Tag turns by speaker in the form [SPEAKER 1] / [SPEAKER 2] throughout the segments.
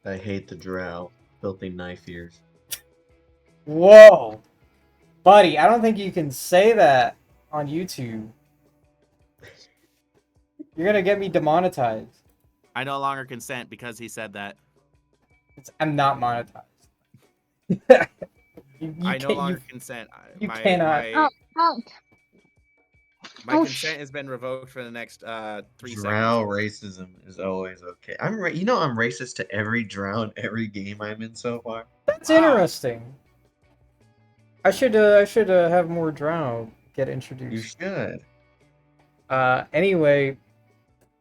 [SPEAKER 1] I hate the drow. Filthy knife ears.
[SPEAKER 2] Whoa, buddy! I don't think you can say that on YouTube. You're gonna get me demonetized.
[SPEAKER 3] I no longer consent because he said that.
[SPEAKER 2] I'm not monetized.
[SPEAKER 3] I no longer consent.
[SPEAKER 2] You cannot.
[SPEAKER 3] My consent has been revoked for the next 3
[SPEAKER 1] Drow
[SPEAKER 3] seconds.
[SPEAKER 1] racism is always okay. I'm racist to every drow in every game I'm in so far.
[SPEAKER 2] That's
[SPEAKER 3] Wow.
[SPEAKER 2] interesting. I should have more drow get
[SPEAKER 1] You
[SPEAKER 2] introduced.
[SPEAKER 1] should.
[SPEAKER 2] Anyway,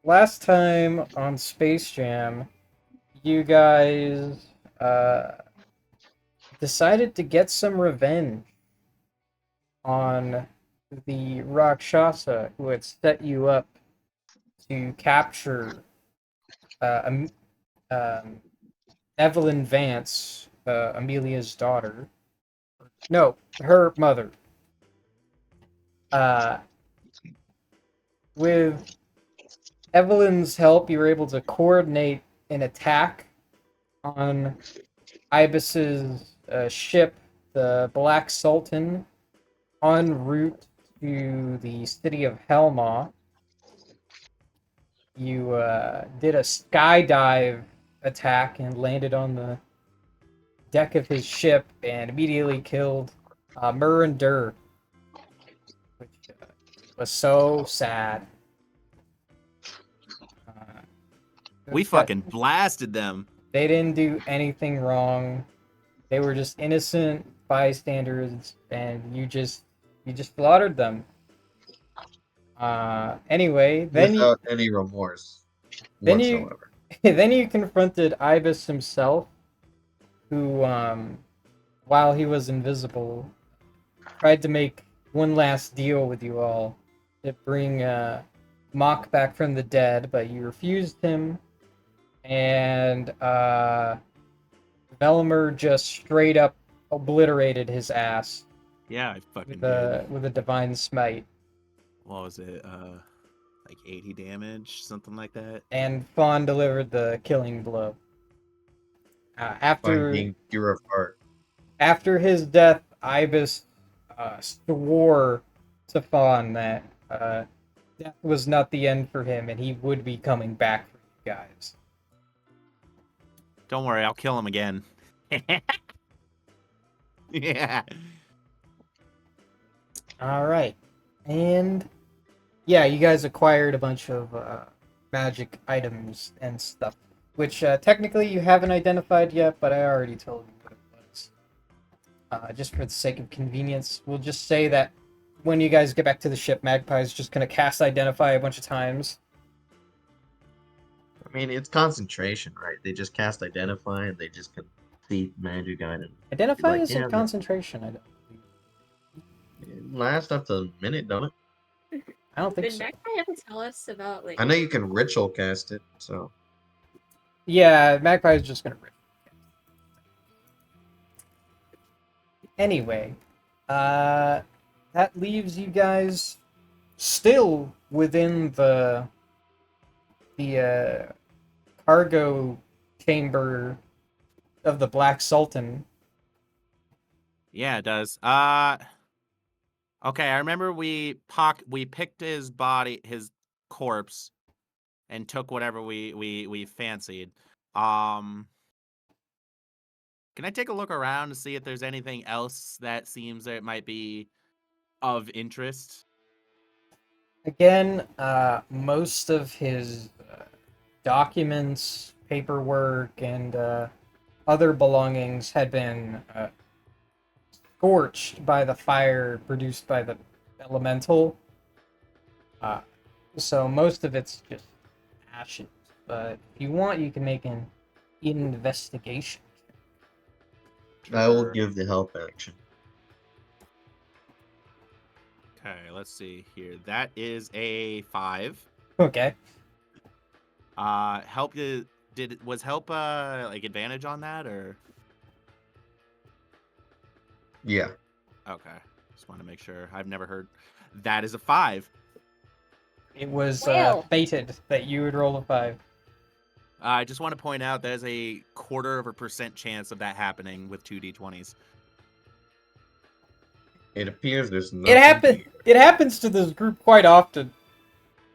[SPEAKER 2] last time on Space Jam, you guys decided to get some revenge on the Rakshasa who had set you up to capture uh, Evelyn Vance, Amelia's daughter. No, her mother. With Evelyn's help, you were able to coordinate an attack on Ibis's ship, the Black Sultan, en route to the city of Helma. You did a skydive attack and landed on the deck of his ship and immediately killed Mur and Dur, which was so sad.
[SPEAKER 3] We fucking blasted them.
[SPEAKER 2] They didn't do anything wrong. They were just innocent bystanders, and you just slaughtered them. Anyway,
[SPEAKER 1] Without any remorse whatsoever.
[SPEAKER 2] then you confronted Ibis himself, who, while he was invisible, tried to make one last deal with you all to bring Mock back from the dead, but you refused him, and Velmer just straight up obliterated his ass
[SPEAKER 3] Yeah, I fucking
[SPEAKER 2] with a divine smite.
[SPEAKER 3] What was it? Like 80 damage, something like that.
[SPEAKER 2] And Fawn delivered the killing blow. After his death, Ibis swore to Fawn that death was not the end for him, and he would be coming back for you guys.
[SPEAKER 3] Don't worry, I'll kill him again. Yeah.
[SPEAKER 2] All right, and yeah, you guys acquired a bunch of magic items and stuff, which technically you haven't identified yet, but I already told you what it was. Just for the sake of convenience, we'll just say that when you guys get back to the ship, Magpie's just gonna cast Identify a bunch of times.
[SPEAKER 1] I mean, it's concentration, right? They just cast Identify and they just can see magic items.
[SPEAKER 2] Identify is a concentration item.
[SPEAKER 1] It lasts up to a minute, don't it?
[SPEAKER 2] I don't think so.
[SPEAKER 4] Did Magpie ever tell us about, like...
[SPEAKER 1] I know you can ritual cast it, so...
[SPEAKER 2] Yeah, Magpie is just gonna rip. Anyway, that leaves you guys still within the cargo chamber of the Black Sultan.
[SPEAKER 3] Yeah, it does. Okay, I remember we picked his body, his corpse, and took whatever we fancied. Can I take a look around to see if there's anything else that seems that it might be of interest?
[SPEAKER 2] Again, most of his documents, paperwork, and other belongings had been scorched by the fire produced by the elemental. So most of it's just ashes. But if you want, you can make an investigation.
[SPEAKER 1] I will give the help action.
[SPEAKER 3] Okay, let's see here. That is a 5.
[SPEAKER 2] Okay.
[SPEAKER 3] Help was help like advantage on that or?
[SPEAKER 1] Yeah.
[SPEAKER 3] Okay. Just want to make sure. I've never heard. That is a 5.
[SPEAKER 2] It was fated that you would roll a 5.
[SPEAKER 3] I just want to point out there's a 0.25% chance of that happening with 2d20s.
[SPEAKER 1] It appears there's
[SPEAKER 2] It
[SPEAKER 1] nothing
[SPEAKER 2] happen.
[SPEAKER 1] here.
[SPEAKER 2] It happens to this group quite often.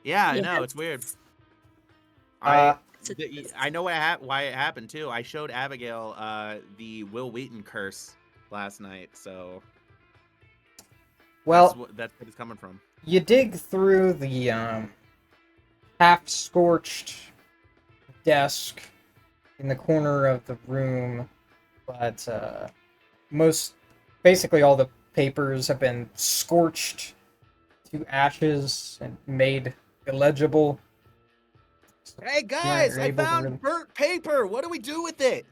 [SPEAKER 3] Yeah, I
[SPEAKER 4] Yeah.
[SPEAKER 3] know, it's weird.
[SPEAKER 2] Uh,
[SPEAKER 3] I know why it happened too. I showed Abigail the Will Wheaton curse last night, so
[SPEAKER 2] well,
[SPEAKER 3] that's what it's coming from.
[SPEAKER 2] you dig through the half-scorched desk in the corner of the room, but basically all the papers have been scorched to ashes and made illegible.
[SPEAKER 3] Hey
[SPEAKER 2] You're
[SPEAKER 3] guys, I
[SPEAKER 2] able to
[SPEAKER 3] found
[SPEAKER 2] really...
[SPEAKER 3] burnt paper. What do we do with it?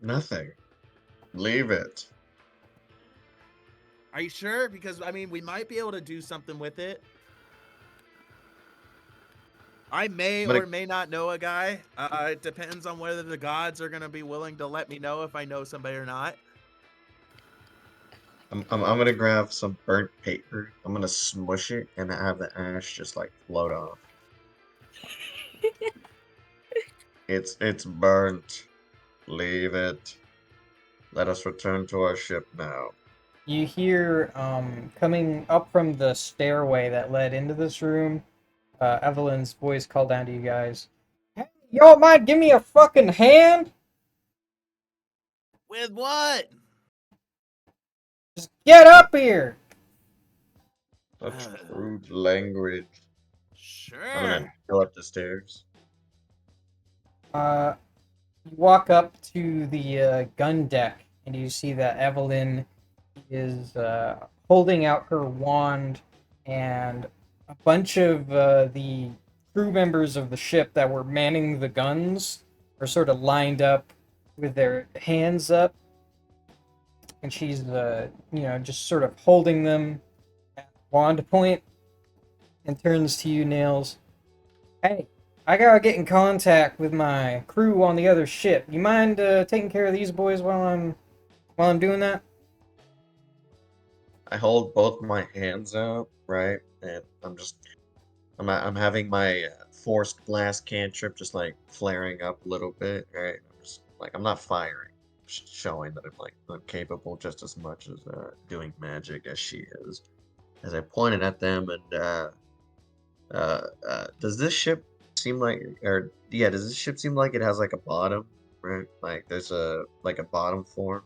[SPEAKER 1] Nothing. Leave it.
[SPEAKER 3] Are you sure? Because I mean, we might be able to do something with it. I may
[SPEAKER 1] But
[SPEAKER 3] or may not know a guy. It depends on whether the gods are gonna be willing to let me know if I know somebody or not.
[SPEAKER 1] I'm gonna grab some burnt paper. I'm gonna smush it and have the ash just like float off. It's burnt. Leave it. Let us return to our ship now.
[SPEAKER 2] You hear coming up from the stairway that led into this room, Evelyn's voice called down to you guys. Hey, y'all mind give me a fucking hand?
[SPEAKER 3] With what?
[SPEAKER 2] Just get up here!
[SPEAKER 1] Such crude language. I'm
[SPEAKER 3] Sure.
[SPEAKER 1] gonna go up the stairs.
[SPEAKER 2] You walk up to the gun deck and you see that Evelyn is holding out her wand, and a bunch of the crew members of the ship that were manning the guns are sort of lined up with their hands up, and she's just sort of holding them at wand point, and turns to you, Nails. Hey, I gotta get in contact with my crew on the other ship. You mind taking care of these boys while I'm doing that?
[SPEAKER 1] I hold both my hands out, right? And I'm having my forced blast cantrip just like flaring up a little bit, right? I'm just like I'm not firing, showing that I'm capable just as much as doing magic as she is. As I pointed at them, and does this ship seem like, or yeah, does this ship seem like it has like a bottom, right? Like there's a bottom form.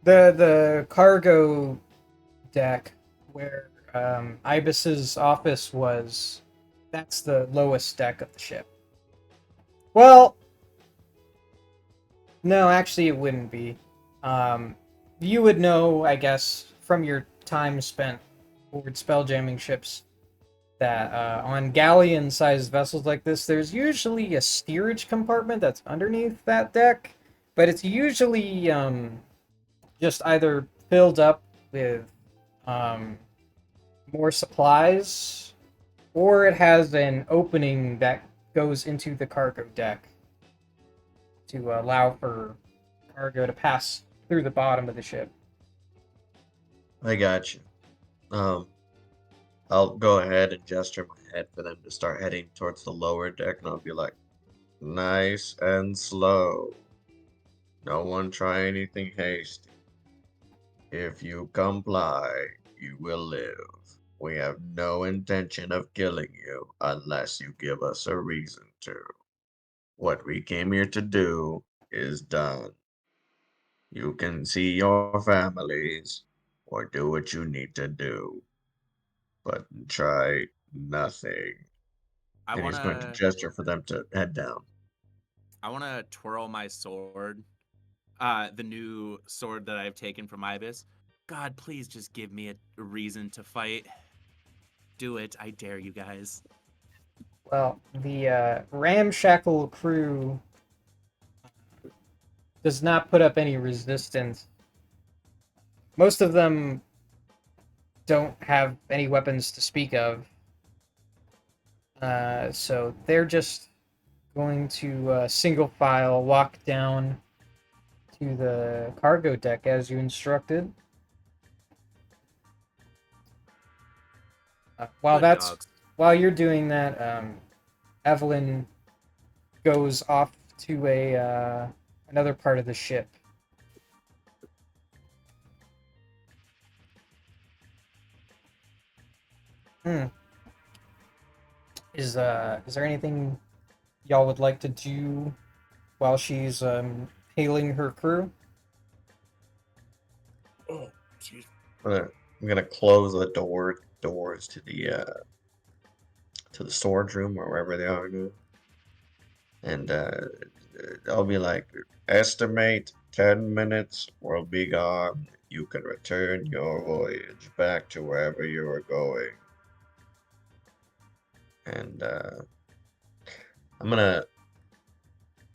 [SPEAKER 2] The cargo deck where Ibis's office was, that's the lowest deck of the ship. Well, no, actually it wouldn't be. You would know, I guess, from your time spent aboard spelljamming ships that on galleon-sized vessels like this, there's usually a steerage compartment that's underneath that deck, but it's usually just either filled up with um, more supplies, or it has an opening that goes into the cargo deck to allow for cargo to pass through the bottom of the ship.
[SPEAKER 1] I got you. Um, I'll go ahead and gesture my head for them to start heading towards the lower deck, and I'll be like, nice and slow. No one try anything hasty. If you comply, you will live. We have no intention of killing you unless you give us a reason to. What we came here to do is done. You can see your families or do what you need to do, but try nothing.
[SPEAKER 3] I
[SPEAKER 1] And he's going to
[SPEAKER 3] wanna
[SPEAKER 1] gesture for them to head down.
[SPEAKER 3] I wanna twirl my sword. The new sword that I've taken from Ibis. God, please just give me a reason to fight. Do it. I dare you guys.
[SPEAKER 2] Well, the ramshackle crew does not put up any resistance. Most of them don't have any weapons to speak of. So they're just going to single file walk down to the cargo deck as you instructed.
[SPEAKER 3] Good dogs.
[SPEAKER 2] While you're doing that, Evelyn goes off to a another part of the ship. Hmm. Is there anything y'all would like to do while she's hailing her crew?
[SPEAKER 3] Oh, jeez.
[SPEAKER 1] I'm gonna close the doors to the storage room or wherever they are now. And I'll be like, estimate 10 minutes, we'll be gone. You can return your voyage back to wherever you are going. And I'm gonna,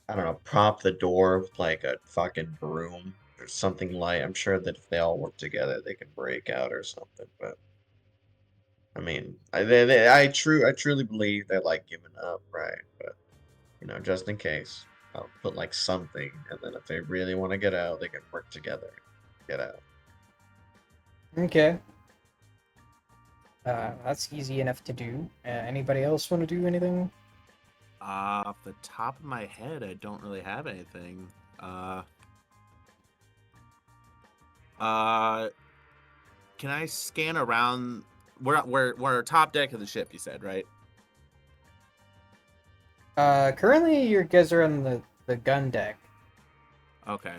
[SPEAKER 1] I don't know, prop the door with like a fucking broom or something light. I'm sure that if they all work together, they can break out or something. But I mean, I truly believe they're like giving up, right? But just in case, I'll put like something, and then if they really want to get out, they can work together, get out.
[SPEAKER 2] Okay. That's easy enough to do. Anybody else want to do anything?
[SPEAKER 3] Off the top of my head, I don't really have anything. Can I scan around? We're top deck of the ship. You said, right?
[SPEAKER 2] Currently you guys are on the gun deck,
[SPEAKER 3] Okay,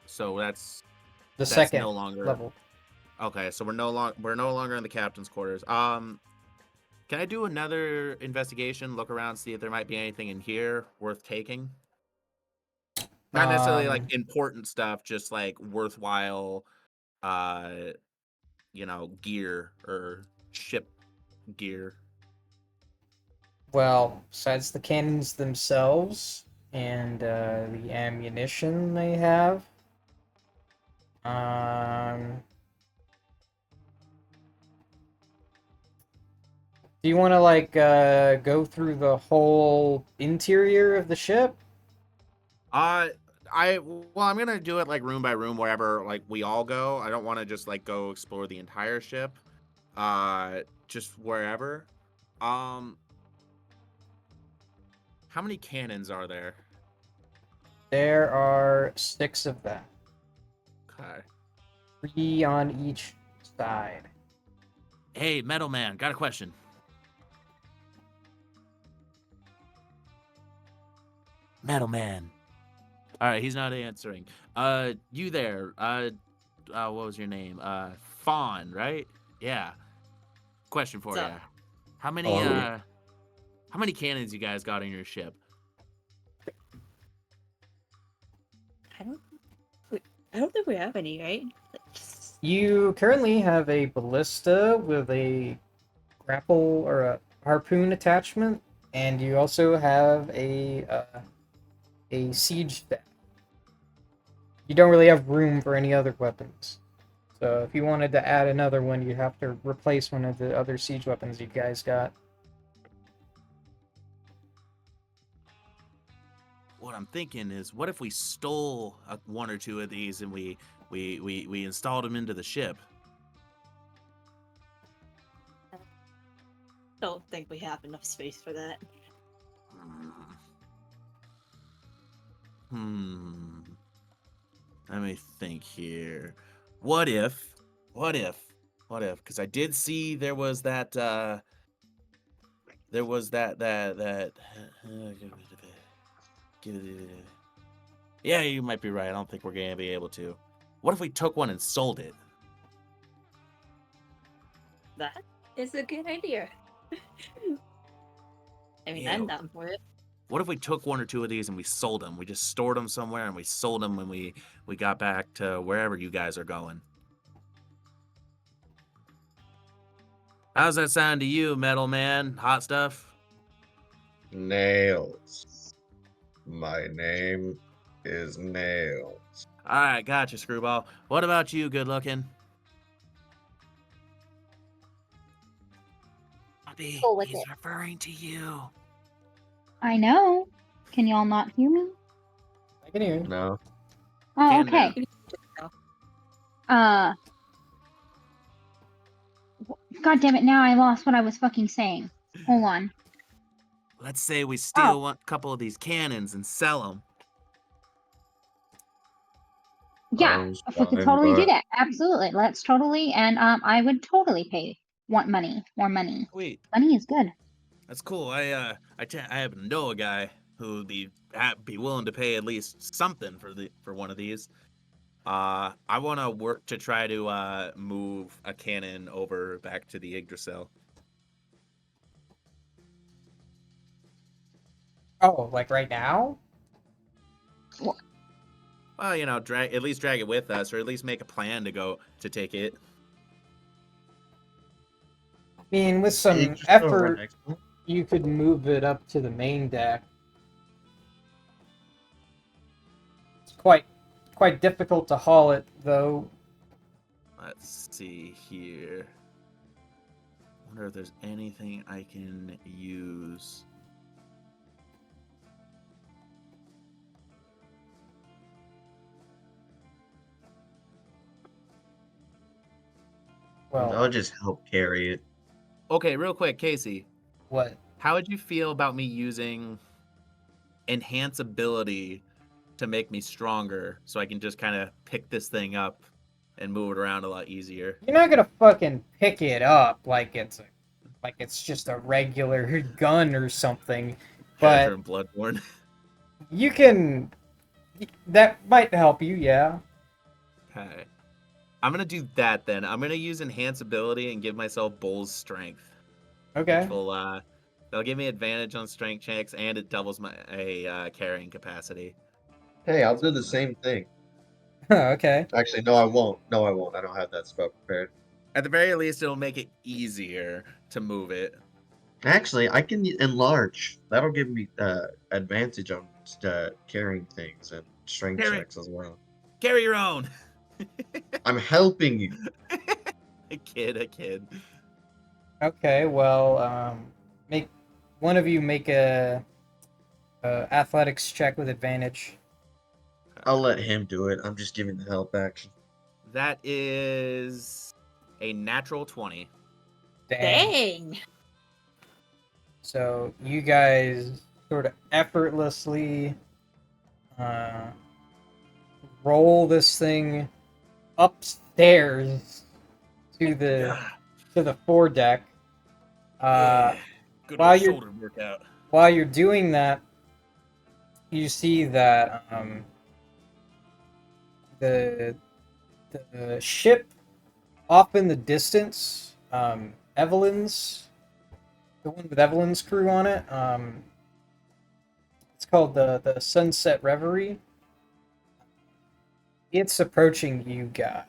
[SPEAKER 3] so
[SPEAKER 2] the
[SPEAKER 3] that's
[SPEAKER 2] second
[SPEAKER 3] no longer
[SPEAKER 2] level.
[SPEAKER 3] okay. So we're no longer in the captain's quarters. Can I do another investigation? Look around, see if there might be anything in here worth taking. Not necessarily like
[SPEAKER 2] Um,
[SPEAKER 3] important stuff, just like worthwhile, uh, gear or ship gear.
[SPEAKER 2] well, besides the cannons themselves and the ammunition they have, um, do you want to like go through the whole interior of the ship?
[SPEAKER 3] Uh, I'm gonna do it like room by room, wherever like we all go. I don't want to just like go explore the entire ship. Just wherever. Um, how many cannons are there?
[SPEAKER 2] There are 6 of them,
[SPEAKER 3] Okay.
[SPEAKER 2] 3 on each side.
[SPEAKER 3] Hey, Metal Man, got a question. Metal Man. All right, he's not answering. You there? What was your name? Fawn, right? Yeah. Question for
[SPEAKER 4] What's
[SPEAKER 3] you.
[SPEAKER 4] up?
[SPEAKER 3] How many
[SPEAKER 1] Oh,
[SPEAKER 3] how many cannons you guys got in your ship?
[SPEAKER 4] I don't. I don't think we have any, right? Like, just...
[SPEAKER 2] You currently have a ballista with a grapple or a harpoon attachment, and you also have a siege staff. You don't really have room for any other weapons. So if you wanted to add another one, you'd have to replace one of the other siege weapons you guys got.
[SPEAKER 3] What I'm thinking is, what if we stole one or two of these and we installed them into the ship?
[SPEAKER 4] don't think we have enough space for that.
[SPEAKER 3] Hmm. Let me think here. What if? Because I did see there was that. There was that. Yeah, you might be right. I don't think we're gonna be able to. What if we took one and sold it?
[SPEAKER 4] That is a good idea. I mean,
[SPEAKER 3] Yeah.
[SPEAKER 4] I'm down for it.
[SPEAKER 3] What if we took one or two of these and we sold them? We just stored them somewhere and we sold them when we got back to wherever you guys are going. How's that sound to you, Metal Man? Hot stuff?
[SPEAKER 1] Nails. My name is Nails.
[SPEAKER 3] All right, gotcha, Screwball. What about you, good looking? Bobby,
[SPEAKER 5] Go with
[SPEAKER 3] he's
[SPEAKER 5] it.
[SPEAKER 3] referring to you.
[SPEAKER 5] I know. Can y'all not hear me?
[SPEAKER 2] I can hear you.
[SPEAKER 1] No.
[SPEAKER 5] Oh,
[SPEAKER 3] Can
[SPEAKER 5] okay.
[SPEAKER 3] now.
[SPEAKER 5] Uh, God damn it! Now I lost what I was fucking saying. Hold on.
[SPEAKER 3] let's say we steal a couple of these cannons and sell them.
[SPEAKER 5] Yeah,
[SPEAKER 1] Sounds
[SPEAKER 5] if we could
[SPEAKER 1] fine,
[SPEAKER 5] totally do
[SPEAKER 1] but
[SPEAKER 5] that. Absolutely. Let's totally, and I would totally want money, more money.
[SPEAKER 3] Sweet.
[SPEAKER 5] Money is good.
[SPEAKER 3] That's cool. I happen to know a guy who'd be willing to pay at least something for one of these. I want to work to try to move a cannon over back to the Yggdrasil.
[SPEAKER 2] Oh, like right now?
[SPEAKER 3] Well, you know, at least drag it with us, or at least make a plan to take it.
[SPEAKER 2] I mean, with
[SPEAKER 1] is the
[SPEAKER 2] some
[SPEAKER 1] Yggdrasil right
[SPEAKER 2] effort,
[SPEAKER 1] next to it?
[SPEAKER 2] you could move it up to the main deck. It's quite difficult to haul it, though.
[SPEAKER 3] Let's see here. Wonder if there's anything I can use.
[SPEAKER 2] Well,
[SPEAKER 1] I'll just help carry it.
[SPEAKER 3] Okay, real quick, Casey.
[SPEAKER 2] what?
[SPEAKER 3] How would you feel about me using enhance ability to make me stronger so I can just kind of pick this thing up and move it around a lot easier?
[SPEAKER 2] You're not gonna fucking pick it up like it's just a regular gun or something,
[SPEAKER 3] Gotta
[SPEAKER 2] but
[SPEAKER 3] turn Bloodborne.
[SPEAKER 2] you can. That might help you, yeah.
[SPEAKER 3] Okay. I'm gonna do that then. I'm gonna use enhance ability and give myself Bull's strength.
[SPEAKER 2] Okay.
[SPEAKER 3] Which will that'll give me advantage on strength checks and it doubles my carrying capacity.
[SPEAKER 1] Hey, I'll do the same thing.
[SPEAKER 2] Okay.
[SPEAKER 1] Actually, no, I won't. No, I won't. I don't have that spell prepared.
[SPEAKER 3] At the very least, it'll make it easier to move it.
[SPEAKER 1] Actually, I can enlarge. That'll give me advantage on carrying things and strength
[SPEAKER 3] Carry,
[SPEAKER 1] checks as well.
[SPEAKER 3] carry your own.
[SPEAKER 1] I'm helping you.
[SPEAKER 3] a kid.
[SPEAKER 2] Okay. Well, make one of you make a athletics check with advantage.
[SPEAKER 1] I'll let him do it. I'm just giving the help action.
[SPEAKER 3] That is a natural 20.
[SPEAKER 4] Dang.
[SPEAKER 2] So you guys sort of effortlessly roll this thing upstairs to the foredeck.
[SPEAKER 3] Good
[SPEAKER 2] while
[SPEAKER 3] old
[SPEAKER 2] you're
[SPEAKER 3] shoulder workout.
[SPEAKER 2] while you're doing that, you see that the ship off in the distance, Evelyn's, the one with Evelyn's crew on it. It's called the Sunset Reverie. It's approaching you guys,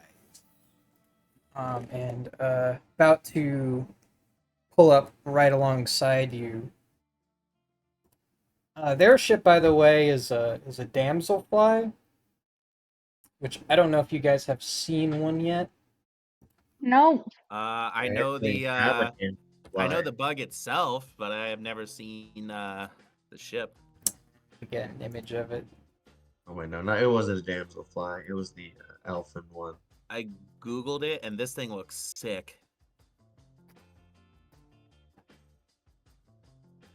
[SPEAKER 2] and about to pull up right alongside you. Their ship, by the way, is a damselfly, which I don't know if you guys have seen one yet.
[SPEAKER 5] No.
[SPEAKER 3] I know
[SPEAKER 1] Actually,
[SPEAKER 3] the
[SPEAKER 1] Abacan
[SPEAKER 3] I know
[SPEAKER 1] fly.
[SPEAKER 3] the bug itself, but I have never seen the ship.
[SPEAKER 2] You get an image of it.
[SPEAKER 1] Oh wait, no, it wasn't a damsel fly. It was the elfin one.
[SPEAKER 3] I googled it, and this thing looks sick.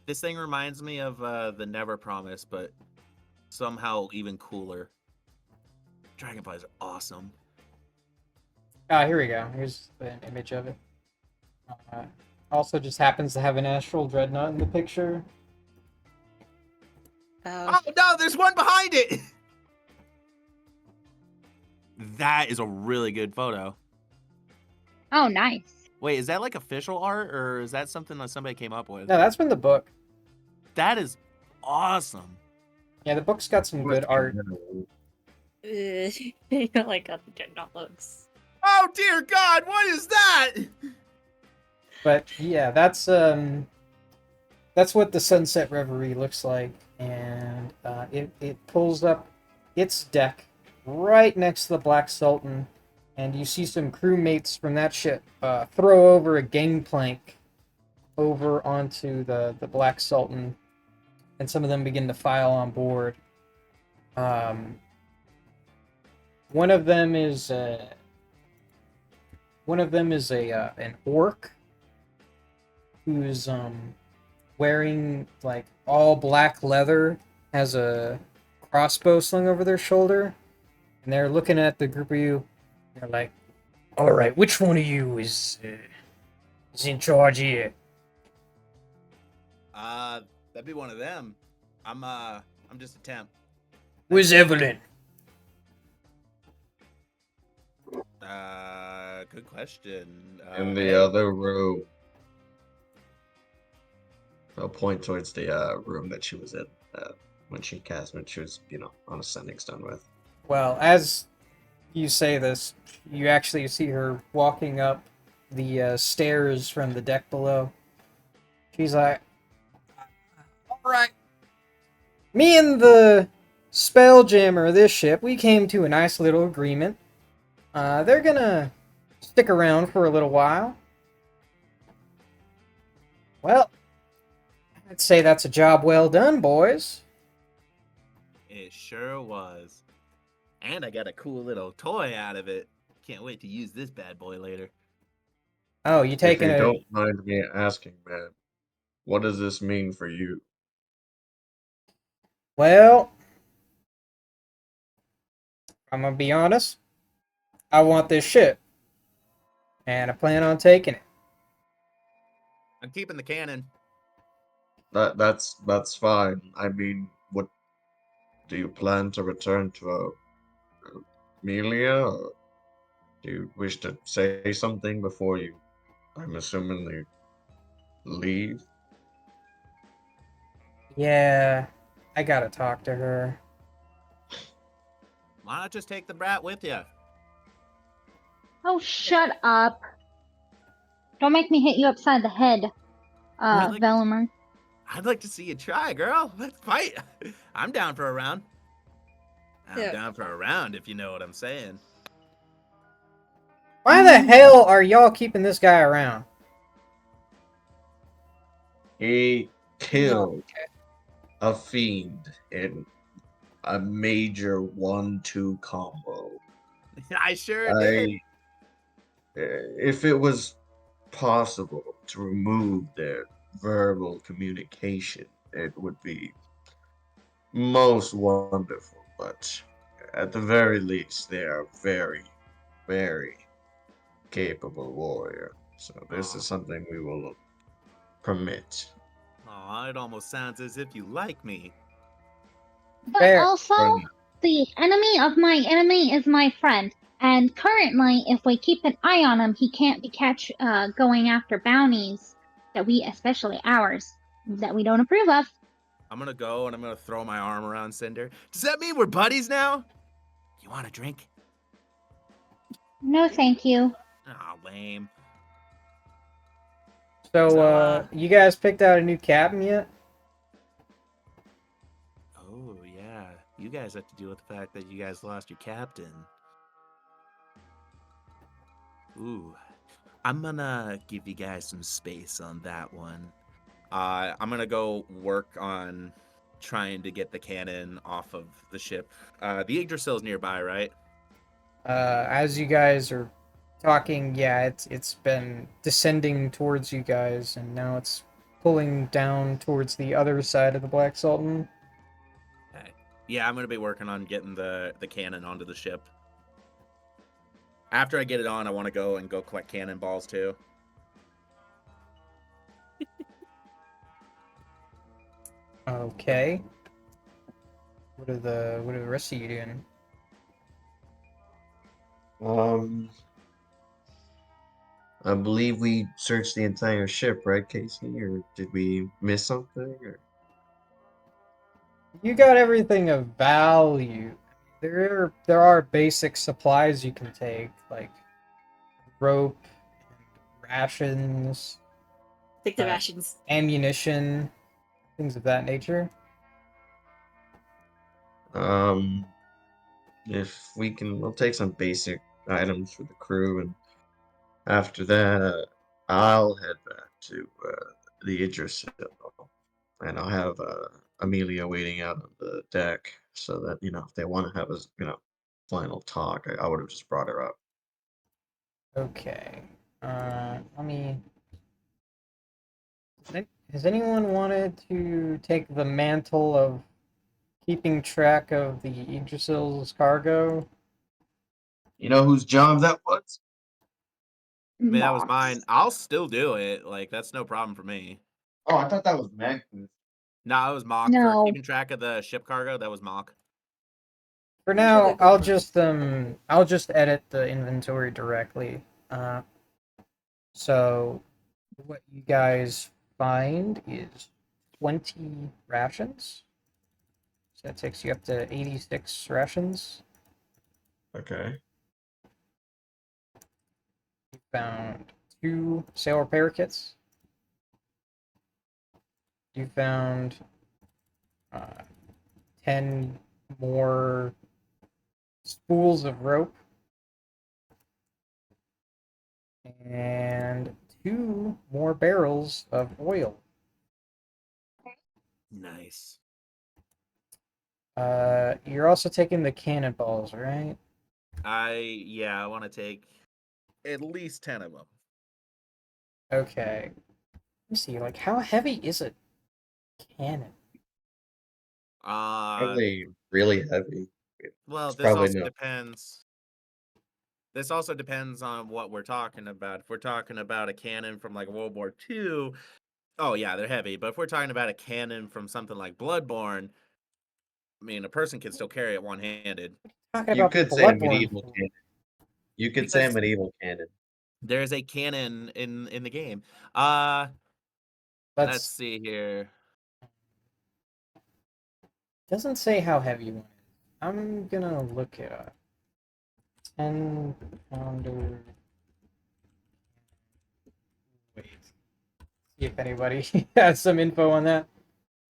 [SPEAKER 3] This thing reminds me of the Never Promise, but somehow even cooler. Dragonflies are awesome.
[SPEAKER 2] Here we go. Here's an image of it. Also, just happens to have an astral dreadnought in the picture.
[SPEAKER 3] Oh no, there's one behind it! That is a really good photo.
[SPEAKER 5] Oh, nice.
[SPEAKER 3] Wait, is that like official art, or is that something that somebody came up with?
[SPEAKER 2] No, that's from the book.
[SPEAKER 3] That is awesome.
[SPEAKER 2] Yeah, the book's got some good art.
[SPEAKER 4] You don't like how the dreadnought looks.
[SPEAKER 3] Oh dear God, what is that?
[SPEAKER 2] But yeah, that's what the Sunset Reverie looks like, and it pulls up its deck right next to the Black Sultan, and you see some crewmates from that ship throw over a gangplank over onto the Black Sultan, and some of them begin to file on board. One of them is an orc who's wearing like all black leather, has a crossbow slung over their shoulder, and they're looking at the group of you. They're like, "All right, which one of you is in charge here?"
[SPEAKER 3] That'd be one of them. I'm just a temp.
[SPEAKER 2] Where's Evelyn?
[SPEAKER 3] Good question.
[SPEAKER 1] In the
[SPEAKER 3] Hey,
[SPEAKER 1] other room. I'll point towards the room that she was in when she was, on ascending stone with.
[SPEAKER 2] Well, as you say this, you actually see her walking up the stairs from the deck below. She's like, "All right, me and the Spelljammer of this ship, we came to a nice little agreement. They're gonna stick around for a little while. Well, I'd say that's a job well done, boys."
[SPEAKER 3] it sure was. And I got a cool little toy out of it. Can't wait to use this bad boy later.
[SPEAKER 2] Oh, you
[SPEAKER 1] If
[SPEAKER 2] taking
[SPEAKER 1] you
[SPEAKER 2] a...
[SPEAKER 1] don't mind me asking, man, what does this mean for you?
[SPEAKER 2] Well, I'm gonna be honest. I want this ship, and I plan on taking it.
[SPEAKER 3] I'm keeping the cannon.
[SPEAKER 1] That's fine. I mean, what do you plan to return to Amelia, or do you wish to say something before you? I'm assuming you leave.
[SPEAKER 2] Yeah, I gotta talk to her.
[SPEAKER 3] Why not just take the brat with you?
[SPEAKER 5] Oh, shut up. Don't make me hit you upside the head,
[SPEAKER 3] Really?
[SPEAKER 5] Velimer.
[SPEAKER 3] I'd like to see you try, girl. Let's fight. I'm down for a round. I'm
[SPEAKER 4] Yeah.
[SPEAKER 3] down for a round, if you know what I'm saying.
[SPEAKER 2] Why the hell are y'all keeping this guy around?
[SPEAKER 1] He killed
[SPEAKER 2] Okay.
[SPEAKER 1] a fiend in a major 1-2 combo.
[SPEAKER 3] I sure did.
[SPEAKER 1] If it was possible to remove their verbal communication, it would be most wonderful. But at the very least, they are very, very capable warrior. So this
[SPEAKER 3] Aw.
[SPEAKER 1] is something we will permit.
[SPEAKER 3] Aw, it almost sounds as if you like me.
[SPEAKER 5] But
[SPEAKER 2] Fair.
[SPEAKER 5] also,
[SPEAKER 1] Friendly.
[SPEAKER 5] the enemy of my enemy is my friend. And currently, if we keep an eye on him, he can't be going after bounties that we, especially ours, that we don't approve of.
[SPEAKER 3] I'm gonna go and I'm gonna throw my arm around Cinder. Does that mean we're buddies now? You want a drink?
[SPEAKER 5] No, thank you.
[SPEAKER 3] Aw, lame.
[SPEAKER 2] So, you guys picked out a new captain yet?
[SPEAKER 3] Oh, yeah. You guys have to deal with the fact that you guys lost your captain. Ooh. I'm gonna give you guys some space on that one. I'm gonna go work on trying to get the cannon off of the ship. The Yggdrasil's nearby, right?
[SPEAKER 2] As you guys are talking, yeah, it's been descending towards you guys, and now it's pulling down towards the other side of the Black Sultan.
[SPEAKER 3] Okay. Yeah, I'm gonna be working on getting the cannon onto the ship. After I get it on, I want to go collect cannonballs too.
[SPEAKER 2] Okay. What are the rest of you doing?
[SPEAKER 1] I believe we searched the entire ship, right, Casey? Or did we miss something? Or...
[SPEAKER 2] You got everything of value. There are basic supplies you can take, like rope, rations,
[SPEAKER 4] Take the
[SPEAKER 2] uh,
[SPEAKER 4] rations.
[SPEAKER 2] ammunition, things of that nature.
[SPEAKER 1] Um, if we can, we'll take some basic items for the crew, and after that, I'll head back to the Idris, and I'll have Amelia waiting out on the deck, so that if they want to have a final talk, I would have just brought her up.
[SPEAKER 2] Okay. Let me. has anyone wanted to take the mantle of keeping track of the Yggdrasil's cargo?
[SPEAKER 1] You know whose job that was?
[SPEAKER 3] I mean, that was mine.
[SPEAKER 5] Moss.
[SPEAKER 3] I'll still do it. Like, that's no problem for me.
[SPEAKER 1] Oh, I thought that was Magnus.
[SPEAKER 3] No, it was Mock for
[SPEAKER 5] No.
[SPEAKER 3] keeping track of the ship cargo. That was Mock.
[SPEAKER 2] For
[SPEAKER 4] I'm sure
[SPEAKER 2] now,
[SPEAKER 4] they're good
[SPEAKER 2] I'll just edit the inventory directly. So what you guys find is 20 rations. So that takes you up to 86 rations.
[SPEAKER 1] Okay.
[SPEAKER 2] You found 2 sail repair kits. You found 10 more spools of rope. And 2 more barrels of oil.
[SPEAKER 3] Nice.
[SPEAKER 2] You're also taking the cannonballs, right?
[SPEAKER 3] I want to take at least 10 of them.
[SPEAKER 2] Okay. Let me see, like, how heavy is a cannon?
[SPEAKER 1] Probably really heavy.
[SPEAKER 3] Well,
[SPEAKER 1] It's probably no.
[SPEAKER 3] This also depends on what we're talking about. If we're talking about a cannon from like World War II, oh yeah, they're heavy. But if we're talking about a cannon from something like Bloodborne, I mean, a person can still carry it one-handed.
[SPEAKER 2] Talking
[SPEAKER 1] You
[SPEAKER 2] about
[SPEAKER 1] could say a
[SPEAKER 2] Bloodborne.
[SPEAKER 1] medieval cannon. You could say a
[SPEAKER 3] Because
[SPEAKER 1] medieval cannon.
[SPEAKER 3] there's a cannon in the game. Let's
[SPEAKER 2] Let's
[SPEAKER 3] see here.
[SPEAKER 2] doesn't say how heavy one is. I'm gonna look it up. 10-pounder. Wait. See if anybody has some info on that.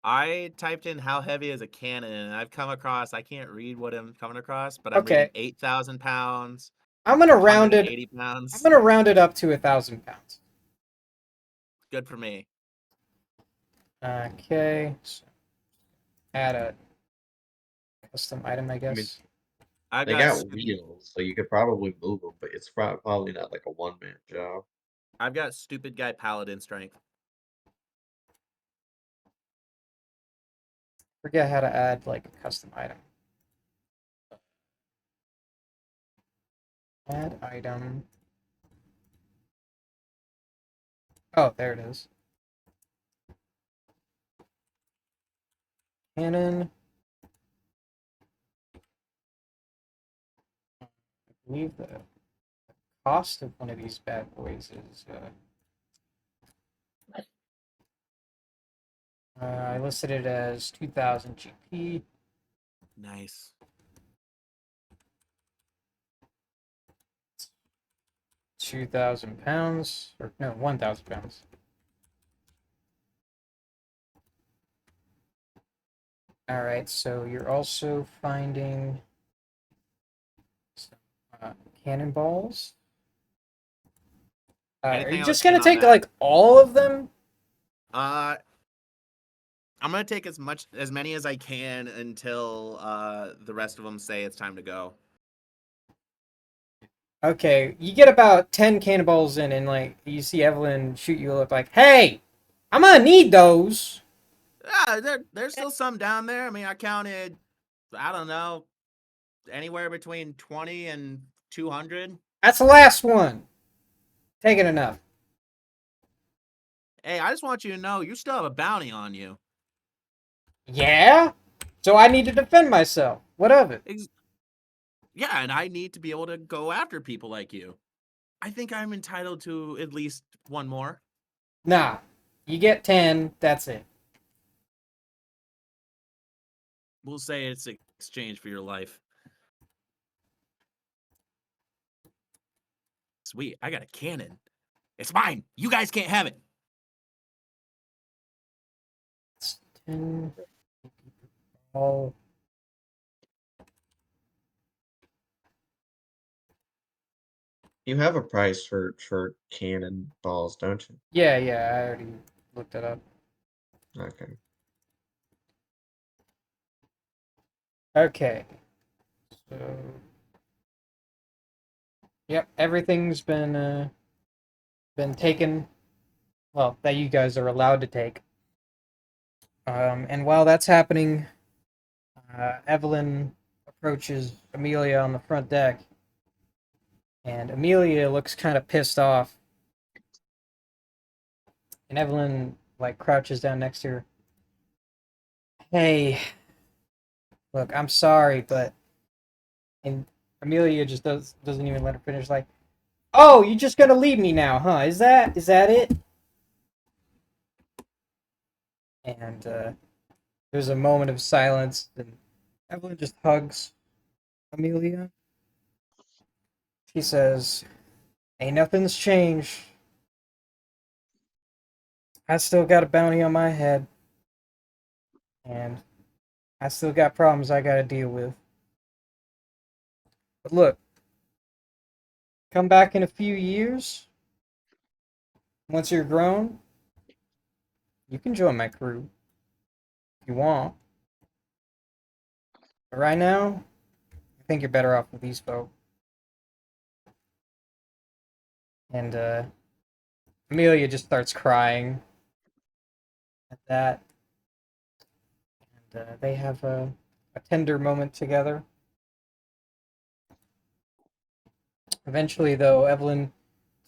[SPEAKER 3] I typed in how heavy is a cannon, and I've come across, I can't read what I'm coming across, but I'm reading
[SPEAKER 2] Okay.
[SPEAKER 3] 8,000 pounds,
[SPEAKER 2] I'm gonna round it
[SPEAKER 3] 180
[SPEAKER 2] I'm
[SPEAKER 3] pounds.
[SPEAKER 2] gonna round it up to 1,000 pounds.
[SPEAKER 3] Good for me.
[SPEAKER 2] Okay. So add a custom item, I guess.
[SPEAKER 3] I've
[SPEAKER 1] They
[SPEAKER 3] got
[SPEAKER 1] got wheels, so you could probably move them, but it's probably not like a one-man job.
[SPEAKER 3] I've got stupid guy paladin strength.
[SPEAKER 2] Forget how to add like a custom item. Add item. Oh, there it is. Cannon. I believe the cost of one of these bad boys is. I listed it as 2,000 GP.
[SPEAKER 3] Nice.
[SPEAKER 2] 2,000 pounds, or no, 1,000 pounds. All right, so you're also finding some cannonballs. Are
[SPEAKER 3] Anything
[SPEAKER 2] you
[SPEAKER 3] else
[SPEAKER 2] just
[SPEAKER 3] seen
[SPEAKER 2] gonna
[SPEAKER 3] on
[SPEAKER 2] take
[SPEAKER 3] that?
[SPEAKER 2] like all of them?
[SPEAKER 3] I'm gonna take as many as I can until the rest of them say it's time to go.
[SPEAKER 2] Okay, you get about 10 cannonballs in, and like you see Evelyn shoot you a look like, "Hey, I'm gonna need those."
[SPEAKER 3] Yeah, there's still some down there. I mean, I counted, I don't know, anywhere between 20 and 200.
[SPEAKER 2] That's the last one. Taking enough.
[SPEAKER 3] Hey, I just want you to know you still have a bounty on you.
[SPEAKER 2] Yeah? So I need to defend myself. What of it?
[SPEAKER 3] Yeah, and I need to be able to go after people like you. I think I'm entitled to at least one more.
[SPEAKER 2] Nah. You get 10, that's it.
[SPEAKER 3] We'll say it's in exchange for your life. Sweet, I got a cannon. It's mine. You guys can't have it.
[SPEAKER 2] It's 10. All.
[SPEAKER 1] You have a price for cannonballs, don't you?
[SPEAKER 2] Yeah, I already looked it up.
[SPEAKER 1] Okay.
[SPEAKER 2] Okay. So. Yep, everything's been taken. Well, that you guys are allowed to take. And while that's happening, Evelyn approaches Amelia on the front deck, and Amelia looks kind of pissed off. And Evelyn like crouches down next to her. Hey, look, I'm sorry, but and Amelia just doesn't even let her finish. Like, oh, you're just gonna leave me now, huh? Is that it? And there's a moment of silence, and Evelyn just hugs Amelia. She says, "Ain't nothing's changed. I still got a bounty on my head, and I still got problems I gotta deal with. But look, come back in a few years, once you're grown, you can join my crew if you want. But right now, I think you're better off with these folk." And Amelia just starts crying at that. And they have a tender moment together. Eventually, though, Evelyn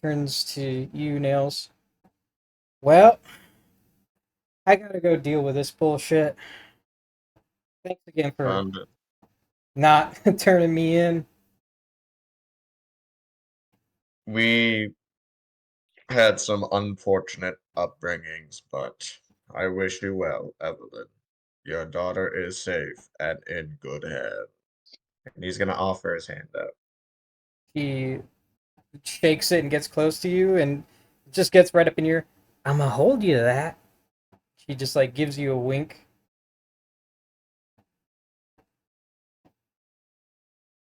[SPEAKER 2] turns to you, Nails. Well, I gotta go deal with this bullshit. Thanks again for
[SPEAKER 1] And
[SPEAKER 2] not turning me in.
[SPEAKER 1] we had some unfortunate upbringings, but I wish you well, Evelyn. Your daughter is safe and in good hands. And he's gonna offer his hand up.
[SPEAKER 2] He shakes it and gets close to you and just gets right up in your. I'm gonna hold you to that. He just like gives you a wink.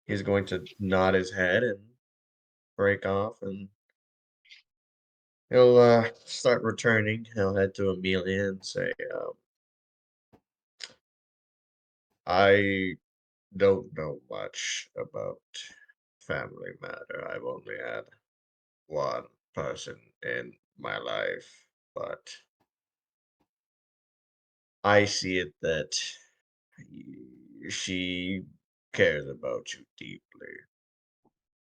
[SPEAKER 1] He's going to nod his head and break off, and he'll start returning. He'll head to Amelia and say, I don't know much about family matter. I've only had one person in my life, but I see it that she cares about you deeply,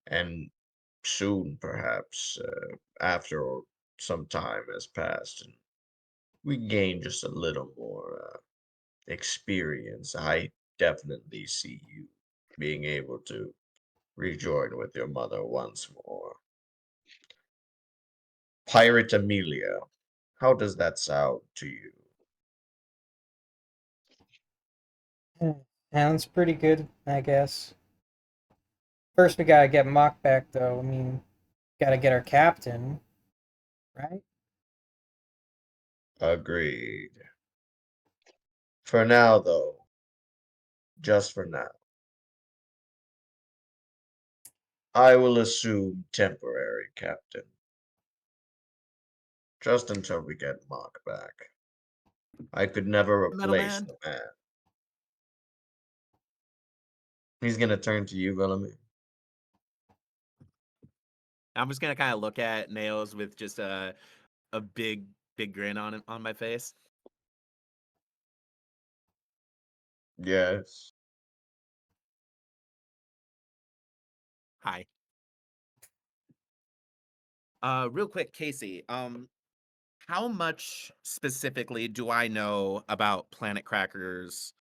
[SPEAKER 1] and soon, perhaps, after some time has passed and we gain just a little more experience, I definitely see you being able to rejoin with your mother once more. Pirate Amelia, how does that sound to you?
[SPEAKER 2] Sounds pretty good, I guess. First, we gotta get Mock back, though. I mean, gotta get our captain, right?
[SPEAKER 1] Agreed. For now, though, just for now, I will assume temporary captain, just until we get Mock back. I could never
[SPEAKER 3] Metal
[SPEAKER 1] replace
[SPEAKER 3] Man.
[SPEAKER 1] the man. He's gonna turn to you, Bellamy.
[SPEAKER 3] I'm just gonna kind of look at Nails with just a big grin on my face.
[SPEAKER 1] Yes.
[SPEAKER 3] Hi. Real quick, Casey. How much specifically do I know about Planet Cracker's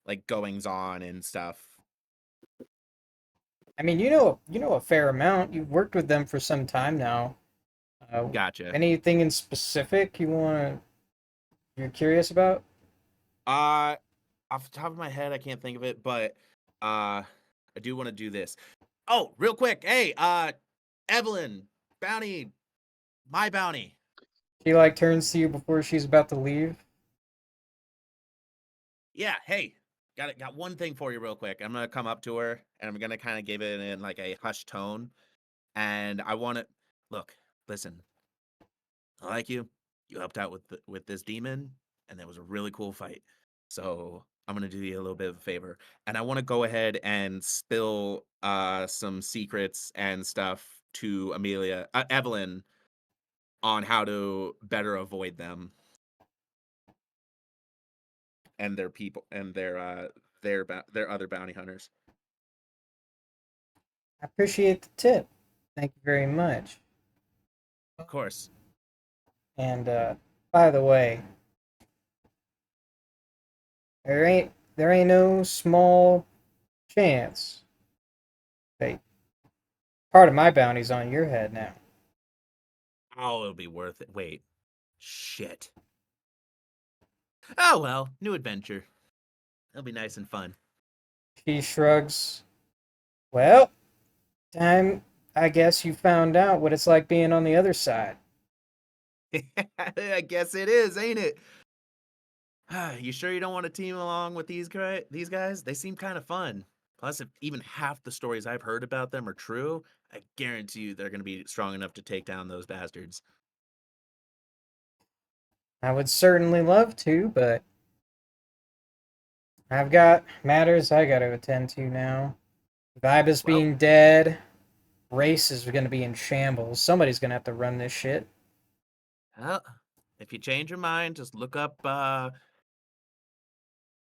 [SPEAKER 3] like goings on and stuff?
[SPEAKER 2] I mean, you know a fair amount. You've worked with them for some time now.
[SPEAKER 3] Gotcha.
[SPEAKER 2] Anything in specific you're curious about?
[SPEAKER 3] Uh, off the top of my head, I can't think of it, but I do want to do this. Oh, real quick. Hey, Evelyn, bounty, my bounty.
[SPEAKER 2] She like turns to you before she's about to leave.
[SPEAKER 3] Yeah, hey, got one thing for you real quick. I'm gonna come up to her and I'm gonna kind of give it in like a hushed tone. And I want to look, listen, I like you. You helped out with this demon, and that was a really cool fight. So I'm gonna do you a little bit of a favor, and I want to go ahead and spill some secrets and stuff to Evelyn, on how to better avoid them. their people and their other bounty hunters.
[SPEAKER 2] I appreciate the tip. Thank you very much.
[SPEAKER 3] Of course.
[SPEAKER 2] And by the way, there ain't no small chance that part of my bounty's on your head now.
[SPEAKER 3] Oh, it'll be worth it. Wait. Shit. Oh well, new adventure. It'll be nice and fun.
[SPEAKER 2] She shrugs. Well, time I guess you found out what it's like being on the other side.
[SPEAKER 3] I guess it is, ain't it? You sure you don't want to team along with these guys? They seem kind of fun. Plus, if even half the stories I've heard about them are true, I guarantee you they're going to be strong enough to take down those bastards.
[SPEAKER 2] I would certainly love to, but I've got matters I gotta attend to now. Vibus
[SPEAKER 3] Well,
[SPEAKER 2] being dead, race is gonna be in shambles. Somebody's gonna have to run this shit.
[SPEAKER 3] well, if you change your mind, just look up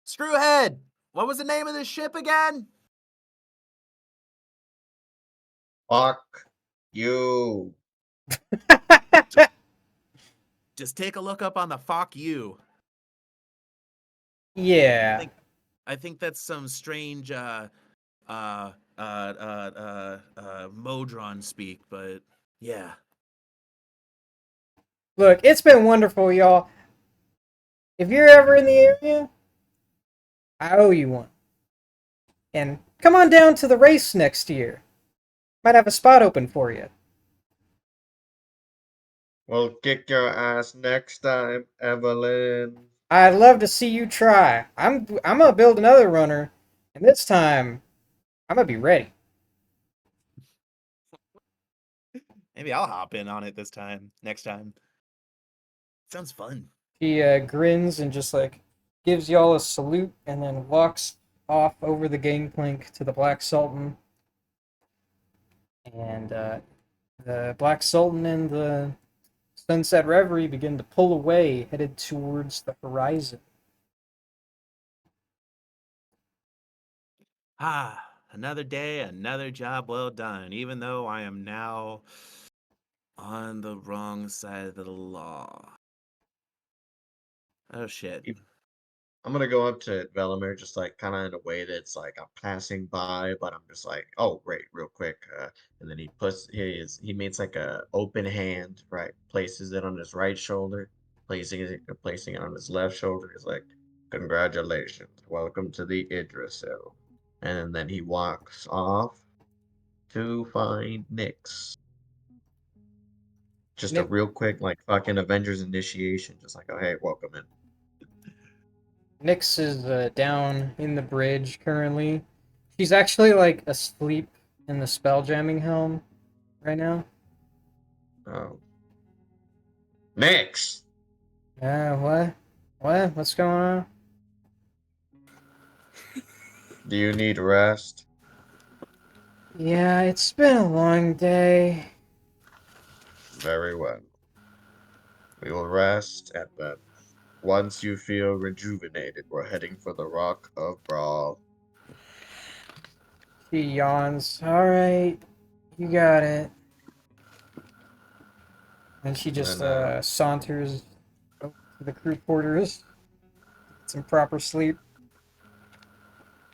[SPEAKER 3] Screwhead. What was the name of this ship again?
[SPEAKER 1] Fuck you.
[SPEAKER 3] Just take a look up on the fuck you.
[SPEAKER 2] Yeah.
[SPEAKER 3] I think that's some strange Modron speak, but yeah.
[SPEAKER 2] Look, it's been wonderful, y'all. If you're ever in the area, I owe you one. And come on down to the race next year. Might have a spot open for you.
[SPEAKER 1] We'll kick your ass next time, Evelyn.
[SPEAKER 2] I'd love to see you try. I'm gonna build another runner, and this time I'm gonna be ready.
[SPEAKER 3] Maybe I'll hop in on it next time. Sounds fun.
[SPEAKER 2] She grins and just like gives y'all a salute, and then walks off over the gangplank to the Black Sultan. And the Black Sultan and the Sunset Reverie begin to pull away, headed towards the horizon.
[SPEAKER 3] Another day, another job well done, even though I am now on the wrong side of the law. Oh shit.
[SPEAKER 1] I'm gonna go up to Velimir just like kind of in a way that's like I'm passing by, but I'm just like, oh, right, real quick. And then he makes like a open hand, right? Places it on his right shoulder, placing it on his left shoulder. He's like, congratulations, welcome to the Idrisil. And then he walks off to find Nyx. Just a
[SPEAKER 2] Nick,
[SPEAKER 1] real quick, like fucking Avengers initiation, just like, oh hey, welcome in.
[SPEAKER 2] Nyx is down in the bridge currently. She's actually like asleep in the spelljamming helm right now.
[SPEAKER 1] Oh, Nyx!
[SPEAKER 2] What? What? What's going on?
[SPEAKER 1] Do you need rest?
[SPEAKER 2] Yeah, it's been a long day.
[SPEAKER 1] Very well. We will rest, and then once you feel rejuvenated, we're heading for the Rock of Brawl.
[SPEAKER 2] She yawns. Alright, you got it. And she just
[SPEAKER 1] Then,
[SPEAKER 2] saunters over to the crew quarters. Get some proper sleep.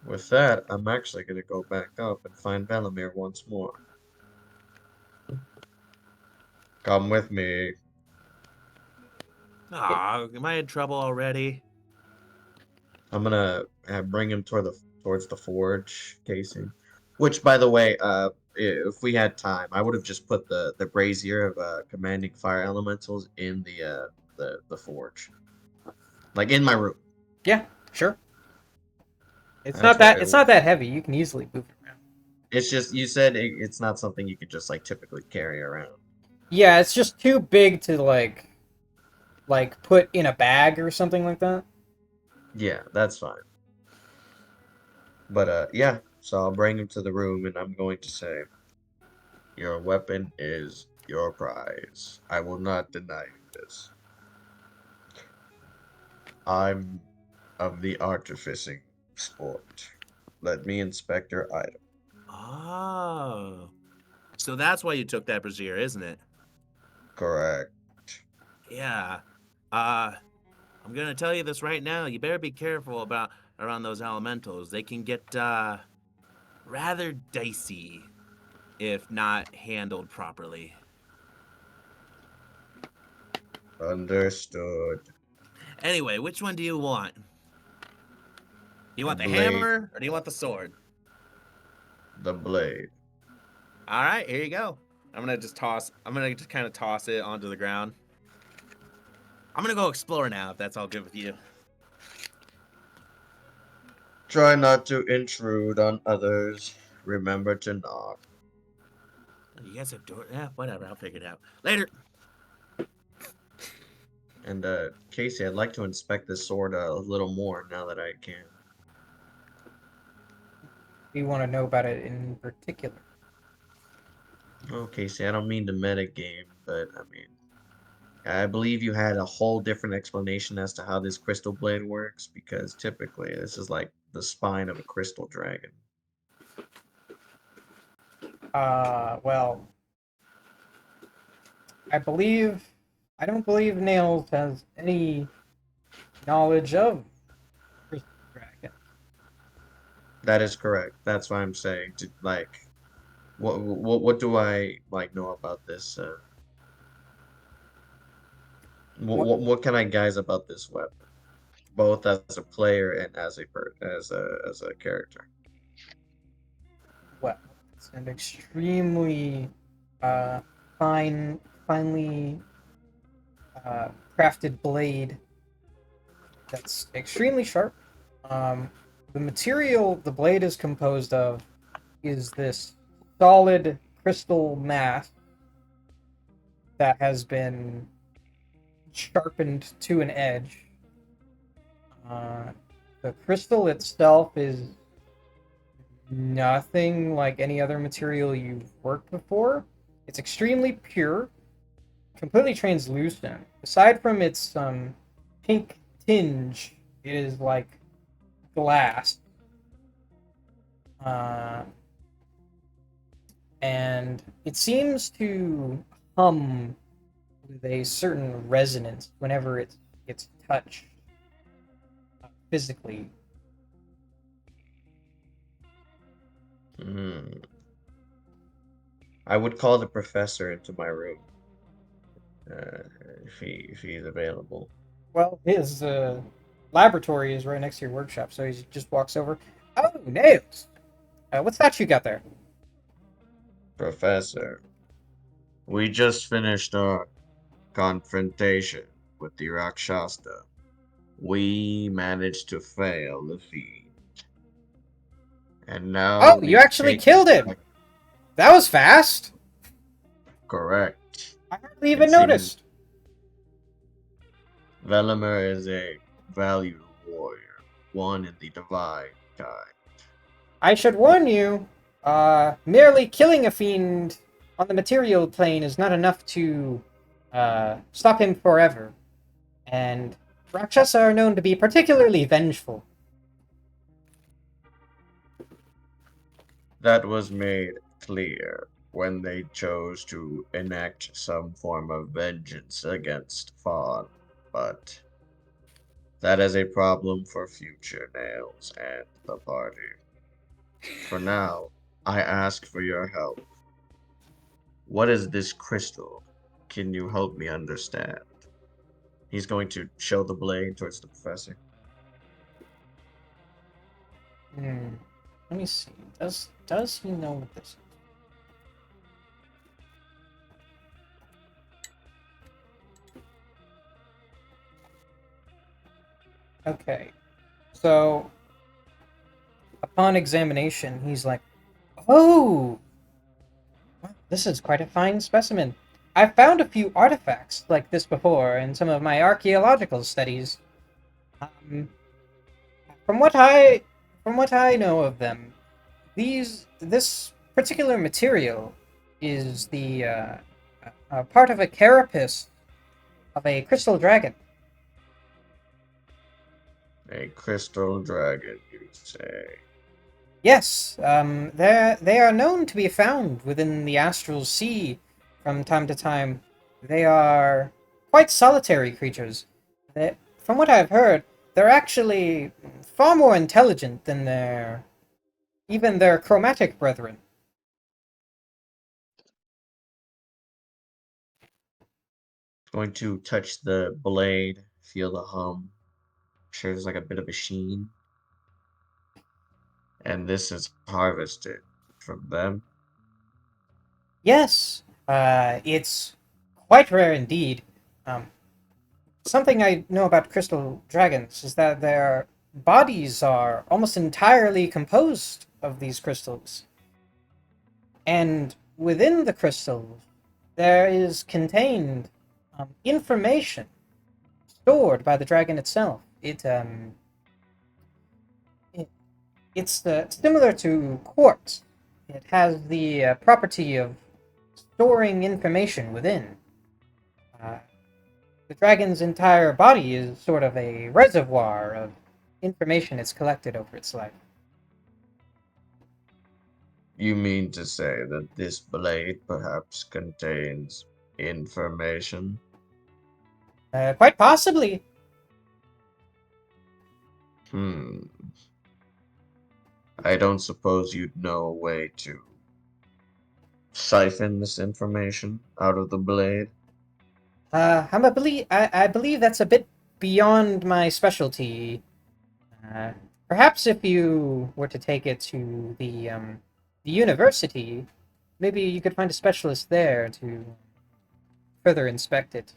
[SPEAKER 1] with that, I'm actually gonna go back up and find Velimir once more. Come with me.
[SPEAKER 3] Am I in trouble already?
[SPEAKER 1] I'm gonna bring him towards the forge casing. Which, by the way, if we had time, I would have just put the brazier of commanding fire elementals in the forge, like in my room.
[SPEAKER 2] Yeah, sure. It's
[SPEAKER 1] That's
[SPEAKER 2] not
[SPEAKER 1] what
[SPEAKER 2] that
[SPEAKER 1] it
[SPEAKER 2] it's
[SPEAKER 1] was.
[SPEAKER 2] not that heavy. You can easily move it around.
[SPEAKER 1] It's just you said it's not something you could just like typically carry around.
[SPEAKER 2] Yeah, it's just too big to like put in a bag or something like that.
[SPEAKER 1] Yeah, that's fine. But yeah, so I'll bring him to the room and I'm going to say, your weapon is your prize. I will not deny you this. I'm of the artificing sport. Let me inspect your item.
[SPEAKER 3] Oh. So that's why you took that brazier, isn't it?
[SPEAKER 1] Correct.
[SPEAKER 3] Yeah. I'm gonna tell you this right now. You better be careful about around those elementals. They can get rather dicey if not handled properly.
[SPEAKER 1] Understood.
[SPEAKER 3] Anyway, which one do you want? You
[SPEAKER 1] The
[SPEAKER 3] want the
[SPEAKER 1] blade.
[SPEAKER 3] hammer or do you want the sword?
[SPEAKER 1] The blade.
[SPEAKER 3] All right, here you go. I'm gonna just kind of toss it onto the ground. I'm gonna go explore now, if that's all good with you.
[SPEAKER 1] Try not to intrude on others. Remember to knock.
[SPEAKER 3] You guys have door. Yeah, whatever. I'll figure it out later.
[SPEAKER 1] And Casey, I'd like to inspect this sword a little more now that I can.
[SPEAKER 2] You want to know about it in particular?
[SPEAKER 1] Oh, Casey, I don't mean to metagame, but I mean, I believe you had a whole different explanation as to how this crystal blade works, because typically this is like the spine of a crystal dragon.
[SPEAKER 2] Well, I don't believe Nails has any knowledge of Crystal Dragon.
[SPEAKER 1] That is correct. That's why I'm saying to like, what do I like know about this? What can I guys about this weapon, both as a player and as as a character?
[SPEAKER 2] Well, it's an extremely uh, finely crafted blade that's extremely sharp. Um, the material the blade is composed of is this solid crystal mass that has been sharpened to an edge. Uh, the crystal itself is nothing like any other material you've worked before. It's extremely pure, completely translucent. Aside from its pink tinge, it is like glass. Uh, and it seems to hum with a certain resonance whenever it's touched physically.
[SPEAKER 1] Hmm. I would call the professor into my room, uh, if he's available.
[SPEAKER 2] Well, his laboratory is right next to your workshop, so he just walks over. Oh, Nails! What's that you got there?
[SPEAKER 1] Professor, we just finished our confrontation with the Rakshasta. We managed to fail the feat, and now
[SPEAKER 2] Oh, you
[SPEAKER 1] we've
[SPEAKER 2] actually
[SPEAKER 1] taken
[SPEAKER 2] killed him! That was fast!
[SPEAKER 1] correct.
[SPEAKER 2] I hardly even
[SPEAKER 1] It's even
[SPEAKER 2] noticed.
[SPEAKER 1] Velimer is a valued warrior, one in the divine kind.
[SPEAKER 2] I should warn you, merely killing a fiend on the material plane is not enough to stop him forever. And Rakshasa are known to be particularly vengeful.
[SPEAKER 1] That was made clear when they chose to enact some form of vengeance against Fawn, but that is a problem for future Nails and the party. For now, I ask for your help. What is this crystal? Can you help me understand? He's going to show the blade towards the professor.
[SPEAKER 2] Hmm. Let me see. Does he know what this is? Okay. So upon examination, he's like, "Oh, wow, this is quite a fine specimen. I've found a few artifacts like this before in some of my archaeological studies. Um, from what I from what I know of them, this particular material is the part of a carapace of a crystal dragon."
[SPEAKER 1] A crystal dragon, you say?
[SPEAKER 2] Yes, they are known to be found within the astral sea from time to time. They are quite solitary creatures. From what I've heard, they're actually far more intelligent than even their chromatic brethren.
[SPEAKER 1] Going to touch the blade, feel the hum. Sure, there's like a bit of a sheen. And this is harvested from them.
[SPEAKER 2] Yes, it's quite rare indeed. Um, Something I know about crystal dragons is that their bodies are almost entirely composed of these crystals. And within the crystals, there is contained information stored by the dragon itself. It's similar to quartz. It has the property of storing information within. Uh, the dragon's entire body is sort of a reservoir of information it's collected over its life.
[SPEAKER 1] You mean to say that this blade perhaps contains information?
[SPEAKER 2] Quite possibly.
[SPEAKER 1] Hmm. I don't suppose you'd know a way to siphon this information out of the blade?
[SPEAKER 2] I believe that's a bit beyond my specialty. Uh, Perhaps if you were to take it to the university, maybe you could find a specialist there to further inspect it.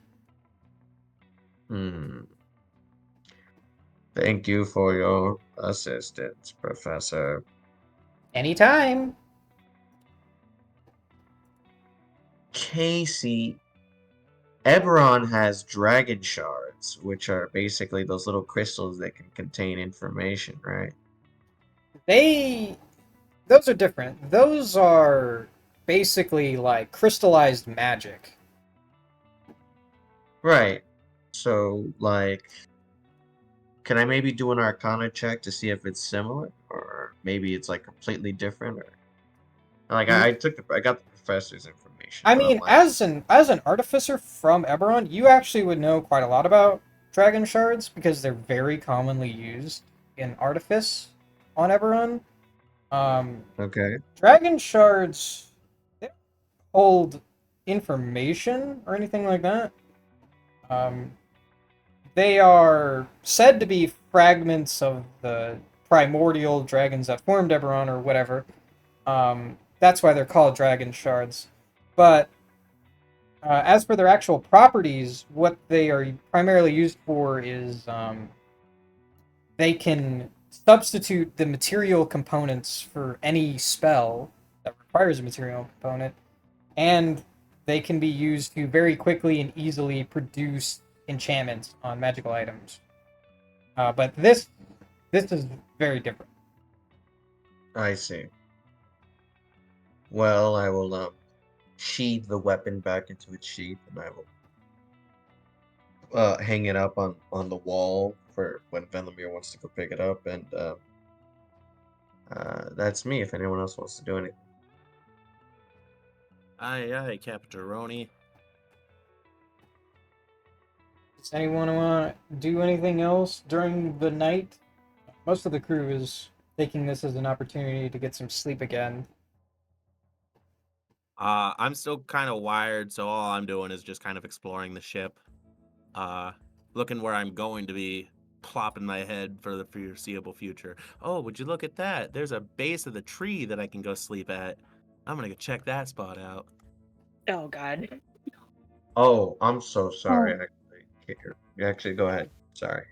[SPEAKER 1] Hmm. Thank you for your assistance, Professor.
[SPEAKER 2] Anytime.
[SPEAKER 1] Casey, Eberron has dragon shards, which are basically those little crystals that can contain information, right?
[SPEAKER 2] They those are different. Those are basically like crystallized magic.
[SPEAKER 1] Right. So, like, can I maybe do an Arcana check to see if it's similar, or maybe it's like completely different, or like I got the professor's information,
[SPEAKER 2] I
[SPEAKER 1] but I'm
[SPEAKER 2] mean,
[SPEAKER 1] like,
[SPEAKER 2] as an artificer from Eberron, you actually would know quite a lot about dragon shards because they're very commonly used in artifice on Eberron. Um,
[SPEAKER 1] okay,
[SPEAKER 2] Dragon shards they don't hold information or anything like that. Um, they are said to be fragments of the primordial dragons that formed Eberron or whatever. That's why they're called dragon shards. But as for their actual properties, what they are primarily used for is they can substitute the material components for any spell that requires a material component, and they can be used to very quickly and easily produce enchantments on magical items. But this is very different.
[SPEAKER 1] I see. Well, I will sheathe the weapon back into its sheath, and I will hang it up on the wall for when Venlamir wants to go pick it up, and that's me. If anyone else wants to do anything.
[SPEAKER 3] Aye, aye, Capitaroni.
[SPEAKER 2] Does anyone want to do anything else during the night? Most of the crew is taking this as an opportunity to get some sleep again.
[SPEAKER 3] I'm still kind of wired, so all I'm doing is just kind of exploring the ship. Looking where I'm going to be plopping my head for the foreseeable future. Oh, would you look at that? There's a base of the tree that I can go sleep at. I'm gonna go check that spot out.
[SPEAKER 4] Oh God.
[SPEAKER 1] Oh, I'm so sorry.
[SPEAKER 5] Oh.
[SPEAKER 1] Actually, go ahead. Sorry.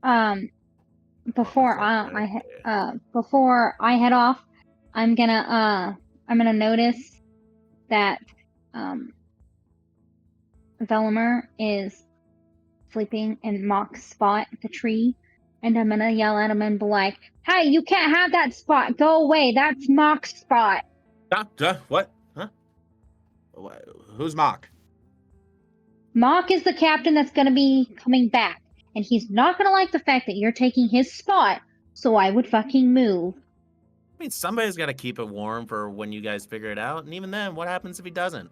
[SPEAKER 5] Um, before before I head off, I'm gonna notice that Velimer is sleeping in Mock's spot at the tree, and I'm gonna yell at him and be like, "Hey, you can't have that spot. Go away. That's Mock's spot."
[SPEAKER 3] What? Huh? Who's Mock?
[SPEAKER 5] Mock is the captain that's gonna be coming back, and he's not gonna like the fact that you're taking his spot, so I would fucking move.
[SPEAKER 3] I mean, somebody's got to keep it warm for when you guys figure it out. And even then, what happens if he doesn't?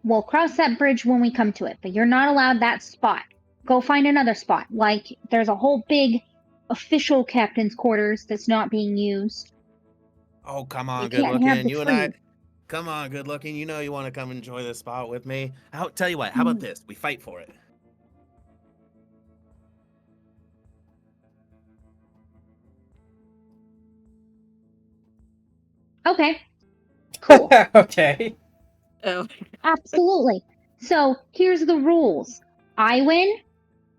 [SPEAKER 5] We'll cross that bridge when we come to it, but you're not allowed that spot. Go find another spot. Like, there's a whole big official captain's quarters that's not being used.
[SPEAKER 3] Oh, come on,
[SPEAKER 5] You
[SPEAKER 3] good
[SPEAKER 5] can't have
[SPEAKER 3] looking.
[SPEAKER 5] the
[SPEAKER 3] You and I.
[SPEAKER 5] tree.
[SPEAKER 3] Come on, good looking. You know you want to come enjoy this spot with me. Tell you what, how about this? We fight for it.
[SPEAKER 5] Okay. Cool.
[SPEAKER 2] Okay.
[SPEAKER 4] Oh.
[SPEAKER 5] Absolutely. So here's the rules. I win,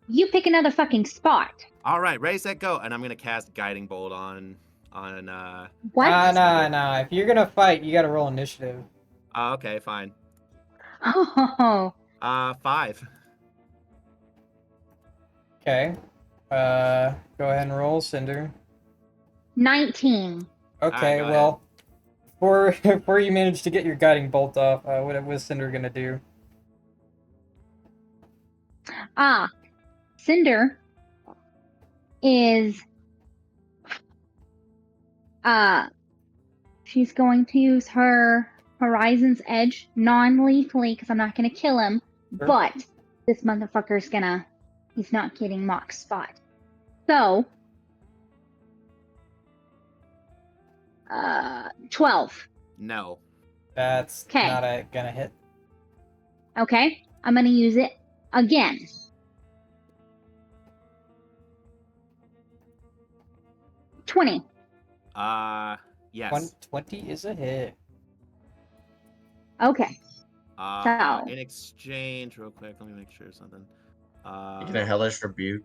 [SPEAKER 5] you pick another fucking spot.
[SPEAKER 3] All right, ready, set, go. And I'm going to cast Guiding Bolt on
[SPEAKER 5] What?
[SPEAKER 2] Nah. If you're gonna fight, you gotta roll initiative.
[SPEAKER 3] okay, fine.
[SPEAKER 5] Oh,
[SPEAKER 3] 5.
[SPEAKER 2] Okay. Go ahead and roll, Cinder.
[SPEAKER 5] 19.
[SPEAKER 2] Okay,
[SPEAKER 3] go ahead.
[SPEAKER 2] well, before you manage to get your guiding bolt off, what was Cinder gonna do?
[SPEAKER 5] Cinder is she's going to use her Horizon's Edge non-lethally because I'm not gonna kill him,
[SPEAKER 2] Sure.
[SPEAKER 5] but this motherfucker's he's not getting Mock's spot. So 12.
[SPEAKER 3] No.
[SPEAKER 2] That's
[SPEAKER 5] 'Kay.
[SPEAKER 2] not gonna hit.
[SPEAKER 5] Okay, I'm gonna use it again. $20.
[SPEAKER 3] Yes.
[SPEAKER 2] 20 is a hit.
[SPEAKER 5] Okay. So-
[SPEAKER 3] In exchange, real quick, let me make sure of something.
[SPEAKER 1] You get a hellish rebuke.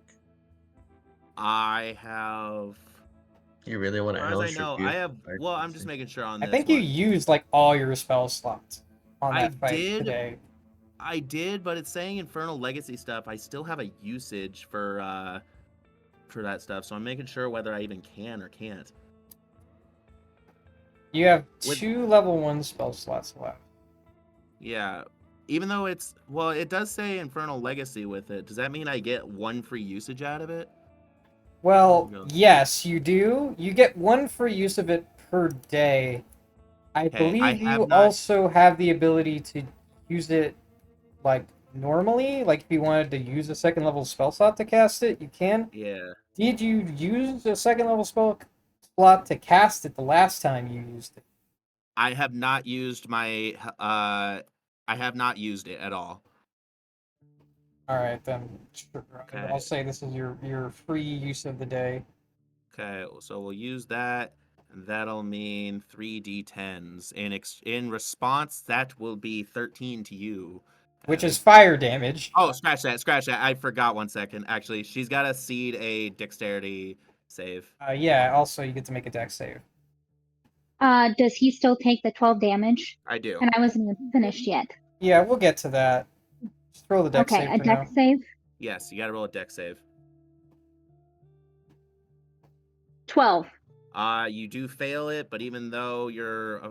[SPEAKER 3] I have.
[SPEAKER 1] You really want
[SPEAKER 3] As
[SPEAKER 1] a
[SPEAKER 3] far as I
[SPEAKER 1] hellish
[SPEAKER 3] know,
[SPEAKER 1] rebuke?
[SPEAKER 3] I have. Well, I'm just making sure on
[SPEAKER 2] I
[SPEAKER 3] this.
[SPEAKER 2] think you
[SPEAKER 3] one.
[SPEAKER 2] used like all your spell slots on
[SPEAKER 3] I
[SPEAKER 2] that fight
[SPEAKER 3] did.
[SPEAKER 2] today.
[SPEAKER 3] I did, but it's saying Infernal Legacy stuff. I still have a usage for that stuff, so I'm making sure whether I even can or can't.
[SPEAKER 2] You have
[SPEAKER 3] With-
[SPEAKER 2] 2 level 1 spell slots left.
[SPEAKER 3] Yeah. Even though it does say Infernal Legacy with it. Does that mean I get 1 free usage out of it?
[SPEAKER 2] Well,
[SPEAKER 3] Go.
[SPEAKER 2] yes, you do. You get 1 free use of it per day. I
[SPEAKER 3] Okay,
[SPEAKER 2] believe
[SPEAKER 3] I
[SPEAKER 2] you
[SPEAKER 3] have not-
[SPEAKER 2] also have the ability to use it like normally. Like if you wanted to use a second level spell slot to cast it, you can.
[SPEAKER 3] Yeah.
[SPEAKER 2] Did you use a second level spell slot to cast it the last time you used it?
[SPEAKER 3] I have not used my I have not used it at all.
[SPEAKER 2] All right, then sure.
[SPEAKER 3] Okay.
[SPEAKER 2] I'll say this is your free use of the day.
[SPEAKER 3] Okay, so we'll use that. And that'll mean 3d10s. In response, that will be 13 to you.
[SPEAKER 2] Which is fire damage.
[SPEAKER 3] Oh, scratch that. I forgot 1 second. Actually, she's got to seed a dexterity save.
[SPEAKER 2] Yeah, also you get to make a dex save.
[SPEAKER 5] Does he still take the 12 damage?
[SPEAKER 3] I do.
[SPEAKER 5] And I wasn't even finished yet.
[SPEAKER 2] Yeah, we'll get to that. Just roll the dex
[SPEAKER 5] Okay,
[SPEAKER 2] save
[SPEAKER 5] a
[SPEAKER 2] for now.
[SPEAKER 5] dex save?
[SPEAKER 3] Yes, you got to roll a dex save.
[SPEAKER 5] 12.
[SPEAKER 3] You do fail it, but even though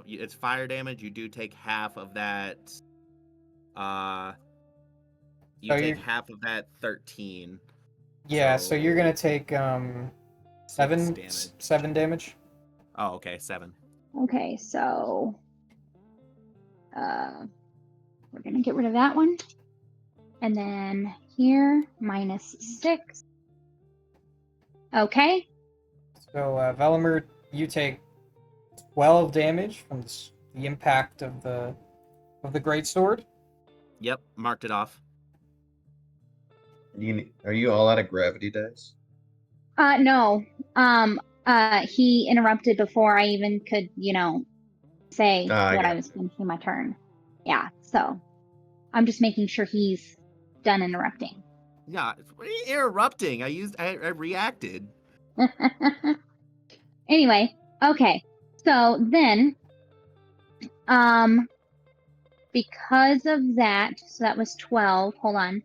[SPEAKER 3] it's fire damage, you do take half of that. You
[SPEAKER 2] So
[SPEAKER 3] take
[SPEAKER 2] you-
[SPEAKER 3] half of that 13.
[SPEAKER 2] Yeah, so you're gonna take 7
[SPEAKER 3] damage.
[SPEAKER 2] 7 damage.
[SPEAKER 3] Oh, okay, 7.
[SPEAKER 5] Okay, so we're gonna get rid of that one. And then here, -6. Okay.
[SPEAKER 2] So Velamer, you take 12 damage from the impact of the greatsword.
[SPEAKER 3] Yep, marked it off.
[SPEAKER 1] Are you all out of gravity dice?
[SPEAKER 5] No. He interrupted before I even could, say
[SPEAKER 1] I
[SPEAKER 5] what I
[SPEAKER 1] got
[SPEAKER 5] was finishing my turn. Yeah, so I'm just making sure he's done interrupting.
[SPEAKER 3] Yeah, what are you interrupting? I reacted.
[SPEAKER 5] Anyway, okay. So then, because of that, so that was 12. Hold on.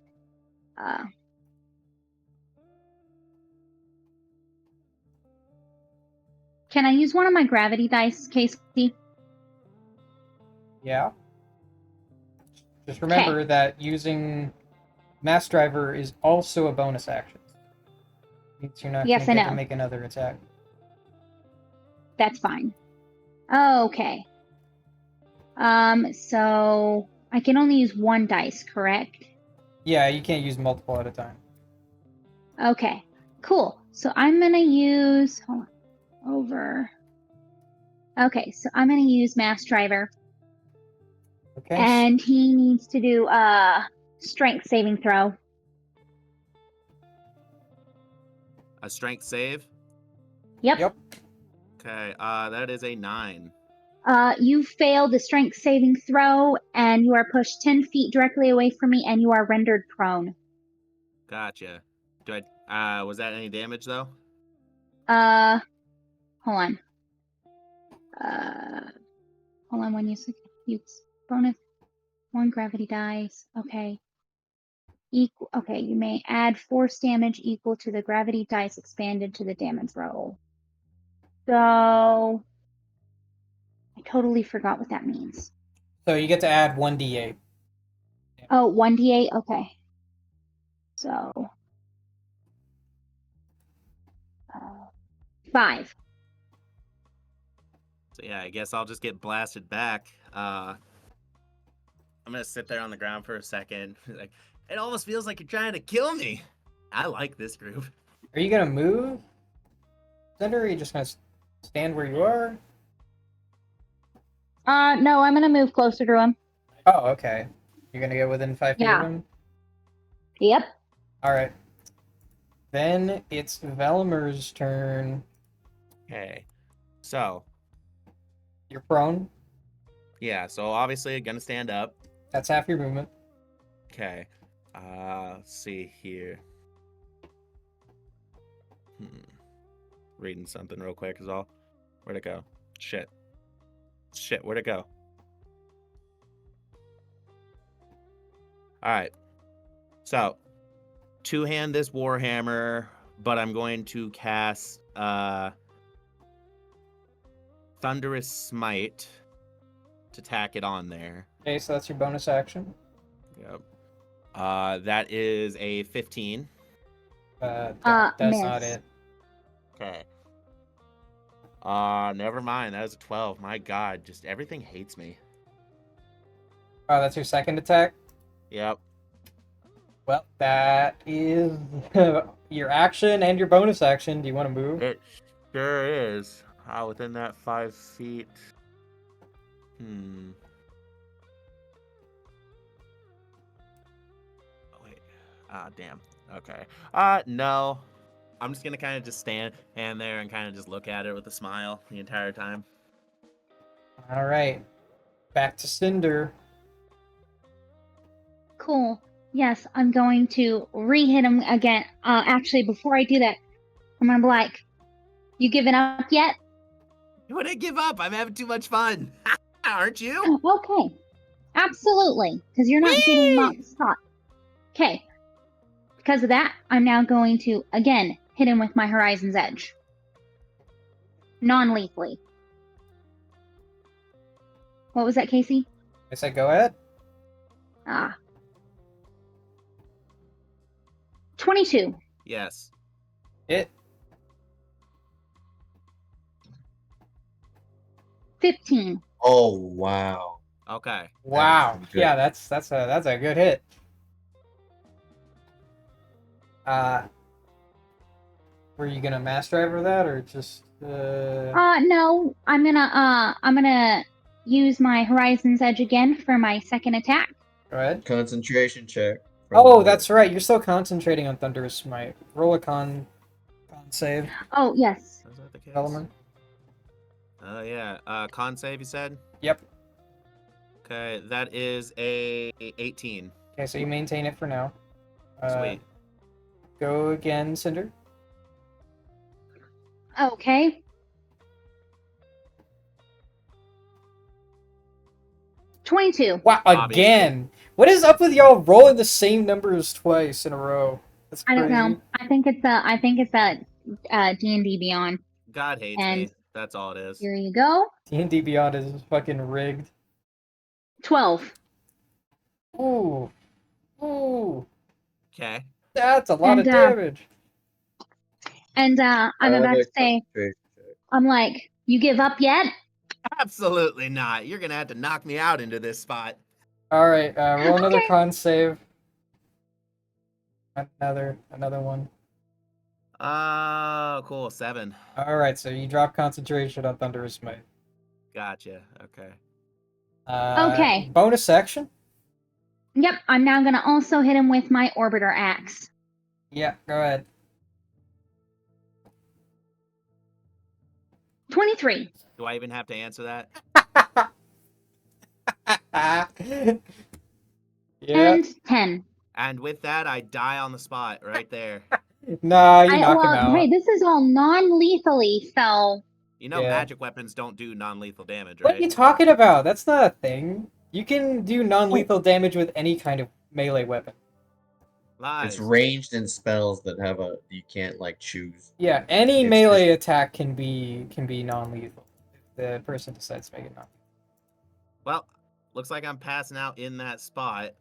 [SPEAKER 5] Can I use one of my gravity dice, Casey?
[SPEAKER 2] Yeah. Just remember that using Mass Driver is also a bonus action. Means you're not
[SPEAKER 5] Yes,
[SPEAKER 2] going
[SPEAKER 5] I
[SPEAKER 2] to get to
[SPEAKER 5] know.
[SPEAKER 2] make another attack.
[SPEAKER 5] That's fine. Okay. So I can only use one dice, correct?
[SPEAKER 2] Yeah, you can't use multiple at a time.
[SPEAKER 5] Okay. Cool. So I'm gonna use hold on, over. Okay, so I'm gonna use Mass Driver,
[SPEAKER 2] Okay.
[SPEAKER 5] and he needs to do strength saving throw.
[SPEAKER 3] A strength save.
[SPEAKER 5] Yep.
[SPEAKER 2] Yep.
[SPEAKER 3] Okay, that is a 9.
[SPEAKER 5] You fail the strength saving throw, and you are pushed 10 feet directly away from me, and you are rendered prone.
[SPEAKER 3] Gotcha. Was that any damage though?
[SPEAKER 5] Hold on. Hold on 1 second. Use bonus 1 gravity dice. Okay. Okay, you may add force damage equal to the gravity dice expanded to the damage roll. So I totally forgot what that means.
[SPEAKER 2] So you get to add 1d8.
[SPEAKER 5] Oh, 1d8? Okay. So 5.
[SPEAKER 3] So yeah, I guess I'll just get blasted back. I'm gonna sit there on the ground for a second. Like, it almost feels like you're trying to kill me. I like this group.
[SPEAKER 2] Are you going to move, Cinder, or are you just going to stand where you are?
[SPEAKER 5] No, I'm gonna move closer to him.
[SPEAKER 2] Oh, okay. You're going to get within 5 feet
[SPEAKER 5] Yeah.
[SPEAKER 2] of him?
[SPEAKER 5] Yep.
[SPEAKER 2] Alright. Then it's Velmer's turn.
[SPEAKER 3] Okay. So,
[SPEAKER 2] You're prone.
[SPEAKER 3] yeah, so obviously gonna stand up.
[SPEAKER 2] That's half your movement.
[SPEAKER 3] Okay. Let's see here. Reading something real quick is all. Where'd it go? Shit, where'd it go? Alright. So, two-hand this Warhammer, but I'm going to cast Thunderous Smite to tack it on there.
[SPEAKER 2] Okay, so that's your bonus action.
[SPEAKER 3] Yep. That is a 15.
[SPEAKER 2] That's
[SPEAKER 5] Miss.
[SPEAKER 2] not it.
[SPEAKER 3] Okay. Never mind. That is a 12. My God, just everything hates me.
[SPEAKER 2] Oh, that's your second attack?
[SPEAKER 3] Yep.
[SPEAKER 2] Well, that is your action and your bonus action. Do you want to move?
[SPEAKER 3] It sure is. Within that 5 feet. Oh, wait. Damn. Okay. No. I'm just gonna kind of just stand there and kind of just look at it with a smile the entire time.
[SPEAKER 2] All right. Back to Cinder.
[SPEAKER 5] Cool. Yes, I'm going to re-hit him again. Actually, before I do that, I'm gonna be like, "You giving up yet?"
[SPEAKER 3] You wouldn't give up. I'm having too much fun. Aren't you?
[SPEAKER 5] Okay. Absolutely, because you're not getting mocked shot. Okay. Because of that, I'm now going to again hit him with my Horizon's Edge. Non-lethally. What was that, Casey?
[SPEAKER 2] I said go ahead.
[SPEAKER 5] 22.
[SPEAKER 3] Yes.
[SPEAKER 2] It.
[SPEAKER 5] 15.
[SPEAKER 1] Oh, wow.
[SPEAKER 3] Okay.
[SPEAKER 2] Wow.
[SPEAKER 1] pretty good.
[SPEAKER 2] Yeah, that's a good hit. Were you gonna mass driver that or just
[SPEAKER 5] No, I'm gonna use my Horizon's Edge again for my second attack.
[SPEAKER 2] go ahead?
[SPEAKER 1] Concentration check.
[SPEAKER 2] Oh, that's right. You're still concentrating on Thunderous Smite. Roll a con save,
[SPEAKER 5] Oh, yes.
[SPEAKER 3] Is that the case?
[SPEAKER 2] Velmer.
[SPEAKER 3] Yeah. Con save, you said?
[SPEAKER 2] Yep.
[SPEAKER 3] Okay, that is a 18.
[SPEAKER 2] Okay, so you maintain it for now.
[SPEAKER 3] Sweet.
[SPEAKER 2] Go again, Cinder.
[SPEAKER 5] Okay. 22.
[SPEAKER 2] Wow,
[SPEAKER 3] Obviously.
[SPEAKER 2] again. What is up with y'all rolling the same numbers twice in a row? That's
[SPEAKER 5] I
[SPEAKER 2] crazy.
[SPEAKER 5] don't know. I think it's a D&D Beyond.
[SPEAKER 3] God hates
[SPEAKER 5] And
[SPEAKER 3] me. That's all it is.
[SPEAKER 5] here you go.
[SPEAKER 2] D&D Beyond is fucking rigged.
[SPEAKER 5] 12.
[SPEAKER 2] Ooh. Ooh.
[SPEAKER 3] Okay.
[SPEAKER 2] That's a lot
[SPEAKER 5] And
[SPEAKER 2] of damage.
[SPEAKER 5] I'm about to say,
[SPEAKER 1] Concentration check.
[SPEAKER 5] I'm like, you give up yet?
[SPEAKER 3] Absolutely not. You're gonna have to knock me out into this spot.
[SPEAKER 2] All right, roll another
[SPEAKER 5] Okay.
[SPEAKER 2] con save. Another one.
[SPEAKER 3] Cool. 7.
[SPEAKER 2] All right, so you drop concentration on Thunderous Smite.
[SPEAKER 3] Gotcha. Okay.
[SPEAKER 5] Okay.
[SPEAKER 2] Bonus action?
[SPEAKER 5] Yep, I'm now gonna also hit him with my Orbiter Axe.
[SPEAKER 2] Yeah, go ahead.
[SPEAKER 5] 23.
[SPEAKER 3] Do I even have to answer that?
[SPEAKER 2] Yeah.
[SPEAKER 5] And 10.
[SPEAKER 3] And with that, I die on the spot right there.
[SPEAKER 2] Nah, you knock him
[SPEAKER 5] Well, hey,
[SPEAKER 2] out.
[SPEAKER 5] this is all non-lethally, so
[SPEAKER 3] You know,
[SPEAKER 2] Yeah.
[SPEAKER 3] magic weapons don't do non-lethal damage,
[SPEAKER 2] What are
[SPEAKER 3] right?
[SPEAKER 2] you talking about? That's not a thing. You can do non-lethal damage with any kind of melee weapon.
[SPEAKER 3] Lies.
[SPEAKER 1] It's ranged in spells that have a you can't like choose.
[SPEAKER 2] Yeah, any
[SPEAKER 1] It's
[SPEAKER 2] melee
[SPEAKER 1] just-
[SPEAKER 2] attack can be non-lethal if the person decides to make it non.
[SPEAKER 3] Well, looks like I'm passing out in that spot.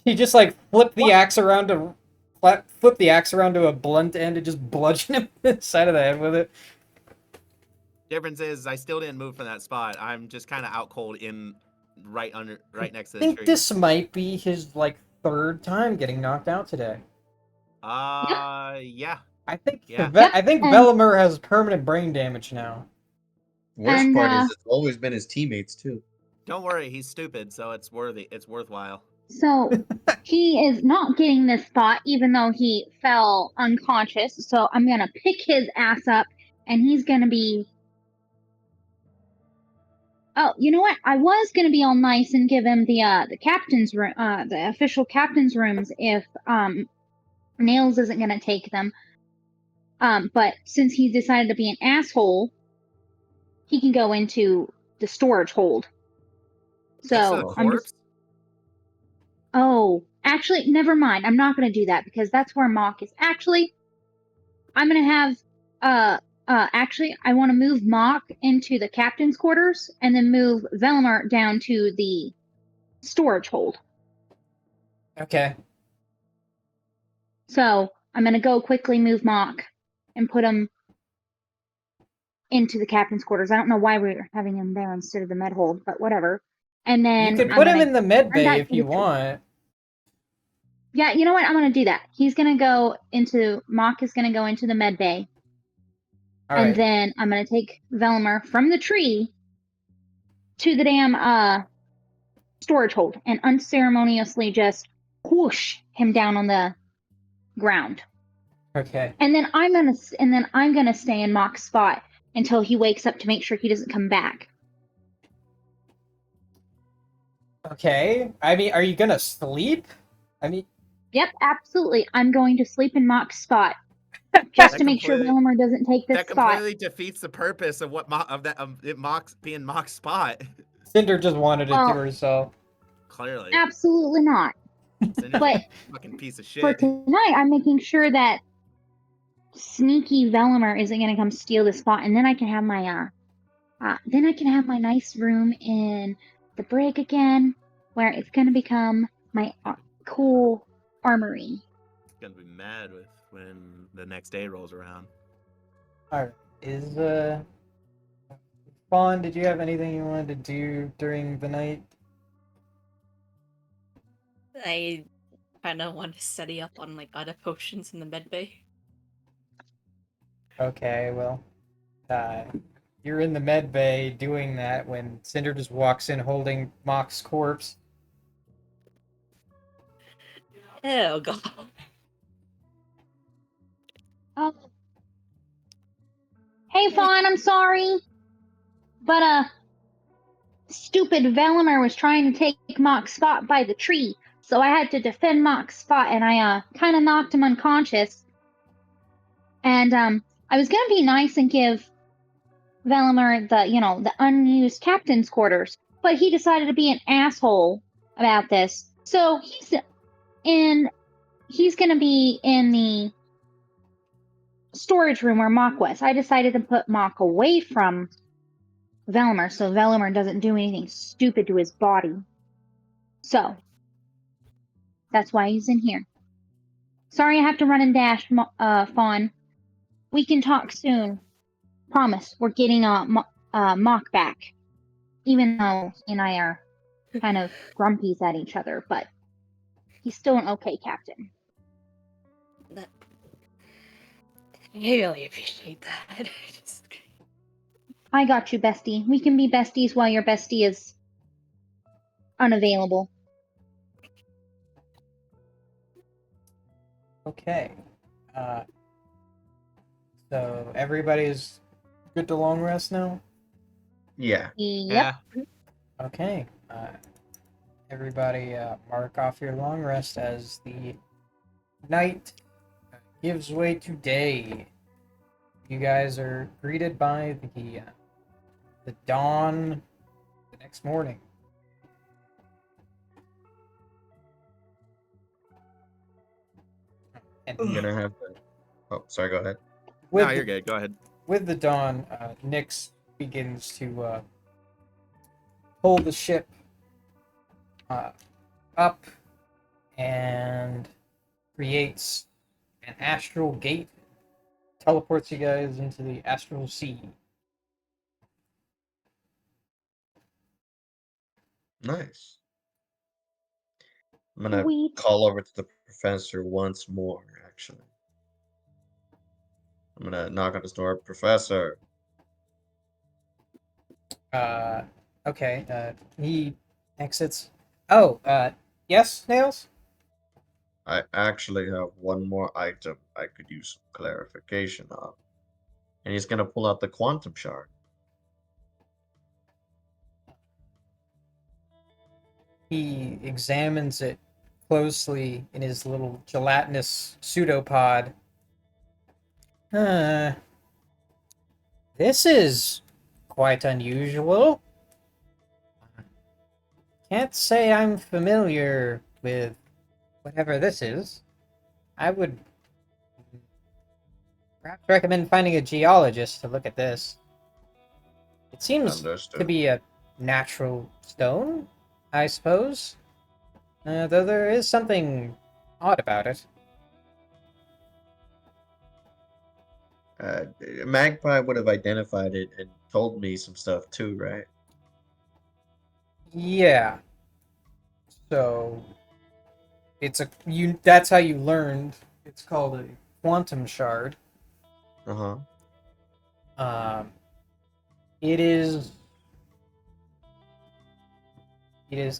[SPEAKER 2] You just like flip the axe around to a blunt end and just bludgeon him in the side of the head with it.
[SPEAKER 3] Difference is, I still didn't move from that spot. I'm just kind of out cold right next to
[SPEAKER 2] I
[SPEAKER 3] the
[SPEAKER 2] think
[SPEAKER 3] tree.
[SPEAKER 2] this might be his like third time getting knocked out today.
[SPEAKER 3] Yeah.
[SPEAKER 2] I think
[SPEAKER 3] Yeah.
[SPEAKER 2] I think
[SPEAKER 5] and-
[SPEAKER 2] Velamer has permanent brain damage now.
[SPEAKER 1] Worst
[SPEAKER 5] And,
[SPEAKER 1] part is it's always been his teammates too.
[SPEAKER 3] Don't worry, he's stupid, so it's worthwhile.
[SPEAKER 5] so he is not getting this spot, even though he fell unconscious. So I'm gonna pick his ass up, and he's gonna be. Oh, you know what? I was gonna be all nice and give him the captain's room, the official captain's rooms, if Nails isn't gonna take them. But since he decided to be an asshole, he can go into the storage hold.
[SPEAKER 3] Next to the
[SPEAKER 5] So I'm just.
[SPEAKER 3] corpse?
[SPEAKER 5] Oh, actually, never mind. I'm not gonna do that because that's where Mock is. Actually, I'm gonna have actually I want to move Mock into the captain's quarters and then move Velmar down to the storage hold.
[SPEAKER 2] Okay.
[SPEAKER 5] So I'm gonna go quickly move Mock and put him into the captain's quarters. I don't know why we're having him there instead of the med hold, but whatever. And then
[SPEAKER 2] You could
[SPEAKER 5] I'm
[SPEAKER 2] put him
[SPEAKER 5] gonna
[SPEAKER 2] in the med
[SPEAKER 5] turn
[SPEAKER 2] bay
[SPEAKER 5] back
[SPEAKER 2] if
[SPEAKER 5] to
[SPEAKER 2] you
[SPEAKER 5] the tree.
[SPEAKER 2] want.
[SPEAKER 5] Yeah, you know what? I'm gonna do that. He's gonna go into Mock is gonna go into the med bay.
[SPEAKER 2] All
[SPEAKER 5] And
[SPEAKER 2] right.
[SPEAKER 5] then I'm gonna take Velmer from the tree to the damn storage hold and unceremoniously just whoosh him down on the ground.
[SPEAKER 2] Okay.
[SPEAKER 5] And then I'm gonna stay in Mock's spot until he wakes up to make sure he doesn't come back.
[SPEAKER 2] Okay. I mean, are you gonna sleep? I mean,
[SPEAKER 5] Yep, absolutely. I'm going to sleep in Mock's spot just
[SPEAKER 3] That
[SPEAKER 5] to make sure
[SPEAKER 3] completely-
[SPEAKER 5] Velmer doesn't take this
[SPEAKER 3] That
[SPEAKER 5] spot.
[SPEAKER 3] completely defeats the purpose of it being Mock's spot.
[SPEAKER 2] Cinder just wanted it
[SPEAKER 5] Well-
[SPEAKER 2] to herself.
[SPEAKER 3] Clearly.
[SPEAKER 5] Absolutely not.
[SPEAKER 3] Cinder's
[SPEAKER 5] But
[SPEAKER 3] a fucking piece of
[SPEAKER 5] for
[SPEAKER 3] shit.
[SPEAKER 5] tonight, I'm making sure that sneaky Velmer isn't gonna come steal the spot, and then I can have my nice room in the brig again, where it's gonna become my cool armory.
[SPEAKER 3] Gonna be mad when the next day rolls around.
[SPEAKER 2] All right. Is Fawn, did you have anything you wanted to do during the night?
[SPEAKER 4] I kind of want to study up on like other potions in the med bay.
[SPEAKER 2] Okay, well, you're in the med bay doing that when Cinder just walks in holding Mock's corpse.
[SPEAKER 4] Oh god.
[SPEAKER 5] Oh. Hey, Fawn, I'm sorry, but stupid Velimer was trying to take Mock's spot by the tree, so I had to defend Mock's spot, and I kind of knocked him unconscious. And I was gonna be nice and give Velimer the unused captain's quarters, but he decided to be an asshole about this. So he's gonna be in the storage room where Mock was. I decided to put Mock away from Velimer so Velimer doesn't do anything stupid to his body. So that's why he's in here. Sorry I have to run and dash, Fawn. We can talk soon. Promise, we're getting Mock back. Even though he and I are kind of grumpies at each other, but he's still an okay captain.
[SPEAKER 4] That, I really appreciate that.
[SPEAKER 5] I got you, bestie. We can be besties while your bestie is unavailable.
[SPEAKER 2] Okay. So everybody's good to long rest now?
[SPEAKER 1] Yeah.
[SPEAKER 5] Yep.
[SPEAKER 2] Okay. Everybody mark off your long rest as the night gives way to day. You guys are greeted by the dawn the next morning. And
[SPEAKER 1] I'm gonna have to. Oh, sorry. Go ahead.
[SPEAKER 2] with
[SPEAKER 3] No,
[SPEAKER 2] the,
[SPEAKER 3] you're good. Go ahead.
[SPEAKER 2] with the dawn, Nyx begins to pull the ship up and creates an astral gate, teleports you guys into the astral sea.
[SPEAKER 1] Nice. I'm gonna
[SPEAKER 5] Sweet.
[SPEAKER 1] call over to the professor once more. Actually, I'm gonna knock on his door. Professor,
[SPEAKER 2] Uh, okay. He exits. Oh, yes, Nails?
[SPEAKER 1] I actually have one more item I could use some clarification on. And he's gonna pull out the quantum shard.
[SPEAKER 2] He examines it closely in his little gelatinous pseudopod. Uh, this is quite unusual. Can't say I'm familiar with whatever this is. I would perhaps recommend finding a geologist to look at this. It seems to
[SPEAKER 1] Understood.
[SPEAKER 2] be a natural stone, I suppose. Though there is something odd about it.
[SPEAKER 1] Magpie would have identified it and told me some stuff too, right?
[SPEAKER 2] Yeah. So that's how you learned. It's called a quantum shard.
[SPEAKER 1] Uh-huh.
[SPEAKER 2] Um, it is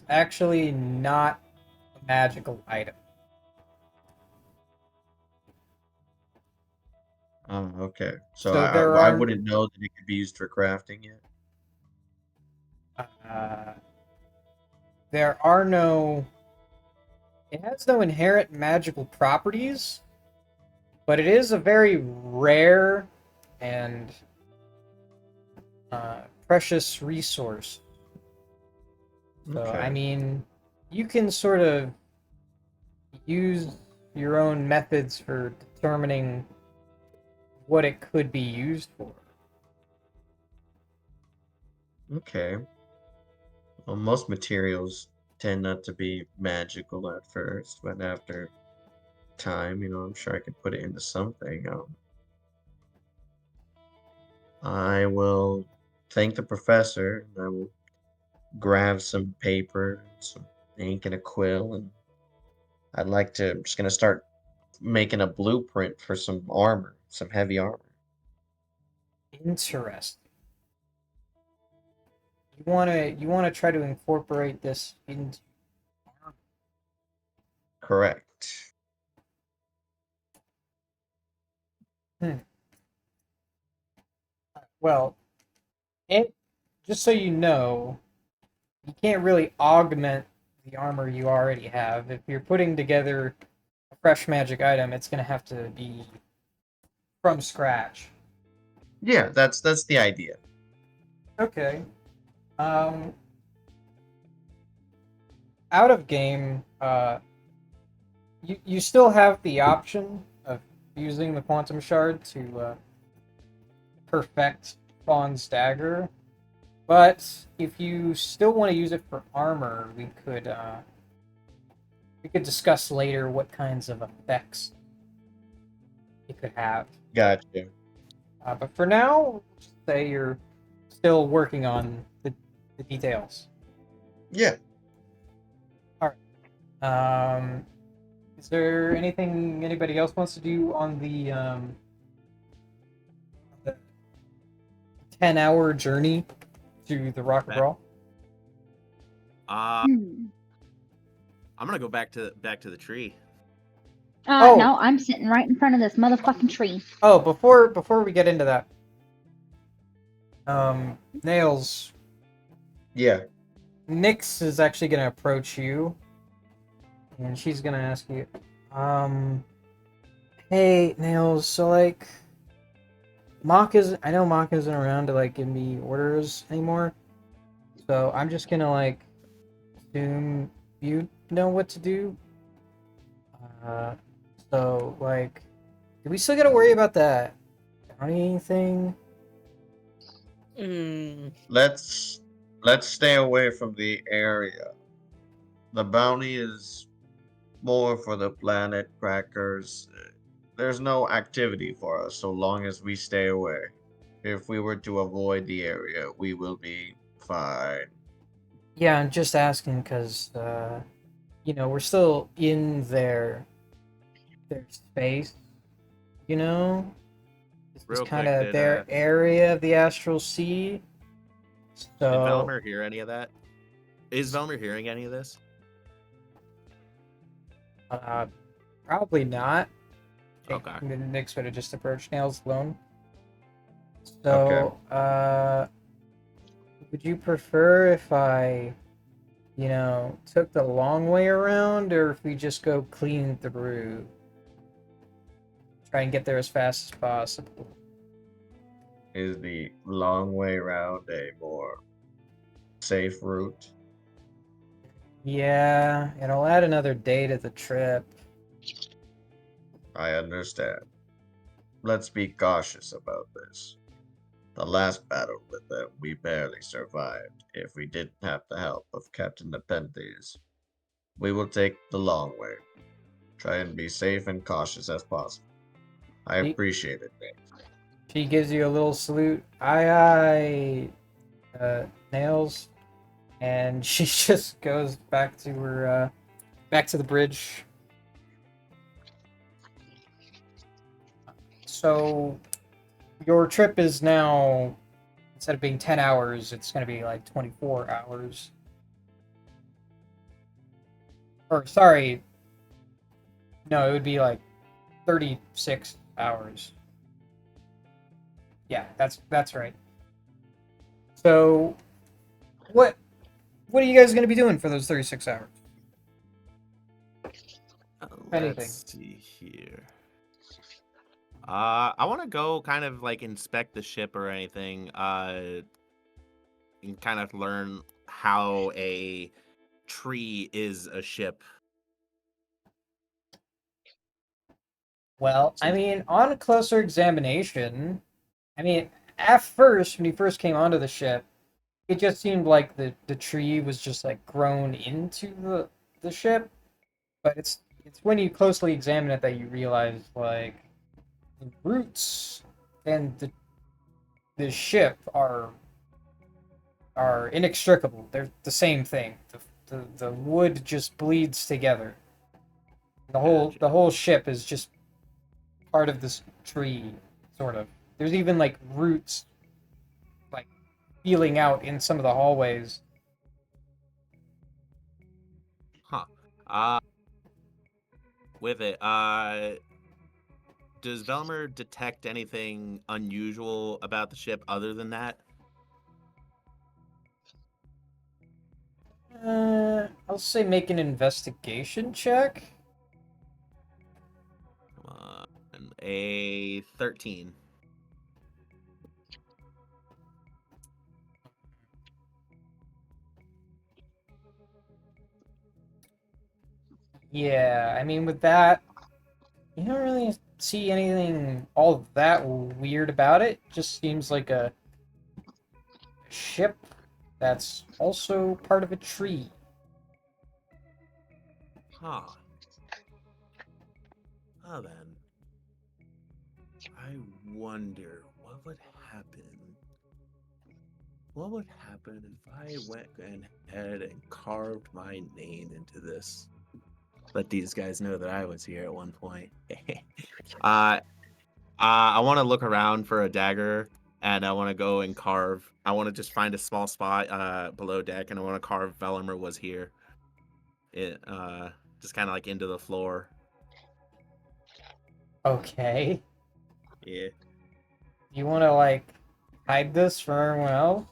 [SPEAKER 2] actually not a magical item.
[SPEAKER 1] Oh, okay. So
[SPEAKER 2] So
[SPEAKER 1] I wouldn't know that it could be used for crafting yet.
[SPEAKER 2] uh, there are no. It has no inherent magical properties, but it is a very rare and precious resource. So I
[SPEAKER 1] Okay.
[SPEAKER 2] mean, you can sort of use your own methods for determining what it could be used for.
[SPEAKER 1] Okay. Well, most materials tend not to be magical at first, but after time, I'm sure I can put it into something. I will thank the professor, and I will grab some paper, some ink, and a quill, and I'm just gonna start making a blueprint for some armor, some heavy armor.
[SPEAKER 2] Interesting. You wanna try to incorporate this into.
[SPEAKER 1] Correct.
[SPEAKER 2] Hmm. Well, it just so you know, you can't really augment the armor you already have. If you're putting together a fresh magic item, it's gonna have to be from scratch.
[SPEAKER 1] Yeah, that's the idea.
[SPEAKER 2] Okay. Um, Out of game, you still have the option of using the quantum shard to perfect Fawn's dagger, but if you still want to use it for armor, we could discuss later what kinds of effects you could have.
[SPEAKER 1] Gotcha.
[SPEAKER 2] But for now, just say you're still working on the details.
[SPEAKER 1] Yeah.
[SPEAKER 2] Is there anything anybody else wants to do on the 10-hour journey to the Rock of
[SPEAKER 3] Okay.
[SPEAKER 2] Brawl?
[SPEAKER 5] Hmm.
[SPEAKER 3] I'm gonna go back to the tree.
[SPEAKER 2] Oh.
[SPEAKER 5] No, I'm sitting right in front of this motherfucking tree.
[SPEAKER 2] Oh, before we get into that, Nails,
[SPEAKER 1] Yeah.
[SPEAKER 2] Nyx is actually gonna approach you, and she's gonna ask you, hey Nails, so like, I know Mock isn't around to like give me orders anymore, so I'm just gonna like assume you know what to do. Uh, so like, do we still gotta worry about that bounty thing?
[SPEAKER 1] Let's stay away from the area. The bounty is more for the planet crackers. There's no activity for us so long as we stay away. If we were to avoid the area, we will be fine.
[SPEAKER 2] Yeah, I'm just asking because we're still in their space, you know? This is
[SPEAKER 3] Real
[SPEAKER 2] kind
[SPEAKER 3] quick,
[SPEAKER 2] of their area of the astral sea.
[SPEAKER 3] did
[SPEAKER 2] So,
[SPEAKER 3] Velmer hear any of that? Is Velmer hearing any of this?
[SPEAKER 2] probably not.
[SPEAKER 3] Okay.
[SPEAKER 2] Then Nyx would have just approached Nails alone.
[SPEAKER 1] Okay.
[SPEAKER 2] So, would you prefer if I, took the long way around, or if we just go clean through? Try and get there as fast as possible.
[SPEAKER 1] Is the long way around a more safe route?
[SPEAKER 2] Yeah, it'll add another day to the trip.
[SPEAKER 1] I understand. Let's be cautious about this. The last battle with them, we barely survived if we didn't have the help of Captain Nepenthes. We will take the long way. Try and be safe and cautious as possible. I
[SPEAKER 2] She,
[SPEAKER 1] appreciate it, Nick.
[SPEAKER 2] she gives you a little salute. Aye, aye, Nails. And she just goes back to her, back to the bridge. So, your trip is now, instead of being 10 hours, it's going to be like 24 hours. Or, sorry, no, it would be like 36 hours. Yeah, that's right. So, what are you guys going to be doing for those 36 hours? Anything.
[SPEAKER 3] Let's see here. I want to go kind of like inspect the ship or anything. And kind of learn how a tree is a ship.
[SPEAKER 2] Well, I mean, on closer examination, I mean, at first, when you first came onto the ship, it just seemed like the tree was just like grown into the ship, but it's when you closely examine it that you realize like the roots and the ship are inextricable. They're the same thing. The wood just bleeds together. The whole ship is just part of this tree, sort of. There's even like roots like feeling out in some of the hallways.
[SPEAKER 3] Huh. With it, does Velmer detect anything unusual about the ship other than that?
[SPEAKER 2] I'll say make an investigation check.
[SPEAKER 3] Come on. A 13.
[SPEAKER 2] Yeah, I mean, with that, you don't really see anything all that weird about it. Just seems like a ship that's also part of a tree.
[SPEAKER 3] Huh. Oh, then. wonder what would happen. What would happen if I went ahead and carved my name into this? Let these guys know that I was here at one point. I want to look around for a dagger, and I want to go and carve. I want to just find a small spot below deck, and I want to carve Velimer was here. It just kind of like into the floor.
[SPEAKER 2] Okay.
[SPEAKER 3] Yeah.
[SPEAKER 2] You want to like hide this from everyone else?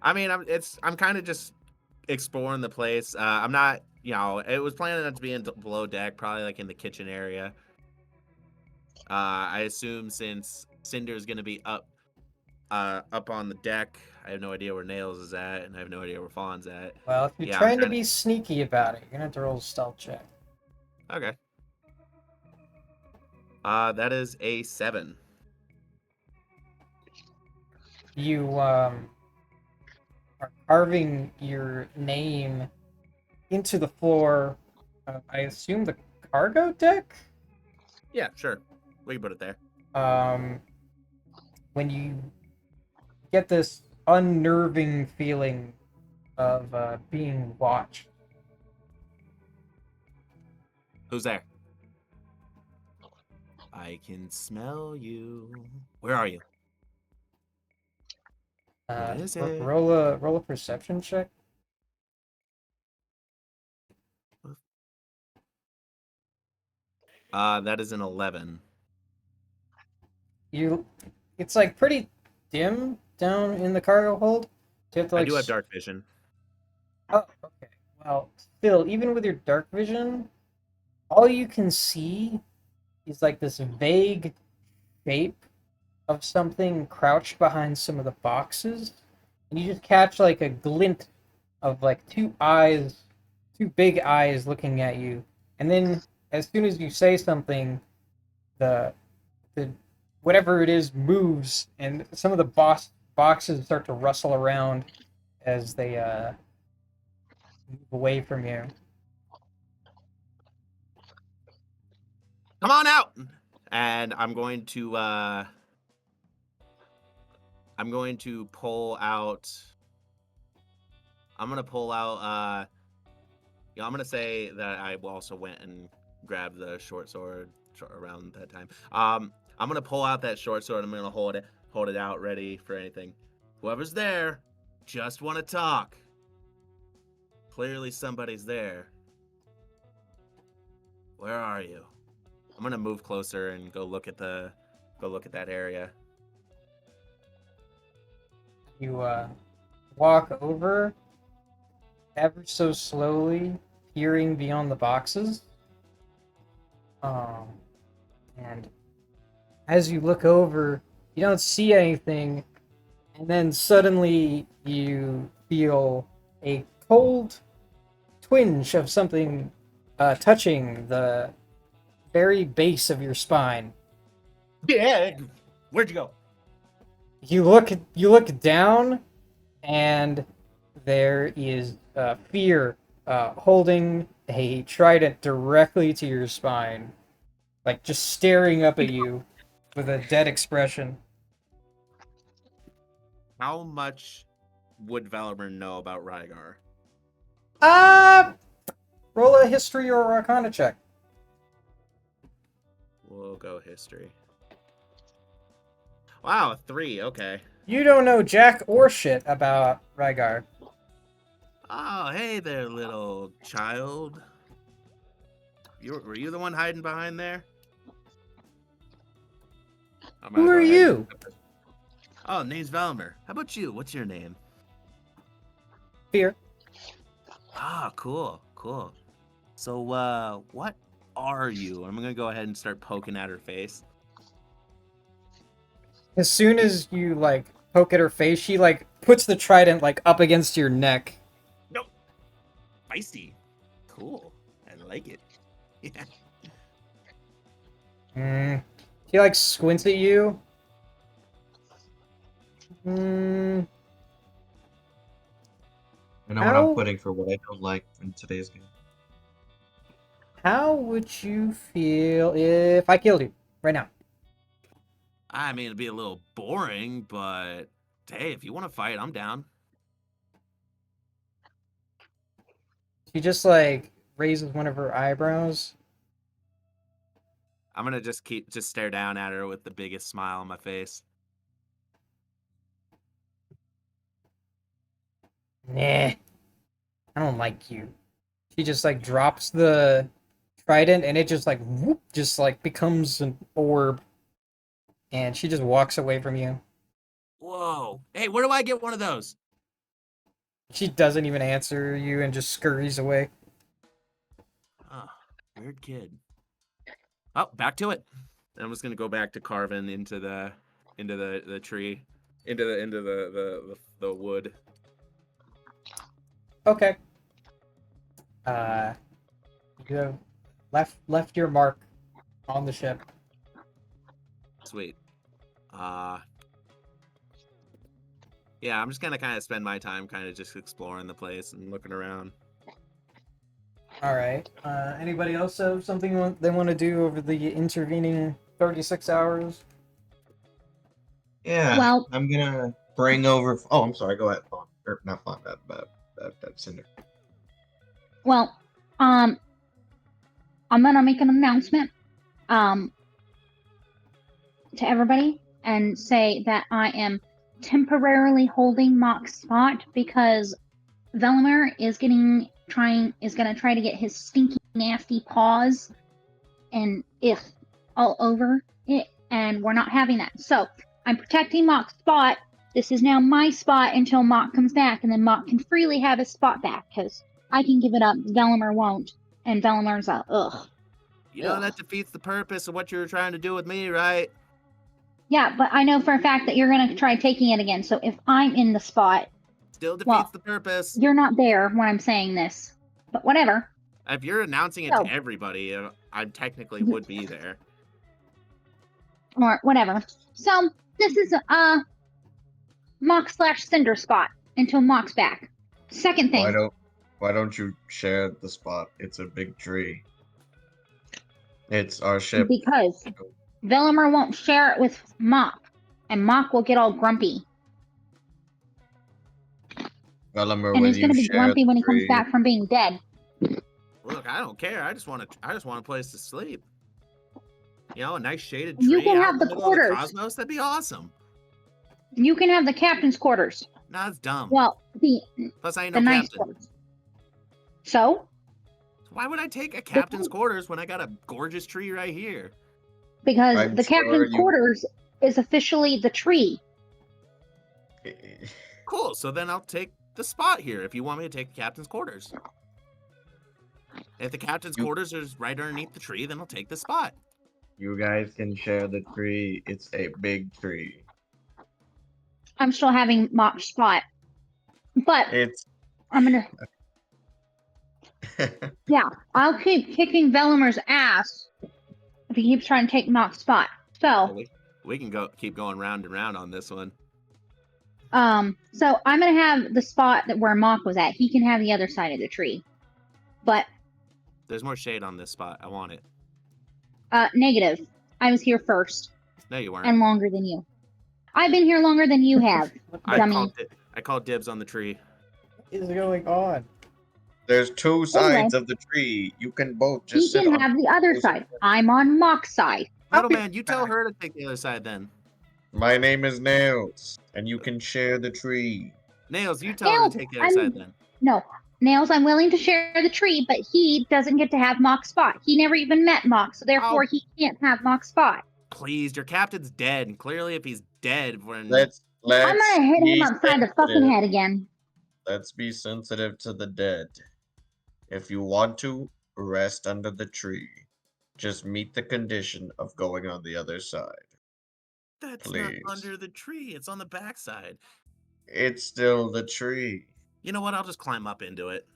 [SPEAKER 3] I mean, I'm kind of just exploring the place. I'm not, it was planning on to be in below deck, probably like in the kitchen area. I assume since Cinder's gonna be up on the deck, I have no idea where Nails is at, and I have no idea where Fawn's at.
[SPEAKER 2] Well, if you're
[SPEAKER 3] Yeah, I'm
[SPEAKER 2] trying to
[SPEAKER 3] kinda-
[SPEAKER 2] be sneaky about it, you're gonna have to roll a stealth check.
[SPEAKER 3] Okay. That is a 7.
[SPEAKER 2] You are carving your name into the floor. I assume the cargo deck.
[SPEAKER 3] Yeah, sure. We can put it there.
[SPEAKER 2] When you get this unnerving feeling of being watched.
[SPEAKER 3] Who's there? I can smell you. Where are you? What is it?
[SPEAKER 2] Roll a perception check.
[SPEAKER 3] That is an 11.
[SPEAKER 2] It's like pretty dim down in the cargo hold. So you have to,
[SPEAKER 3] I
[SPEAKER 2] like,
[SPEAKER 3] do have dark vision.
[SPEAKER 2] Oh, okay. Well, still, even with your dark vision, all you can see is like this vague shape of something crouched behind some of the boxes, and you just catch like a glint of like two big eyes looking at you, and then as soon as you say something, the the whatever it is moves, and some of the boxes start to rustle around as they move away from you.
[SPEAKER 3] Come on out! And I'm going to pull out. I'm gonna pull out. I'm gonna say that I also went and grabbed the short sword around that time. I'm gonna pull out that short sword. I'm gonna hold it out, ready for anything. Whoever's there, just want to talk. Clearly, somebody's there. Where are you? I'm gonna move closer and go look at that area.
[SPEAKER 2] You walk over ever so slowly, peering beyond the boxes. And as you look over, you don't see anything, and then suddenly you feel a cold twinge of something touching the very base of your spine.
[SPEAKER 3] Yeah, where'd you go?
[SPEAKER 2] You look down, and there is fear holding a trident directly to your spine, like just staring up at you with a dead expression.
[SPEAKER 3] How much would Valimer know about Rygar?
[SPEAKER 2] Roll a history or arcana check.
[SPEAKER 3] We'll go history. Wow, 3. Okay.
[SPEAKER 2] You don't know jack or shit about Rygar.
[SPEAKER 3] Oh, hey there, little child. Were you the one hiding behind there?
[SPEAKER 2] Who are you?
[SPEAKER 3] Oh, name's Valimer. How about you? What's your name?
[SPEAKER 2] Fear.
[SPEAKER 3] Ah, cool. So, what are you? I'm gonna go ahead and start poking at her face.
[SPEAKER 2] As soon as you like poke at her face, she like puts the trident like up against your neck.
[SPEAKER 3] Nope. Feisty. Cool. I like it. Yeah.
[SPEAKER 2] She like squints at you.
[SPEAKER 1] I know what
[SPEAKER 2] How-
[SPEAKER 1] I'm putting for what I don't like in today's game.
[SPEAKER 2] How would you feel if I killed you right now?
[SPEAKER 3] I mean, it'd be a little boring, but hey, if you want to fight, I'm down.
[SPEAKER 2] She just like raises one of her eyebrows.
[SPEAKER 3] I'm gonna just stare down at her with the biggest smile on my face.
[SPEAKER 2] Nah, I don't like you. She just like drops the trident and it just like whoop, just like becomes an orb, and she just walks away from you.
[SPEAKER 3] Whoa! Hey, where do I get one of those?
[SPEAKER 2] She doesn't even answer you and just scurries away.
[SPEAKER 3] Oh, weird kid. Oh, back to it. I'm just gonna go back to carving into the tree, into the wood.
[SPEAKER 2] Okay. You have left your mark on the ship.
[SPEAKER 3] Sweet. Yeah, I'm just gonna kind of spend my time kind of just exploring the place and looking around.
[SPEAKER 2] All right. Anybody else have something they want to do over the intervening 36 hours?
[SPEAKER 1] Yeah,
[SPEAKER 5] Well,
[SPEAKER 1] I'm gonna bring over. Oh, I'm sorry. Go ahead, Fawn. Or not Fawn. That Cinder.
[SPEAKER 5] well, um, I'm gonna make an announcement, um, to everybody and say that I am temporarily holding Mock's spot because Velamer is gonna try to get his stinky, nasty paws and if all over it, and we're not having that. So I'm protecting Mock's spot. This is now my spot until Mock comes back, and then Mock can freely have his spot back because I can give it up. Velamer won't, and Velamer's ugh.
[SPEAKER 3] You know
[SPEAKER 5] Ugh.
[SPEAKER 3] that defeats the purpose of what you were trying to do with me, right?
[SPEAKER 5] Yeah, but I know for a fact that you're gonna try taking it again. So if I'm in the spot,
[SPEAKER 3] Still defeats
[SPEAKER 5] well,
[SPEAKER 3] the purpose.
[SPEAKER 5] you're not there when I'm saying this. But whatever.
[SPEAKER 3] If you're announcing it
[SPEAKER 5] So,
[SPEAKER 3] to everybody, I technically would be there.
[SPEAKER 5] or whatever. So this is Mock/Cinder spot until Mock's back. Second thing,
[SPEAKER 1] Why don't you share the spot? It's a big tree. It's our ship.
[SPEAKER 5] because Velamer won't share it with Mock, and Mock will get all grumpy.
[SPEAKER 1] Velamer,
[SPEAKER 5] And
[SPEAKER 1] will
[SPEAKER 5] he's gonna
[SPEAKER 1] you
[SPEAKER 5] be
[SPEAKER 1] share
[SPEAKER 5] grumpy
[SPEAKER 1] the
[SPEAKER 5] when he comes
[SPEAKER 1] tree?
[SPEAKER 5] back from being dead.
[SPEAKER 3] Look, I don't care. I just want a place to sleep. You know, a nice shaded
[SPEAKER 5] You
[SPEAKER 3] tree
[SPEAKER 5] can
[SPEAKER 3] out
[SPEAKER 5] have
[SPEAKER 3] in the
[SPEAKER 5] the
[SPEAKER 3] middle of the
[SPEAKER 5] quarters.
[SPEAKER 3] cosmos. That'd be awesome.
[SPEAKER 5] You can have the captain's quarters.
[SPEAKER 3] Nah, that's dumb.
[SPEAKER 5] Well,
[SPEAKER 3] Plus, I ain't
[SPEAKER 5] the
[SPEAKER 3] no
[SPEAKER 5] nice
[SPEAKER 3] captain.
[SPEAKER 5] quarters. So,
[SPEAKER 3] Why would I take a captain's quarters when I got a gorgeous tree right here?
[SPEAKER 5] because
[SPEAKER 1] I'm
[SPEAKER 5] the
[SPEAKER 1] sure
[SPEAKER 5] captain's
[SPEAKER 1] you.
[SPEAKER 5] quarters is officially the tree.
[SPEAKER 3] Cool. So then I'll take the spot here if you want me to take the captain's quarters. If the captain's
[SPEAKER 1] You-
[SPEAKER 3] quarters is right underneath the tree, then I'll take the spot.
[SPEAKER 1] You guys can share the tree. It's a big tree.
[SPEAKER 5] I'm still having Mock's spot. But
[SPEAKER 1] It's.
[SPEAKER 5] I'm gonna, yeah, I'll keep kicking Velamer's ass if he keeps trying to take Mock's spot. So,
[SPEAKER 3] We can keep going round and round on this one.
[SPEAKER 5] so I'm gonna have the spot that where Mock was at. He can have the other side of the tree. But
[SPEAKER 3] There's more shade on this spot. I want it.
[SPEAKER 5] negative. I was here first
[SPEAKER 3] No, you weren't.
[SPEAKER 5] and longer than you. I've been here longer than you have, dummy.
[SPEAKER 3] I called dibs on the tree.
[SPEAKER 2] What is going on?
[SPEAKER 1] There's two sides of the tree. You can both
[SPEAKER 5] He
[SPEAKER 1] just sit
[SPEAKER 5] can
[SPEAKER 1] on.
[SPEAKER 5] have the other side. I'm on Mock's side.
[SPEAKER 3] Little man, you tell her to take the other side then.
[SPEAKER 1] My name is Nails, and you can share the tree.
[SPEAKER 3] Nails, you tell her to take the other side then.
[SPEAKER 5] No, Nails, I'm willing to share the tree, but he doesn't get to have Mock's spot. He never even met Mock, so therefore he can't have Mock's spot.
[SPEAKER 3] Please, your captain's dead, and clearly if he's dead, when
[SPEAKER 1] Let's
[SPEAKER 5] I'm gonna hit him
[SPEAKER 1] be
[SPEAKER 5] upside the fucking
[SPEAKER 1] sensitive.
[SPEAKER 5] head again.
[SPEAKER 1] Let's be sensitive to the dead. If you want to, rest under the tree. Just meet the condition of going on the other side.
[SPEAKER 3] that's
[SPEAKER 1] Please.
[SPEAKER 3] not under the tree, it's on the backside.
[SPEAKER 1] It's still the tree.
[SPEAKER 3] You know what? I'll just climb up into it.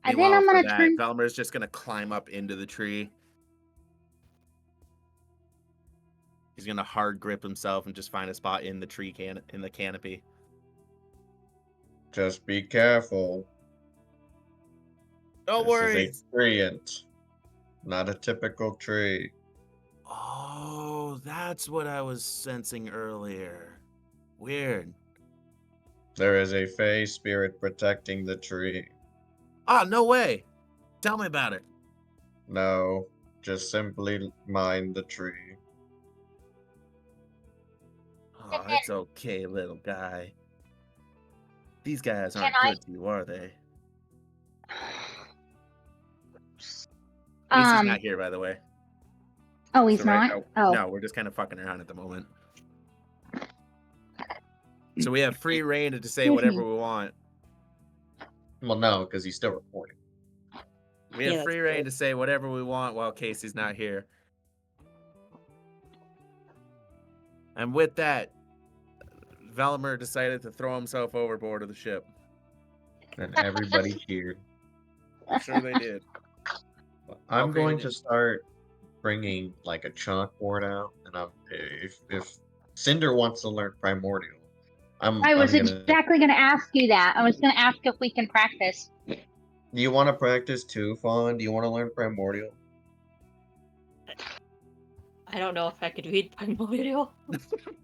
[SPEAKER 5] And then I'm gonna turn.
[SPEAKER 3] Velmer's just gonna climb up into the tree. He's gonna hard grip himself and just find a spot in the tree in the canopy.
[SPEAKER 1] Just be careful.
[SPEAKER 3] No
[SPEAKER 1] This
[SPEAKER 3] worries.
[SPEAKER 1] is a treant. Not a typical tree.
[SPEAKER 3] Oh, that's what I was sensing earlier. Weird.
[SPEAKER 1] There is a fey spirit protecting the tree.
[SPEAKER 3] Ah, no way. Tell me about it.
[SPEAKER 1] No, just simply mind the tree.
[SPEAKER 3] Oh, it's okay, little guy. These guys
[SPEAKER 5] Can
[SPEAKER 3] aren't
[SPEAKER 5] I-
[SPEAKER 3] good to you, are they? Casey's not here, by the way.
[SPEAKER 5] Oh, he's
[SPEAKER 3] So right
[SPEAKER 5] not?
[SPEAKER 3] now,
[SPEAKER 5] Oh.
[SPEAKER 3] no, we're just kind of fucking around at the moment. So we have free reign to say whatever we want.
[SPEAKER 1] Well, no, because he's still recording.
[SPEAKER 3] We have
[SPEAKER 4] Yeah,
[SPEAKER 3] free
[SPEAKER 4] that's
[SPEAKER 3] reign
[SPEAKER 4] good.
[SPEAKER 3] to say whatever we want while Casey's not here. And with that, Valimer decided to throw himself overboard of the ship.
[SPEAKER 1] And everybody cheered.
[SPEAKER 3] Sure they did.
[SPEAKER 1] I'm
[SPEAKER 3] Okay,
[SPEAKER 1] going
[SPEAKER 3] then.
[SPEAKER 1] to start bringing like a chalkboard out, and if Cinder wants to learn Primordial,
[SPEAKER 5] I was
[SPEAKER 1] I'm gonna.
[SPEAKER 5] exactly going to ask you that. I was going to ask if we can practice.
[SPEAKER 1] Do you want to practice too, Fawn? Do you want to learn Primordial?
[SPEAKER 4] I don't know if I could read Primordial.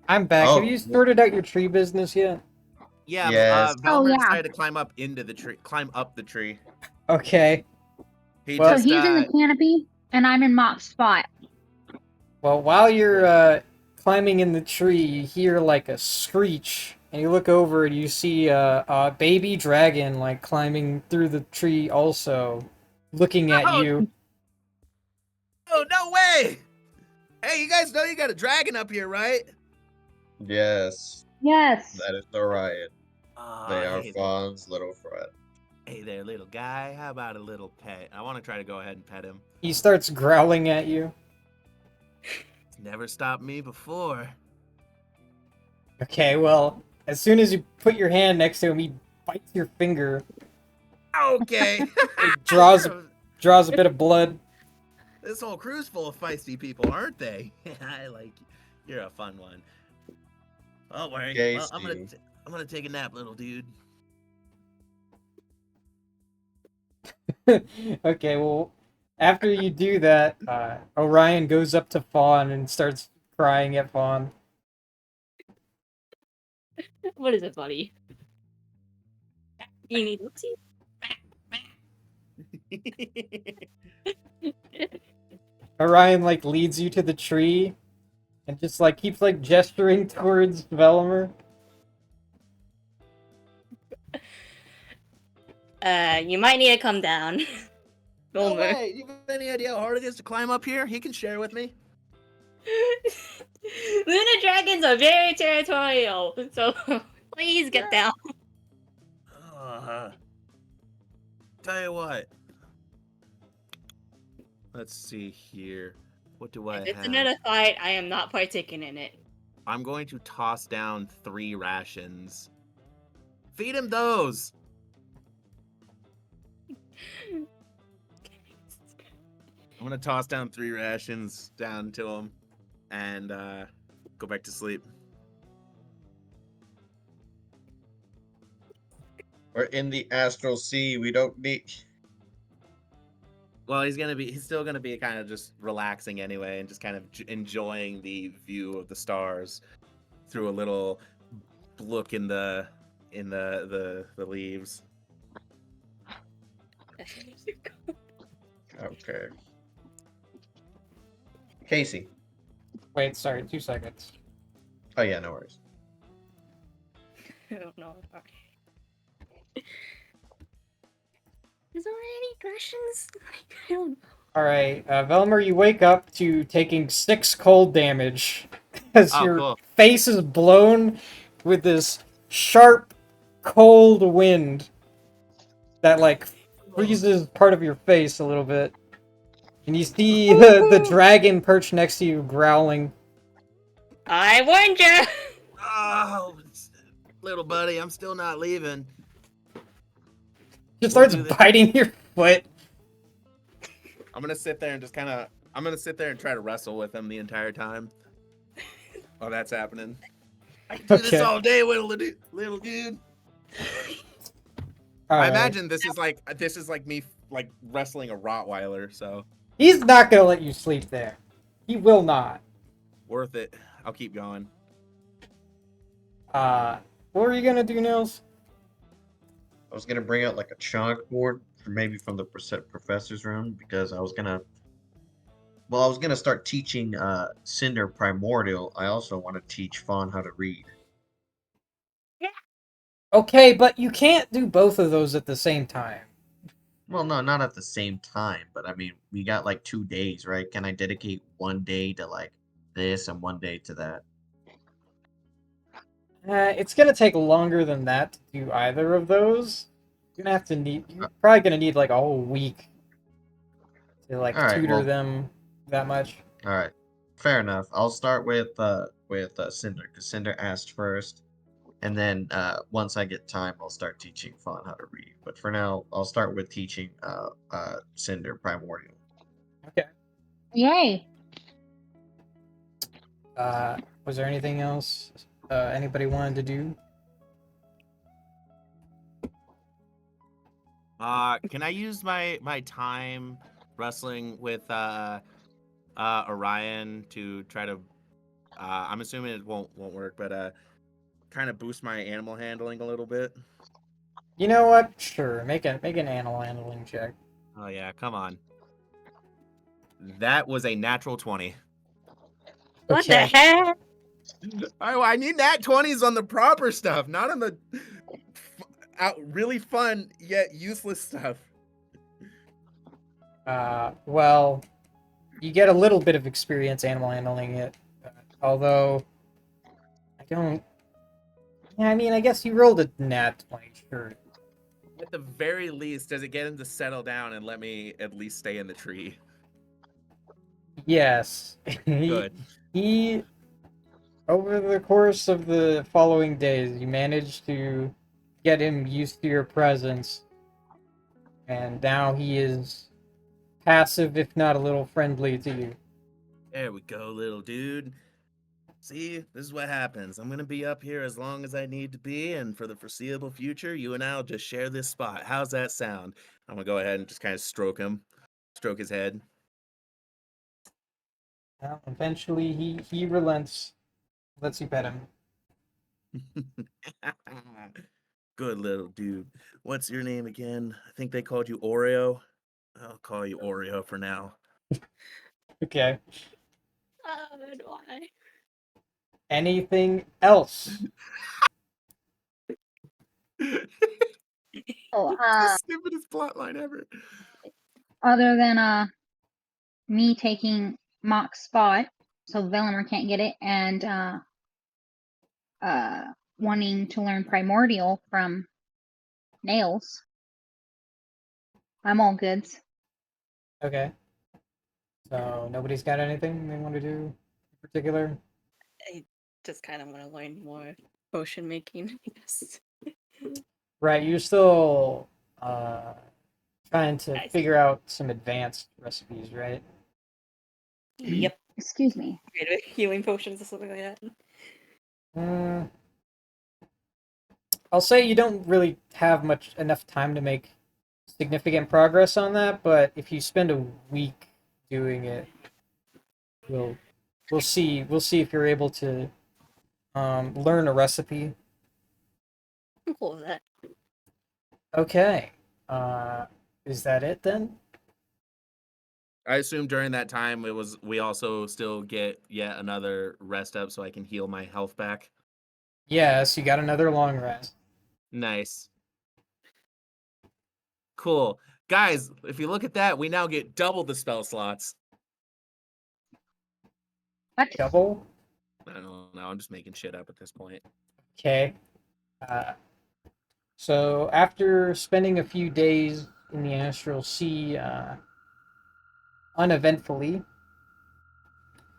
[SPEAKER 2] I'm back. Have
[SPEAKER 1] Oh,
[SPEAKER 2] you sorted out your tree business yet?
[SPEAKER 3] Yeah,
[SPEAKER 1] Yes.
[SPEAKER 5] Oh,
[SPEAKER 3] Valimer
[SPEAKER 5] yeah.
[SPEAKER 3] decided to climb up the tree.
[SPEAKER 2] Okay.
[SPEAKER 3] He
[SPEAKER 2] Well-
[SPEAKER 5] So
[SPEAKER 3] just,
[SPEAKER 5] he's in the canopy, and I'm in Mop's spot.
[SPEAKER 2] Well, while you're climbing in the tree, you hear like a screech, and you look over and you see a baby dragon like climbing through the tree, also looking at
[SPEAKER 3] Oh!
[SPEAKER 2] you.
[SPEAKER 3] Oh, no way! Hey, you guys know you got a dragon up here, right?
[SPEAKER 1] Yes,
[SPEAKER 5] Yes.
[SPEAKER 1] that is Orion. They are
[SPEAKER 3] Hey,
[SPEAKER 1] Fawn's little friend.
[SPEAKER 3] hey there, little guy. How about a little pet? I want to try to go ahead and pet him.
[SPEAKER 2] He starts growling at you.
[SPEAKER 3] It's never stopped me before.
[SPEAKER 2] Okay, well, as soon as you put your hand next to him, he bites your finger,
[SPEAKER 3] Okay.
[SPEAKER 2] draws a bit of blood.
[SPEAKER 3] This whole crew's full of feisty people, aren't they? I like you. You're a fun one. Don't worry. Well, I'm gonna take a nap, little dude.
[SPEAKER 2] Okay, well, after you do that, Orion goes up to Fawn and starts crying at Fawn.
[SPEAKER 4] What is it, buddy? You need oopsie?
[SPEAKER 2] Orion like leads you to the tree and just like keeps like gesturing towards Velimer.
[SPEAKER 4] You might need to come down.
[SPEAKER 3] No
[SPEAKER 4] Wilmer.
[SPEAKER 3] way! You have any idea how hard it is to climb up here? He can share with me.
[SPEAKER 4] Luna dragons are very territorial, so please get down.
[SPEAKER 3] Tell you what. Let's see here. What do I
[SPEAKER 4] If it's
[SPEAKER 3] have?
[SPEAKER 4] another fight, I am not partaking in it.
[SPEAKER 3] I'm going to toss down 3 rations. Feed him those. I'm gonna toss down 3 rations down to him, and go back to sleep.
[SPEAKER 1] We're in the astral sea. We don't need.
[SPEAKER 3] Well, he's still gonna be kind of just relaxing anyway, and just kind of enjoying the view of the stars through a little look in the leaves.
[SPEAKER 1] Okay. Casey.
[SPEAKER 2] Wait, sorry, 2 seconds.
[SPEAKER 1] Oh yeah, no worries.
[SPEAKER 4] I don't know. Is there any rations? I don't know.
[SPEAKER 2] Alright, Velimer, you wake up to taking 6 cold damage as
[SPEAKER 3] Oh,
[SPEAKER 2] your
[SPEAKER 3] cool.
[SPEAKER 2] face is blown with this sharp, cold wind that like freezes part of your face a little bit. And you see the dragon perched next to you growling.
[SPEAKER 4] I warned you!
[SPEAKER 3] Oh, little buddy, I'm still not leaving.
[SPEAKER 2] Just starts
[SPEAKER 3] do this.
[SPEAKER 2] biting your foot.
[SPEAKER 3] I'm gonna sit there and try to wrestle with him the entire time. Oh, that's happening. I can do
[SPEAKER 2] Okay.
[SPEAKER 3] this all day, little dude. I
[SPEAKER 2] Alright.
[SPEAKER 3] imagine this is like me like wrestling a Rottweiler. So
[SPEAKER 2] He's not gonna let you sleep there. He will not.
[SPEAKER 3] Worth it. I'll keep going.
[SPEAKER 2] What were you gonna do, Nils?
[SPEAKER 1] I was gonna bring out like a chalkboard, maybe from the professor's room, because I was gonna start teaching Cinder Primordial. I also want to teach Fawn how to read.
[SPEAKER 2] Okay, but you can't do both of those at the same time.
[SPEAKER 1] Well, no, not at the same time, but I mean, we got like 2 days, right? Can I dedicate one day to like this and one day to that?
[SPEAKER 2] It's gonna take longer than that to do either of those. You're
[SPEAKER 1] Uh,
[SPEAKER 2] probably gonna need like a whole week to like
[SPEAKER 1] all right,
[SPEAKER 2] tutor
[SPEAKER 1] well,
[SPEAKER 2] them that much.
[SPEAKER 1] all right, fair enough. I'll start with Cinder, because Cinder asked first, and then once I get time, I'll start teaching Fawn how to read. But for now, I'll start with teaching Cinder Primordial.
[SPEAKER 2] Okay.
[SPEAKER 5] Yay.
[SPEAKER 2] Was there anything else anybody wanted to do?
[SPEAKER 3] Can I use my time wrestling with Orion to try to I'm assuming it won't work, but kind of boost my animal handling a little bit?
[SPEAKER 2] You know what? Sure. Make an animal handling check.
[SPEAKER 3] Oh yeah, come on. That was a natural 20.
[SPEAKER 4] What the
[SPEAKER 2] Okay.
[SPEAKER 4] heck?
[SPEAKER 3] I need nat 20s on the proper stuff, not on the really fun yet useless stuff.
[SPEAKER 2] Well, you get a little bit of experience animal handling it, although I don't. Yeah, I mean, I guess you rolled a nat 20, sure.
[SPEAKER 3] At the very least, does it get him to settle down and let me at least stay in the tree?
[SPEAKER 2] Yes.
[SPEAKER 3] Good.
[SPEAKER 2] He over the course of the following days, you managed to get him used to your presence, and now he is passive, if not a little friendly to you.
[SPEAKER 3] There we go, little dude. See, this is what happens. I'm going to be up here as long as I need to be, and for the foreseeable future, you and I will just share this spot. How's that sound? I'm going to go ahead and just kind of stroke him, stroke his head.
[SPEAKER 2] Well, eventually, he relents, lets you pet him.
[SPEAKER 3] Good little dude. What's your name again? I think they called you Oreo. I'll call you Oreo for now.
[SPEAKER 2] Okay.
[SPEAKER 4] Why?
[SPEAKER 2] Anything else?
[SPEAKER 5] Oh,
[SPEAKER 3] The stupidest plotline ever.
[SPEAKER 5] other than me taking Mock's spot, so Velimer can't get it, and wanting to learn Primordial from Nails. I'm all goods.
[SPEAKER 2] Okay. So nobody's got anything they want to do in particular?
[SPEAKER 4] I just kind of want to learn more potion making, I guess.
[SPEAKER 2] Right, you're still trying to
[SPEAKER 4] I see.
[SPEAKER 2] figure out some advanced recipes, right?
[SPEAKER 4] Yep.
[SPEAKER 5] Excuse me.
[SPEAKER 4] Healing potions or something like that.
[SPEAKER 2] Mm, I'll say you don't really have enough time to make significant progress on that, but if you spend a week doing it, we'll we'll see if you're able to learn a recipe.
[SPEAKER 4] I'm cool with that.
[SPEAKER 2] Okay. Uh, is that it then?
[SPEAKER 3] I assume during that time we also still get yet another rest up so I can heal my health back.
[SPEAKER 2] Yes, you got another long rest.
[SPEAKER 3] Nice. Cool. Guys, if you look at that, we now get double the spell slots.
[SPEAKER 5] What?
[SPEAKER 2] Double?
[SPEAKER 3] I don't know. I'm just making shit up at this point.
[SPEAKER 2] Okay. Uh, so after spending a few days in the Astral Sea, uneventfully,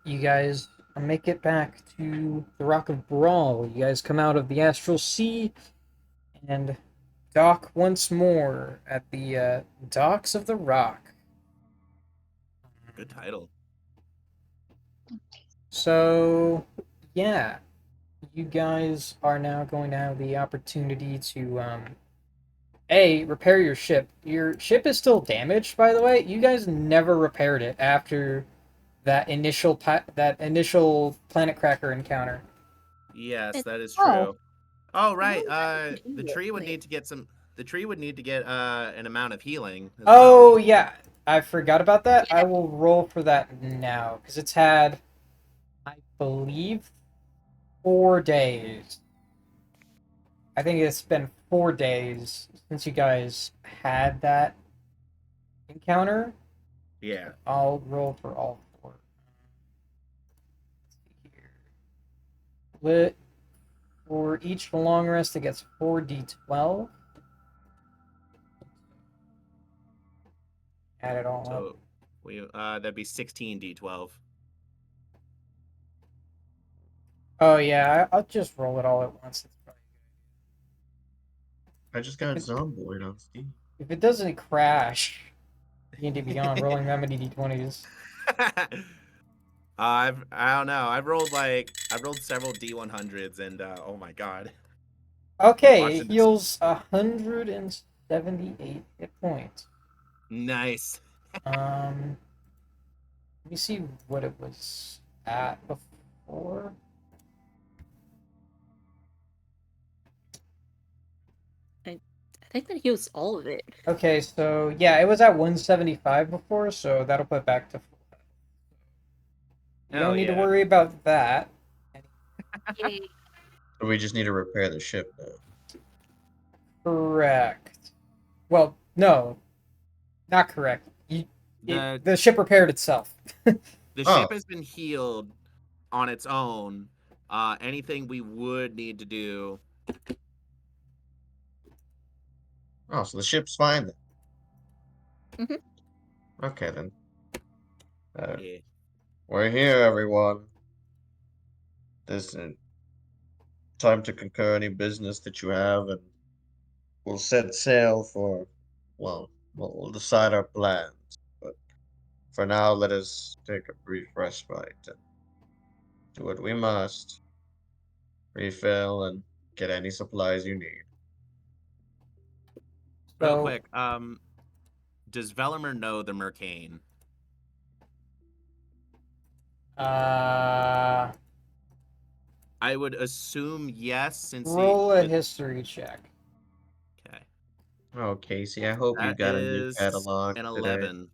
[SPEAKER 2] you guys make it back to the Rock of Brawl. You guys come out of the Astral Sea and dock once more at the docks of the Rock.
[SPEAKER 3] Good title.
[SPEAKER 2] So, yeah, you guys are now going to have the opportunity to A, repair your ship. Your ship is still damaged, by the way. You guys never repaired it after that initial planet cracker encounter.
[SPEAKER 3] Yes, that is
[SPEAKER 5] Oh.
[SPEAKER 3] true. Oh, right.
[SPEAKER 4] What happened to
[SPEAKER 3] The
[SPEAKER 4] it?
[SPEAKER 3] tree would
[SPEAKER 4] Wait.
[SPEAKER 3] need to get some. The tree would need to get an amount of healing as
[SPEAKER 2] Oh
[SPEAKER 3] well.
[SPEAKER 2] yeah, I forgot about that. I
[SPEAKER 4] Yeah.
[SPEAKER 2] will roll for that now because it's had, I believe, 4 days. I think it's been 4 days since you guys had that encounter.
[SPEAKER 3] Yeah.
[SPEAKER 2] I'll roll for all four. Let's see here. Lit for each long rest, it gets 4d12. Add it all up.
[SPEAKER 3] So we that'd be 16d12.
[SPEAKER 2] Oh yeah, I'll just roll it all at once. That's probably
[SPEAKER 1] I just got
[SPEAKER 2] good.
[SPEAKER 1] Zomboid on Steam.
[SPEAKER 2] If it doesn't crash, you need to be on rolling that many d20s.
[SPEAKER 3] I don't know. I've rolled several D100s and oh my god.
[SPEAKER 2] Okay, it
[SPEAKER 3] Watching this.
[SPEAKER 2] heals 178 hit points.
[SPEAKER 3] Nice.
[SPEAKER 2] Let me see what it was at before.
[SPEAKER 4] I think that heals all of it.
[SPEAKER 2] Okay, so yeah, it was at 175 before, so that'll put it back to full health. You
[SPEAKER 3] Hell
[SPEAKER 2] don't need to
[SPEAKER 3] yeah.
[SPEAKER 2] worry about that.
[SPEAKER 4] Yay.
[SPEAKER 1] So we just need to repair the ship now.
[SPEAKER 2] Correct. Well, no, not correct.
[SPEAKER 3] The
[SPEAKER 2] The ship repaired itself.
[SPEAKER 3] the
[SPEAKER 1] Oh.
[SPEAKER 3] ship has been healed on its own. Anything we would need to do.
[SPEAKER 1] Oh, so the ship's fine then.
[SPEAKER 4] Mhm.
[SPEAKER 1] Okay then.
[SPEAKER 3] Yeah.
[SPEAKER 1] We're here, everyone. This is time to concur any business that you have, and we'll set sail for, well, we'll decide our plans. But for now, let us take a brief respite and do what we must. Refill and get any supplies you need.
[SPEAKER 3] Real
[SPEAKER 2] So,
[SPEAKER 3] quick, does Velimer know the Mercane?
[SPEAKER 2] uh,
[SPEAKER 3] I would assume yes, since
[SPEAKER 2] roll a history check.
[SPEAKER 3] Okay.
[SPEAKER 1] Oh, Casey, I hope you
[SPEAKER 3] That
[SPEAKER 1] got a new
[SPEAKER 3] is
[SPEAKER 1] catalog
[SPEAKER 3] an
[SPEAKER 1] today.
[SPEAKER 3] 11.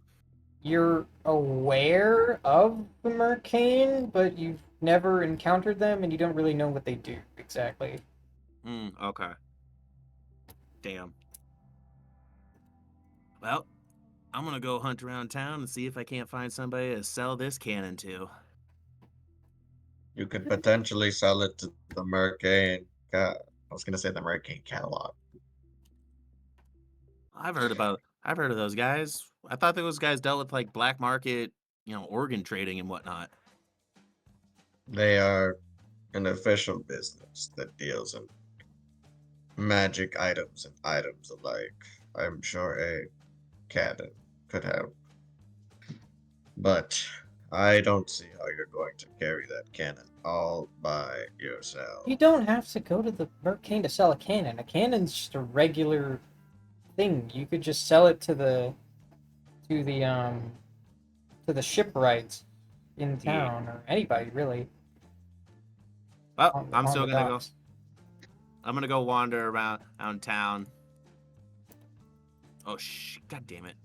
[SPEAKER 2] You're aware of the Mercane, but you've never encountered them, and you don't really know what they do exactly.
[SPEAKER 3] Okay. Damn. Well, I'm gonna go hunt around town and see if I can't find somebody to sell this cannon to.
[SPEAKER 1] You could potentially sell it to the Mercane. I was gonna say the Mercane catalog.
[SPEAKER 3] I've heard of those guys. I thought those guys dealt with like black market, organ trading and whatnot.
[SPEAKER 1] They are an official business that deals in magic items and items alike. I'm sure a cannon could help. But I don't see how you're going to carry that cannon all by yourself.
[SPEAKER 2] You don't have to go to the Mercane to sell a cannon. A cannon's just a regular thing. You could just sell it to the to the shipwrights in
[SPEAKER 3] Yeah.
[SPEAKER 2] town, or anybody really
[SPEAKER 3] Well,
[SPEAKER 2] on
[SPEAKER 3] I'm
[SPEAKER 2] on
[SPEAKER 3] still
[SPEAKER 2] the
[SPEAKER 3] gonna go.
[SPEAKER 2] docks.
[SPEAKER 3] I'm gonna go wander around town. Oh god damn it!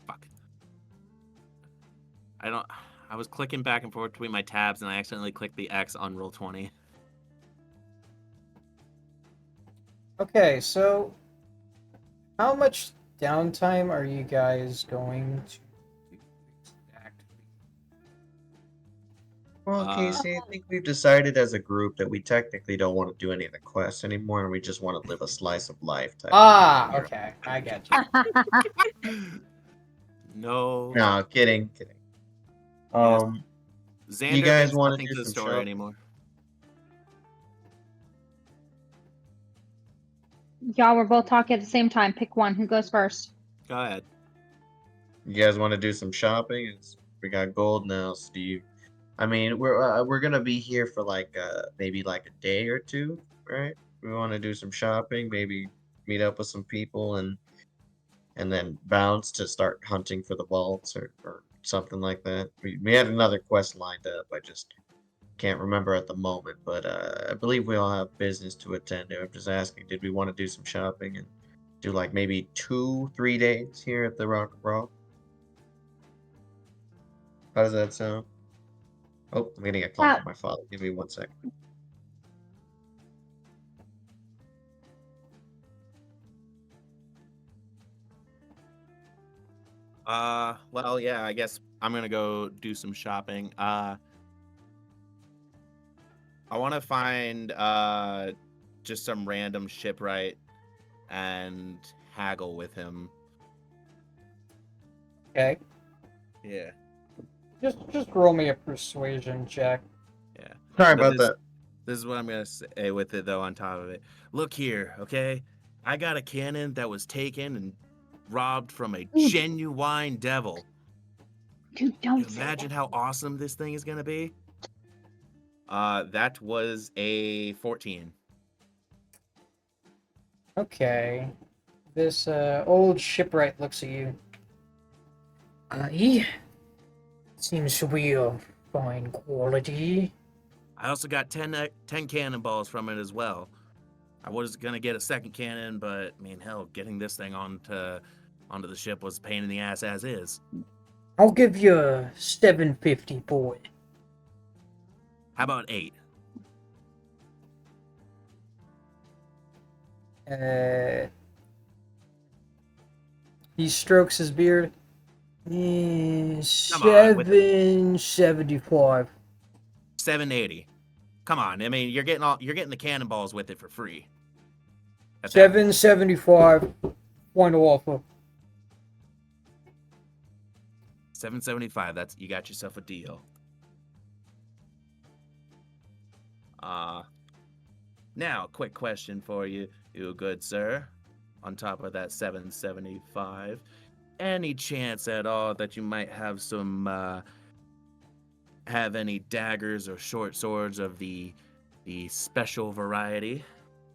[SPEAKER 3] Fuck. I was clicking back and forth between my tabs and I accidentally clicked the X on Roll20.
[SPEAKER 2] Okay, so how much downtime are you guys going to do exactly?
[SPEAKER 1] Well,
[SPEAKER 3] Uh,
[SPEAKER 1] Casey, I think we've decided as a group that we technically don't want to do any of the quests anymore, and we just want to live a slice of life type
[SPEAKER 2] Ah,
[SPEAKER 1] of thing.
[SPEAKER 2] okay, I get you.
[SPEAKER 3] No.
[SPEAKER 1] No, kidding, kidding.
[SPEAKER 3] Yes.
[SPEAKER 1] You
[SPEAKER 3] Xander
[SPEAKER 1] guys
[SPEAKER 3] means
[SPEAKER 1] want to
[SPEAKER 3] nothing
[SPEAKER 1] do
[SPEAKER 3] to the
[SPEAKER 1] some
[SPEAKER 3] story
[SPEAKER 1] shopping?
[SPEAKER 3] anymore.
[SPEAKER 5] Y'all were both talking at the same time. Pick one. Who goes first?
[SPEAKER 3] Go ahead.
[SPEAKER 1] You guys want to do some shopping? We got gold now, Steve. I mean, we're gonna be here for like maybe like a day or two, right? We want to do some shopping, maybe meet up with some people and then bounce to start hunting for the vaults or something like that. We had another quest lined up. I just can't remember at the moment, but I believe we all have business to attend to. I'm just asking, did we want to do some shopping and do like maybe 2-3 days here at the Rock Raw? How does that sound? Oh, I'm getting a call
[SPEAKER 5] That
[SPEAKER 1] from my father. Give me 1 second.
[SPEAKER 3] Well, yeah, I guess I'm gonna go do some shopping. I want to find just some random shipwright and haggle with him.
[SPEAKER 2] Okay.
[SPEAKER 3] Yeah.
[SPEAKER 2] Just roll me a persuasion check.
[SPEAKER 3] Yeah.
[SPEAKER 1] Sorry
[SPEAKER 3] But
[SPEAKER 1] about that.
[SPEAKER 3] This is what I'm gonna say with it though. On top of it, look here, okay? I got a cannon that was taken and robbed from a
[SPEAKER 5] Dude.
[SPEAKER 3] genuine devil.
[SPEAKER 5] dude,
[SPEAKER 3] Can you
[SPEAKER 5] don't say
[SPEAKER 3] imagine
[SPEAKER 5] that.
[SPEAKER 3] how awesome this thing is gonna be? That was a 14.
[SPEAKER 2] Okay. This old shipwright looks at you. He seems to be of fine quality.
[SPEAKER 3] I also got 10 cannonballs from it as well. I was gonna get a second cannon, but I mean, hell, getting this thing onto the ship was a pain in the ass as is.
[SPEAKER 2] I'll give you 750 for it.
[SPEAKER 3] How about 8?
[SPEAKER 2] He strokes his beard.
[SPEAKER 3] on, with
[SPEAKER 2] 775.
[SPEAKER 3] 780. Come on, I mean, you're getting the cannonballs with it for free. At that point.
[SPEAKER 2] 775. Final offer.
[SPEAKER 3] 775. That's you got yourself a deal. Now, quick question for you, you good sir. On top of that 775, any chance at all that you might have have any daggers or short swords of the special variety,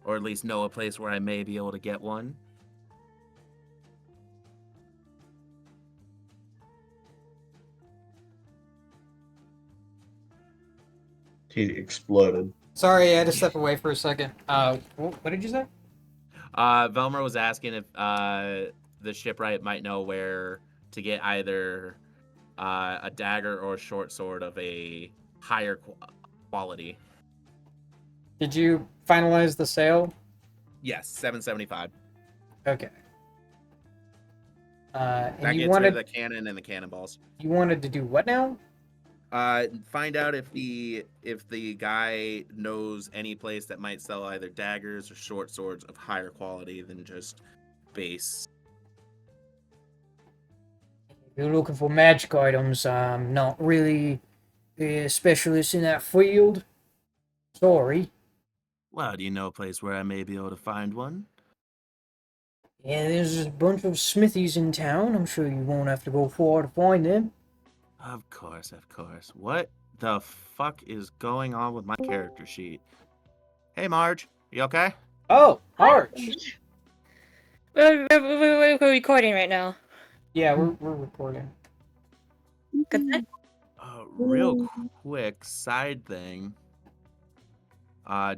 [SPEAKER 3] or at least know a place where I may be able to get one?
[SPEAKER 1] He exploded.
[SPEAKER 2] Sorry, I had to step away for a second. What did you say?
[SPEAKER 3] Velmer was asking if the shipwright might know where to get either a dagger or a short sword of a higher quality.
[SPEAKER 2] Did you finalize the sale?
[SPEAKER 3] Yes, 775.
[SPEAKER 2] Okay. And
[SPEAKER 3] That
[SPEAKER 2] you
[SPEAKER 3] gets rid of
[SPEAKER 2] wanted
[SPEAKER 3] the cannon and the cannonballs.
[SPEAKER 2] to do what now?
[SPEAKER 3] Find out if the guy knows any place that might sell either daggers or short swords of higher quality than just base.
[SPEAKER 2] If you're looking for magic items, I'm not really a specialist in that field. Sorry.
[SPEAKER 3] Well, do you know a place where I may be able to find one?
[SPEAKER 2] Yeah, there's a bunch of smithies in town. I'm sure you won't have to go far to find them.
[SPEAKER 3] Of course, of course. What the fuck is going on with my character sheet? Hey, Marge, you okay?
[SPEAKER 2] Oh, Arch.
[SPEAKER 4] We're recording right now.
[SPEAKER 2] Yeah, we're recording.
[SPEAKER 4] Good.
[SPEAKER 3] Real quick side thing.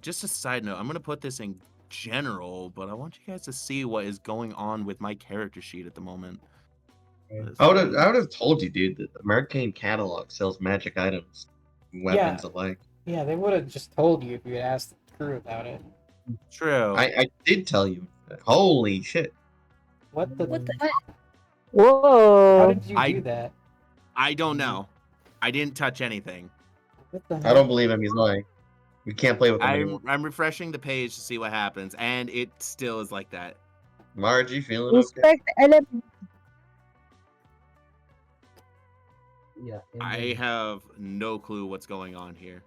[SPEAKER 3] Just a side note. I'm gonna put this in general, but I want you guys to see what is going on with my character sheet at the moment.
[SPEAKER 1] I would have told you, dude, that the American catalog sells magic items, weapons alike.
[SPEAKER 2] Yeah, they would have just told you if you had asked the crew about it.
[SPEAKER 3] True.
[SPEAKER 1] I did tell you. Holy shit.
[SPEAKER 2] What the?
[SPEAKER 4] What the?
[SPEAKER 2] How
[SPEAKER 5] Whoa.
[SPEAKER 2] did you do that?
[SPEAKER 3] I don't know. I didn't touch anything.
[SPEAKER 2] What the
[SPEAKER 1] I
[SPEAKER 2] hell?
[SPEAKER 1] don't believe him. He's lying. We can't play with him anymore.
[SPEAKER 3] I'm refreshing the page to see what happens, and it still is like that.
[SPEAKER 1] Marge, you feeling okay?
[SPEAKER 5] Respect element.
[SPEAKER 6] Yeah.
[SPEAKER 3] I have no clue what's going on here.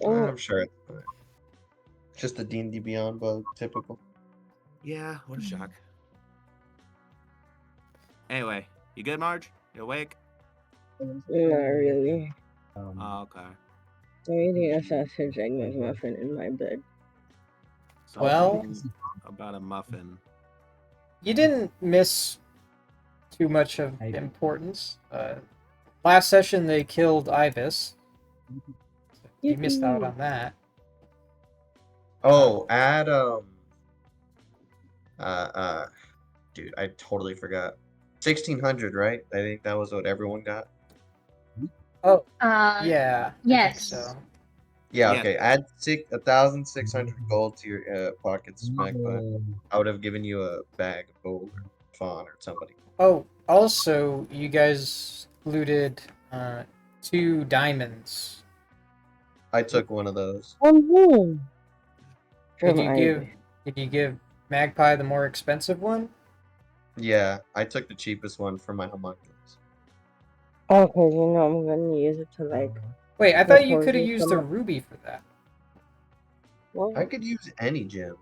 [SPEAKER 1] I'm sure it's fine. Just a D&D Beyond bug, typical.
[SPEAKER 3] Yeah, what a shock. Anyway, you good, Marge? You awake?
[SPEAKER 7] Not really.
[SPEAKER 3] Oh, okay.
[SPEAKER 7] I'm eating a sausage egg McMuffin in my bed.
[SPEAKER 2] Well-
[SPEAKER 3] Something about a muffin.
[SPEAKER 2] You didn't miss too much of
[SPEAKER 6] I-
[SPEAKER 2] importance. Last session they killed Ibis. You missed out on that.
[SPEAKER 1] Oh, add uh dude, I totally forgot. 1600, right? I think that was what everyone got.
[SPEAKER 2] Oh,
[SPEAKER 5] Uh,
[SPEAKER 2] yeah. I think
[SPEAKER 5] yes.
[SPEAKER 2] so.
[SPEAKER 1] Yeah,
[SPEAKER 3] Yeah.
[SPEAKER 1] okay. Add 1,600 gold to your pockets, Magpie.
[SPEAKER 6] Oh,
[SPEAKER 1] I would have given you a bag of gold or Fawn or somebody.
[SPEAKER 2] Oh, also, you guys looted 2 diamonds.
[SPEAKER 1] I took one of those.
[SPEAKER 7] no.
[SPEAKER 2] Did
[SPEAKER 7] From
[SPEAKER 2] you give Magpie the more expensive one?
[SPEAKER 1] Yeah, I took the cheapest one for my homunculus.
[SPEAKER 7] Okay, you know I'm gonna use it to like.
[SPEAKER 2] Wait, I thought you
[SPEAKER 7] Suppose
[SPEAKER 2] could have
[SPEAKER 7] there's
[SPEAKER 2] used
[SPEAKER 7] some-
[SPEAKER 2] a ruby for that.
[SPEAKER 7] What?
[SPEAKER 1] I could use any gem.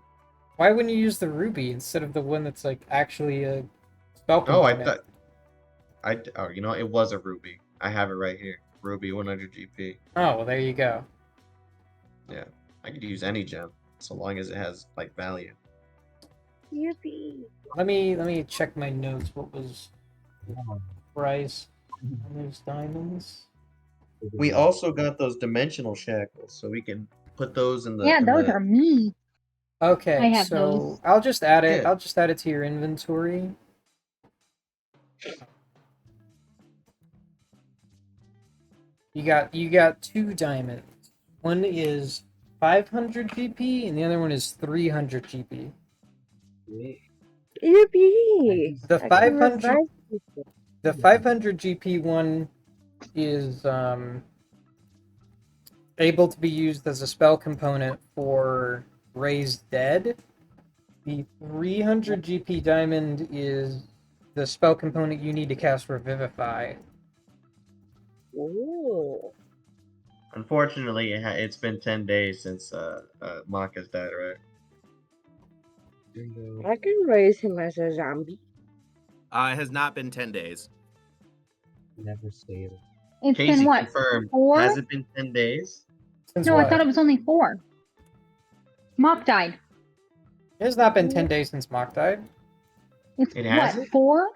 [SPEAKER 2] Why wouldn't you use the ruby instead of the one that's like actually a spell
[SPEAKER 1] Oh,
[SPEAKER 2] component?
[SPEAKER 1] oh, you know, it was a ruby. I have it right here. Ruby 100 GP.
[SPEAKER 2] Oh, well, there you go.
[SPEAKER 1] Yeah, I could use any gem so long as it has like value.
[SPEAKER 7] Yippee!
[SPEAKER 2] Let me check my notes. What was the
[SPEAKER 6] wow.
[SPEAKER 2] price on those diamonds?
[SPEAKER 1] We also got those dimensional shackles, so we can put those in the.
[SPEAKER 5] Yeah,
[SPEAKER 1] in
[SPEAKER 5] those
[SPEAKER 1] the-
[SPEAKER 5] are me.
[SPEAKER 2] Okay,
[SPEAKER 5] I have
[SPEAKER 2] so
[SPEAKER 5] those.
[SPEAKER 2] I'll just add it.
[SPEAKER 1] Yeah.
[SPEAKER 2] I'll just add it to your inventory. You got 2 diamonds. One is 500 GP and the other one is 300 GP.
[SPEAKER 7] Yippee!
[SPEAKER 2] The
[SPEAKER 7] I can
[SPEAKER 2] 500
[SPEAKER 7] revive people.
[SPEAKER 2] the 500 GP one is able to be used as a spell component for Raise Dead. The 300 GP diamond is the spell component you need to cast Revivify.
[SPEAKER 7] Ooh.
[SPEAKER 1] Unfortunately, it's been 10 days since Maka's died, right?
[SPEAKER 7] I can raise him as a zombie.
[SPEAKER 3] It has not been 10 days.
[SPEAKER 6] Never stayed.
[SPEAKER 5] It's
[SPEAKER 1] Casey
[SPEAKER 5] been what?
[SPEAKER 1] confirmed.
[SPEAKER 5] 4?
[SPEAKER 1] Has it been 10 days?
[SPEAKER 2] Since
[SPEAKER 5] No,
[SPEAKER 2] what?
[SPEAKER 5] I thought it was only 4. Mock died.
[SPEAKER 2] It has not been 10 days since Mock died.
[SPEAKER 5] It's
[SPEAKER 1] It
[SPEAKER 5] what?
[SPEAKER 1] hasn't?
[SPEAKER 5] 4?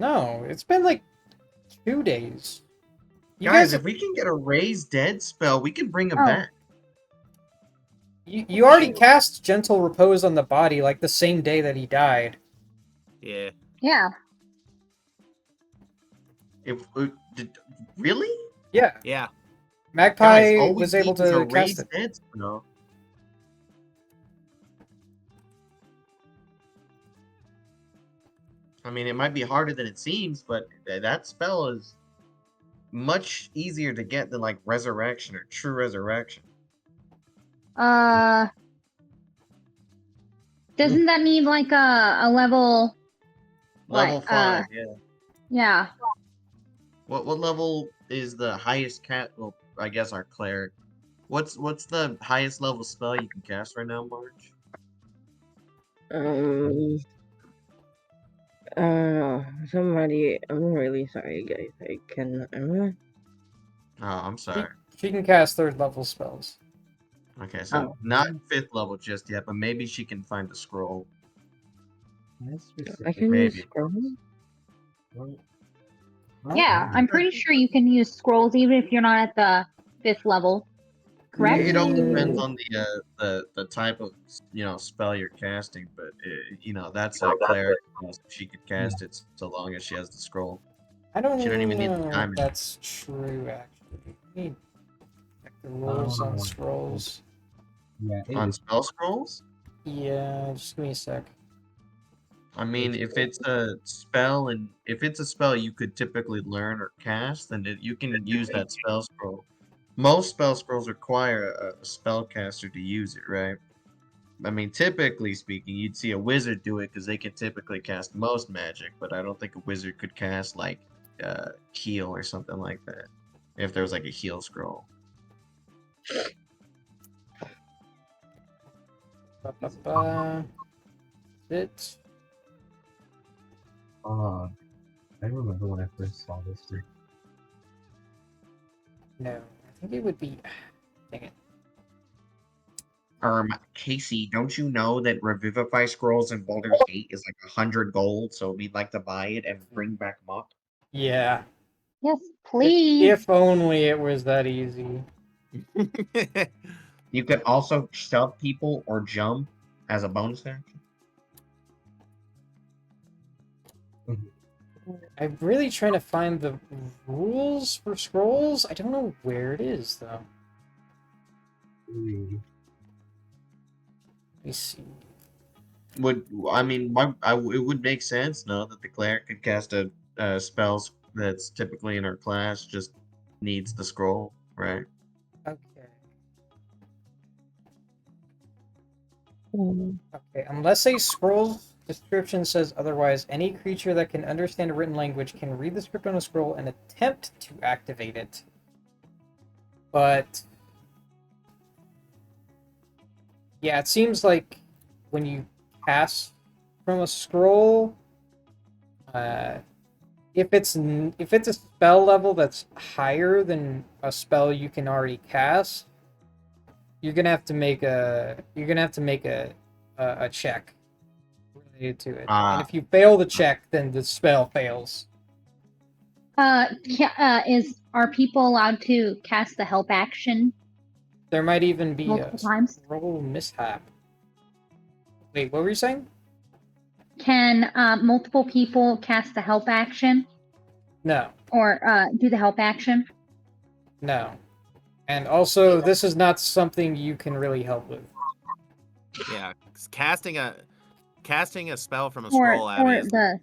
[SPEAKER 2] No, it's been like 2 days. You
[SPEAKER 1] Guys,
[SPEAKER 2] guys,
[SPEAKER 1] if we can get a Raise Dead spell, we can bring him
[SPEAKER 5] Oh.
[SPEAKER 1] back.
[SPEAKER 2] you already cast Gentle Repose on the body like the same day that he died.
[SPEAKER 3] Yeah.
[SPEAKER 5] Yeah.
[SPEAKER 1] If really?
[SPEAKER 2] Yeah,
[SPEAKER 3] Yeah.
[SPEAKER 2] Magpie
[SPEAKER 1] Guys, all we
[SPEAKER 2] was able
[SPEAKER 1] need is a
[SPEAKER 2] to cast
[SPEAKER 1] Raise
[SPEAKER 2] it.
[SPEAKER 1] Dead spell. I mean, it might be harder than it seems, but that spell is much easier to get than like Resurrection or True Resurrection.
[SPEAKER 5] Doesn't that need like a level?
[SPEAKER 1] Level
[SPEAKER 5] What,
[SPEAKER 1] 5, yeah.
[SPEAKER 5] Yeah.
[SPEAKER 1] What level is the highest cat? Well, I guess our cleric. What's the highest level spell you can cast right now, Marge?
[SPEAKER 7] Somebody. I'm really sorry, guys. I cannot.
[SPEAKER 1] Oh, I'm sorry.
[SPEAKER 2] She can cast 3rd level spells.
[SPEAKER 1] Okay, so not 5th level just yet, but maybe she can find a scroll.
[SPEAKER 7] I can
[SPEAKER 1] Maybe.
[SPEAKER 7] use scroll.
[SPEAKER 5] Yeah, I'm pretty sure you can use scrolls even if you're not at the 5th level. Correct?
[SPEAKER 1] It all depends on the type of spell you're casting, but that's a cleric. She could cast it so long as she has the scroll.
[SPEAKER 2] I don't
[SPEAKER 1] She don't even need the
[SPEAKER 2] know if
[SPEAKER 1] diamond.
[SPEAKER 2] that's true, actually. Let me check the rules on scrolls.
[SPEAKER 6] Yeah,
[SPEAKER 1] On spell scrolls?
[SPEAKER 2] Yeah, just give me a sec.
[SPEAKER 1] I mean, if it's a spell you could typically learn or cast, then you can use that spell scroll. Most spell scrolls require a spellcaster to use it, right? I mean, typically speaking, you'd see a wizard do it because they can typically cast most magic, but I don't think a wizard could cast like heal or something like that if there was like a heal scroll.
[SPEAKER 2] It.
[SPEAKER 6] I remember when I first saw this thing.
[SPEAKER 2] No, I think it would be. Dang it.
[SPEAKER 1] Casey, don't you know that Revivify scrolls in Baldur's Gate is like 100 gold? So we'd like to buy it and bring back Muck.
[SPEAKER 2] Yeah.
[SPEAKER 5] Yes, please.
[SPEAKER 2] If only it was that easy.
[SPEAKER 1] You could also shove people or jump as a bonus action.
[SPEAKER 2] I'm really trying to find the rules for scrolls. I don't know where it is though.
[SPEAKER 6] Ooh.
[SPEAKER 2] Let me see.
[SPEAKER 1] It would make sense, no, that the cleric could cast a spell that's typically in her class, just needs the scroll, right?
[SPEAKER 2] Okay.
[SPEAKER 7] Mm.
[SPEAKER 2] Okay. Unless a scroll's description says otherwise, any creature that can understand a written language can read the script on a scroll and attempt to activate it. But yeah, it seems like when you cast from a scroll, if it's a spell level that's higher than a spell you can already cast, you're gonna have to make a check related to it. And if you fail the check, then the spell fails.
[SPEAKER 5] Are people allowed to cast the help action
[SPEAKER 2] There might even be a
[SPEAKER 5] multiple times?
[SPEAKER 2] roll mishap. Wait, what were you saying?
[SPEAKER 5] Can multiple people cast the help action
[SPEAKER 2] No,
[SPEAKER 5] or do the help action?
[SPEAKER 2] no. And also, this is not something you can really help with.
[SPEAKER 3] Yeah, 'cause casting a spell from a
[SPEAKER 5] Or
[SPEAKER 3] scroll, Abby, is
[SPEAKER 5] the.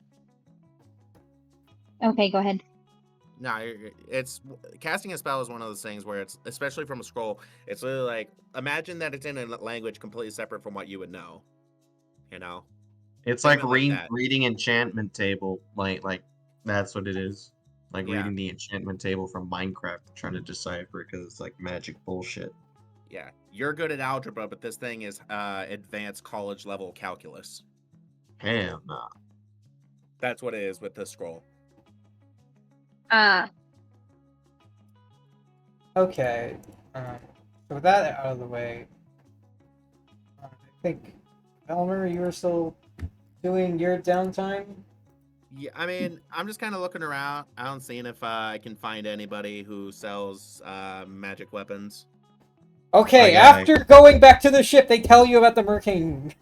[SPEAKER 5] Okay, go ahead.
[SPEAKER 3] no, it's casting a spell is one of those things where it's, especially from a scroll, it's literally like, imagine that it's in a language completely separate from what you would know. You know,
[SPEAKER 1] It's
[SPEAKER 3] think
[SPEAKER 1] like
[SPEAKER 3] of it like that.
[SPEAKER 1] reading enchantment table, like that's what it is. Like
[SPEAKER 3] Yeah.
[SPEAKER 1] reading the enchantment table from Minecraft, trying to decipher it because it's like magic bullshit.
[SPEAKER 3] Yeah, you're good at algebra, but this thing is advanced college level calculus.
[SPEAKER 1] Hell nah.
[SPEAKER 3] That's what it is with this scroll.
[SPEAKER 2] Okay. So with that out of the way, I think, Elmer, you were still doing your downtime?
[SPEAKER 3] Yeah, I mean, I'm just kind of looking around. I'm seeing if I can find anybody who sells magic weapons.
[SPEAKER 2] Okay,
[SPEAKER 1] Like,
[SPEAKER 2] after going back to the ship, they tell you about the Mercane.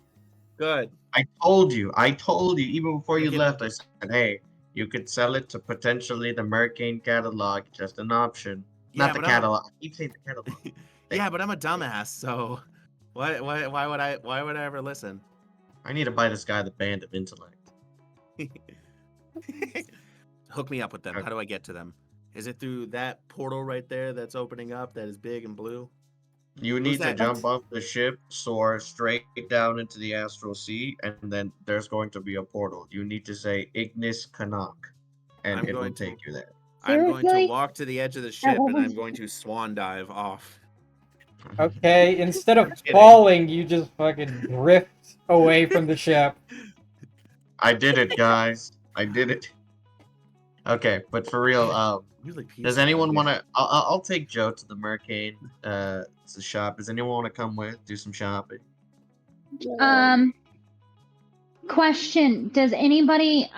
[SPEAKER 3] Good.
[SPEAKER 1] I told you, even before you left, I said, hey, you could sell it to potentially the Mercane catalog, just an option.
[SPEAKER 3] Yeah,
[SPEAKER 1] Not the
[SPEAKER 3] but
[SPEAKER 1] catalog. I keep saying the catalog.
[SPEAKER 3] yeah, but I'm a dumbass, so why would I ever listen?
[SPEAKER 1] I need to buy this guy the Band of Intellect.
[SPEAKER 3] Hook me up with them. How do I get to them? Is it through that portal right there that's opening up that is big and blue?
[SPEAKER 1] You need to jump off the ship, soar straight down into the astral sea, and then there's going to be a portal. You need to say Ignis Canuck, and it will take you there.
[SPEAKER 3] I'm going to
[SPEAKER 5] Seriously?
[SPEAKER 3] walk to the edge of the ship and I'm going to swan dive off.
[SPEAKER 2] Okay, instead of falling, you just fucking drift away from the ship.
[SPEAKER 1] I did it, guys. I did it. Okay, but for real, does anyone want to? I'll take Joe to the Mercane, to the shop. Does anyone want to come with? Do some shopping.
[SPEAKER 5] Question: Does anybody,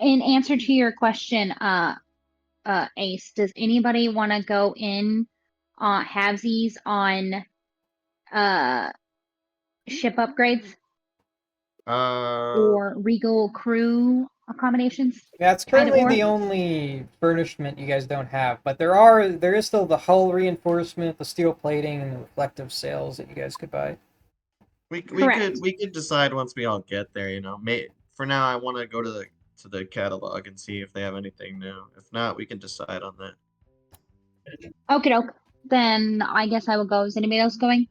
[SPEAKER 5] in answer to your question, Ace, does anybody want to go in, halvesies on, ship upgrades or regal crew accommodations?
[SPEAKER 2] That's currently the only furnishment you guys don't have, but there is still the hull reinforcement, the steel plating, and the reflective sails that you guys could buy.
[SPEAKER 1] We could decide once we all get there. You know, for now I want to go to the catalog and see if they have anything new. If not, we can decide on that.
[SPEAKER 5] Okay, doke. Then I guess I will go. Is anybody else going?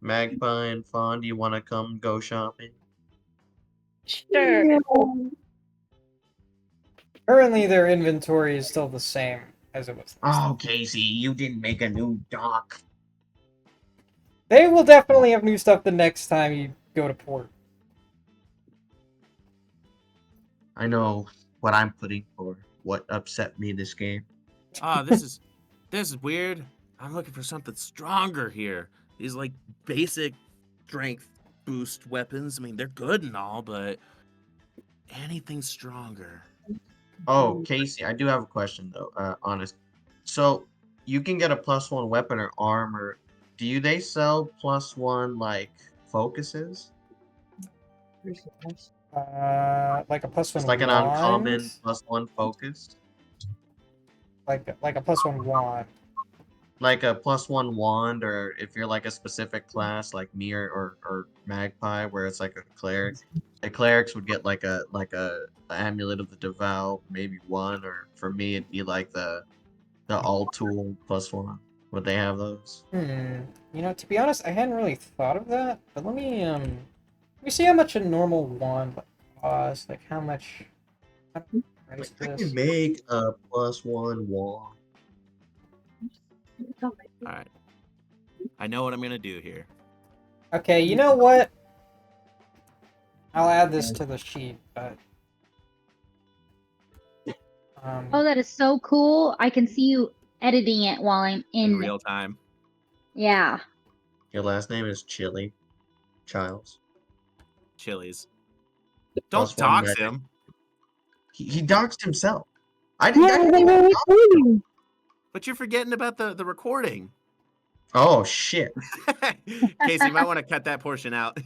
[SPEAKER 1] Magpie and Fawn, do you want to come go shopping?
[SPEAKER 4] Sure.
[SPEAKER 2] Currently, their inventory is still the same as it was.
[SPEAKER 1] Oh, Casey, you didn't make a new dock.
[SPEAKER 2] They will definitely have new stuff the next time you go to port.
[SPEAKER 1] I know what I'm putting for what upset me this game.
[SPEAKER 3] Ah, this is weird. I'm looking for something stronger here. these like basic strength boost weapons. I mean, they're good and all, but anything stronger.
[SPEAKER 1] Oh, Casey, I do have a question though. Honest. So you can get a +1 weapon or armor. They sell +1 like focuses?
[SPEAKER 2] Like a plus
[SPEAKER 1] Just
[SPEAKER 2] one
[SPEAKER 1] like an
[SPEAKER 2] wand,
[SPEAKER 1] uncommon +1 focus?
[SPEAKER 2] like a plus one wand.
[SPEAKER 1] Like a +1 wand, or if you're like a specific class like me or Magpie, where it's like a cleric. The clerics would get like a amulet of the devout, maybe one, or for me it'd be like the all tool +1. Would they have those?
[SPEAKER 2] You know, to be honest, I hadn't really thought of that. But let me see how much a normal wand costs. Like how much price
[SPEAKER 1] I
[SPEAKER 2] this?
[SPEAKER 1] can make a +1 wand.
[SPEAKER 3] All right. I know what I'm gonna do here.
[SPEAKER 2] Okay, you know what? I'll add this to the sheet, but
[SPEAKER 5] Oh, that is so cool. I can see you editing it while I'm
[SPEAKER 3] In
[SPEAKER 5] in.
[SPEAKER 3] real time.
[SPEAKER 5] Yeah.
[SPEAKER 1] Your last name is Chili Childs.
[SPEAKER 3] Chili's. Don't
[SPEAKER 1] +1
[SPEAKER 3] dox
[SPEAKER 1] magic.
[SPEAKER 3] him.
[SPEAKER 1] He doxed himself. I
[SPEAKER 7] Yeah,
[SPEAKER 1] didn't
[SPEAKER 7] they
[SPEAKER 1] even
[SPEAKER 7] were
[SPEAKER 1] dox-
[SPEAKER 7] recording.
[SPEAKER 3] But you're forgetting about the recording.
[SPEAKER 1] Oh shit.
[SPEAKER 3] Casey, you might want to cut that portion out.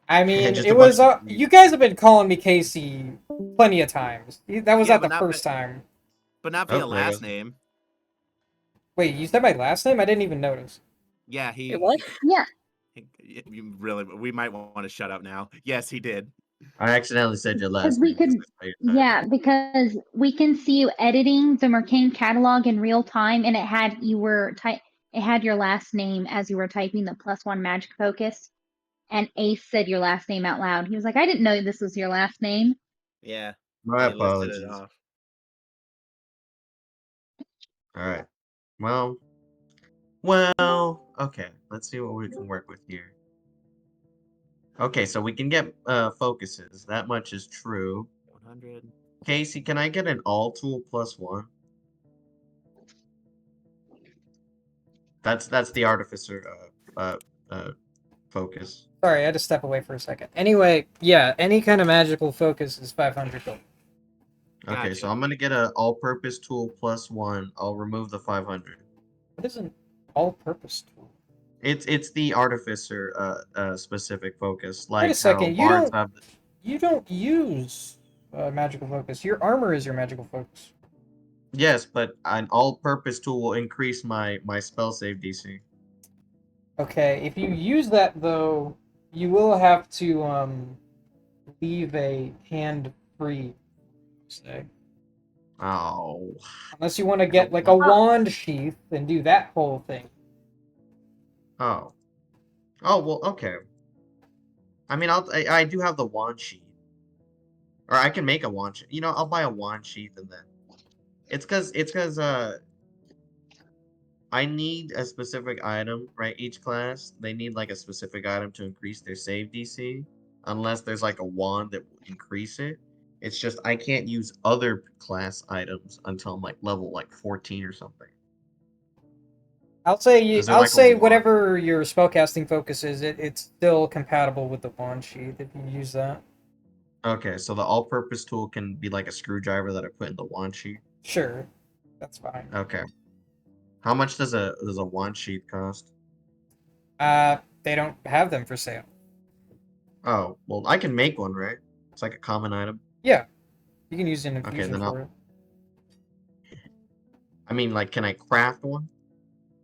[SPEAKER 2] I mean,
[SPEAKER 1] Just
[SPEAKER 2] it
[SPEAKER 1] a bunch
[SPEAKER 2] was.
[SPEAKER 1] of
[SPEAKER 2] You guys have been calling me Casey plenty of times. That was
[SPEAKER 3] Yeah,
[SPEAKER 2] not the first time.
[SPEAKER 3] But not via
[SPEAKER 1] Okay.
[SPEAKER 3] last name.
[SPEAKER 2] Wait, you said my last name? I didn't even notice.
[SPEAKER 3] Yeah, he.
[SPEAKER 4] It was?
[SPEAKER 5] Yeah.
[SPEAKER 3] You really, we might want to shut up now. Yes, he did.
[SPEAKER 1] I accidentally said your
[SPEAKER 5] Because
[SPEAKER 1] last
[SPEAKER 5] we
[SPEAKER 1] name. 'Cause
[SPEAKER 5] could.
[SPEAKER 1] I saw your title.
[SPEAKER 5] Yeah, because we can see you editing the Mercane catalog in real time, and it had your last name as you were typing the +1 magic focus, and Ace said your last name out loud. He was like, "I didn't know this was your last name."
[SPEAKER 3] Yeah,
[SPEAKER 1] My
[SPEAKER 3] he listed it
[SPEAKER 1] apologies.
[SPEAKER 3] off.
[SPEAKER 1] All right. Well, okay. Let's see what we can work with here. Okay, so we can get focuses. That much is true.
[SPEAKER 3] 100.
[SPEAKER 1] Casey, can I get an all tool +1? That's the artificer focus.
[SPEAKER 2] Sorry, I had to step away for a second. Anyway, yeah, any kind of magical focus is 500 gold.
[SPEAKER 1] Okay, so
[SPEAKER 3] Gotcha.
[SPEAKER 1] I'm gonna get a all-purpose tool +1. I'll remove the 500.
[SPEAKER 2] What is an all-purpose tool?
[SPEAKER 1] It's the artificer specific focus,
[SPEAKER 2] Wait a
[SPEAKER 1] like how
[SPEAKER 2] second,
[SPEAKER 1] bards have.
[SPEAKER 2] you don't use magical focus. Your armor is your magical focus.
[SPEAKER 1] Yes, but an all-purpose tool will increase my spell save DC.
[SPEAKER 2] Okay, if you use that though, you will have to leave a hand free, say.
[SPEAKER 1] Oh,
[SPEAKER 2] Unless you want to
[SPEAKER 1] I don't
[SPEAKER 2] get like a
[SPEAKER 1] want.
[SPEAKER 2] wand sheath and do that whole thing.
[SPEAKER 1] Oh, oh well, okay. I mean, I do have the wand sheath, or I can make a wand sheath. I'll buy a wand sheath and then it's cause I need a specific item, right? Each class, they need like a specific item to increase their save DC, unless there's like a wand that will increase it. It's just I can't use other class items until I'm like level like 14 or something. Is there
[SPEAKER 2] I'll
[SPEAKER 1] like a
[SPEAKER 2] say
[SPEAKER 1] wand?
[SPEAKER 2] whatever your spellcasting focus is, it's still compatible with the wand sheath if you use that.
[SPEAKER 1] Okay, so the all-purpose tool can be like a screwdriver that I put in the wand sheath.
[SPEAKER 2] Sure, that's fine.
[SPEAKER 1] Okay. How much does a wand sheath cost?
[SPEAKER 2] They don't have them for sale.
[SPEAKER 1] Oh, well, I can make one, right? It's like a common item.
[SPEAKER 2] Yeah, you can use an
[SPEAKER 1] Okay,
[SPEAKER 2] infusion
[SPEAKER 1] then
[SPEAKER 2] for it.
[SPEAKER 1] I mean, like, can I craft one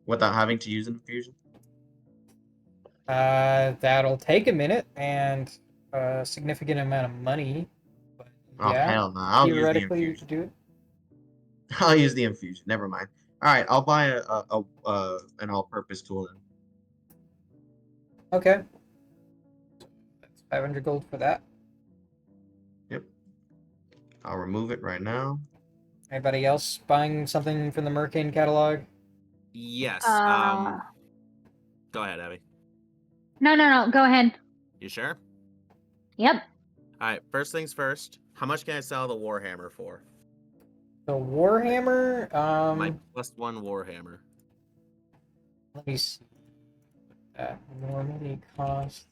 [SPEAKER 1] without having to use an infusion?
[SPEAKER 2] That'll take a minute and a significant amount of money. But
[SPEAKER 1] Oh,
[SPEAKER 2] yeah,
[SPEAKER 1] hell no. I'll use the
[SPEAKER 2] theoretically you could
[SPEAKER 1] infusion.
[SPEAKER 2] do it.
[SPEAKER 1] I'll use the infusion. Never mind. All right, I'll buy an all-purpose tool then.
[SPEAKER 2] Okay. That's 500 gold for that.
[SPEAKER 1] Yep. I'll remove it right now.
[SPEAKER 2] Anybody else buying something from the Mercane catalog?
[SPEAKER 3] Yes.
[SPEAKER 5] Uh.
[SPEAKER 3] Go ahead, Abby.
[SPEAKER 5] No. Go ahead.
[SPEAKER 3] You sure?
[SPEAKER 5] Yep.
[SPEAKER 3] All right. First things first. How much can I sell the Warhammer for?
[SPEAKER 2] The Warhammer,
[SPEAKER 3] My +1 Warhammer.
[SPEAKER 2] let me see. that normally costs.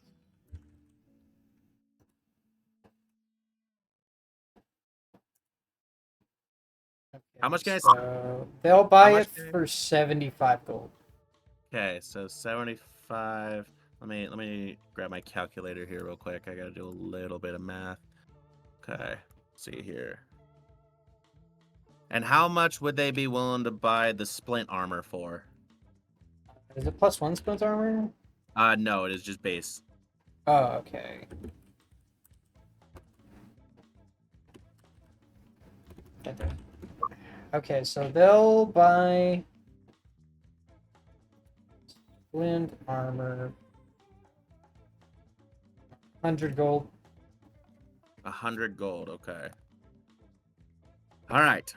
[SPEAKER 3] How
[SPEAKER 2] Okay,
[SPEAKER 3] much can I?
[SPEAKER 2] so they'll buy
[SPEAKER 3] much
[SPEAKER 2] it
[SPEAKER 3] can I-
[SPEAKER 2] for 75 gold.
[SPEAKER 3] Okay, so 75. Let me grab my calculator here real quick. I gotta do a little bit of math. Okay, see here. And how much would they be willing to buy the splint armor for?
[SPEAKER 2] Is it +1 splint armor?
[SPEAKER 3] No, it is just base.
[SPEAKER 2] Oh, okay. Okay, so they'll buy splint armor 100 gold.
[SPEAKER 3] 100 gold. Okay. All right.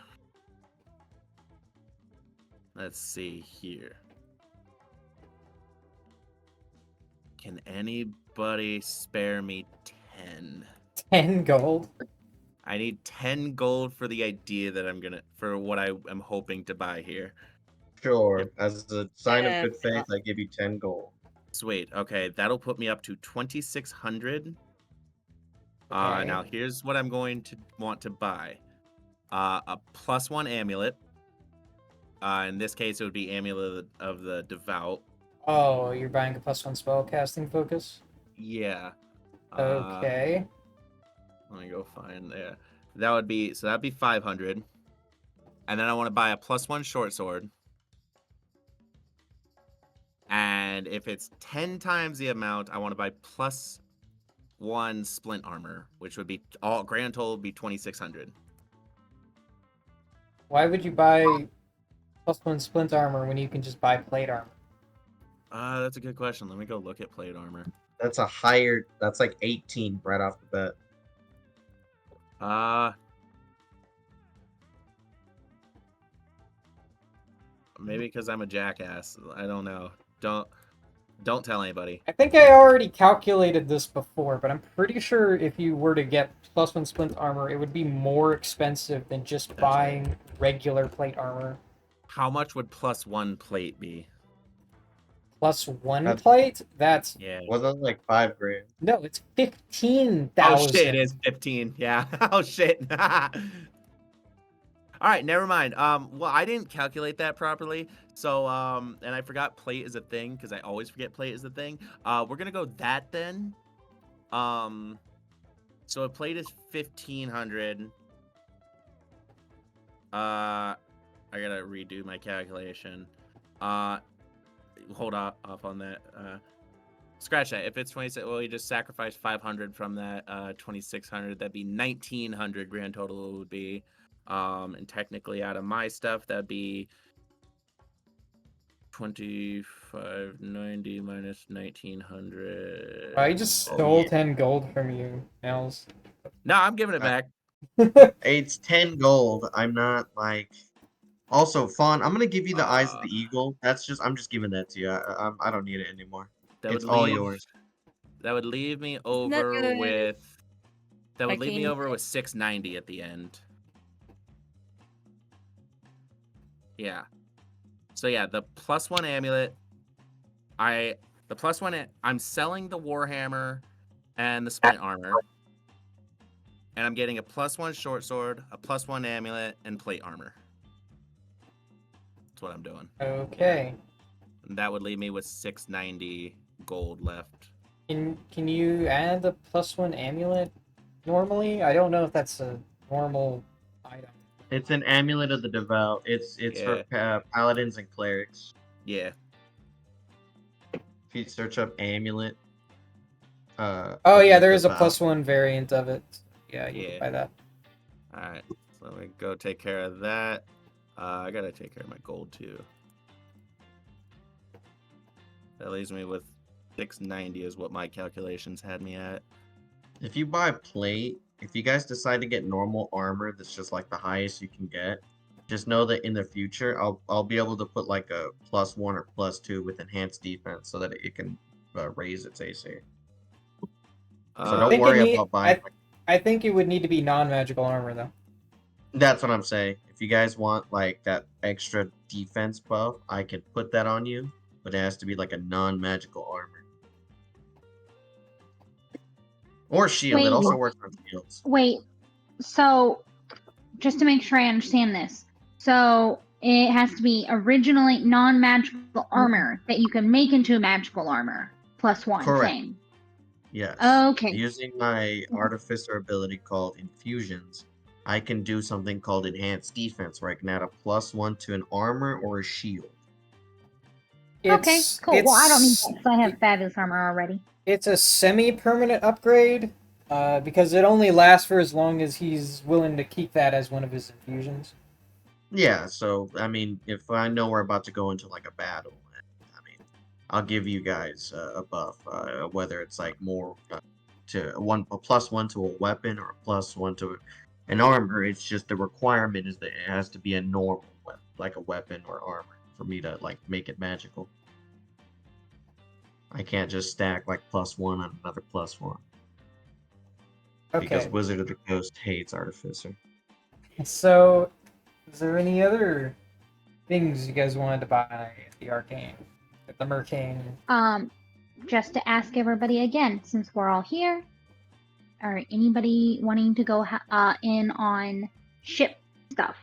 [SPEAKER 3] Let's see here. Can anybody spare me 10?
[SPEAKER 2] 10 gold.
[SPEAKER 3] I need 10 gold for the idea that for what I am hoping to buy here.
[SPEAKER 1] Sure. As a sign of good
[SPEAKER 4] Yeah.
[SPEAKER 1] faith, I give you 10 gold.
[SPEAKER 3] Sweet. Okay, that'll put me up to 2,600.
[SPEAKER 2] Okay.
[SPEAKER 3] Now here's what I'm going to want to buy. A +1 amulet. In this case, it would be Amulet of the Devout.
[SPEAKER 2] Oh, you're buying a +1 spell casting focus?
[SPEAKER 3] Yeah.
[SPEAKER 2] Okay.
[SPEAKER 3] Let me go find there. That'd be 500. And then I want to buy a +1 short sword. And if it's 10 times the amount, I want to buy +1 splint armor, which would be all grand total would be 2,600.
[SPEAKER 2] Why would you buy +1 splint armor when you can just buy plate armor?
[SPEAKER 3] That's a good question. Let me go look at plate armor.
[SPEAKER 1] That's like 18 right off the bat.
[SPEAKER 3] Maybe because I'm a jackass. I don't know. Don't tell anybody.
[SPEAKER 2] I think I already calculated this before, but I'm pretty sure if you were to get +1 splint armor, it would be more expensive than just
[SPEAKER 3] That's
[SPEAKER 2] buying regular plate armor.
[SPEAKER 3] How much would +1 plate be?
[SPEAKER 2] +1
[SPEAKER 1] That's-
[SPEAKER 2] plate? That's
[SPEAKER 3] Yeah.
[SPEAKER 1] Wasn't it like 5 grand?
[SPEAKER 2] no, it's 15,000.
[SPEAKER 3] Oh shit, it is 15. Yeah. Oh shit. All right, never mind. Well, I didn't calculate that properly. So, and I forgot plate is a thing because I always forget plate is a thing. We're gonna go that then. So a plate is 1,500. I gotta redo my calculation. Hold off on that. Scratch that. If it's 26, well, you just sacrifice 500 from that 2,600. That'd be 1,900 grand total would be. And technically out of my stuff, that'd be 2,590 minus 1,900.
[SPEAKER 2] I just stole 10 gold from you, Nels.
[SPEAKER 3] No, I'm giving it back.
[SPEAKER 1] It's 10 gold. I'm not like. Also, Fawn, I'm gonna give you the eyes of the eagle. I'm just giving that to you. I don't need it anymore.
[SPEAKER 3] That
[SPEAKER 1] It's
[SPEAKER 3] would
[SPEAKER 1] all
[SPEAKER 3] leave.
[SPEAKER 1] yours.
[SPEAKER 3] That would leave me
[SPEAKER 4] Not
[SPEAKER 3] over
[SPEAKER 4] good.
[SPEAKER 3] with. That would leave me
[SPEAKER 4] Fucking-
[SPEAKER 3] over with 690 at the end. Yeah. So yeah, the +1 amulet. I'm selling the Warhammer and the splint armor. And I'm getting a +1 short sword, a +1 amulet, and plate armor. That's what I'm doing.
[SPEAKER 2] Okay.
[SPEAKER 3] And that would leave me with 690 gold left.
[SPEAKER 2] Can you add the +1 amulet normally? I don't know if that's a normal item.
[SPEAKER 1] It's an amulet of the devout. It's for paladins and clerics.
[SPEAKER 3] Yeah.
[SPEAKER 1] If you search up amulet.
[SPEAKER 2] Oh yeah, there is a
[SPEAKER 1] Devout.
[SPEAKER 2] +1 variant of it. Yeah, you
[SPEAKER 3] Yeah.
[SPEAKER 2] can buy that.
[SPEAKER 3] All right. So let me go take care of that. I gotta take care of my gold too. That leaves me with 690 is what my calculations had me at.
[SPEAKER 1] If you buy plate, if you guys decide to get normal armor that's just like the highest you can get, just know that in the future I'll be able to put like a +1 or +2 with enhanced defense so that it can raise its AC. So
[SPEAKER 2] I
[SPEAKER 1] don't
[SPEAKER 2] think
[SPEAKER 1] worry about buying.
[SPEAKER 2] I think it would need to be non-magical armor though.
[SPEAKER 1] That's what I'm saying. If you guys want like that extra defense buff, I could put that on you. but it has to be like a non-magical armor. Or shield. It
[SPEAKER 5] Wait.
[SPEAKER 1] also works on shields.
[SPEAKER 5] Wait. So, just to make sure I understand this, so it has to be originally non-magical armor that you can make into magical armor +1
[SPEAKER 1] Correct.
[SPEAKER 5] thing.
[SPEAKER 1] Yes.
[SPEAKER 5] Okay.
[SPEAKER 1] Using my artificer ability called infusions, I can do something called enhanced defense, where I can add a +1 to an armor or a shield.
[SPEAKER 5] Okay,
[SPEAKER 2] It's
[SPEAKER 5] cool. Well, I don't need
[SPEAKER 2] it's
[SPEAKER 5] that because I have fabulous armor already.
[SPEAKER 2] it's a semi-permanent upgrade, because it only lasts for as long as he's willing to keep that as one of his infusions.
[SPEAKER 1] Yeah, so I mean, if I know we're about to go into like a battle, I mean, I'll give you guys a buff, whether it's like more to a +1 to a weapon or a +1 to an armor. It's just the requirement is that it has to be a normal weapon, like a weapon or armor, for me to like make it magical. I can't just stack like +1 on another +1 because
[SPEAKER 2] Okay.
[SPEAKER 1] Wizard of the Coast hates artificer.
[SPEAKER 2] So, is there any other things you guys wanted to buy at the Arcane, at the Mercane?
[SPEAKER 5] Just to ask everybody again, since we're all here, or anybody wanting to go in on ship stuff?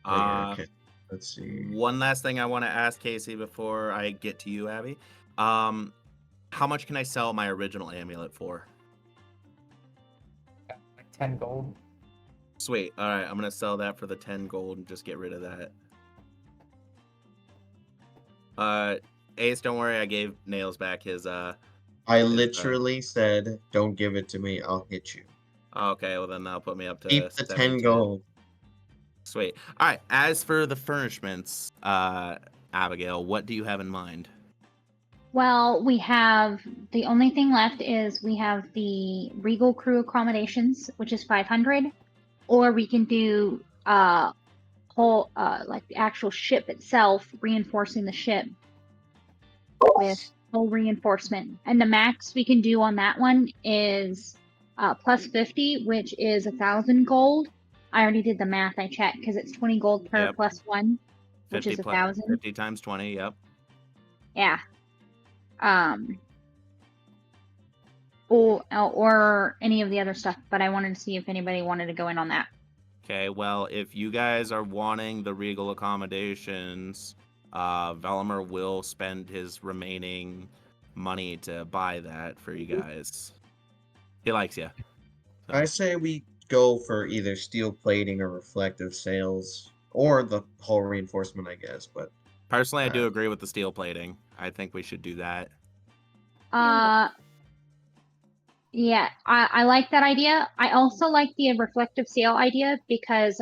[SPEAKER 1] Oh, yeah, okay. Let's see.
[SPEAKER 3] One last thing I want to ask Casey before I get to you, Abby. How much can I sell my original amulet for?
[SPEAKER 2] Like 10 gold.
[SPEAKER 3] Sweet. All right, I'm gonna sell that for the 10 gold and just get rid of that. Ace, don't worry. I gave Nails back his.
[SPEAKER 1] I literally said, "Don't give it to me. I'll hit you."
[SPEAKER 3] Okay, well then that'll put me up to
[SPEAKER 1] Keep the 10
[SPEAKER 3] 72.
[SPEAKER 1] gold.
[SPEAKER 3] Sweet. All right. As for the furnishments, Abigail, what do you have in mind?
[SPEAKER 5] Well, we have the only thing left is we have the Regal crew accommodations, which is 500, or we can do whole like the actual ship itself, reinforcing the ship with full reinforcement. And the max we can do on that one is +50, which is 1,000 gold. I already did the math. I checked because it's 20 gold per
[SPEAKER 3] Yep.
[SPEAKER 5] +1, which
[SPEAKER 3] 50
[SPEAKER 5] is
[SPEAKER 3] plus
[SPEAKER 5] 1,000.
[SPEAKER 3] 50 times 20. Yep.
[SPEAKER 5] Yeah. Or any of the other stuff, but I wanted to see if anybody wanted to go in on that.
[SPEAKER 3] Okay. Well, if you guys are wanting the regal accommodations, Valimer will spend his remaining money to buy that for you guys. He likes you.
[SPEAKER 1] I say we go for either steel plating or reflective sails, or the hull reinforcement, I guess. But
[SPEAKER 3] Personally, I do agree with the steel plating. I think we should do that.
[SPEAKER 5] Yeah, I like that idea. I also like the reflective sail idea because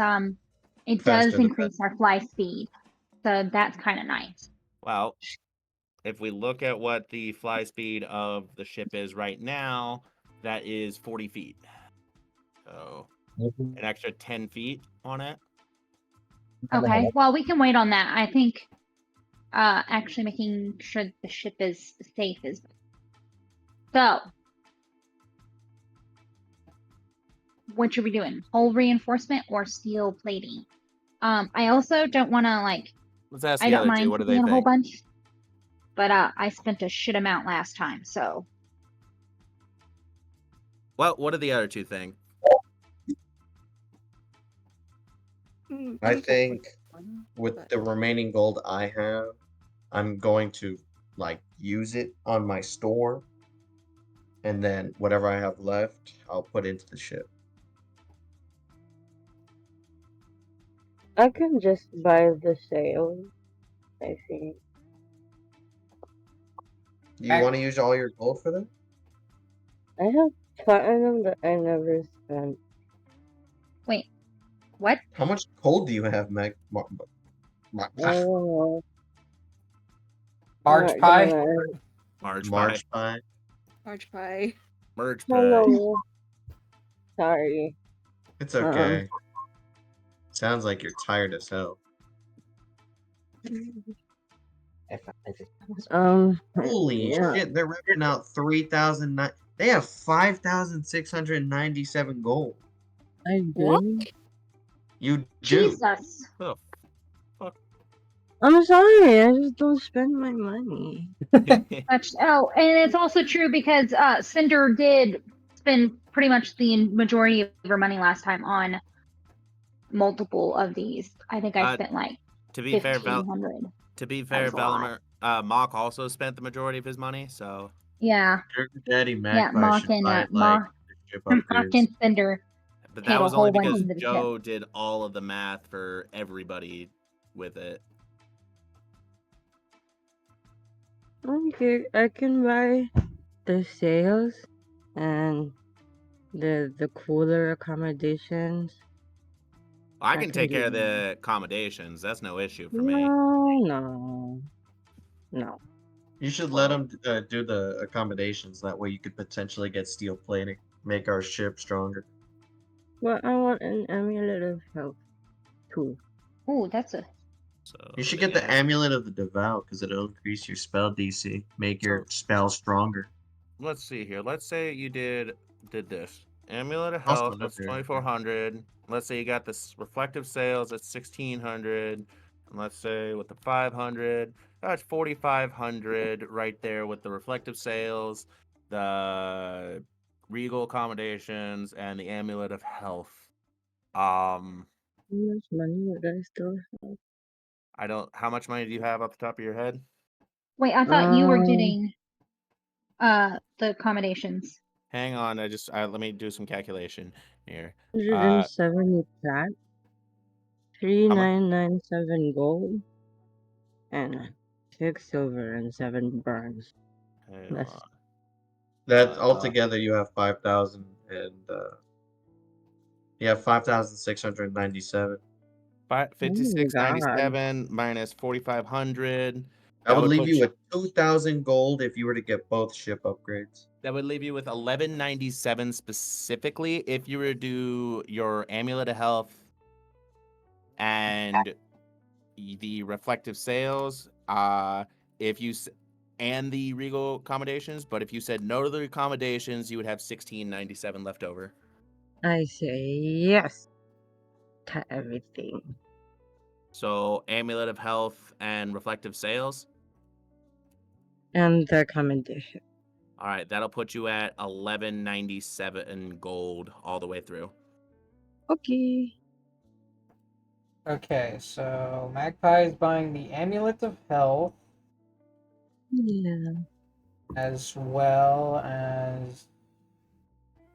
[SPEAKER 5] it does
[SPEAKER 1] Faster the
[SPEAKER 5] increase our fly speed. So that's kind of nice.
[SPEAKER 3] Well, if we look at what the fly speed of the ship is right now, that is 40 feet. So an extra 10 feet on it.
[SPEAKER 5] Okay, well, we can wait on that. I think actually making sure the ship is safe is... So, what should we doing? Hull reinforcement or steel plating? I also don't want to, like...
[SPEAKER 3] Let's ask
[SPEAKER 5] I
[SPEAKER 3] the
[SPEAKER 5] don't
[SPEAKER 3] other
[SPEAKER 5] mind
[SPEAKER 3] two. What do they
[SPEAKER 5] taking a whole
[SPEAKER 3] think?
[SPEAKER 5] bunch. But I spent a shit amount last time, so...
[SPEAKER 3] Well, what do the other two think?
[SPEAKER 1] I think with the remaining gold I have, I'm going to like use it on my store, and then whatever I have left, I'll put into the ship.
[SPEAKER 7] I can just buy the sail, I think.
[SPEAKER 1] You want to use all your gold for that?
[SPEAKER 7] I have platinum that I never spent.
[SPEAKER 5] Wait, what?
[SPEAKER 1] How much gold do you have, Meg?
[SPEAKER 7] I don't know.
[SPEAKER 2] Marge
[SPEAKER 7] Not
[SPEAKER 2] pie?
[SPEAKER 7] gonna lie.
[SPEAKER 3] March
[SPEAKER 1] March
[SPEAKER 3] pie.
[SPEAKER 1] pie.
[SPEAKER 4] March pie.
[SPEAKER 3] Merge pie.
[SPEAKER 7] Hello. Sorry.
[SPEAKER 1] It's okay. Sounds like you're tired as hell. Holy
[SPEAKER 7] Yeah.
[SPEAKER 1] shit, they're ripping out 3,000. They have 5,697 gold.
[SPEAKER 7] I
[SPEAKER 4] What?
[SPEAKER 7] do.
[SPEAKER 1] You do.
[SPEAKER 5] Jesus.
[SPEAKER 3] Oh, fuck.
[SPEAKER 7] I'm sorry, I just don't spend my money.
[SPEAKER 5] Oh, and it's also true because Cinder did spend pretty much the majority of her money last time on multiple of these. I think I spent like
[SPEAKER 3] To be fair,
[SPEAKER 5] 1,500.
[SPEAKER 3] Velimer, Mock also spent the majority of his money, so
[SPEAKER 5] Yeah,
[SPEAKER 1] Sugar Daddy
[SPEAKER 5] yeah,
[SPEAKER 1] Magpie
[SPEAKER 5] Mock
[SPEAKER 1] should
[SPEAKER 5] and
[SPEAKER 1] buy like the ship
[SPEAKER 5] Mock
[SPEAKER 1] upgrades.
[SPEAKER 5] and Cinder
[SPEAKER 3] but
[SPEAKER 5] paid
[SPEAKER 3] that
[SPEAKER 5] a
[SPEAKER 3] was only
[SPEAKER 5] whole bunch
[SPEAKER 3] because
[SPEAKER 5] into the ship.
[SPEAKER 3] Joe did all of the math for everybody with it.
[SPEAKER 7] Okay, I can buy the sails and the cooler accommodations.
[SPEAKER 3] I
[SPEAKER 7] I
[SPEAKER 3] can
[SPEAKER 7] can
[SPEAKER 3] take
[SPEAKER 7] do
[SPEAKER 3] care of
[SPEAKER 7] that.
[SPEAKER 3] the accommodations. That's no issue for me.
[SPEAKER 7] No.
[SPEAKER 1] You should let them do the accommodations. That way you could potentially get steel plating, make our ship stronger.
[SPEAKER 7] But I want an amulet of health too.
[SPEAKER 5] Oh, that's a
[SPEAKER 3] So
[SPEAKER 1] You should get the Amulet of the Devout because it'll increase your spell DC, make your spell stronger.
[SPEAKER 3] let's see here. Let's say you did this. Amulet of
[SPEAKER 1] Also
[SPEAKER 3] Health, that's
[SPEAKER 1] another
[SPEAKER 3] 2,400. Let's say you got this Reflective Sails, that's 1,600. And let's say with the 500, that's 4,500 right there with the Reflective Sails, the Regal Accommodations, and the Amulet of Health.
[SPEAKER 7] How much money would I still have?
[SPEAKER 3] I don't. How much money do you have off the top of your head?
[SPEAKER 5] wait. I thought you were getting the accommodations.
[SPEAKER 3] Hang on. Let me do some calculation here.
[SPEAKER 7] 170 cat,
[SPEAKER 3] How much?
[SPEAKER 7] 3997 gold, and 6 silver and 7 bronze.
[SPEAKER 3] Hang
[SPEAKER 7] That's
[SPEAKER 3] on.
[SPEAKER 1] That altogether you have 5,000 and you have 5,697.
[SPEAKER 7] oh my god.
[SPEAKER 3] 5697 minus 4,500.
[SPEAKER 1] I would leave you with 2,000 gold if you were to get both ship upgrades.
[SPEAKER 3] That would leave you with 1197 specifically if you were to do your Amulet of Health and the Reflective Sails. If you and the Regal accommodations, but if you said no to the accommodations, you would have 1697 left over.
[SPEAKER 7] I say yes to everything.
[SPEAKER 3] So Amulet of Health and Reflective Sails.
[SPEAKER 7] And the accommodation.
[SPEAKER 3] All right, that'll put you at 1197 gold all the way through.
[SPEAKER 7] Okay.
[SPEAKER 2] Okay, so Magpie is buying the Amulet of Health
[SPEAKER 7] Yeah.
[SPEAKER 2] as well as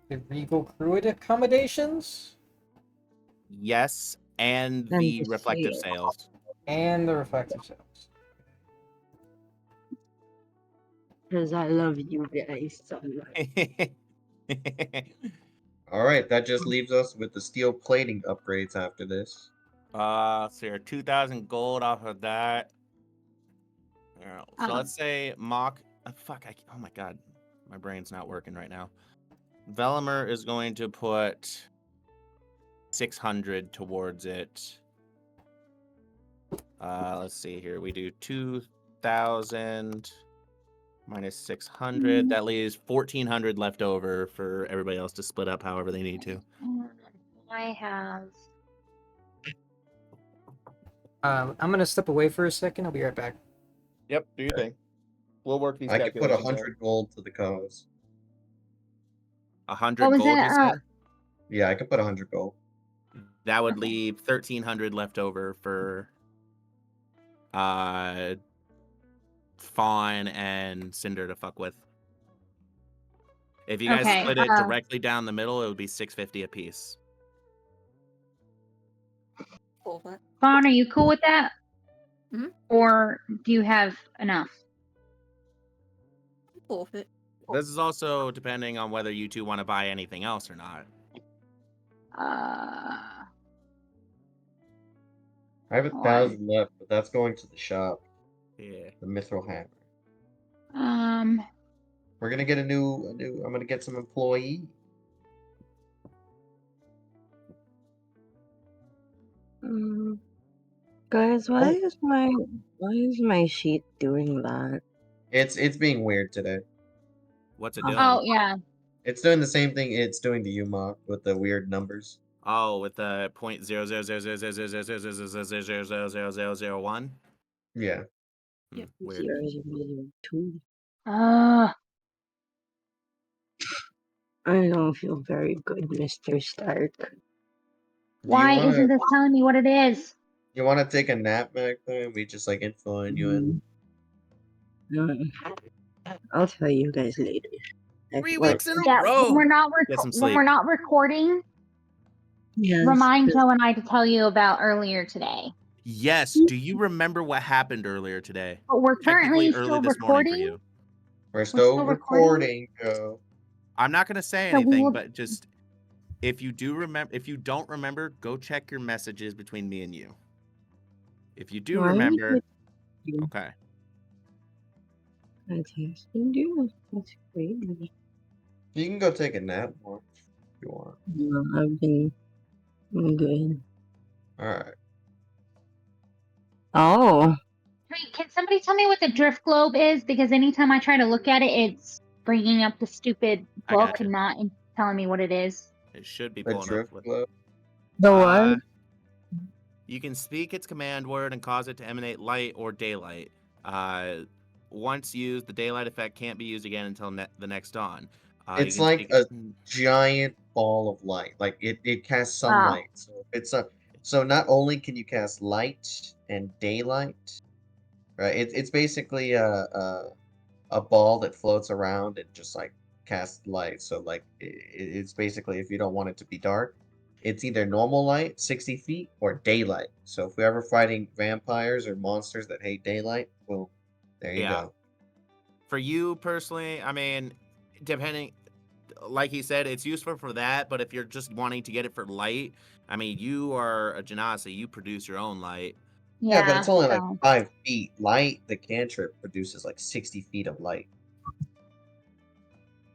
[SPEAKER 2] the Regal Crew accommodations
[SPEAKER 3] Yes, and
[SPEAKER 7] And
[SPEAKER 3] the
[SPEAKER 7] the
[SPEAKER 3] reflective
[SPEAKER 7] sail.
[SPEAKER 3] sails.
[SPEAKER 2] and the reflective sails.
[SPEAKER 7] Because I love you guys so much.
[SPEAKER 1] All right, that just leaves us with the steel plating upgrades after this.
[SPEAKER 3] So you're 2,000 gold off of that. So
[SPEAKER 5] Um,
[SPEAKER 3] let's say Mock. Oh my god, my brain's not working right now. Velimer is going to put 600 towards it. Let's see here. We do 2,000 minus 600. That leaves 1,400 left over for everybody else to split up however they need to.
[SPEAKER 5] I have.
[SPEAKER 2] I'm gonna step away for a second. I'll be right back.
[SPEAKER 3] Yep, do your thing. We'll work these
[SPEAKER 1] I could put
[SPEAKER 3] calculations
[SPEAKER 1] 100 gold to the cause.
[SPEAKER 3] 100
[SPEAKER 5] What was
[SPEAKER 3] gold, you
[SPEAKER 5] it?
[SPEAKER 3] said?
[SPEAKER 1] Yeah, I could put 100 gold.
[SPEAKER 3] That would leave 1,300 left over for Fawn and Cinder to fuck with. If you guys
[SPEAKER 5] Okay,
[SPEAKER 3] split it directly down the middle, it would be 650 apiece.
[SPEAKER 4] Cool, but
[SPEAKER 5] Fawn, are you cool with that?
[SPEAKER 4] Mhm.
[SPEAKER 5] Or do you have enough?
[SPEAKER 4] cool with it.
[SPEAKER 3] This is also depending on whether you two want to buy anything else or not.
[SPEAKER 5] Uh,
[SPEAKER 1] I have 1,000 left, but that's going to the shop.
[SPEAKER 3] Yeah.
[SPEAKER 1] The Mithril Hammer.
[SPEAKER 5] um,
[SPEAKER 1] We're gonna get a new. I'm gonna get some employee.
[SPEAKER 7] Guys,
[SPEAKER 1] Oh.
[SPEAKER 7] why is my sheet doing that?
[SPEAKER 1] It's being weird today.
[SPEAKER 3] What's it
[SPEAKER 7] Oh.
[SPEAKER 3] doing?
[SPEAKER 5] oh yeah.
[SPEAKER 1] It's doing the same thing it's doing to UMOC with the weird numbers.
[SPEAKER 3] Oh, with the .000000000000001.
[SPEAKER 1] Yeah.
[SPEAKER 4] Yep.
[SPEAKER 3] Weird.
[SPEAKER 7] 0 is a medium 2.
[SPEAKER 5] Uh,
[SPEAKER 7] I don't feel very good, Mr. Stark.
[SPEAKER 1] Do
[SPEAKER 5] why isn't this telling me what it is?
[SPEAKER 1] you wanna take a nap back there? We just like influence you in.
[SPEAKER 7] I'll tell you guys later.
[SPEAKER 3] 3
[SPEAKER 7] What?
[SPEAKER 3] weeks in a
[SPEAKER 5] Yeah,
[SPEAKER 3] row. Get some
[SPEAKER 5] when
[SPEAKER 3] sleep.
[SPEAKER 5] we're not recording,
[SPEAKER 7] Yes.
[SPEAKER 5] remind Joe and I to tell you about earlier today.
[SPEAKER 3] Yes. Do you remember what happened earlier today?
[SPEAKER 5] But we're
[SPEAKER 3] Technically
[SPEAKER 5] currently
[SPEAKER 3] early
[SPEAKER 5] still
[SPEAKER 3] this morning for
[SPEAKER 5] recording.
[SPEAKER 3] you.
[SPEAKER 1] We're still
[SPEAKER 5] still recording?
[SPEAKER 1] recording, Joe.
[SPEAKER 3] I'm not gonna say
[SPEAKER 5] So we
[SPEAKER 3] anything,
[SPEAKER 5] will-
[SPEAKER 3] but just if you don't remember, go check your messages between me and you. If you do
[SPEAKER 7] Why would
[SPEAKER 3] remember,
[SPEAKER 7] you-
[SPEAKER 3] okay.
[SPEAKER 7] I'm texting you. That's crazy.
[SPEAKER 1] You can go take a nap more if you want.
[SPEAKER 7] No, I'm good.
[SPEAKER 1] Alright.
[SPEAKER 7] Oh,
[SPEAKER 5] Wait, can somebody tell me what the drift globe is? Because anytime I try to look at it, it's bringing up the stupid
[SPEAKER 3] I
[SPEAKER 5] book
[SPEAKER 3] gotcha.
[SPEAKER 5] and not telling me what it is.
[SPEAKER 3] It should be
[SPEAKER 1] A
[SPEAKER 3] pulling up
[SPEAKER 1] drift
[SPEAKER 3] with
[SPEAKER 1] globe.
[SPEAKER 7] the what?
[SPEAKER 3] You can speak its command word and cause it to emanate light or daylight. Once used, the daylight effect can't be used again until the next dawn. You
[SPEAKER 1] It's
[SPEAKER 3] can
[SPEAKER 1] like
[SPEAKER 3] speak
[SPEAKER 1] a giant ball of light. Like it casts sunlight. So it's so not only can you cast light and daylight, right? It's basically a ball that floats around and just like casts light. So like it's basically, if you don't want it to be dark, it's either normal light, 60 feet, or daylight. So if we're ever fighting vampires or monsters that hate daylight, boom, there you
[SPEAKER 3] Yeah.
[SPEAKER 1] go.
[SPEAKER 3] For you personally, I mean, depending, like he said, it's useful for that. But if you're just wanting to get it for light, I mean, you are a Genasi. You produce your own light.
[SPEAKER 1] Yeah, but it's only like
[SPEAKER 5] so
[SPEAKER 1] 5 feet. Light, the cantrip produces like 60 feet of light.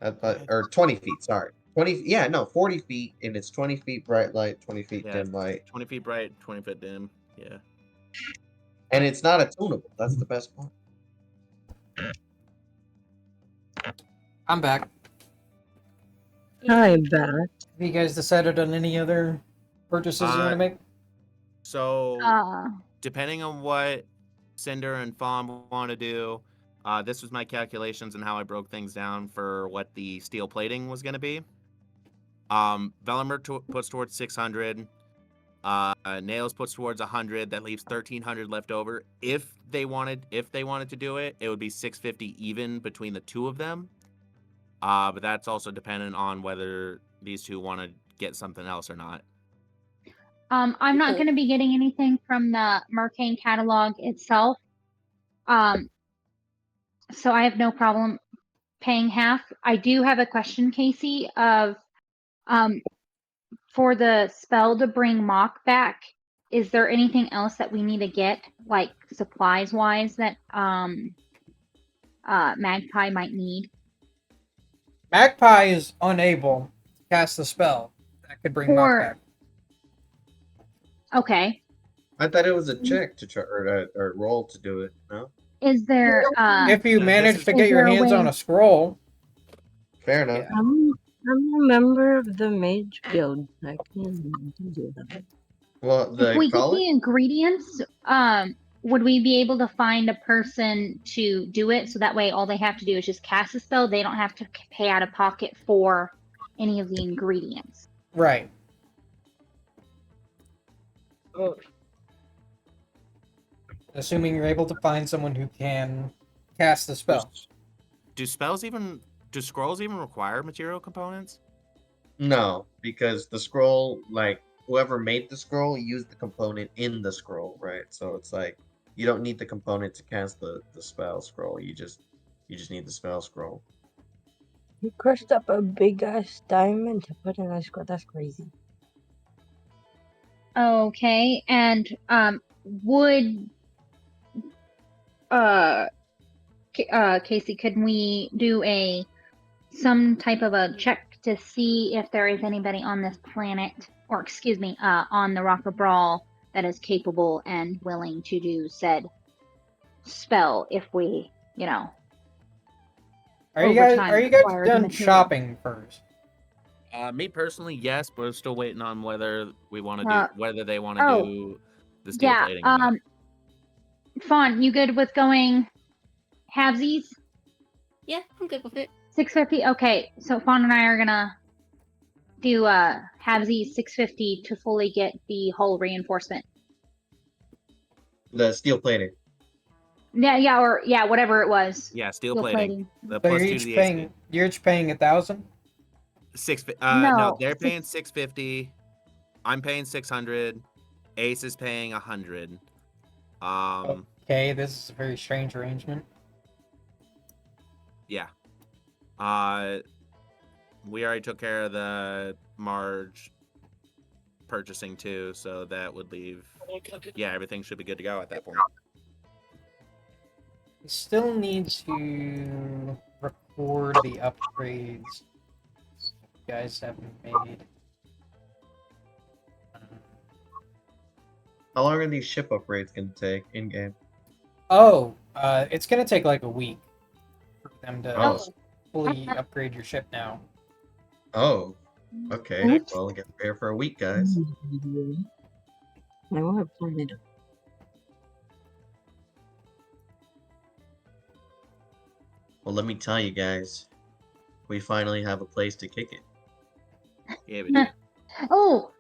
[SPEAKER 1] Or 20 feet, sorry. 20, yeah, no, 40 feet, and it's 20 feet bright light, 20 feet
[SPEAKER 3] Yeah,
[SPEAKER 1] dim light.
[SPEAKER 3] 20 feet bright, 20 feet dim. Yeah.
[SPEAKER 1] And it's not attunable. That's the best part.
[SPEAKER 2] I'm back.
[SPEAKER 7] Hi, back.
[SPEAKER 2] Have you guys decided on any other purchases you want to make?
[SPEAKER 3] So depending on what Cinder and Fawn want to do, this was my calculations and how I broke things down for what the steel plating was going to be. Velimer puts towards 600. Nails puts towards 100. That leaves 1,300 left over. If they wanted to do it, it would be 650 even between the two of them. But that's also dependent on whether these two want to get something else or not.
[SPEAKER 5] I'm not going to be getting anything from the Mercane catalog itself. So I have no problem paying half. I do have a question, Casey, of for the spell to bring Mock back, is there anything else that we need to get, like supplies wise, that Magpie might need?
[SPEAKER 2] Magpie is unable to cast the spell that could bring Mock back.
[SPEAKER 5] Okay.
[SPEAKER 1] I thought it was a check to try or roll to do it. No,
[SPEAKER 5] Is there
[SPEAKER 2] If you manage to
[SPEAKER 5] is
[SPEAKER 2] get your
[SPEAKER 5] there a
[SPEAKER 2] hands
[SPEAKER 5] way-
[SPEAKER 2] on a scroll,
[SPEAKER 1] fair enough.
[SPEAKER 3] Yeah.
[SPEAKER 7] I'm a member of the mage guild. I can do that.
[SPEAKER 1] Well,
[SPEAKER 5] if we get
[SPEAKER 1] college,
[SPEAKER 5] the ingredients, would we be able to find a person to do it, so that way all they have to do is just cast a spell, they don't have to pay out of pocket for any of the ingredients?
[SPEAKER 2] right? Assuming you're able to find someone who can cast the spell.
[SPEAKER 3] Do scrolls even require material components?
[SPEAKER 1] no, because the scroll, like whoever made the scroll used the component in the scroll, right? So it's like you don't need the component to cast the spell scroll. You just need the spell scroll.
[SPEAKER 7] You crushed up a big ass diamond to put in a scroll. That's crazy.
[SPEAKER 5] Okay, and would Casey, could we do some type of a check to see if there is anybody on this planet, or excuse me, on the Rock of Brawl that is capable and willing to do said spell if we,
[SPEAKER 2] Are you
[SPEAKER 5] over
[SPEAKER 2] guys
[SPEAKER 5] time
[SPEAKER 2] done
[SPEAKER 5] acquire the material?
[SPEAKER 2] shopping first?
[SPEAKER 3] Me personally, yes, but we're still waiting on whether we want to do whether they want to
[SPEAKER 5] oh,
[SPEAKER 3] do the steel
[SPEAKER 5] yeah,
[SPEAKER 3] plating or not.
[SPEAKER 5] Fawn, you good with going halvesies?
[SPEAKER 4] Yeah, I'm good with it.
[SPEAKER 5] 650? Okay, so Fawn and I are gonna do halvesies 650 to fully get the hull reinforcement.
[SPEAKER 1] The steel plating.
[SPEAKER 5] Yeah, or whatever it was.
[SPEAKER 3] Yeah, steel
[SPEAKER 5] Steel
[SPEAKER 3] plating.
[SPEAKER 5] plating.
[SPEAKER 3] The
[SPEAKER 2] So
[SPEAKER 3] plus
[SPEAKER 2] you're
[SPEAKER 3] 2 to
[SPEAKER 2] each
[SPEAKER 3] the AC.
[SPEAKER 2] paying. You're each paying 1,000.
[SPEAKER 3] No,
[SPEAKER 5] No,
[SPEAKER 3] they're paying 650. I'm paying 600. Ace is paying 100.
[SPEAKER 2] Okay, this is a very strange arrangement.
[SPEAKER 3] Yeah. We already took care of the Marge purchasing too, so that would leave. Yeah, everything should be good to go at that point.
[SPEAKER 2] We still need to record the upgrades you guys haven't made.
[SPEAKER 1] How long are these ship upgrades gonna take in game?
[SPEAKER 2] Oh, it's gonna take like a week for them to
[SPEAKER 1] Oh.
[SPEAKER 2] fully upgrade your ship now.
[SPEAKER 1] Oh. Okay.
[SPEAKER 5] Oops.
[SPEAKER 1] Well, get prepared for a week, guys.
[SPEAKER 7] I want to plan it.
[SPEAKER 1] Well, let me tell you guys, we finally have a place to kick it.
[SPEAKER 3] Yeah, we do.
[SPEAKER 5] Oh,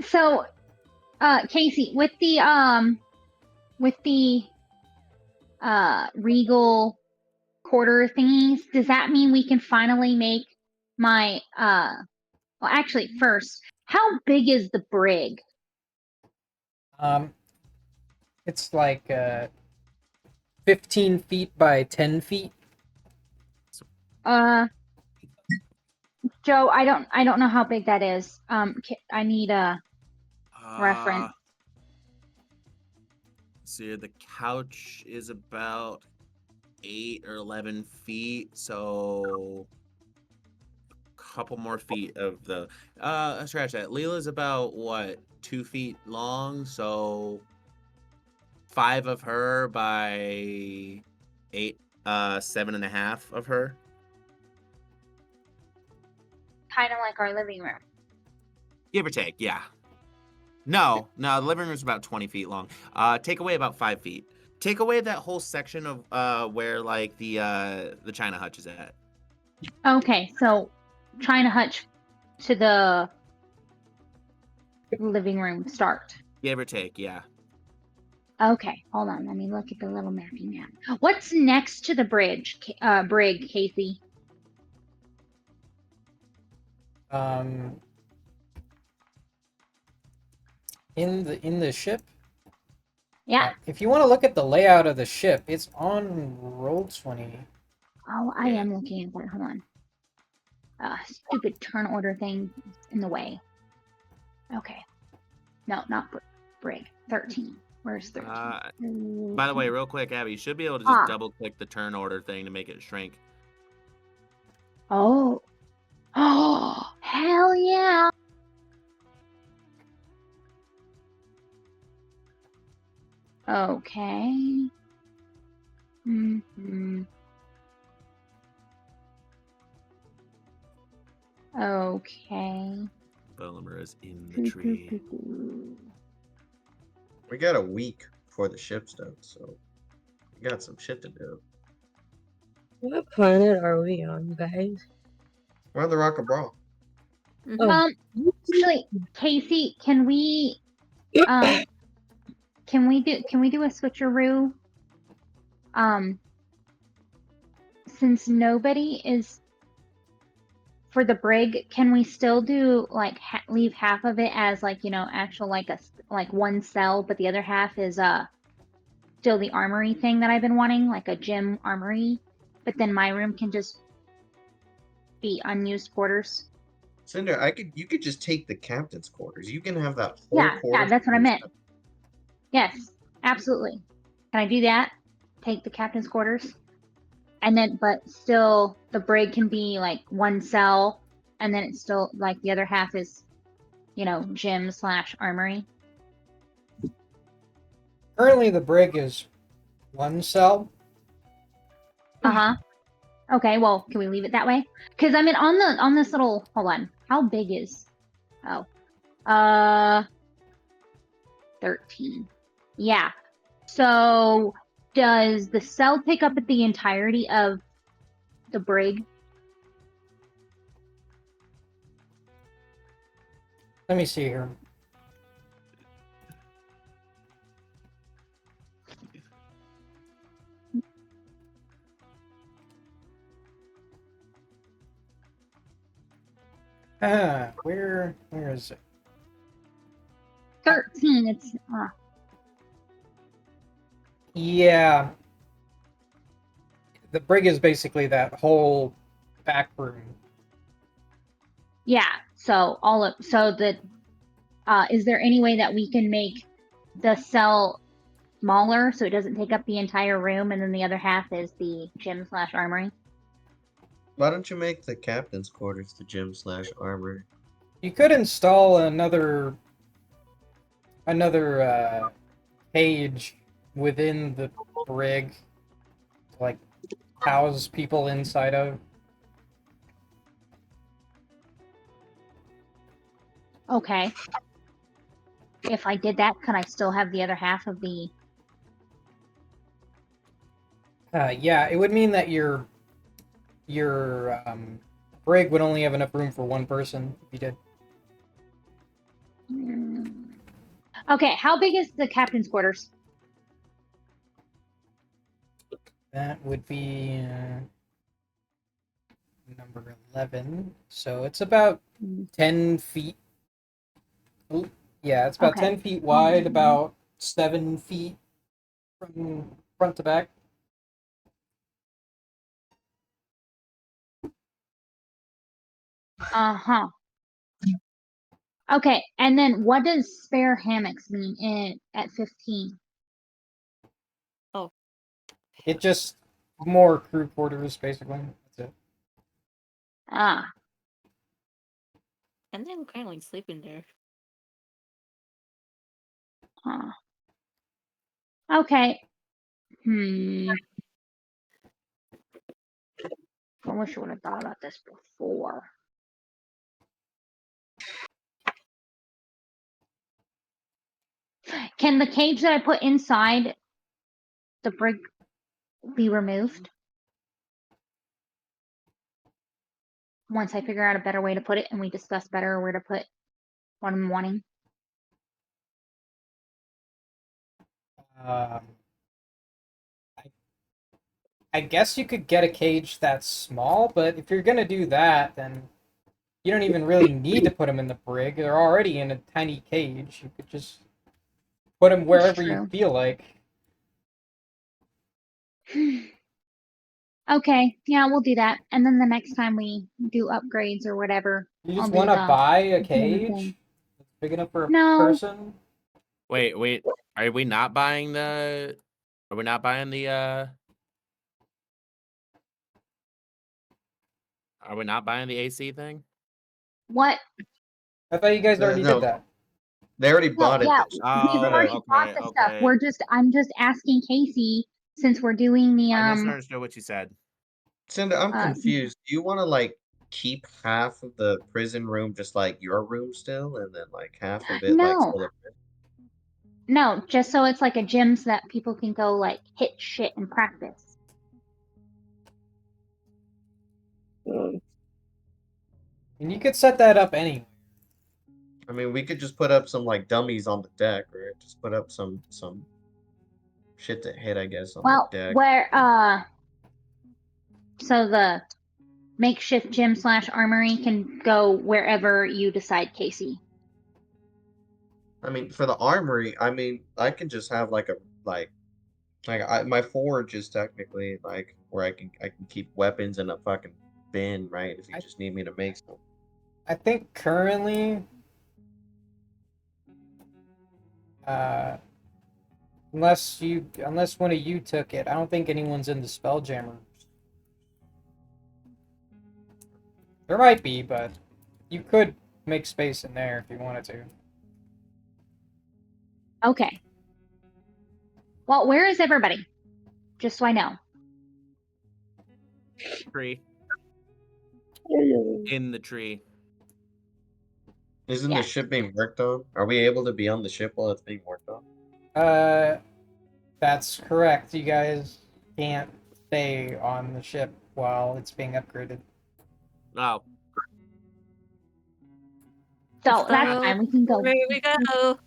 [SPEAKER 5] so Casey, with the regal quarter thingies, does that mean we can finally make my well, actually, first, how big is the brig?
[SPEAKER 2] It's like 15 feet by 10 feet.
[SPEAKER 5] Joe, I don't know how big that is. I need a reference.
[SPEAKER 3] See, the couch is about 8 or 11 feet, so a couple more feet of the. Scratch that. Leela's about what, 2 feet long, so 5 of her by 8, 7.5 of her.
[SPEAKER 5] Kind of like our living room.
[SPEAKER 3] Give or take, yeah. No, the living room's about 20 feet long. Take away about 5 feet. Take away that whole section of where like the China hutch is at.
[SPEAKER 5] Okay, so trying to hutch to the living room start.
[SPEAKER 3] Give or take, yeah.
[SPEAKER 5] Okay, hold on. Let me look at the little mapping map. What's next to the brig, Casey?
[SPEAKER 2] In the ship.
[SPEAKER 5] Yeah.
[SPEAKER 2] If you want to look at the layout of the ship, it's on Roll20.
[SPEAKER 5] Oh, I
[SPEAKER 3] Yeah.
[SPEAKER 5] am looking at that. Hold on. Stupid turn order thing in the way. Okay. No, not brig. 13. Where's 13?
[SPEAKER 3] By the way, real quick, Abby, you should be able to just double click the turn order thing to make it shrink.
[SPEAKER 5] Oh. Oh, hell yeah. Okay. Okay.
[SPEAKER 3] Bowler is in the tree.
[SPEAKER 1] We got a week before the ship's done, so we got some shit to do.
[SPEAKER 7] What planet are we on, guys?
[SPEAKER 1] We're on the Rock of Brawl.
[SPEAKER 5] Actually, Casey, can we do a switcheroo? Since nobody is for the brig, can we still do like leave half of it as like, you know, actual like one cell, but the other half is still the armory thing that I've been wanting, like a gym armory, but then my room can just be unused quarters.
[SPEAKER 1] Cinder, you could just take the captain's quarters. You can have that whole quarters.
[SPEAKER 5] Yeah, that's what I meant. Yes, absolutely. Can I do that? Take the captain's quarters? And then, but still, the brig can be like one cell, and then it's still like the other half is, you know, gym / armory.
[SPEAKER 2] Currently, the brig is one cell.
[SPEAKER 5] Okay, well, can we leave it that way? Because I mean, on this little, hold on, how big is? Oh, 13. Yeah. So, does the cell take up the entirety of the brig?
[SPEAKER 2] Let me see here. Where is it?
[SPEAKER 5] 13. It's
[SPEAKER 2] Yeah. The brig is basically that whole back room.
[SPEAKER 5] yeah. So is there any way that we can make the cell smaller so it doesn't take up the entire room, and then the other half is the gym/armory?
[SPEAKER 1] Why don't you make the captain's quarters the gym/armory?
[SPEAKER 2] You could install another cage within the brig to like house people inside of.
[SPEAKER 5] Okay. If I did that, could I still have the other half of the?
[SPEAKER 2] Yeah, it would mean that your brig would only have enough room for one person if you did.
[SPEAKER 5] Okay, how big is the captain's quarters?
[SPEAKER 2] That would be number 11. So it's about 10 feet. Oop, yeah, it's about
[SPEAKER 5] Okay.
[SPEAKER 2] 10 feet wide, about 7 feet from front to back.
[SPEAKER 5] Uh-huh. Okay, and then what does spare hammocks mean at 15?
[SPEAKER 2] It just more crew quarters, basically. That's it.
[SPEAKER 5] Ah,
[SPEAKER 4] And then kind of like sleeping there.
[SPEAKER 5] huh. Okay. I wish I would have thought about this before. Can the cage that I put inside the brig be removed once I figure out a better way to put it and we discuss better where to put what I'm wanting?
[SPEAKER 2] Um, I guess you could get a cage that's small, but if you're gonna do that, then you don't even really need to put them in the brig. They're already in a tiny cage. You could just put them wherever you
[SPEAKER 5] true.
[SPEAKER 2] feel like.
[SPEAKER 5] Okay, yeah, we'll do that. And then the next time we do upgrades or whatever,
[SPEAKER 2] You
[SPEAKER 5] I'll
[SPEAKER 2] just
[SPEAKER 5] do
[SPEAKER 2] want to
[SPEAKER 5] the
[SPEAKER 2] buy a
[SPEAKER 5] same thing.
[SPEAKER 2] cage that's big enough for a
[SPEAKER 5] No,
[SPEAKER 2] person.
[SPEAKER 3] Wait. Are we not buying the? Are we not buying the? Are we not buying the AC thing?
[SPEAKER 5] what?
[SPEAKER 2] I thought you guys already did
[SPEAKER 1] No,
[SPEAKER 2] that.
[SPEAKER 1] they already
[SPEAKER 5] No,
[SPEAKER 1] bought it.
[SPEAKER 5] yeah,
[SPEAKER 1] They just
[SPEAKER 5] we've
[SPEAKER 1] set it
[SPEAKER 5] already
[SPEAKER 1] up.
[SPEAKER 5] bought
[SPEAKER 3] Okay.
[SPEAKER 5] the stuff. I'm just asking Casey since we're doing the
[SPEAKER 3] I misunderstood what you said.
[SPEAKER 1] Cinder, I'm
[SPEAKER 5] since
[SPEAKER 1] confused. Do you want to like keep half of the prison room just like your room still, and then like half of it like
[SPEAKER 5] no,
[SPEAKER 1] still a
[SPEAKER 5] no, just so it's like a gym so that people can go like hit shit and practice.
[SPEAKER 2] And you could set that up anyway.
[SPEAKER 1] I mean, we could just put up some like dummies on the deck, right? Just put up some shit to hit, I guess, on the
[SPEAKER 5] Well,
[SPEAKER 1] deck.
[SPEAKER 5] where so the makeshift gym/armory can go wherever you decide, Casey.
[SPEAKER 1] I mean, for the armory, I mean, I can just have like a my forge is technically like where I can keep weapons in a fucking bin, right? If you
[SPEAKER 2] I,
[SPEAKER 1] just need me to make some.
[SPEAKER 2] I think currently, uh, unless one of you took it, I don't think anyone's in the Spelljammer. There might be, but you could make space in there if you wanted to.
[SPEAKER 5] Okay. Well, where is everybody? Just so I know.
[SPEAKER 3] Tree. In the tree.
[SPEAKER 1] Isn't the
[SPEAKER 5] Yes.
[SPEAKER 1] ship being worked on? Are we able to be on the ship while it's being worked on?
[SPEAKER 2] Uh, That's correct. You guys can't stay on the ship while it's being upgraded.
[SPEAKER 3] Oh,
[SPEAKER 5] So that's
[SPEAKER 4] So
[SPEAKER 5] fine. We can go.
[SPEAKER 4] where we go?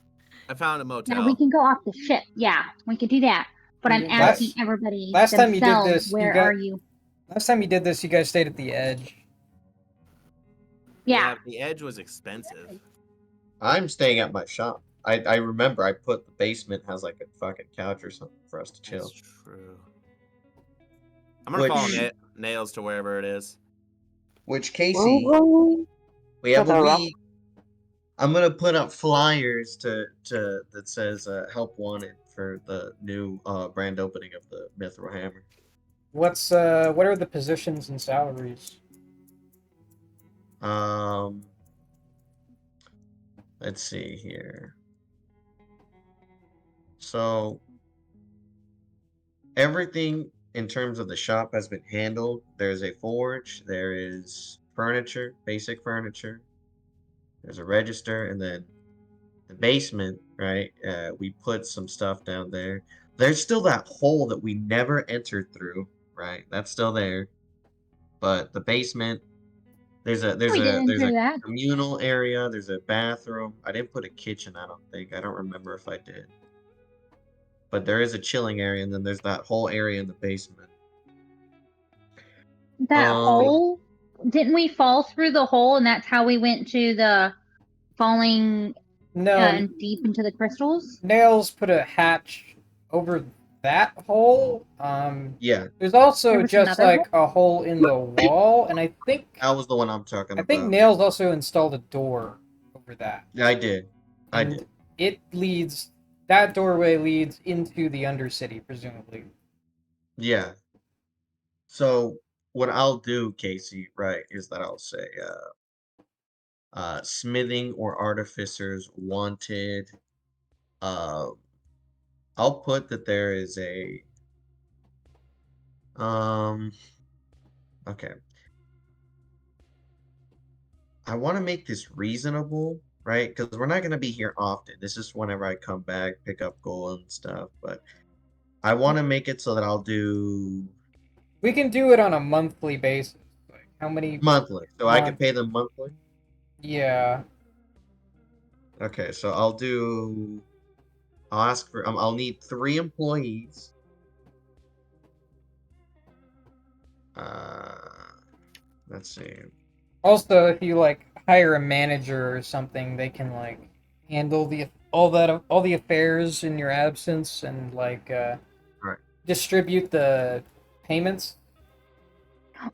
[SPEAKER 3] I found a
[SPEAKER 5] Yeah, we
[SPEAKER 3] motel.
[SPEAKER 5] can go off the ship. Yeah, we could do that. But I'm asking
[SPEAKER 2] Last
[SPEAKER 5] everybody
[SPEAKER 2] last time you did
[SPEAKER 5] themselves,
[SPEAKER 2] this,
[SPEAKER 5] where are you?
[SPEAKER 2] last time you did this, you guys stayed at the edge.
[SPEAKER 5] Yeah.
[SPEAKER 3] The edge was expensive.
[SPEAKER 1] I'm staying at my shop. I remember I put the basement has like a fucking couch or something for us to chill.
[SPEAKER 3] That's true. I'm gonna
[SPEAKER 1] Which
[SPEAKER 3] follow Nails to wherever it is.
[SPEAKER 1] which
[SPEAKER 7] We're
[SPEAKER 1] Casey,
[SPEAKER 7] going
[SPEAKER 1] we
[SPEAKER 7] to
[SPEAKER 1] have a
[SPEAKER 7] the rock.
[SPEAKER 1] week. I'm gonna put up flyers to that says help wanted for the new brand opening of the Mithril Hammer.
[SPEAKER 2] What are the positions and salaries?
[SPEAKER 1] Um, let's see here. So everything in terms of the shop has been handled. There's a forge, there is furniture, basic furniture, there's a register, and then the basement, right? We put some stuff down there. There's still that hole that we never entered through, right? That's still there. But the basement,
[SPEAKER 5] We did
[SPEAKER 1] there's
[SPEAKER 5] enter
[SPEAKER 1] a
[SPEAKER 5] that.
[SPEAKER 1] communal area, there's a bathroom. I didn't put a kitchen, I don't think. I don't remember if I did. But there is a chilling area, and then there's that whole area in the basement.
[SPEAKER 5] That
[SPEAKER 1] Um,
[SPEAKER 5] hole, didn't we fall through the hole and that's how we went to the falling
[SPEAKER 2] No,
[SPEAKER 5] deep into the crystals?
[SPEAKER 2] Nails put a hatch over that hole.
[SPEAKER 1] yeah,
[SPEAKER 2] There's
[SPEAKER 5] There
[SPEAKER 2] also
[SPEAKER 5] was
[SPEAKER 2] just
[SPEAKER 5] another hole?
[SPEAKER 2] like a hole in the wall, and
[SPEAKER 1] that was the one I'm talking
[SPEAKER 2] I think
[SPEAKER 1] about.
[SPEAKER 2] Nails also installed a door over that,
[SPEAKER 1] Yeah, I did. I
[SPEAKER 2] and
[SPEAKER 1] did.
[SPEAKER 2] that doorway leads into the Undercity, presumably.
[SPEAKER 1] Yeah. So what I'll do, Casey, right, is that I'll say smithing or artificers wanted. Uh, I'll put that there is a um okay. I want to make this reasonable, right? Because we're not gonna be here often. This is whenever I come back, pick up gold and stuff. But I want to make it so that I'll do
[SPEAKER 2] We can do it on a monthly basis. Like how many
[SPEAKER 1] monthly, so I can
[SPEAKER 2] month?
[SPEAKER 1] pay them monthly.
[SPEAKER 2] Yeah.
[SPEAKER 1] Okay, so I'll do. I'll ask for. I'll need 3 employees. Uh, let's see.
[SPEAKER 2] Also, if you like hire a manager or something, they can like handle all the affairs in your absence and like
[SPEAKER 1] Right.
[SPEAKER 2] distribute the payments.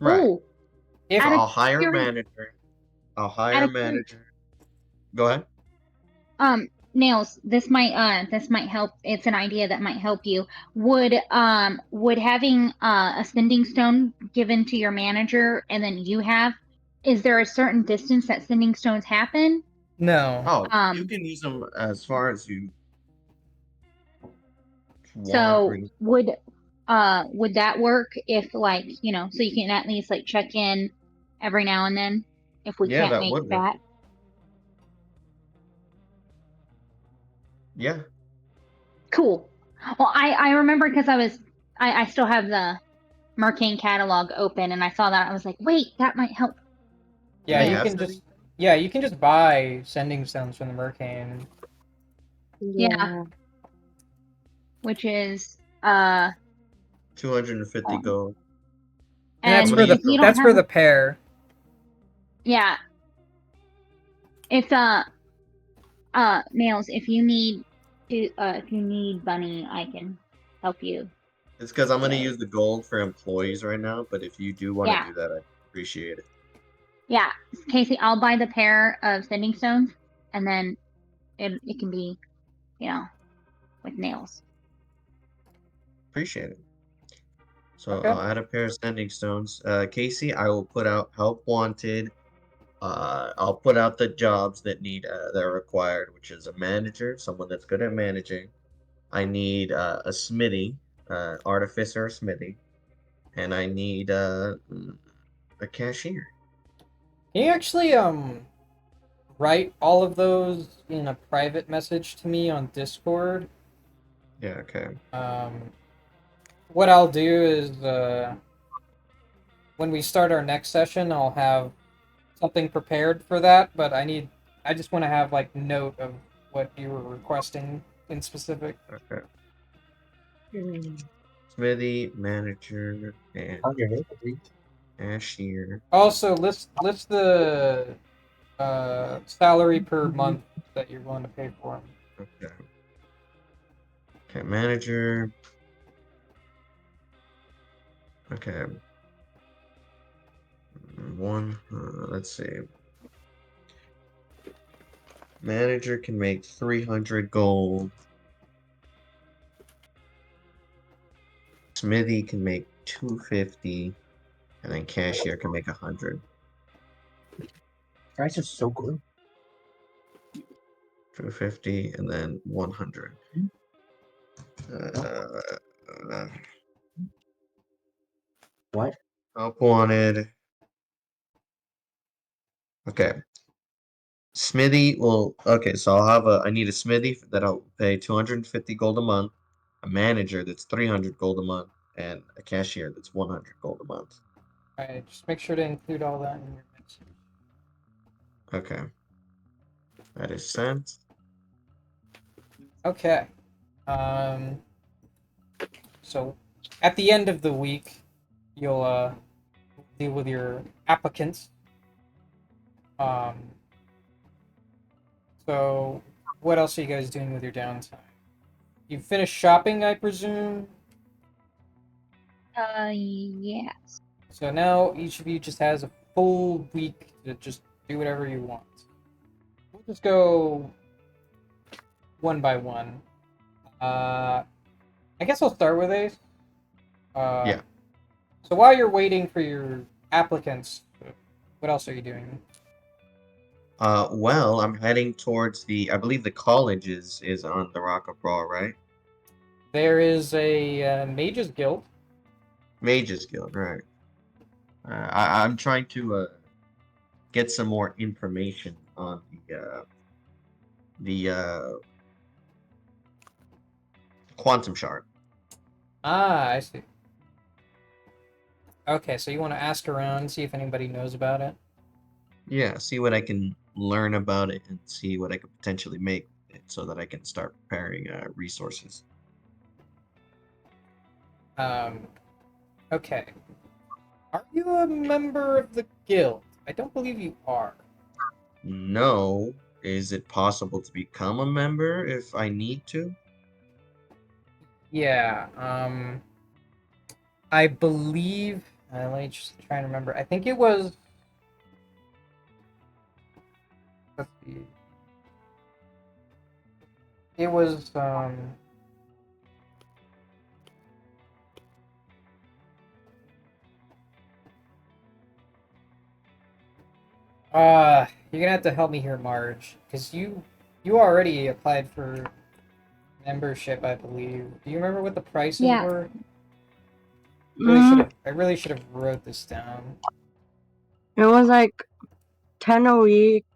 [SPEAKER 1] Right.
[SPEAKER 5] Oh,
[SPEAKER 2] If
[SPEAKER 1] So
[SPEAKER 5] out of
[SPEAKER 1] I'll hire a
[SPEAKER 5] curi-
[SPEAKER 1] manager. I'll hire
[SPEAKER 5] out
[SPEAKER 1] a
[SPEAKER 5] of curi-
[SPEAKER 1] manager. Go ahead.
[SPEAKER 5] Nails, this might help. It's an idea that might help you. Would having a sending stone given to your manager and then you have, is there a certain distance that sending stones happen?
[SPEAKER 2] no,
[SPEAKER 1] Oh, you
[SPEAKER 5] Um,
[SPEAKER 1] can use them as far as you want.
[SPEAKER 5] so would that work if like, so you can at least like check in every now and then if we
[SPEAKER 1] Yeah,
[SPEAKER 5] can't
[SPEAKER 1] that
[SPEAKER 5] make
[SPEAKER 1] would work.
[SPEAKER 5] that?
[SPEAKER 1] Yeah.
[SPEAKER 5] Cool. Well, I remember because I still have the Mercane catalog open and I saw that I was like, wait, that might help
[SPEAKER 2] yeah,
[SPEAKER 1] They
[SPEAKER 5] with.
[SPEAKER 1] have sending.
[SPEAKER 2] you can just buy sending stones from the Mercane.
[SPEAKER 5] Yeah,
[SPEAKER 7] Yeah.
[SPEAKER 5] which is
[SPEAKER 1] 250
[SPEAKER 5] um,
[SPEAKER 1] gold.
[SPEAKER 2] And
[SPEAKER 1] I'm
[SPEAKER 5] and
[SPEAKER 1] gonna use
[SPEAKER 5] if
[SPEAKER 1] the.
[SPEAKER 5] you don't
[SPEAKER 2] that's for
[SPEAKER 5] have
[SPEAKER 2] the pair.
[SPEAKER 5] yeah, if Nails, if you need Bunny, I can help you.
[SPEAKER 1] It's because I'm gonna
[SPEAKER 5] With.
[SPEAKER 1] use the gold for employees right now. But if you do want to
[SPEAKER 5] Yeah,
[SPEAKER 1] do that, I appreciate it.
[SPEAKER 5] yeah. Casey, I'll buy the pair of sending stones and then it can be, you know, with Nails.
[SPEAKER 1] Appreciate it. So
[SPEAKER 2] Okay.
[SPEAKER 1] I'll add a pair of sending stones. Casey, I will put out help wanted. I'll put out the jobs that that are required, which is a manager, someone that's good at managing. I need a smithy, artificer or smithy, and I need a cashier.
[SPEAKER 2] Can you actually write all of those in a private message to me on Discord?
[SPEAKER 1] Yeah, okay.
[SPEAKER 2] What I'll do is when we start our next session, I'll have something prepared for that. But I just want to have like note of what you were requesting in specific.
[SPEAKER 1] Okay.
[SPEAKER 7] Hmm.
[SPEAKER 1] Smithy, manager, and
[SPEAKER 6] On your head, please.
[SPEAKER 1] cashier.
[SPEAKER 2] Also, list the salary per month that you're willing to pay for him.
[SPEAKER 1] Okay. Okay, manager. Okay. Let's see. Manager can make 300 gold. Smithy can make 250. And then cashier can make 100.
[SPEAKER 6] Price is so good.
[SPEAKER 1] 250 and then 100.
[SPEAKER 6] What?
[SPEAKER 1] Help wanted. Okay. Smithy will. Okay, so I need a smithy that I'll pay 250 gold a month, a manager that's 300 gold a month, and a cashier that's 100 gold a month.
[SPEAKER 2] All right, just make sure to include all that in your message.
[SPEAKER 1] Okay. That is sent.
[SPEAKER 2] Okay. So at the end of the week, you'll deal with your applicants. Um, so what else are you guys doing with your downtime? You finished shopping, I presume.
[SPEAKER 5] Yes.
[SPEAKER 2] So now each of you just has a full week to just do whatever you want. We'll just go one by one. I guess I'll start with Ace.
[SPEAKER 1] Yeah.
[SPEAKER 2] So while you're waiting for your applicants, what else are you doing?
[SPEAKER 1] Well, I'm heading towards I believe the college is on the Rock of Brawl, right?
[SPEAKER 2] There is a mages guild.
[SPEAKER 1] Mages Guild, right? I'm trying to get some more information on the quantum shard.
[SPEAKER 2] Ah, I see. Okay, so you want to ask around, see if anybody knows about it.
[SPEAKER 1] Yeah, see what I can learn about it and see what I could potentially make it so that I can start preparing resources.
[SPEAKER 2] Um, okay. Are you a member of the guild? I don't believe you are.
[SPEAKER 1] No, is it possible to become a member if I need to?
[SPEAKER 2] Yeah, I believe. Let me just try and remember. I think it was. Let's see. It was. You're gonna have to help me here, Marge, because you already applied for membership, I believe. Do you remember what the prices
[SPEAKER 5] Yeah.
[SPEAKER 2] were?
[SPEAKER 7] Mm,
[SPEAKER 2] I really should have wrote this down.
[SPEAKER 7] it was like 10 a week,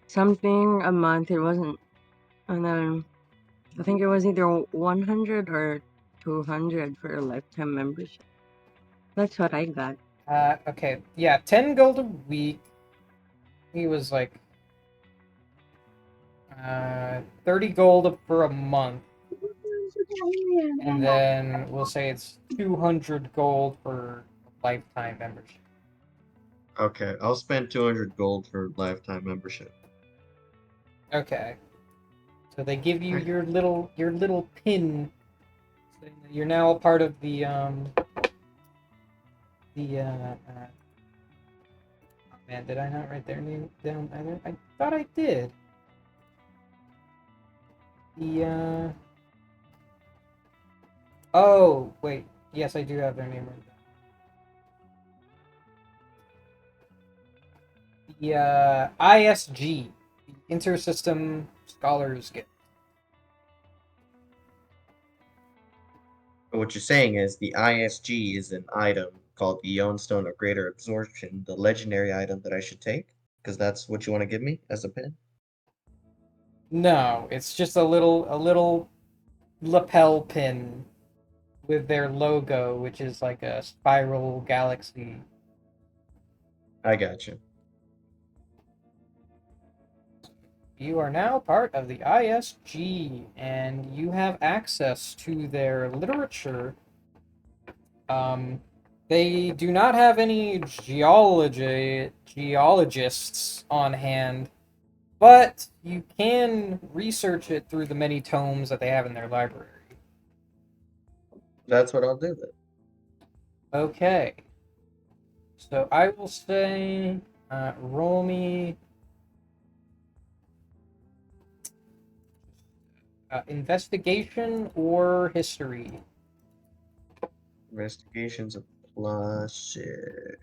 [SPEAKER 7] something a month. It wasn't, and then I think it was either 100 or 200 for a lifetime membership. That's what I got.
[SPEAKER 2] Okay, yeah, 10 gold a week. He was like 30 gold for a month, and then we'll say it's 200 gold for lifetime membership.
[SPEAKER 1] Okay, I'll spend 200 gold for lifetime membership.
[SPEAKER 2] Okay. So they give you
[SPEAKER 1] Right.
[SPEAKER 2] your little pin saying that you're now a part of the oh man, did I not write their name down either? I thought I did. The oh wait, yes I do have their name right there. The ISG, the Intersystem Scholars Guild.
[SPEAKER 1] What you're saying is the ISG is an item called the Ion Stone of Greater Absorption, the legendary item that I should take, because that's what you want to give me as a pin.
[SPEAKER 2] No, it's just a little lapel pin with their logo, which is like a spiral galaxy.
[SPEAKER 1] I got you.
[SPEAKER 2] You are now part of the ISG, and you have access to their literature. They do not have any geologists on hand, but you can research it through the many tomes that they have in their library.
[SPEAKER 1] That's what I'll do then.
[SPEAKER 2] Okay. So I will say, roll me investigation or history.
[SPEAKER 1] Investigation's a plus shit.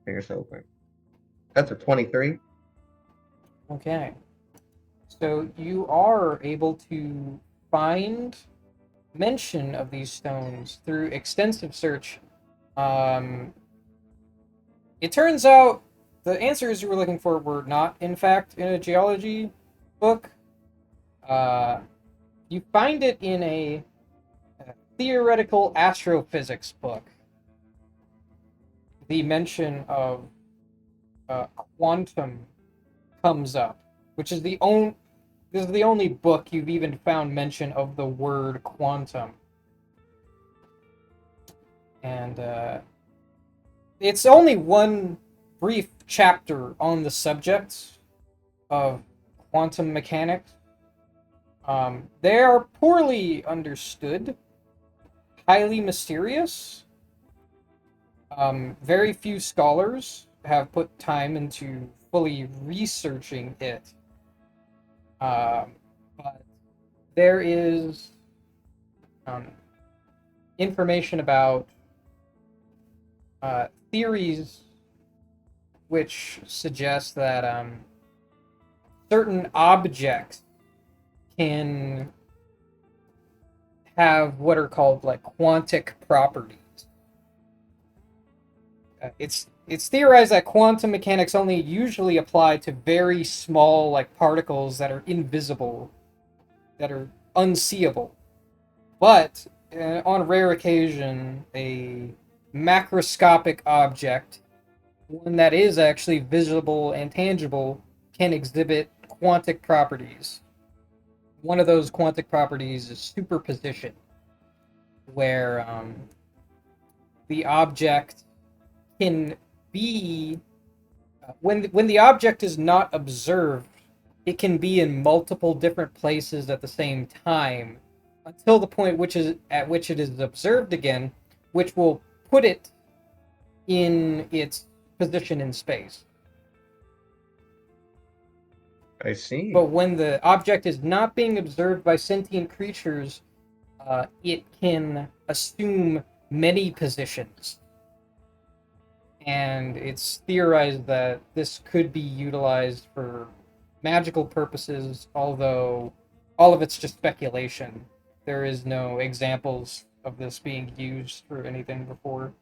[SPEAKER 1] Fingers open. That's a 23.
[SPEAKER 2] Okay. So you are able to find mention of these stones through extensive search. Um, it turns out the answers you were looking for were not, in fact, in a geology book. You find it in a theoretical astrophysics book. The mention of quantum comes up, which is the only. This is the only book you've even found mention of the word quantum. And it's only one brief chapter on the subject of quantum mechanics. They are poorly understood, highly mysterious. Very few scholars have put time into fully researching it. But there is information about theories which suggest that certain objects can have what are called like quantic properties. It's theorized that quantum mechanics only usually apply to very small like particles that are invisible, that are unseeable. But on rare occasion, a macroscopic object, one that is actually visible and tangible, can exhibit quantic properties. One of those quantic properties is superposition, where the object can be when the object is not observed, it can be in multiple different places at the same time until the point which is at which it is observed again, which will put it in its position in space.
[SPEAKER 1] I see.
[SPEAKER 2] But when the object is not being observed by sentient creatures, it can assume many positions. And it's theorized that this could be utilized for magical purposes, although all of it's just speculation. There is no examples of this being used for anything before.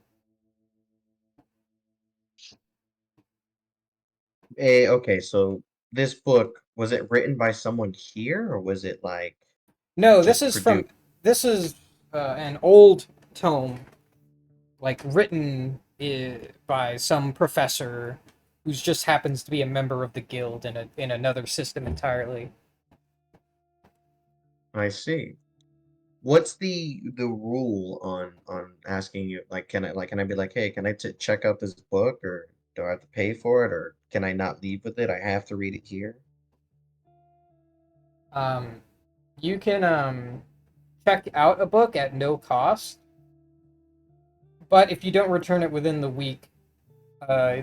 [SPEAKER 1] Okay, so this book, was it written by someone here or was it like
[SPEAKER 2] No,
[SPEAKER 1] just produced?
[SPEAKER 2] this is an old tome, like written by some professor who just happens to be a member of the guild in another system entirely.
[SPEAKER 1] I see. What's the rule on asking you like can I be like, hey, can I check out this book or do I have to pay for it or can I not leave with it? I have to read it here.
[SPEAKER 2] Um, you can check out a book at no cost, but if you don't return it within the week,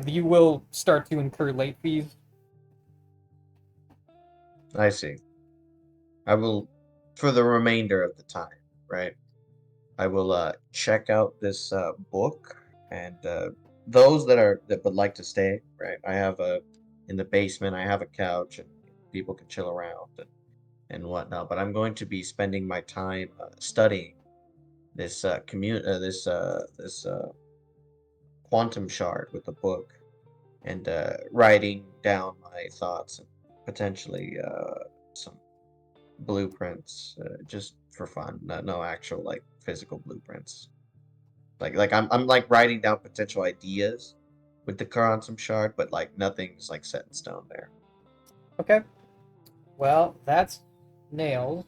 [SPEAKER 2] you will start to incur late fees.
[SPEAKER 1] I see. I will for the remainder of the time, right? I will check out this book and those that would like to stay, right? I have a in the basement, I have a couch and people can chill around and whatnot. But I'm going to be spending my time studying this quantum shard with the book and writing down my thoughts and potentially some blueprints just for fun. No actual like physical blueprints. Like I'm like writing down potential ideas with the quantum shard, but like nothing's like set in stone there.
[SPEAKER 2] Okay. Well, that's nails.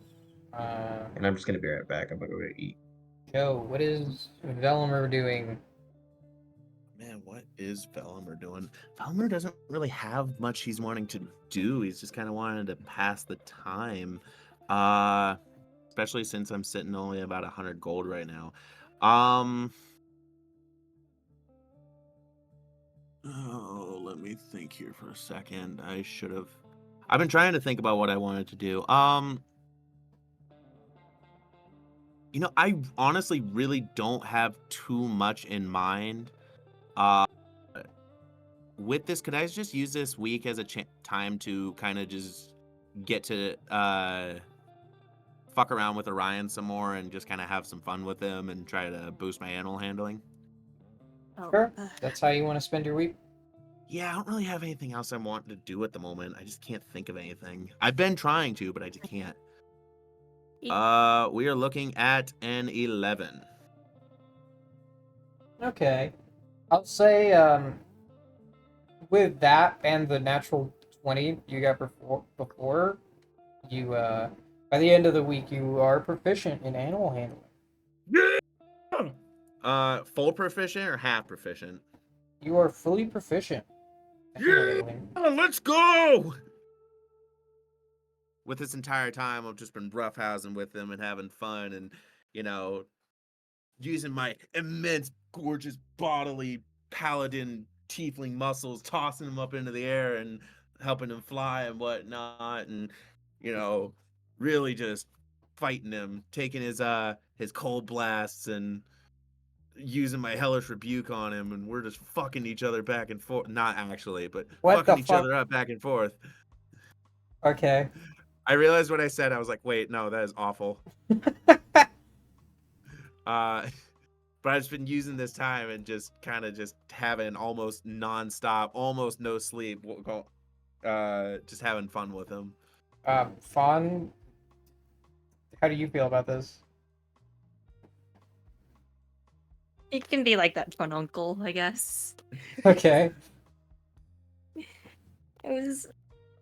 [SPEAKER 1] And I'm just gonna be right back. I'm gonna go to eat.
[SPEAKER 2] Joe, what is Velimer doing?
[SPEAKER 3] Man, what is Velimer doing? Velimer doesn't really have much he's wanting to do. He's just kind of wanting to pass the time. Especially since I'm sitting only about 100 gold right now. Oh, let me think here for a second. I've been trying to think about what I wanted to do. I honestly really don't have too much in mind. With this, could I just use this week as a time to kind of just get to fuck around with Orion some more and just kind of have some fun with him and try to boost my animal handling?
[SPEAKER 4] Oh,
[SPEAKER 2] Sure. That's how you want to spend your week?
[SPEAKER 3] Yeah, I don't really have anything else I want to do at the moment. I just can't think of anything. I've been trying to, but I just can't. We are looking at an 11.
[SPEAKER 2] Okay. I'll say, with that and the natural 20 you got before you, by the end of the week, you are proficient in animal handling.
[SPEAKER 3] Full proficient or half proficient?
[SPEAKER 2] You are fully proficient.
[SPEAKER 3] Yeah, let's go! With this entire time, I've just been roughhousing with them and having fun and, using my immense, gorgeous, bodily, paladin, tiefling muscles, tossing them up into the air and helping him fly and whatnot, and, really just fighting him, taking his cold blasts and using my hellish rebuke on him, and we're just fucking each other back and forth. Not actually, but
[SPEAKER 2] What
[SPEAKER 3] fucking
[SPEAKER 2] the
[SPEAKER 3] each
[SPEAKER 2] fuck?
[SPEAKER 3] other up back and forth.
[SPEAKER 2] Okay.
[SPEAKER 3] I realized what I said. I was like, wait, no, that is awful. But I've just been using this time and just kind of just having almost nonstop, almost no sleep, just having fun with him.
[SPEAKER 2] Fawn, how do you feel about this?
[SPEAKER 4] It can be like that fun uncle, I guess.
[SPEAKER 2] Okay.
[SPEAKER 4] I was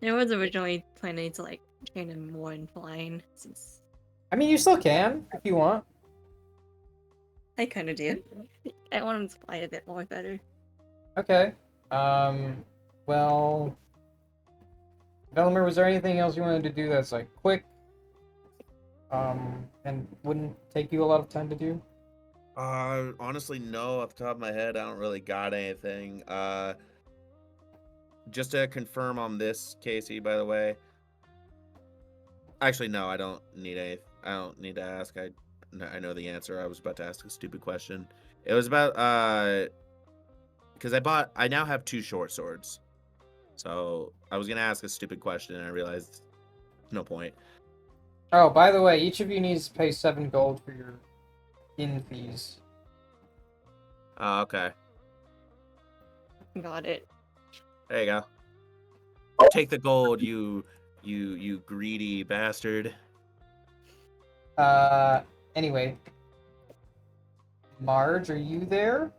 [SPEAKER 4] originally planning to like train him more in flying, since
[SPEAKER 2] I mean, you still can if you want.
[SPEAKER 4] I kind of do. I want him to fly a bit more better.
[SPEAKER 2] Okay. Well, Velimer, was there anything else you wanted to do that's like quick, and wouldn't take you a lot of time to do?
[SPEAKER 3] Honestly, no. Off the top of my head, I don't really got anything. Just to confirm on this, Casey, by the way. Actually, no, I don't need to ask. I know the answer. I was about to ask a stupid question. It was about because I now have 2 short swords. So I was gonna ask a stupid question and I realized no point.
[SPEAKER 2] Oh, by the way, each of you needs to pay 7 gold for your inn fees.
[SPEAKER 3] Okay.
[SPEAKER 4] Got it.
[SPEAKER 3] There you go. Take the gold, you greedy bastard.
[SPEAKER 2] Anyway. Marge, are you there?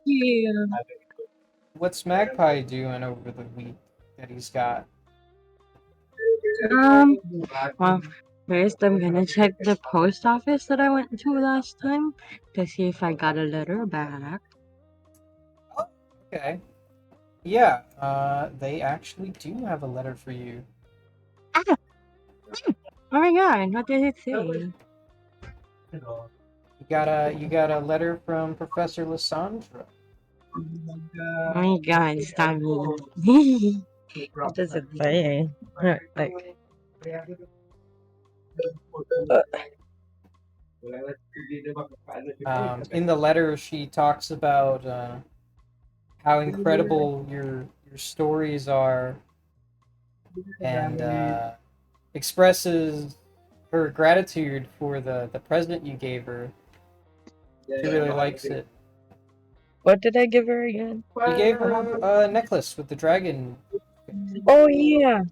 [SPEAKER 7] Yeah.
[SPEAKER 2] What's Magpie doing over the week that he's got?
[SPEAKER 7] Well, first I'm gonna check the post office that I went to last time to see if I got a letter back.
[SPEAKER 2] Okay. Yeah, they actually do have a letter for you.
[SPEAKER 7] Oh my god, what did it say?
[SPEAKER 2] You got a letter from Professor Lysandra.
[SPEAKER 7] Oh my god, stop me. What does it say? Like,
[SPEAKER 2] In the letter, she talks about how incredible your stories are, and expresses her gratitude for the present you gave her. She really likes it.
[SPEAKER 7] what did I give her again?
[SPEAKER 2] You gave her a necklace with the dragon.
[SPEAKER 7] Oh yeah.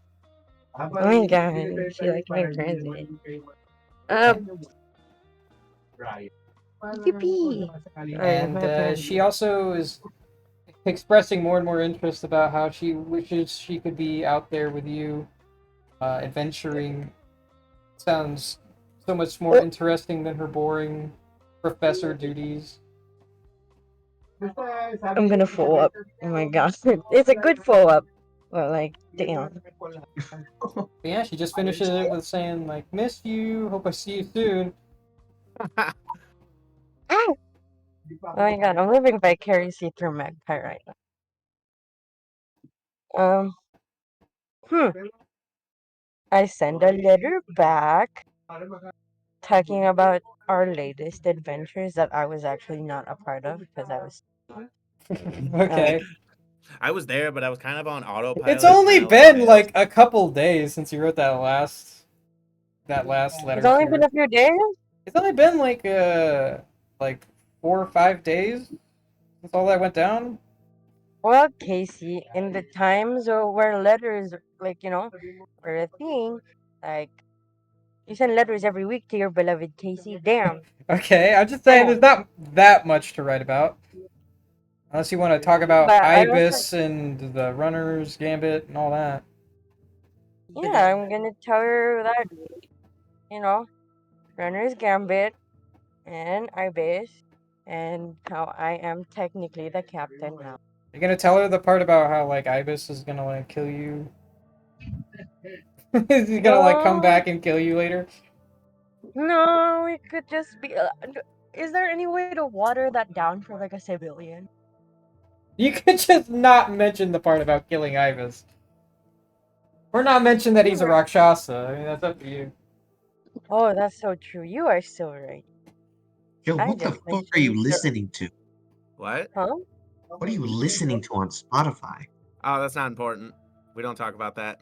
[SPEAKER 7] Oh my god, she like my present. Yippee!
[SPEAKER 2] And
[SPEAKER 7] my turn.
[SPEAKER 2] she also is expressing more and more interest about how she wishes she could be out there with you, adventuring. Sounds so much more interesting than her boring professor duties.
[SPEAKER 7] I'm gonna follow up. Oh my god, it's a good follow up. Well, like, damn.
[SPEAKER 2] But yeah, she just finishes it with saying like, "Miss you. Hope I see you soon."
[SPEAKER 7] Oh my god, I'm living vicariously through Magpie right now. I send a letter back talking about our latest adventures that I was actually not a part of because I was
[SPEAKER 2] Okay.
[SPEAKER 3] I was there, but I was kind of on autopilot.
[SPEAKER 2] It's only
[SPEAKER 3] kinda
[SPEAKER 2] been
[SPEAKER 3] man,
[SPEAKER 2] like a couple days since you wrote that last letter
[SPEAKER 7] It's only
[SPEAKER 2] to
[SPEAKER 7] been
[SPEAKER 2] her.
[SPEAKER 7] a few days.
[SPEAKER 2] It's only been like 4 or 5 days since all that went down.
[SPEAKER 7] Well, Casey, in the times where letters, like, were a thing, like, you send letters every week to your beloved Casey. Damn.
[SPEAKER 2] Okay, I'm just saying
[SPEAKER 7] Damn.
[SPEAKER 2] there's not that much to write about. Unless you want to talk about
[SPEAKER 7] But I don't think,
[SPEAKER 2] Ibis and the Runner's Gambit and all that.
[SPEAKER 7] yeah, I'm gonna tell her that, you know, Runner's Gambit and Ibis and how I am technically the captain now.
[SPEAKER 2] You're gonna tell her the part about how like Ibis is gonna like kill you. Is he gonna like come
[SPEAKER 7] No,
[SPEAKER 2] back and kill you later?
[SPEAKER 7] no, it could just be. Is there any way to water that down for like a civilian?
[SPEAKER 2] You could just not mention the part about killing Ibis. Or not mention that he's a
[SPEAKER 7] You're right.
[SPEAKER 2] Rakshasa. I mean, that's up to you.
[SPEAKER 7] Oh, that's so true. You are so right.
[SPEAKER 1] Yo,
[SPEAKER 7] I
[SPEAKER 1] what the
[SPEAKER 7] just
[SPEAKER 1] fuck are you
[SPEAKER 7] mentioned the.
[SPEAKER 1] listening to?
[SPEAKER 3] what?
[SPEAKER 7] Huh?
[SPEAKER 1] What are you listening to on Spotify?
[SPEAKER 3] Oh, that's not important. We don't talk about that.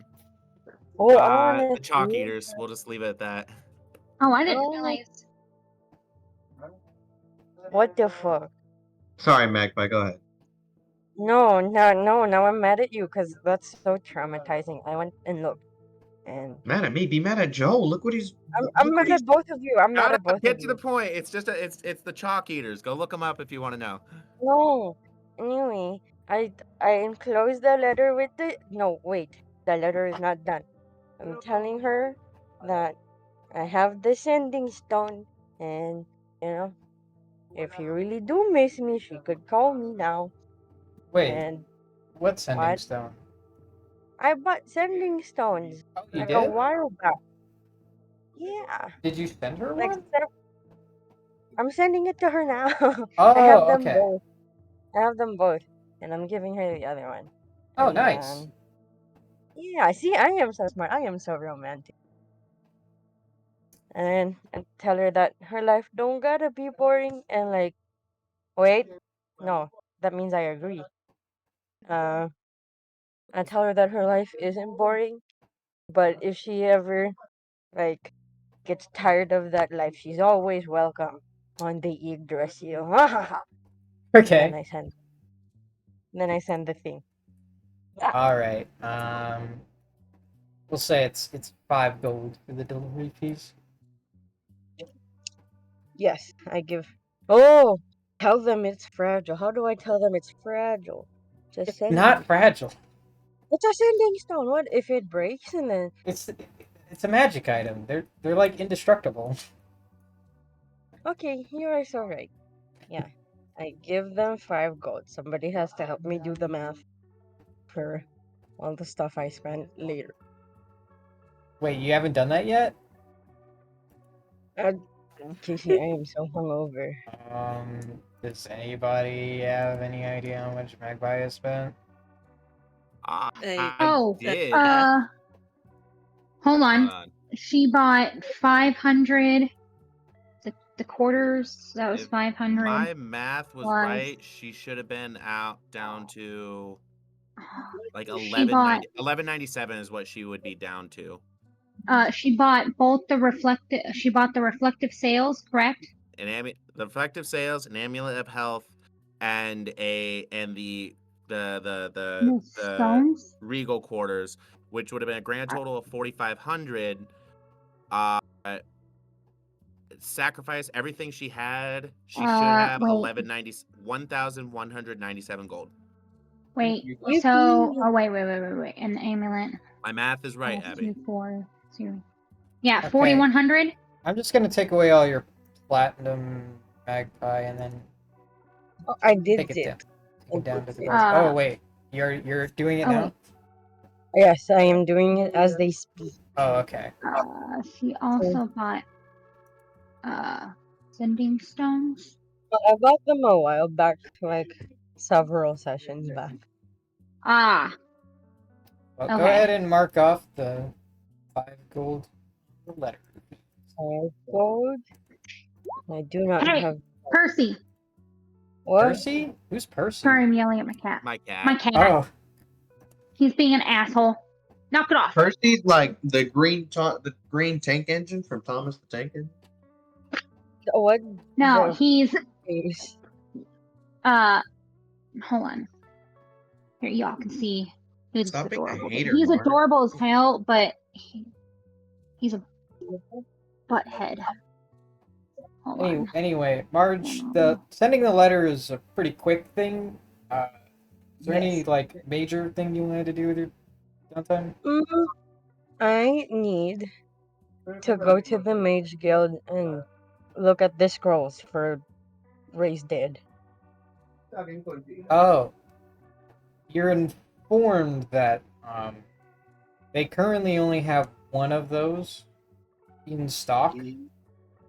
[SPEAKER 7] Oh, I want to
[SPEAKER 3] The chalk
[SPEAKER 7] see.
[SPEAKER 3] eaters. We'll just leave it at that.
[SPEAKER 5] Oh, I didn't
[SPEAKER 7] Oh,
[SPEAKER 5] realize.
[SPEAKER 7] what the fuck?
[SPEAKER 1] Sorry, Magpie, go ahead.
[SPEAKER 7] No, no, no. Now I'm mad at you because that's so traumatizing. I went and looked, and
[SPEAKER 1] Mad at me? Be mad at Joe. Look what he's.
[SPEAKER 7] I'm
[SPEAKER 1] Look what
[SPEAKER 7] mad
[SPEAKER 1] he's.
[SPEAKER 7] at both of you. I'm mad
[SPEAKER 3] Shut
[SPEAKER 7] at
[SPEAKER 3] up.
[SPEAKER 7] both of
[SPEAKER 3] Get to the
[SPEAKER 7] you.
[SPEAKER 3] point. It's just it's the chalk eaters. Go look them up if you want to know.
[SPEAKER 7] No. Anyway, I enclosed the letter with the. No, wait. The letter is not done. I'm telling her that I have the sending stone, and you know, if you really do miss me, she could call me now.
[SPEAKER 2] Wait,
[SPEAKER 7] And
[SPEAKER 2] what sending
[SPEAKER 7] what?
[SPEAKER 2] stone?
[SPEAKER 7] I bought sending stones
[SPEAKER 2] Oh, you
[SPEAKER 7] like a
[SPEAKER 2] did?
[SPEAKER 7] while back. Yeah,
[SPEAKER 2] Did you send her
[SPEAKER 7] like
[SPEAKER 2] one?
[SPEAKER 7] I'm sending it to her now. I have
[SPEAKER 2] Oh,
[SPEAKER 7] them
[SPEAKER 2] okay.
[SPEAKER 7] both. I have them both, and I'm giving her the other one.
[SPEAKER 2] Oh,
[SPEAKER 7] And
[SPEAKER 2] nice.
[SPEAKER 7] yeah, see, I am so smart. I am so romantic. And tell her that her life don't gotta be boring. And like, wait, no, that means I agree. Uh, I tell her that her life isn't boring, but if she ever like gets tired of that life, she's always welcome on the Yggdrasil. And
[SPEAKER 2] Okay.
[SPEAKER 7] then I send the thing. Ah,
[SPEAKER 2] All right. We'll say it's 5 gold for the delivery fees.
[SPEAKER 7] yes, I give. Oh, tell them it's fragile. How do I tell them it's fragile? Just
[SPEAKER 2] It's
[SPEAKER 7] send
[SPEAKER 2] not
[SPEAKER 7] me.
[SPEAKER 2] fragile.
[SPEAKER 7] It's a sending stone. What if it breaks and then?
[SPEAKER 2] It's a magic item. They're like indestructible.
[SPEAKER 7] Okay, you are so right. Yeah, I give them 5 gold. Somebody has to help me do the math for all the stuff I spent later.
[SPEAKER 2] Wait, you haven't done that yet?
[SPEAKER 7] Uh, Casey, I am so hungover.
[SPEAKER 2] Does anybody have any idea how much Magpie has spent?
[SPEAKER 3] I
[SPEAKER 5] Oh,
[SPEAKER 3] did.
[SPEAKER 5] Hold
[SPEAKER 3] Hold
[SPEAKER 5] on.
[SPEAKER 3] on.
[SPEAKER 5] She bought 500. The quarters. That was
[SPEAKER 3] If
[SPEAKER 5] 500
[SPEAKER 3] my math was
[SPEAKER 5] plus.
[SPEAKER 3] right, she should have been out down to like
[SPEAKER 5] She bought.
[SPEAKER 3] 1197 is what she would be down to.
[SPEAKER 5] She bought both the reflective. She bought the reflective sails, correct?
[SPEAKER 3] The effective sales, an amulet of health, and the
[SPEAKER 5] The stones.
[SPEAKER 3] regal quarters. which would have been a grand total of 4,500. Uh, sacrifice everything she had. She should have
[SPEAKER 5] Wait.
[SPEAKER 3] 1,197 gold.
[SPEAKER 5] Wait.
[SPEAKER 7] You
[SPEAKER 5] So,
[SPEAKER 7] can-
[SPEAKER 5] wait. An amulet.
[SPEAKER 3] My math is right, Abby.
[SPEAKER 5] 2, 4, 0. Yeah,
[SPEAKER 2] Okay.
[SPEAKER 5] 4,100.
[SPEAKER 2] I'm just gonna take away all your platinum magpie and then
[SPEAKER 7] Oh, I did
[SPEAKER 2] take it
[SPEAKER 7] it.
[SPEAKER 2] down. Take it down to the
[SPEAKER 7] Okay.
[SPEAKER 2] guards. Oh wait, you're doing it now?
[SPEAKER 5] wait.
[SPEAKER 7] Yes, I am doing it as they speak.
[SPEAKER 2] Oh, okay.
[SPEAKER 5] She also bought sending stones.
[SPEAKER 7] But I bought them a while back, like several sessions back.
[SPEAKER 5] Ah,
[SPEAKER 2] Well, go
[SPEAKER 5] Okay.
[SPEAKER 2] ahead and mark off the 5 gold letter.
[SPEAKER 7] 5 gold. I do not
[SPEAKER 5] Hey,
[SPEAKER 7] have
[SPEAKER 5] Percy.
[SPEAKER 7] what?
[SPEAKER 2] Percy? Who's Percy?
[SPEAKER 5] Sorry, I'm yelling at my cat.
[SPEAKER 3] My cat.
[SPEAKER 5] My cat.
[SPEAKER 2] Oh,
[SPEAKER 5] He's being an asshole. Knock it off.
[SPEAKER 1] Percy's like the the green tank engine from Thomas the Tank Engine.
[SPEAKER 7] What?
[SPEAKER 5] No,
[SPEAKER 7] the
[SPEAKER 5] he's
[SPEAKER 7] face?
[SPEAKER 5] hold on. Here, y'all can see. He's
[SPEAKER 1] Stop being a
[SPEAKER 5] adorable.
[SPEAKER 1] hater,
[SPEAKER 5] He's
[SPEAKER 1] Mark.
[SPEAKER 5] adorable as hell, but he's a butthead. Hold on.
[SPEAKER 2] anyway, Marge, the sending the letter is a pretty quick thing. Is there any
[SPEAKER 7] Yes.
[SPEAKER 2] like major thing you wanted to do with your downtime?
[SPEAKER 7] I need to go to the Mage Guild and look at the scrolls for Raise Dead.
[SPEAKER 2] Oh, you're informed that they currently only have one of those in stock,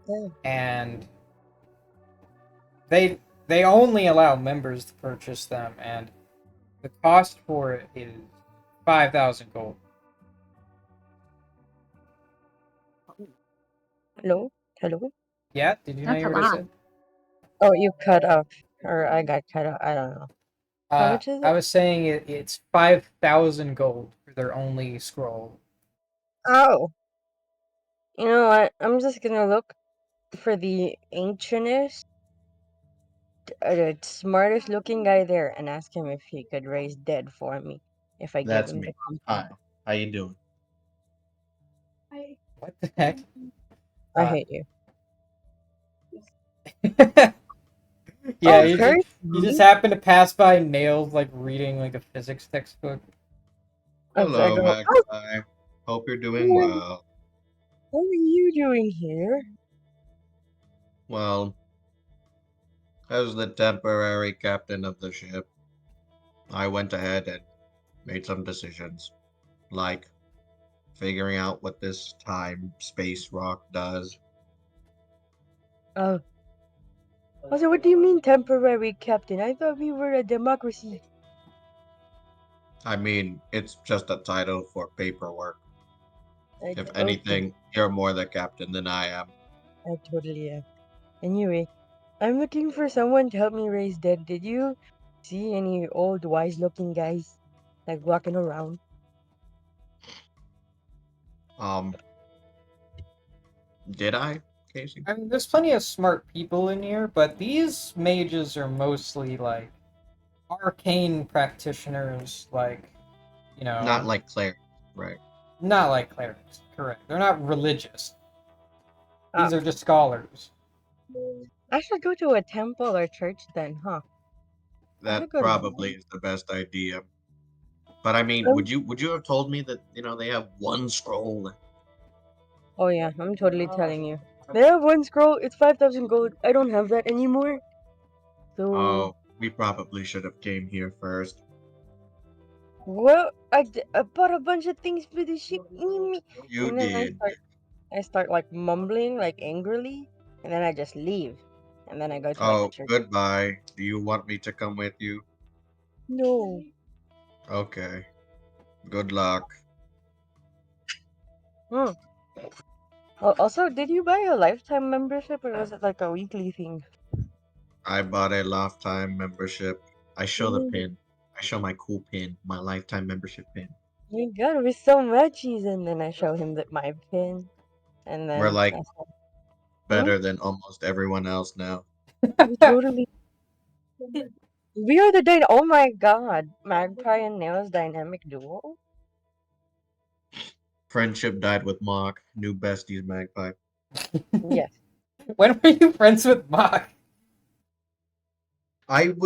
[SPEAKER 7] Oh.
[SPEAKER 2] and they only allow members to purchase them, and the cost for it is 5,000 gold.
[SPEAKER 7] Hello? Hello?
[SPEAKER 2] Yeah, did you not
[SPEAKER 5] That's
[SPEAKER 2] hear
[SPEAKER 5] a
[SPEAKER 2] what I
[SPEAKER 5] lot.
[SPEAKER 2] said?
[SPEAKER 7] Oh, you cut off. Or I got cut off. I don't know. How much is
[SPEAKER 2] I
[SPEAKER 7] it?
[SPEAKER 2] was saying it's 5,000 gold for their only scroll.
[SPEAKER 7] Oh. You know what? I'm just gonna look for the ancientest, the smartest looking guy there and ask him if he could raise dead for me. If I give
[SPEAKER 1] That's
[SPEAKER 7] him the
[SPEAKER 1] me.
[SPEAKER 7] company.
[SPEAKER 1] Hi. How you doing?
[SPEAKER 2] What the heck?
[SPEAKER 7] I hate you.
[SPEAKER 2] Yeah,
[SPEAKER 7] Oh,
[SPEAKER 2] you
[SPEAKER 7] Percy!
[SPEAKER 2] just happen to pass by Nails like reading like a physics textbook.
[SPEAKER 7] I
[SPEAKER 1] Hello,
[SPEAKER 7] go, oh,
[SPEAKER 1] Magpie. Hope you're doing well.
[SPEAKER 7] what are you doing here?
[SPEAKER 1] Well, as the temporary captain of the ship, I went ahead and made some decisions, like figuring out what this time space rock does.
[SPEAKER 7] Oh. Also, what do you mean temporary captain? I thought we were a democracy.
[SPEAKER 1] I mean, it's just a title for paperwork. If
[SPEAKER 7] Okay,
[SPEAKER 1] anything, you're more the captain than I am.
[SPEAKER 7] I totally am. Anyway, I'm looking for someone to help me raise dead. Did you see any old wise looking guys like walking around?
[SPEAKER 1] Um, did I, Casey?
[SPEAKER 2] I mean, there's plenty of smart people in here, but these mages are mostly like arcane practitioners, like, you know,
[SPEAKER 1] Not like Claire, right?
[SPEAKER 2] not like clerics. Correct. They're not religious. These
[SPEAKER 7] Ah.
[SPEAKER 2] are just scholars.
[SPEAKER 7] I should go to a temple or church then, huh? That's a
[SPEAKER 1] That
[SPEAKER 7] good
[SPEAKER 1] probably
[SPEAKER 7] idea.
[SPEAKER 1] is the best idea. But I mean,
[SPEAKER 7] Um,
[SPEAKER 1] would you have told me that they have one scroll?
[SPEAKER 7] Oh yeah, I'm totally telling you. They have one scroll. It's 5,000 gold. I don't have that anymore. So,
[SPEAKER 1] Oh, we probably should have came here first.
[SPEAKER 7] well, I bought a bunch of things for the ship,
[SPEAKER 1] You
[SPEAKER 7] and then
[SPEAKER 1] did.
[SPEAKER 7] I start like mumbling like angrily, and then I just leave, and then I go to like a
[SPEAKER 1] Oh,
[SPEAKER 7] church.
[SPEAKER 1] goodbye. Do you want me to come with you?
[SPEAKER 7] No.
[SPEAKER 1] Okay. Good luck.
[SPEAKER 7] Hmm. Oh, also, did you buy a lifetime membership or was it like a weekly thing?
[SPEAKER 1] I bought a lifetime membership. I show the
[SPEAKER 7] Mm,
[SPEAKER 1] pin. I show my cool pin, my lifetime membership pin.
[SPEAKER 7] My God, we're so matchies, and then I show him that my pin, and
[SPEAKER 1] We're
[SPEAKER 7] then
[SPEAKER 1] like
[SPEAKER 7] I said,
[SPEAKER 1] better than almost everyone else now.
[SPEAKER 7] we totally. We are the Oh my God, Magpie and Nails dynamic duo.
[SPEAKER 1] Friendship died with Mock. New besties, Magpie.
[SPEAKER 7] Yes.
[SPEAKER 2] When were you friends with Mock?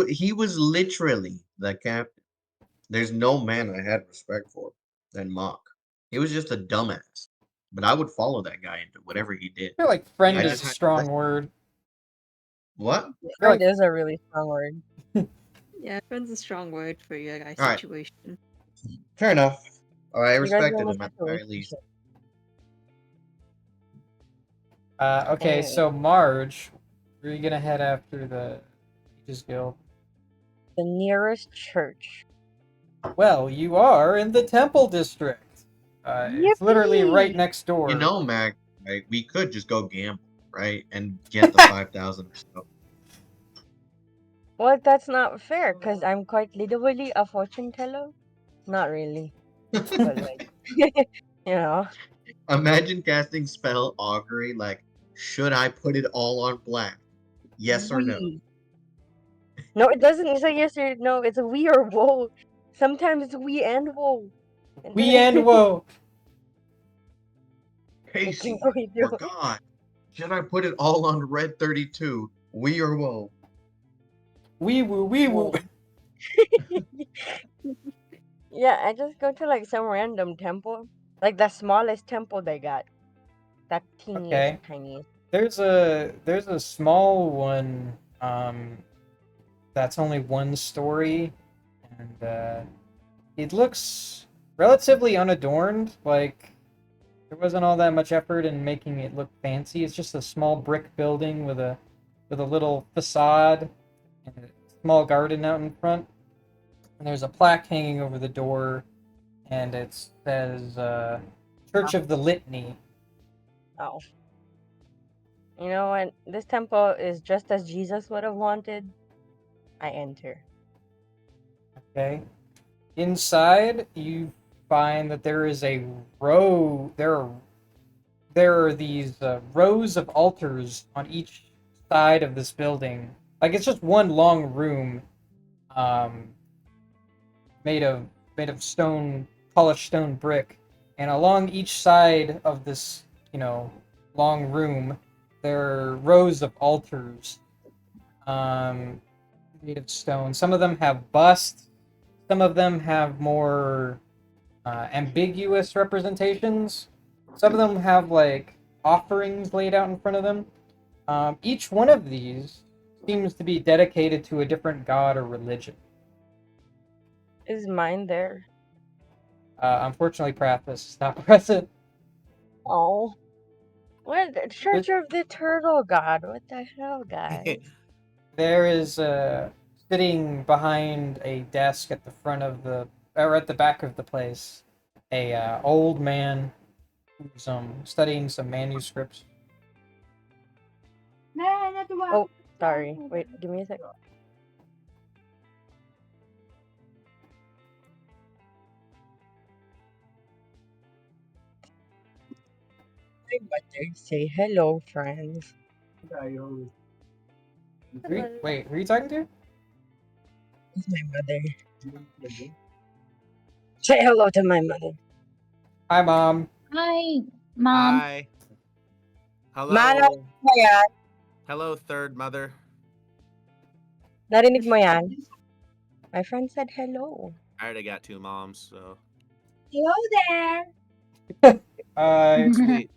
[SPEAKER 1] He was literally the captain. There's no man I had respect for than Mock. He was just a dumbass. But I would follow that guy into whatever he did.
[SPEAKER 2] I feel like friend
[SPEAKER 1] I
[SPEAKER 2] is
[SPEAKER 1] just
[SPEAKER 2] a
[SPEAKER 1] had
[SPEAKER 2] strong word.
[SPEAKER 1] what?
[SPEAKER 2] I feel
[SPEAKER 7] Friend
[SPEAKER 2] like
[SPEAKER 7] is a really strong word.
[SPEAKER 4] Yeah, friend's a strong word for your guys'
[SPEAKER 1] All right.
[SPEAKER 4] situation.
[SPEAKER 1] Fair enough. All right, I
[SPEAKER 7] You guys are
[SPEAKER 1] respected
[SPEAKER 7] in a
[SPEAKER 1] him at the very least.
[SPEAKER 7] situation.
[SPEAKER 2] okay,
[SPEAKER 7] Anyway,
[SPEAKER 2] so Marge, where are you gonna head after the Mages Guild?
[SPEAKER 7] the nearest church.
[SPEAKER 2] Well, you are in the Temple District. It's literally right
[SPEAKER 7] Yippee!
[SPEAKER 2] next door.
[SPEAKER 1] You know, Mac, right? We could just go gamble, right? And get the 5,000 or so.
[SPEAKER 7] Well, that's not fair, because I'm quite literally a fortune teller. Not really, but like, you know.
[SPEAKER 1] Imagine casting spell augury like, should I put it all on black? Yes or no?
[SPEAKER 7] We. No, it doesn't say yes or no. It's a we or whoa. Sometimes it's we and whoa. And
[SPEAKER 2] We
[SPEAKER 7] then
[SPEAKER 2] and whoa.
[SPEAKER 7] it can
[SPEAKER 1] Casey
[SPEAKER 7] go either
[SPEAKER 1] or
[SPEAKER 7] way.
[SPEAKER 1] God, should I put it all on red 32? We or whoa?
[SPEAKER 2] Wee woo, wee woo.
[SPEAKER 7] Whoa. Yeah, I just go to like some random temple, like the smallest temple they got, that teeniest,
[SPEAKER 2] Okay.
[SPEAKER 7] tiniest.
[SPEAKER 2] There's a small one that's only one story, and it looks relatively unadorned. Like there wasn't all that much effort in making it look fancy. It's just a small brick building with a little facade and a small garden out in front. And there's a plaque hanging over the door, and it says Church of the Litany.
[SPEAKER 7] Oh, you know what? This temple is just as Jesus would have wanted. I enter.
[SPEAKER 2] Okay. Inside, you find that there is a row. There are these rows of altars on each side of this building. Like it's just one long room, um, made of stone, polished stone brick, and along each side of this, long room, there are rows of altars, um, made of stone. Some of them have busts. Some of them have more ambiguous representations. Some of them have like offerings laid out in front of them. Each one of these seems to be dedicated to a different god or religion.
[SPEAKER 7] Is mine there?
[SPEAKER 2] Unfortunately, Prathis is not present.
[SPEAKER 7] Oh. What? The Church of the Turtle God. What the hell, guys?
[SPEAKER 2] There is sitting behind a desk at the front of the or at the back of the place, a old man who's studying some manuscripts.
[SPEAKER 7] Oh, sorry. Wait, give me a sec. My mother say hello, friends.
[SPEAKER 2] Wait, who are you talking to?
[SPEAKER 7] It's my mother. Say hello to my mother.
[SPEAKER 2] Hi, Mom.
[SPEAKER 5] Hi, Mom.
[SPEAKER 3] Hi.
[SPEAKER 7] Mana
[SPEAKER 3] Hello.
[SPEAKER 7] mo yan?
[SPEAKER 3] Hello, third mother.
[SPEAKER 7] Narinig mo yan? My friend said hello.
[SPEAKER 3] I already got two moms, so
[SPEAKER 7] Hello there.
[SPEAKER 2] Hi.
[SPEAKER 3] sweet.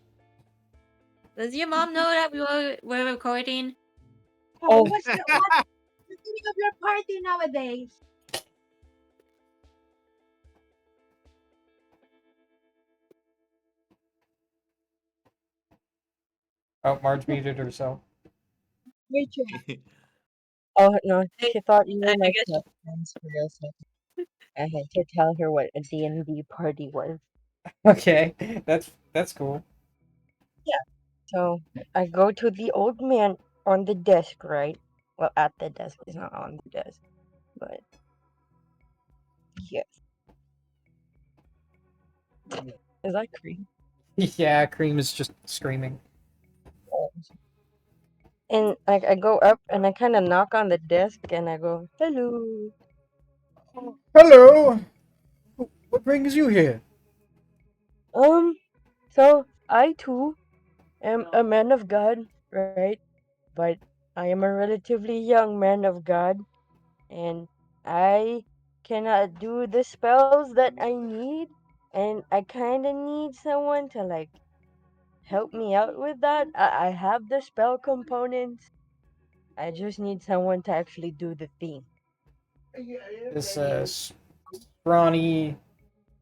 [SPEAKER 4] Does your mom know that we're recording?
[SPEAKER 7] Oh,
[SPEAKER 8] What's the meaning of your party nowadays?
[SPEAKER 2] Oh, Marge muted herself.
[SPEAKER 8] Rachel.
[SPEAKER 7] oh no, she thought you
[SPEAKER 4] I
[SPEAKER 7] were my
[SPEAKER 4] guess
[SPEAKER 7] best friends for a second. I had to tell her what a D&D party was.
[SPEAKER 2] Okay, that's cool.
[SPEAKER 7] So I go to the old man on the desk, right? Well, at the desk. It's not on the desk, but yes. Is that creepy?
[SPEAKER 2] Yeah, Cream is just screaming.
[SPEAKER 7] And like I go up and I kind of knock on the desk and I go, "Hello."
[SPEAKER 2] Hello. What brings you here?
[SPEAKER 7] So I too am a man of God, right? But I am a relatively young man of God, and I cannot do the spells that I need, and I kind of need someone to like help me out with that. I have the spell components. I just need someone to actually do the thing.
[SPEAKER 2] This scrawny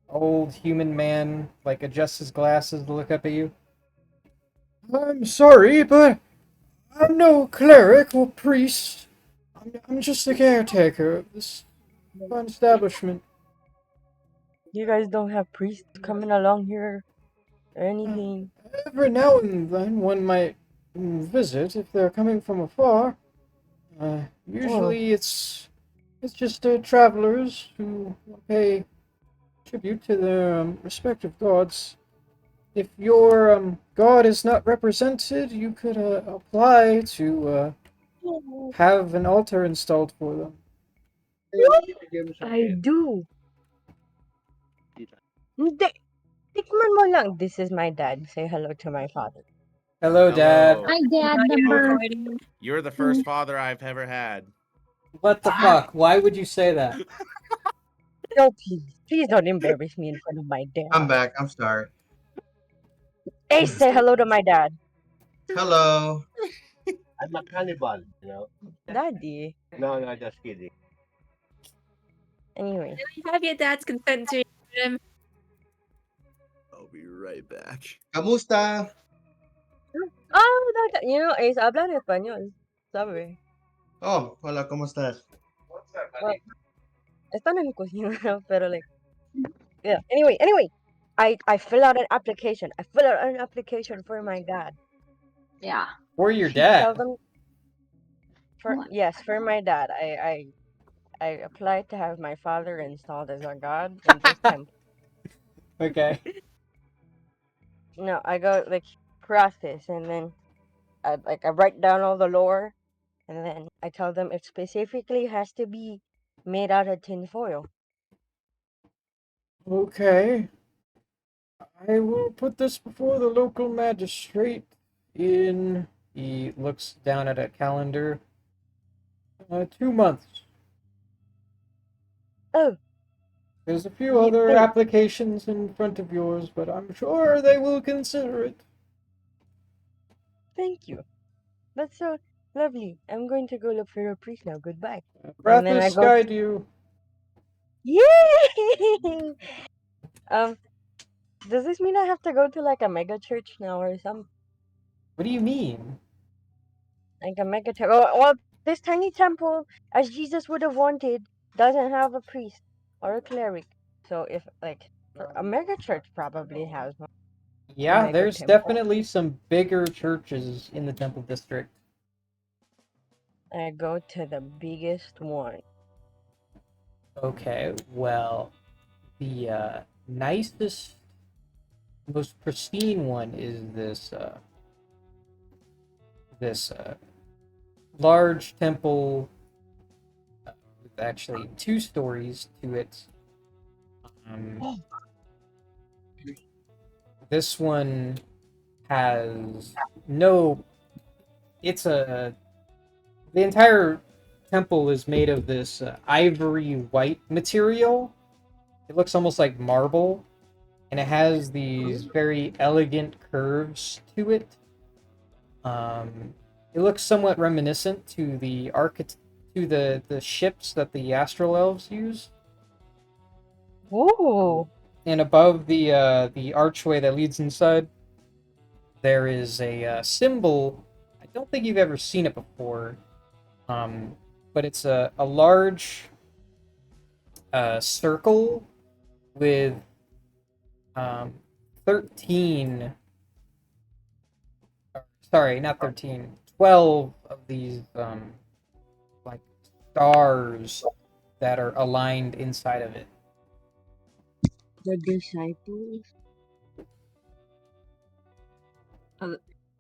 [SPEAKER 2] old human man like adjusts his glasses to look up at you. I'm sorry, but I'm no cleric or priest. I'm just the caretaker of this fine establishment.
[SPEAKER 7] You guys don't have priests coming along here or
[SPEAKER 2] Uh,
[SPEAKER 7] anything.
[SPEAKER 2] every now and then one might visit if they're coming from afar.
[SPEAKER 7] Oh,
[SPEAKER 2] Usually it's just travelers who pay tribute to their respective gods. If your god is not represented, you could apply to have an altar installed for them.
[SPEAKER 7] I do. Hindi. Tikman mo lang. This is my dad. Say hello to my father.
[SPEAKER 2] Hello, Dad.
[SPEAKER 3] Hello.
[SPEAKER 5] Hi, Dad
[SPEAKER 4] Got your
[SPEAKER 5] number.
[SPEAKER 4] recording.
[SPEAKER 3] You're the first father I've ever had.
[SPEAKER 2] What the fuck? Why would you say that?
[SPEAKER 7] No, please. Please don't embarrass me in front of my
[SPEAKER 1] I'm
[SPEAKER 7] dad.
[SPEAKER 1] back. I'm sorry.
[SPEAKER 7] Ace, say hello to my dad.
[SPEAKER 1] Hello.
[SPEAKER 6] I'm a cannibal, you know.
[SPEAKER 7] Daddy.
[SPEAKER 6] No, no, just kidding.
[SPEAKER 7] Anyway.
[SPEAKER 4] You have your dad's consent to him.
[SPEAKER 3] I'll be right back.
[SPEAKER 1] Kamusta?
[SPEAKER 7] Oh, you know, Ace habla en español. ¿Sabe?
[SPEAKER 1] Oh, hola, ¿cómo estás?
[SPEAKER 7] Well, está en mi cocina, pero like, yeah. Anyway. I fill out an application. I fill out an application for my dad.
[SPEAKER 5] Yeah.
[SPEAKER 2] Or your
[SPEAKER 7] Tell
[SPEAKER 2] dad.
[SPEAKER 7] them for
[SPEAKER 5] What?
[SPEAKER 7] yes, for my dad. I applied to have my father installed as a god in this temple.
[SPEAKER 2] Okay.
[SPEAKER 7] No, I go like process and then I write down all the lore and then I tell them it specifically has to be made out of tinfoil.
[SPEAKER 2] Okay. I will put this before the local magistrate in. He looks down at a calendar. 2 months.
[SPEAKER 7] Oh,
[SPEAKER 2] There's a few other
[SPEAKER 7] thank
[SPEAKER 2] applications in front of yours, but I'm sure they will consider it.
[SPEAKER 7] thank you. That's so lovely. I'm going to go look for a priest now. Goodbye. And then I
[SPEAKER 2] Brathus
[SPEAKER 7] go,
[SPEAKER 2] guide you.
[SPEAKER 7] yay! um, does this mean I have to go to like a mega church now or something?
[SPEAKER 2] What do you mean?
[SPEAKER 7] Like a mega temple. Well, this tiny temple, as Jesus would have wanted, doesn't have a priest or a cleric. So if like a mega church probably has one. A
[SPEAKER 2] Yeah,
[SPEAKER 7] mega
[SPEAKER 2] there's
[SPEAKER 7] temple.
[SPEAKER 2] definitely some bigger churches in the Temple District.
[SPEAKER 7] I go to the biggest one.
[SPEAKER 2] Okay, well, the nicest, most pristine one is this large temple with actually 2 stories to it. Um, this one has no. It's a the entire temple is made of this ivory white material. It looks almost like marble, and it has these very elegant curves to it. It looks somewhat reminiscent to the ships that the astral elves use.
[SPEAKER 7] Ooh.
[SPEAKER 2] And above the archway that leads inside, there is a symbol. I don't think you've ever seen it before, but it's a large circle with 13. Sorry, not 13. 12 of these like stars that are aligned inside of it.
[SPEAKER 7] The disciples.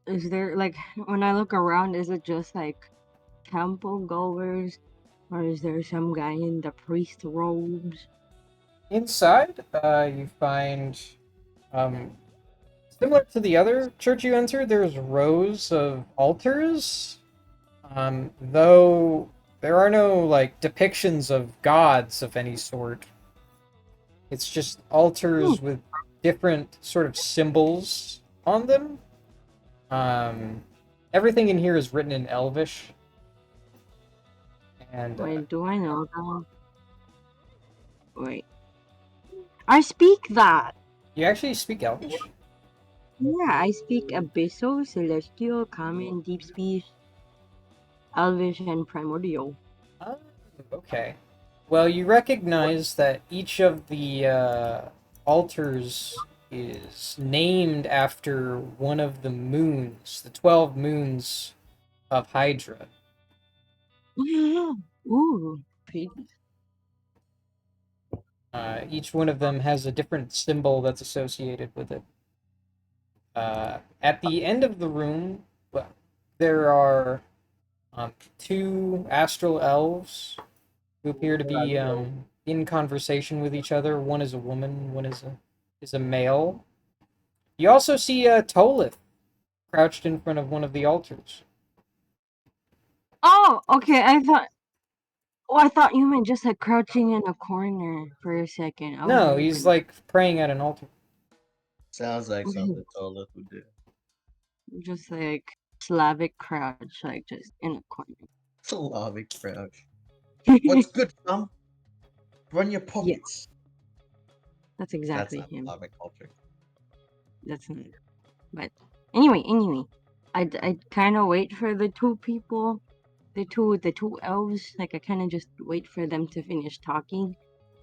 [SPEAKER 7] Is there like when I look around, is it just like temple goers, or is there some guy in the priest robes?
[SPEAKER 2] Inside, you find Um, Similar to the other church you entered, there's rows of altars. Though there are no like depictions of gods of any sort. It's just altars with different sort of symbols on them. Um, Everything in here is written in Elvish, and
[SPEAKER 7] Wait, do I know that? Wait. I speak that!
[SPEAKER 2] you actually speak Elvish.
[SPEAKER 7] Yeah, I speak Abyssal, Celestial, Common, Deep Speech, Elvish, and Primordial.
[SPEAKER 2] Oh, okay. Well, you recognize that each of the altars is named after one of the moons, the 12 moons of Hydra.
[SPEAKER 7] Ooh, pretty.
[SPEAKER 2] Each one of them has a different symbol that's associated with it. At the end of the room, well, there are two astral elves who appear to be in conversation with each other. One is a woman, one is a male. You also see Tolith crouched in front of one of the altars.
[SPEAKER 7] Oh, okay, I thought you meant just like crouching in a corner for a second. I was
[SPEAKER 2] No,
[SPEAKER 7] ready
[SPEAKER 2] he's
[SPEAKER 7] for
[SPEAKER 2] like praying at an altar.
[SPEAKER 1] Sounds like
[SPEAKER 7] Okay,
[SPEAKER 1] something Tolith would do.
[SPEAKER 7] just like Slavic crouch, like just in a corner.
[SPEAKER 1] Slavic crouch. What's good, Tom? Run your
[SPEAKER 7] Yeah,
[SPEAKER 1] pockets.
[SPEAKER 7] that's
[SPEAKER 1] That's
[SPEAKER 7] exactly
[SPEAKER 1] not
[SPEAKER 7] him.
[SPEAKER 1] Slavic culture.
[SPEAKER 7] That's not. But anyway, I'd kind of wait for the two people, the two elves. Like I kind of just wait for them to finish talking,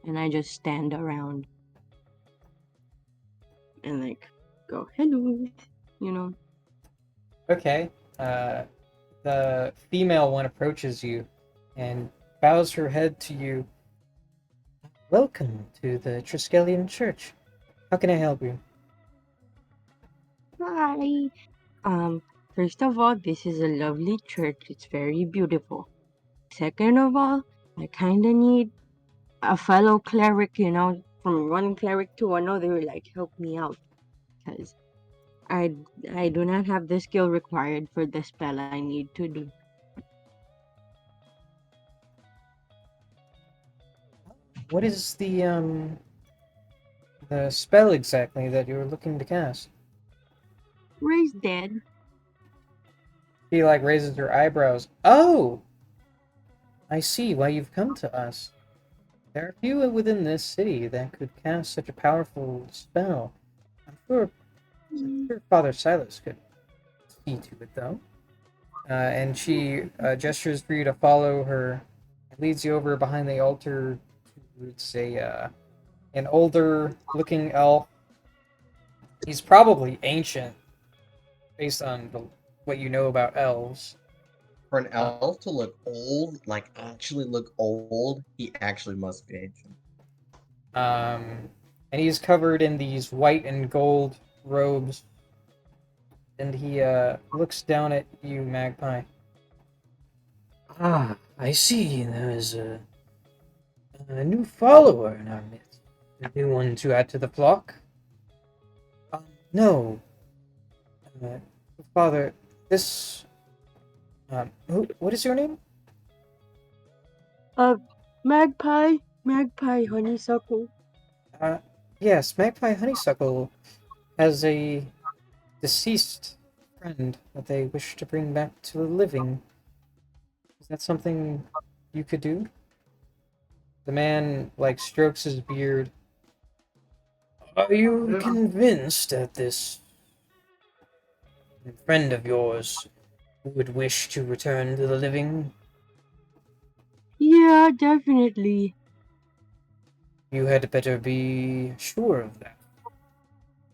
[SPEAKER 7] and I just stand around and like go hello, you know.
[SPEAKER 2] Okay. Uh, the female one approaches you and bows her head to you. Welcome to the Triskelion Church. How can I help you?
[SPEAKER 7] Hi. Um, First of all, this is a lovely church. It's very beautiful. Second of all, I kind of need a fellow cleric, from one cleric to another, like help me out, because I I do not have the skill required for the spell I need to do.
[SPEAKER 2] What is the spell exactly that you're looking to cast?
[SPEAKER 7] Ray's dead.
[SPEAKER 2] She like raises her eyebrows. Oh, I see why you've come to us. There are few within this city that could cast such a powerful spell. I'm sure, I'm sure Father Silas could see to it, though. And she gestures for you to follow her. And leads you over behind the altar to it's an older-looking elf. He's probably ancient, based on what you know about elves.
[SPEAKER 1] For an elf to look old, like actually look old, he actually must be ancient.
[SPEAKER 2] And he's covered in these white and gold robes. And he looks down at you, Magpie. Ah, I see. There is a new follower in our midst. A new one to add to the flock. No, uh, Father. This. What is your name?
[SPEAKER 7] Uh, Magpie Honeysuckle.
[SPEAKER 2] Uh, yes, Magpie Honeysuckle has a deceased friend that they wish to bring back to the living. Is that something you could do? The man, like, strokes his beard. Are you convinced that this friend of yours would wish to return to the living?
[SPEAKER 7] Yeah, definitely.
[SPEAKER 2] You had better be sure of that.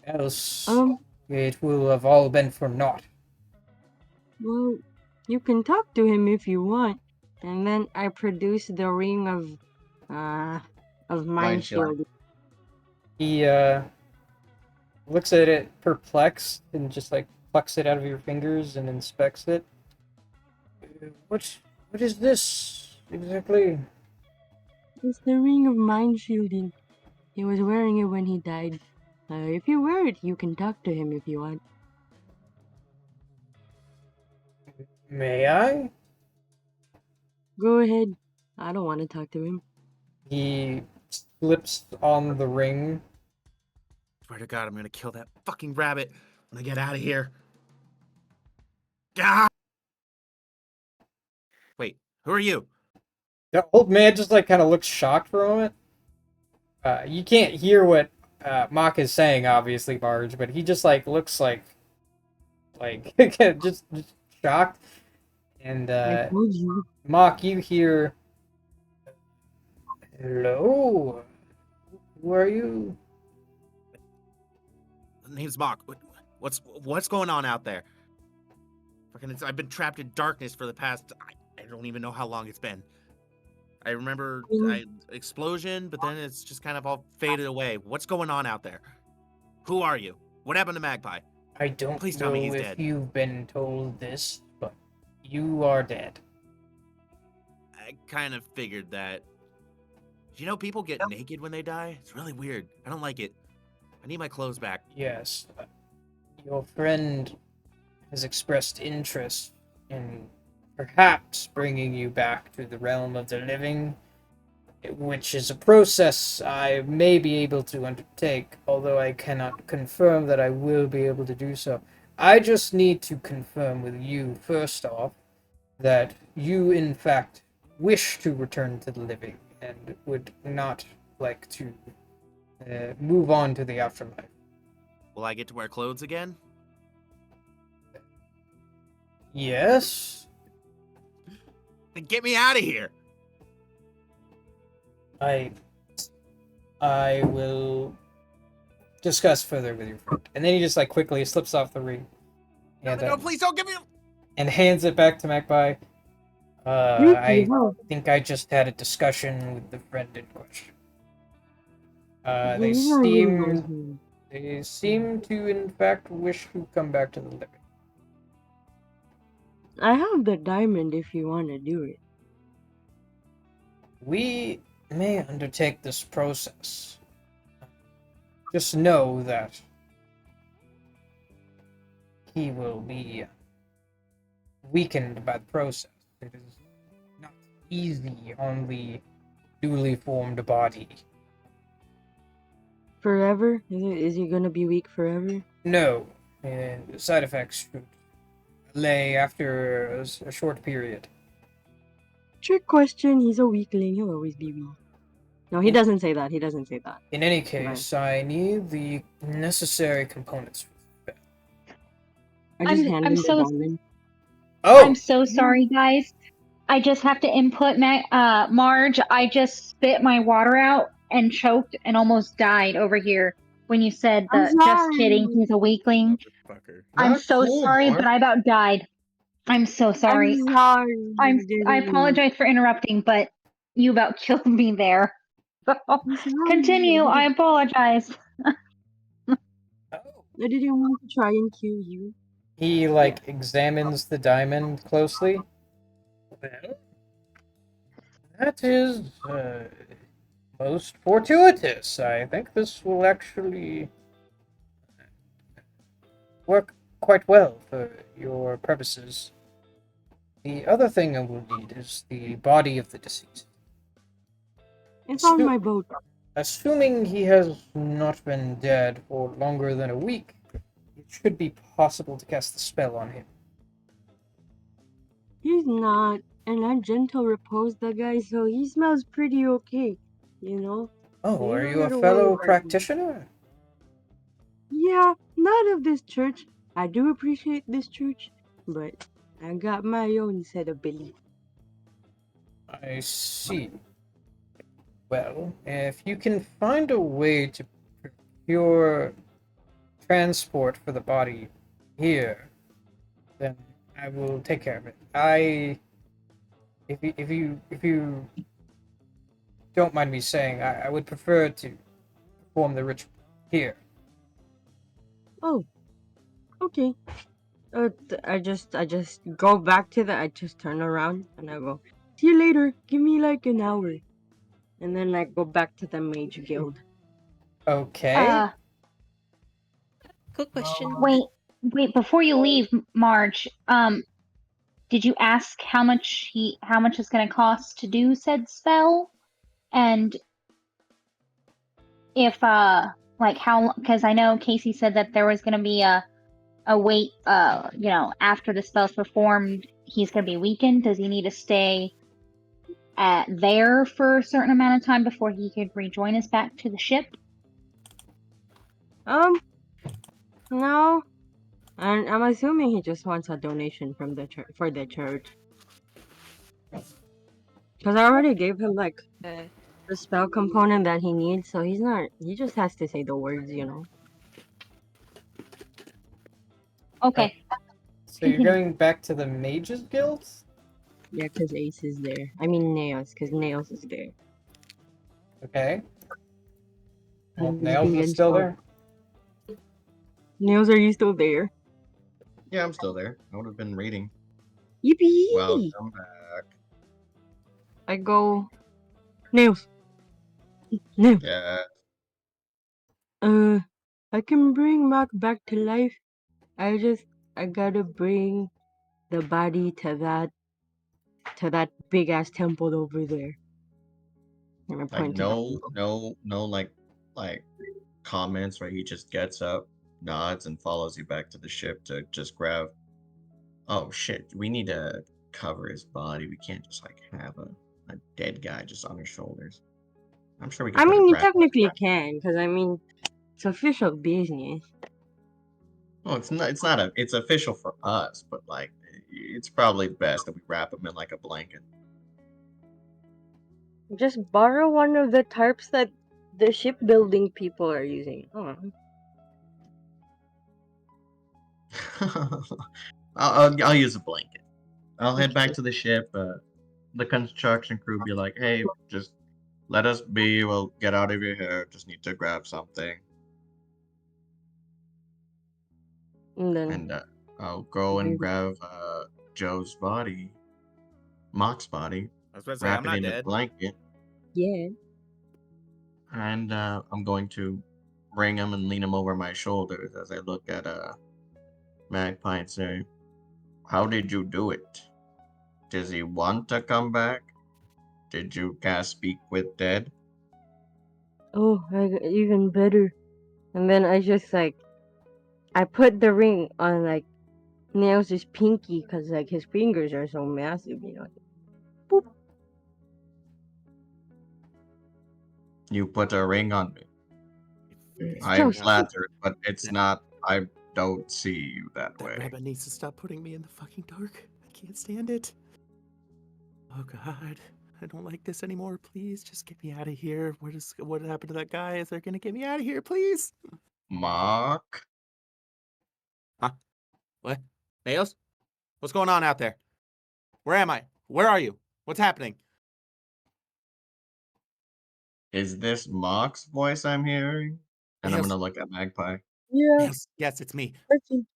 [SPEAKER 2] Else,
[SPEAKER 7] Um,
[SPEAKER 2] it will have all been for naught.
[SPEAKER 7] well, you can talk to him if you want. And then I produce the ring of mind
[SPEAKER 1] Mind shield.
[SPEAKER 7] shield.
[SPEAKER 2] He, looks at it perplexed and just, like, plucks it out of your fingers and inspects it. What is this exactly?
[SPEAKER 7] It's the ring of mind shielding. He was wearing it when he died. If you wear it, you can talk to him if you want.
[SPEAKER 2] May I?
[SPEAKER 7] Go ahead. I don't want to talk to him.
[SPEAKER 2] He slips on the ring.
[SPEAKER 3] Swear to God, I'm gonna kill that fucking rabbit when I get out of here. Ah! Wait, who are you?
[SPEAKER 2] The old man just like kind of looks shocked for a moment. You can't hear what Mock is saying, obviously, Marge, but he just like looks like just shocked. And
[SPEAKER 7] I told you.
[SPEAKER 2] Mock, you hear, "Hello, who are you?"
[SPEAKER 3] Name's Mock. What's going on out there? Fucking, I've been trapped in darkness for the past. I don't even know how long it's been. I remember explosion, but then it's just kind of all faded away. What's going on out there? Who are you? What happened to Magpie?
[SPEAKER 2] I don't
[SPEAKER 3] Please tell me
[SPEAKER 2] know
[SPEAKER 3] he's
[SPEAKER 2] if
[SPEAKER 3] dead.
[SPEAKER 2] you've been told this, but you are dead.
[SPEAKER 3] I kind of figured that. Do you know people get naked when they die? It's really weird. I don't like it. I need my clothes back.
[SPEAKER 2] Yes, your friend has expressed interest in perhaps bringing you back to the realm of the living, which is a process I may be able to undertake, although I cannot confirm that I will be able to do so. I just need to confirm with you, first off, that you, in fact, wish to return to the living and would not like to move on to the afterlife.
[SPEAKER 3] Will I get to wear clothes again?
[SPEAKER 2] Yes,
[SPEAKER 3] Then get me out of here!
[SPEAKER 2] I will discuss further with your friend. And then he just like quickly slips off the ring and,
[SPEAKER 3] No, please don't give me.
[SPEAKER 2] and hands it back to Magpie. I think I just had a discussion with the friend in question. They seem to in fact wish to come back to the living.
[SPEAKER 7] I have the diamond if you want to do it.
[SPEAKER 2] We may undertake this process. Just know that he will be weakened by the process. It is not easy on the newly formed body.
[SPEAKER 7] Forever? Is he gonna be weak forever?
[SPEAKER 2] No, side effects should lay after a short period.
[SPEAKER 7] Trick question. He's a weakling. He'll always be weak. No, he doesn't say that. He doesn't say that.
[SPEAKER 2] In any case, I need the necessary components.
[SPEAKER 7] I just hand him the diamond.
[SPEAKER 5] I'm so sorry, guys. I just have to input Marge. I just spit my water out and choked and almost died over here when you said that. Just kidding, he's a weakling. I'm so sorry, but I about died. I'm so sorry.
[SPEAKER 7] I'm sorry.
[SPEAKER 5] I apologize for interrupting, but you about killed me there. Continue. I apologize.
[SPEAKER 7] I didn't want to try and kill you.
[SPEAKER 2] He like examines the diamond closely. Well, that is most fortuitous. I think this will actually work quite well for your purposes. The other thing I will need is the body of the deceased.
[SPEAKER 7] It's on my boat.
[SPEAKER 2] Assuming he has not been dead for longer than a week, it should be possible to cast the spell on him.
[SPEAKER 7] He's not, and I gentle reposed the guy, so he smells pretty okay, you know?
[SPEAKER 2] Oh, are you a fellow practitioner?
[SPEAKER 7] Yeah, not of this church. I do appreciate this church, but I got my own set of beliefs.
[SPEAKER 2] I see. Well, if you can find a way to procure transport for the body here, then I will take care of it. If you don't mind me saying, I would prefer to perform the ritual here.
[SPEAKER 7] Oh, okay. I just go back to I just turn around and I go, see you later. Give me like an hour, and then I go back to the mage guild.
[SPEAKER 2] Okay.
[SPEAKER 4] Quick question.
[SPEAKER 5] Wait, before you leave, Marge, did you ask how much it's gonna cost to do said spell? And if like how, because I know Casey said that there was gonna be a wait, after the spell's performed, he's gonna be weakened. Does he need to stay there for a certain amount of time before he could rejoin us back to the ship?
[SPEAKER 7] No. And I'm assuming he just wants a donation from the for the church. Because I already gave him like
[SPEAKER 4] Uh,
[SPEAKER 7] the spell component that he needs, so he's not. He just has to say the words, you know.
[SPEAKER 5] Okay.
[SPEAKER 2] So you're going back to the Mages Guild?
[SPEAKER 7] Yeah, because Ace is there. I mean Nails, because Nails is there.
[SPEAKER 2] Okay. Well,
[SPEAKER 7] And
[SPEAKER 2] Nails is still there.
[SPEAKER 7] Nails, are you still there?
[SPEAKER 1] Yeah, I'm still there. I would have been reading.
[SPEAKER 7] Yippee!
[SPEAKER 1] Welcome back.
[SPEAKER 7] I go, Nails. Nails.
[SPEAKER 1] Yeah.
[SPEAKER 7] I can bring Mac back to life. I gotta bring the body to that big ass temple over there. And I
[SPEAKER 1] Like
[SPEAKER 7] point to the
[SPEAKER 1] no like comments where he just gets up, nods, and follows you back to the ship to just grab. Oh shit, we need to cover his body. We can't just like have a dead guy just on his shoulders. I'm sure we can
[SPEAKER 7] I
[SPEAKER 1] put a
[SPEAKER 7] mean, you
[SPEAKER 1] wrap.
[SPEAKER 7] technically can, because I mean, it's official business.
[SPEAKER 1] Well, it's official for us, but like it's probably best that we wrap him in like a blanket.
[SPEAKER 7] Just borrow one of the tarps that the shipbuilding people are using. Oh.
[SPEAKER 1] I'll use a blanket. I'll head back
[SPEAKER 7] Okay.
[SPEAKER 1] to the ship. The construction crew be like, "Hey, just let us be. We'll get out of your hair. Just need to grab something."
[SPEAKER 7] And then,
[SPEAKER 1] And I'll go and grab Joe's body, Mock's body,
[SPEAKER 3] I was about to say,
[SPEAKER 1] wrap
[SPEAKER 3] I'm
[SPEAKER 1] it
[SPEAKER 3] not
[SPEAKER 1] in a
[SPEAKER 3] dead.
[SPEAKER 1] blanket,
[SPEAKER 7] yeah.
[SPEAKER 1] and I'm going to bring him and lean him over my shoulders as I look at Magpie and say, "How did you do it? Does he want to come back? Did you cast Speak with Dead?"
[SPEAKER 7] Oh, even better. And then I just like, I put the ring on like Nails' pinky, because like his fingers are so massive, you know. Boop.
[SPEAKER 1] You put a ring on me. I
[SPEAKER 7] Joe,
[SPEAKER 1] am
[SPEAKER 7] stop.
[SPEAKER 1] flattered, but it's
[SPEAKER 3] That-
[SPEAKER 1] not. I don't see you that
[SPEAKER 3] That
[SPEAKER 1] way.
[SPEAKER 3] rabbit needs to stop putting me in the fucking dark. I can't stand it. Oh god, I don't like this anymore. Please, just get me out of here. What happened to that guy? Is they're gonna get me out of here, please?
[SPEAKER 1] Mock?
[SPEAKER 3] Huh? What? Nails? What's going on out there? Where am I? Where are you? What's happening?
[SPEAKER 1] Is this Mock's voice I'm hearing? And I'm
[SPEAKER 3] Nails,
[SPEAKER 1] gonna look at Magpie.
[SPEAKER 7] Yeah,
[SPEAKER 3] Nails, yes, it's me.
[SPEAKER 7] listen.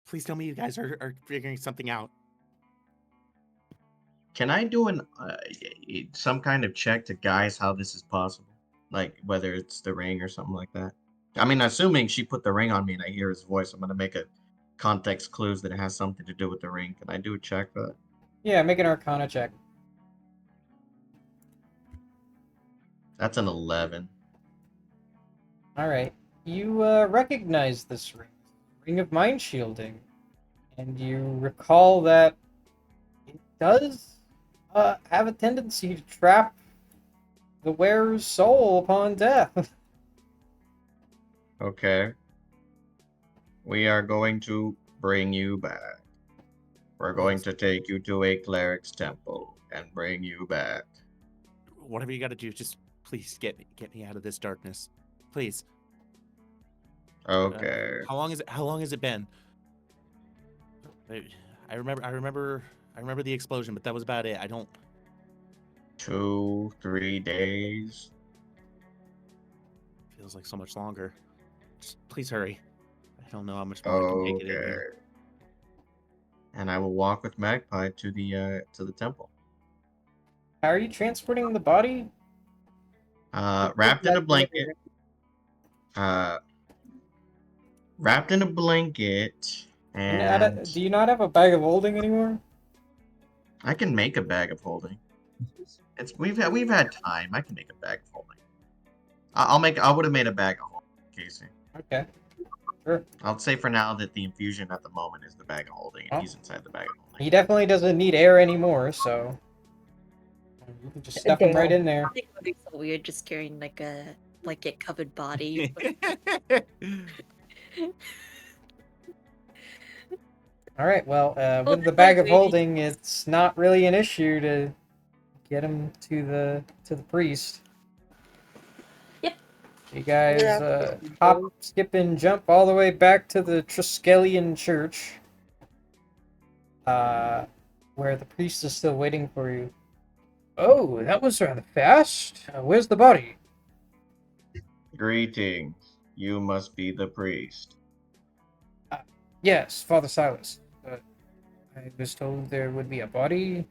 [SPEAKER 3] Please tell me you guys are figuring something out.
[SPEAKER 1] Can I do some kind of check to guise how this is possible? Like whether it's the ring or something like that. I mean, assuming she put the ring on me and I hear his voice, I'm gonna make a context clues that it has something to do with the ring. Can I do a check for that?
[SPEAKER 2] Yeah, make an Arcana check.
[SPEAKER 1] That's an 11.
[SPEAKER 2] Alright. You recognize this ring. Ring of Mind Shielding. And you recall that it does have a tendency to trap the wearer's soul upon death.
[SPEAKER 1] Okay. We are going to bring you back. We're going
[SPEAKER 3] Yes.
[SPEAKER 1] to take you to a cleric's temple and bring you back.
[SPEAKER 3] Whatever you got to do, just please get me out of this darkness, please.
[SPEAKER 1] Okay.
[SPEAKER 3] How long has it been? I remember the explosion, but that was about it. I don't.
[SPEAKER 1] 2, 3 days.
[SPEAKER 3] Feels like so much longer. Just please hurry. I don't know how much more I can take it in
[SPEAKER 1] Okay.
[SPEAKER 3] here.
[SPEAKER 1] And I will walk with Magpie to the temple.
[SPEAKER 2] How are you transporting the body?
[SPEAKER 1] Wrapped in a blanket. wrapped in a blanket, and
[SPEAKER 2] Do you not have a bag of holding anymore?
[SPEAKER 1] I can make a bag of holding. We've had time. I can make a bag of holding. I would have made a bag of holding, Casey.
[SPEAKER 2] Okay. Sure.
[SPEAKER 1] I'll say for now that the infusion at the moment is the bag of holding, and
[SPEAKER 2] Well,
[SPEAKER 1] he's inside the bag of holding.
[SPEAKER 2] he definitely doesn't need air anymore, so you can just stuff him right
[SPEAKER 7] Damn.
[SPEAKER 2] in there.
[SPEAKER 4] I think it would be so weird just carrying like a blanket covered body.
[SPEAKER 2] All right. Well,
[SPEAKER 4] Well,
[SPEAKER 2] with the
[SPEAKER 4] it's
[SPEAKER 2] bag
[SPEAKER 4] like
[SPEAKER 2] of
[SPEAKER 4] waiting.
[SPEAKER 2] holding, it's not really an issue to get him to the priest.
[SPEAKER 4] Yep.
[SPEAKER 2] You guys
[SPEAKER 7] Yeah.
[SPEAKER 2] hop, skip, and jump all the way back to the Triskelion Church, where the priest is still waiting for you. Oh, that was rather fast. Where's the body?
[SPEAKER 1] Greetings. You must be the priest.
[SPEAKER 2] Yes, Father Silas. I was told there would be a body.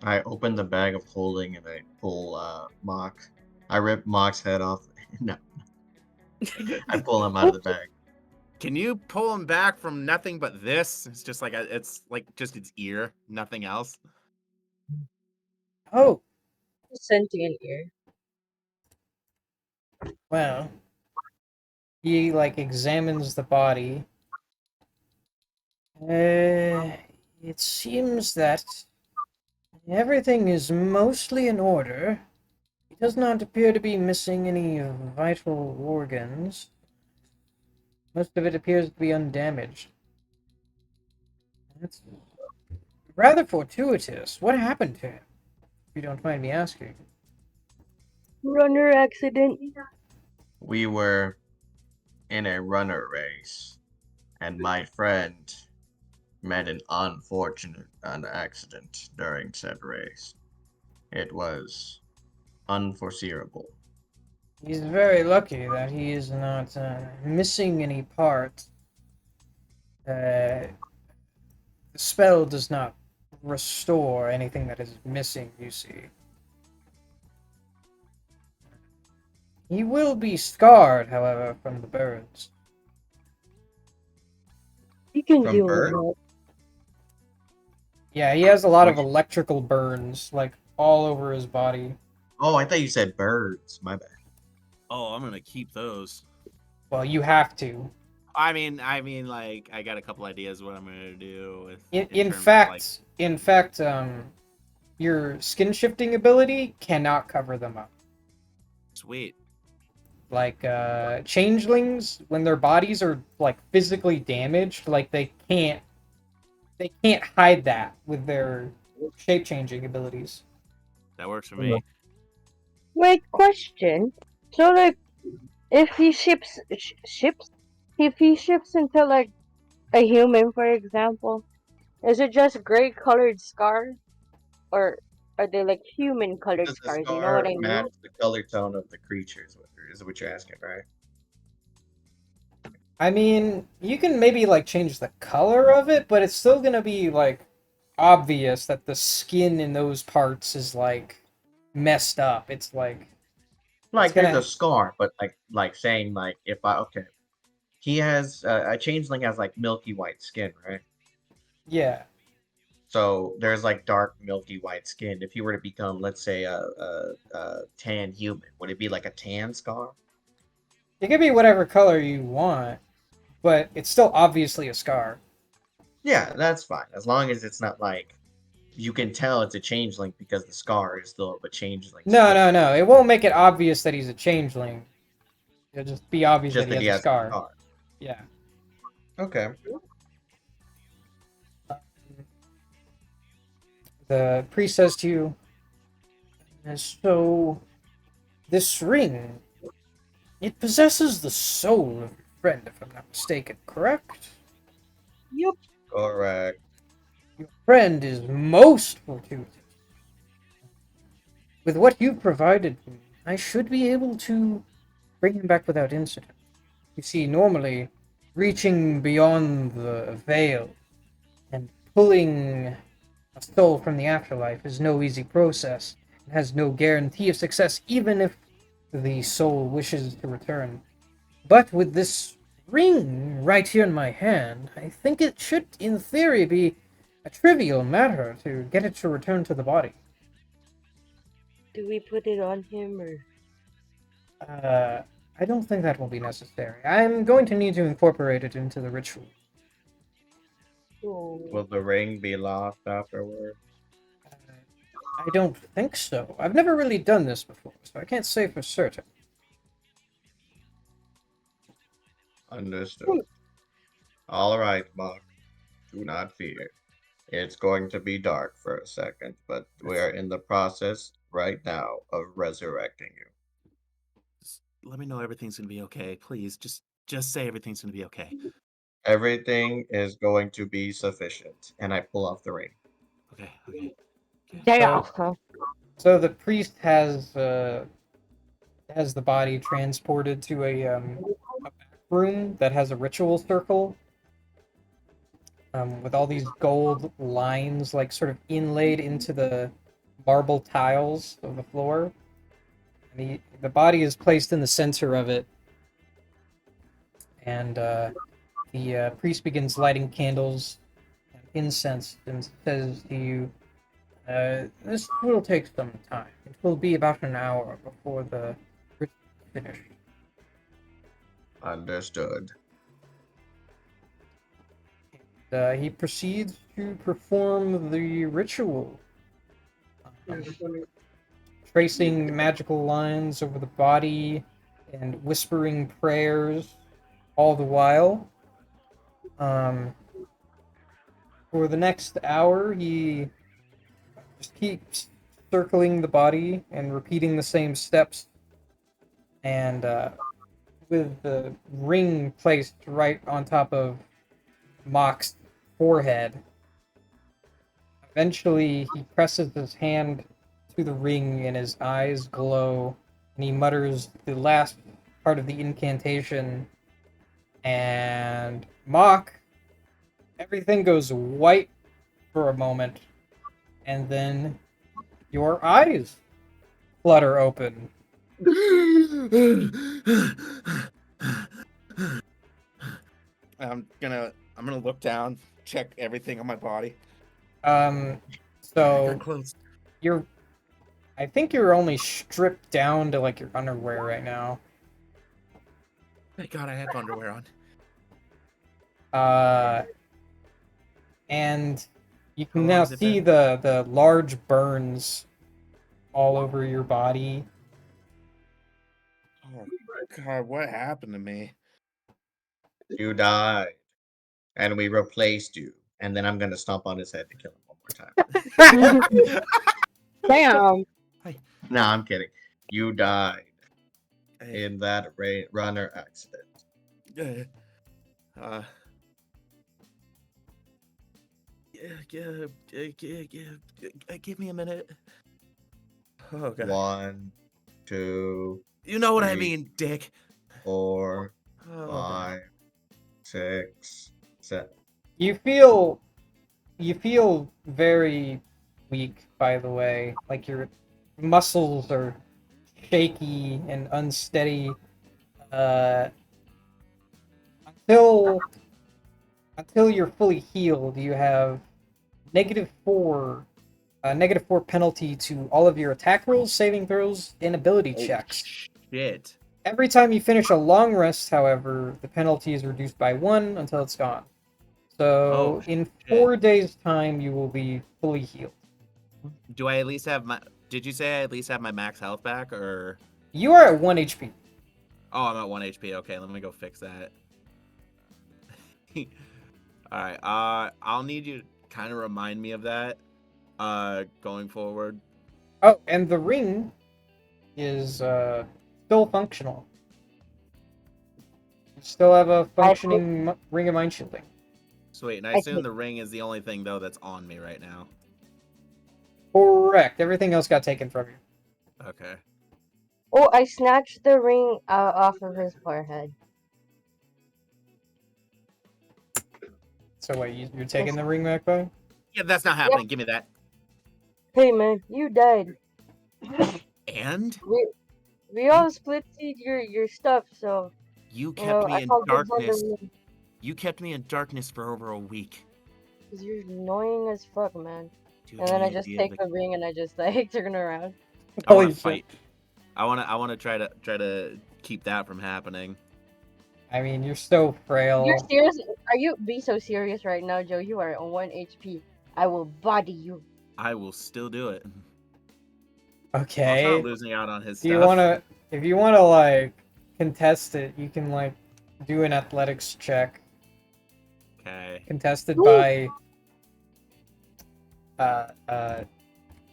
[SPEAKER 1] I open the bag of holding and I pull Mock. I rip Mock's head off. No, I pull him out of the bag.
[SPEAKER 3] Can you pull him back from nothing but this? It's just like it's like just its ear, nothing else.
[SPEAKER 2] Oh,
[SPEAKER 7] Sentient ear.
[SPEAKER 2] well. He like examines the body. It seems that everything is mostly in order. He does not appear to be missing any vital organs. Most of it appears to be undamaged. That's rather fortuitous. What happened to him? If you don't mind me asking.
[SPEAKER 7] Runner accident.
[SPEAKER 1] We were in a runner race, and my friend met an unfortunate accident during said race. It was unforeseeable.
[SPEAKER 2] He's very lucky that he is not missing any parts. The spell does not restore anything that is missing, you see. He will be scarred, however, from the burns.
[SPEAKER 7] You can
[SPEAKER 1] From
[SPEAKER 7] deal with
[SPEAKER 1] birth?
[SPEAKER 7] that.
[SPEAKER 2] Yeah, he has a lot of
[SPEAKER 1] Which-
[SPEAKER 2] electrical burns, like, all over his body.
[SPEAKER 1] Oh, I thought you said birds. My bad.
[SPEAKER 3] Oh, I'm gonna keep those.
[SPEAKER 2] Well, you have to.
[SPEAKER 3] I mean, like I got a couple ideas what I'm gonna do with.
[SPEAKER 2] In
[SPEAKER 3] terms of,
[SPEAKER 2] fact,
[SPEAKER 3] like,
[SPEAKER 2] your skin shifting ability cannot cover them up.
[SPEAKER 3] sweet.
[SPEAKER 2] Like, changelings, when their bodies are, like, physically damaged, like, they can't hide that with their shape-changing abilities.
[SPEAKER 3] That works for me.
[SPEAKER 7] Wait, question. So, like, if he if he shifts into, like, a human, for example, is it just gray-colored scars? Or are they, like, human-colored
[SPEAKER 1] Does the
[SPEAKER 7] scars? You know what
[SPEAKER 1] scar
[SPEAKER 7] I mean?
[SPEAKER 1] match the color tone of the creatures? Is what you're asking, right?
[SPEAKER 2] I mean, you can maybe like change the color of it, but it's still gonna be like obvious that the skin in those parts is like messed up. It's like
[SPEAKER 1] Like there's
[SPEAKER 2] gonna
[SPEAKER 1] a scar, but like saying like if I okay, he has a changeling has like milky white skin, right?
[SPEAKER 2] yeah.
[SPEAKER 1] So there's like dark milky white skin. If he were to become, let's say, a tan human, would it be like a tan scar?
[SPEAKER 2] It can be whatever color you want, but it's still obviously a scar.
[SPEAKER 1] Yeah, that's fine. As long as it's not like you can tell it's a changeling because the scar is still of a changeling
[SPEAKER 2] No,
[SPEAKER 1] skin.
[SPEAKER 2] no, no. It won't make it obvious that he's a changeling. It'll just be obvious
[SPEAKER 1] Just
[SPEAKER 2] that he
[SPEAKER 1] that he
[SPEAKER 2] has a
[SPEAKER 1] has a
[SPEAKER 2] scar.
[SPEAKER 1] scar.
[SPEAKER 2] Yeah.
[SPEAKER 1] Okay.
[SPEAKER 2] The priest says to you, so this ring, it possesses the soul of your friend, if I'm not mistaken, correct?
[SPEAKER 7] Yep.
[SPEAKER 1] Correct.
[SPEAKER 2] Your friend is most fortuitous. With what you've provided me, I should be able to bring him back without incident. You see, normally, reaching beyond the veil and pulling a soul from the afterlife is no easy process. It has no guarantee of success, even if the soul wishes to return. But with this ring right here in my hand, I think it should, in theory, be a trivial matter to get it to return to the body.
[SPEAKER 7] Do we put it on him or?
[SPEAKER 2] I don't think that will be necessary. I'm going to need to incorporate it into the ritual.
[SPEAKER 7] Oh.
[SPEAKER 1] Will the ring be lost afterward?
[SPEAKER 2] I don't think so. I've never really done this before, so I can't say for certain.
[SPEAKER 1] Understood. All right, Buck. Do not fear. It's going to be dark for a second, but we are in the process right now of resurrecting you.
[SPEAKER 3] Just let me know everything's gonna be okay. Please, just say everything's gonna be okay.
[SPEAKER 1] Everything is going to be sufficient. And I pull off the ring.
[SPEAKER 3] Okay, okay.
[SPEAKER 7] Damn.
[SPEAKER 2] So the priest has the body transported to a back room that has a ritual circle with all these gold lines, like sort of inlaid into the marble tiles of the floor. And the body is placed in the center of it, and the priest begins lighting candles and incense and says to you, "This will take some time. It will be about an hour before the ritual is finished."
[SPEAKER 1] Understood.
[SPEAKER 2] He proceeds to perform the ritual, tracing magical lines over the body and whispering prayers all the while. For the next hour, he just keeps circling the body and repeating the same steps, and with the ring placed right on top of Mock's forehead. Eventually, he presses his hand to the ring and his eyes glow, and he mutters the last part of the incantation, and Mock, everything goes white for a moment, and then your eyes flutter open.
[SPEAKER 3] I'm gonna look down, check everything on my body.
[SPEAKER 2] So
[SPEAKER 3] Clothes.
[SPEAKER 2] I think you're only stripped down to like your underwear right now.
[SPEAKER 3] Thank God I have underwear on.
[SPEAKER 2] And you
[SPEAKER 3] How
[SPEAKER 2] can
[SPEAKER 3] long
[SPEAKER 2] now
[SPEAKER 3] has it
[SPEAKER 2] see
[SPEAKER 3] been?
[SPEAKER 2] the large burns all over your body.
[SPEAKER 3] Oh God, what happened to me?
[SPEAKER 1] You died. And we replaced you. And then I'm going to stomp on his head to kill him one more time.
[SPEAKER 7] Damn.
[SPEAKER 1] No, I'm kidding. You died
[SPEAKER 3] Hey,
[SPEAKER 1] in that runner accident.
[SPEAKER 3] uh, give me a minute. Oh God.
[SPEAKER 1] 1, 2,
[SPEAKER 3] You know what I
[SPEAKER 1] 3,
[SPEAKER 3] mean, Dick.
[SPEAKER 1] 4,
[SPEAKER 3] Oh,
[SPEAKER 1] 5, 6, 7.
[SPEAKER 2] You feel very weak, by the way. Like your muscles are shaky and unsteady. Uh, until you're fully healed, you have -4 -4 penalty to all of your attack rolls, saving throws, and ability checks.
[SPEAKER 3] shit.
[SPEAKER 2] Every time you finish a long rest, however, the penalty is reduced by 1 until it's gone. So
[SPEAKER 3] Oh,
[SPEAKER 2] in
[SPEAKER 3] shit.
[SPEAKER 2] 4 days' time, you will be fully healed.
[SPEAKER 3] Do I at least have my? Did you say I at least have my max health back, or?
[SPEAKER 2] You are at 1 HP.
[SPEAKER 3] Oh, I'm at 1 HP. Okay, let me go fix that. All right. I'll need you to kind of remind me of that. Going forward.
[SPEAKER 2] Oh, and the ring is still functional. You still have a functioning ring of mind shielding.
[SPEAKER 3] Sweet. And I
[SPEAKER 7] I
[SPEAKER 3] assume
[SPEAKER 7] see.
[SPEAKER 3] the ring is the only thing though that's on me right now.
[SPEAKER 2] Correct. Everything else got taken from you.
[SPEAKER 3] Okay.
[SPEAKER 7] Oh, I snatched the ring off of his forehead.
[SPEAKER 2] So wait, you're taking the ring back, though?
[SPEAKER 3] Yeah, that's not happening. Give me that.
[SPEAKER 7] Hey man, you died.
[SPEAKER 3] And
[SPEAKER 7] We all split your stuff, so
[SPEAKER 3] You kept
[SPEAKER 7] No,
[SPEAKER 3] me
[SPEAKER 7] I
[SPEAKER 3] in
[SPEAKER 7] call dibs on the
[SPEAKER 3] darkness.
[SPEAKER 7] room.
[SPEAKER 3] You kept me in darkness for over a week.
[SPEAKER 7] Cause you're annoying as fuck, man.
[SPEAKER 3] Do you
[SPEAKER 7] And
[SPEAKER 3] have
[SPEAKER 7] then I
[SPEAKER 3] any
[SPEAKER 7] just
[SPEAKER 3] idea
[SPEAKER 7] take the ring and I just like turn around.
[SPEAKER 3] I want
[SPEAKER 2] Holy
[SPEAKER 3] to
[SPEAKER 2] shit.
[SPEAKER 3] fight. I want to try to keep that from happening.
[SPEAKER 2] I mean, you're so frail.
[SPEAKER 7] You're serious? Are you be so serious right now, Joe? You are on 1 HP. I will body you.
[SPEAKER 3] I will still do it.
[SPEAKER 2] Okay.
[SPEAKER 3] I'm not losing out on his
[SPEAKER 2] Do you
[SPEAKER 3] stuff.
[SPEAKER 2] wanna, if you wanna like contest it, you can like do an athletics check
[SPEAKER 3] Okay.
[SPEAKER 2] contested
[SPEAKER 7] Ooh.
[SPEAKER 2] by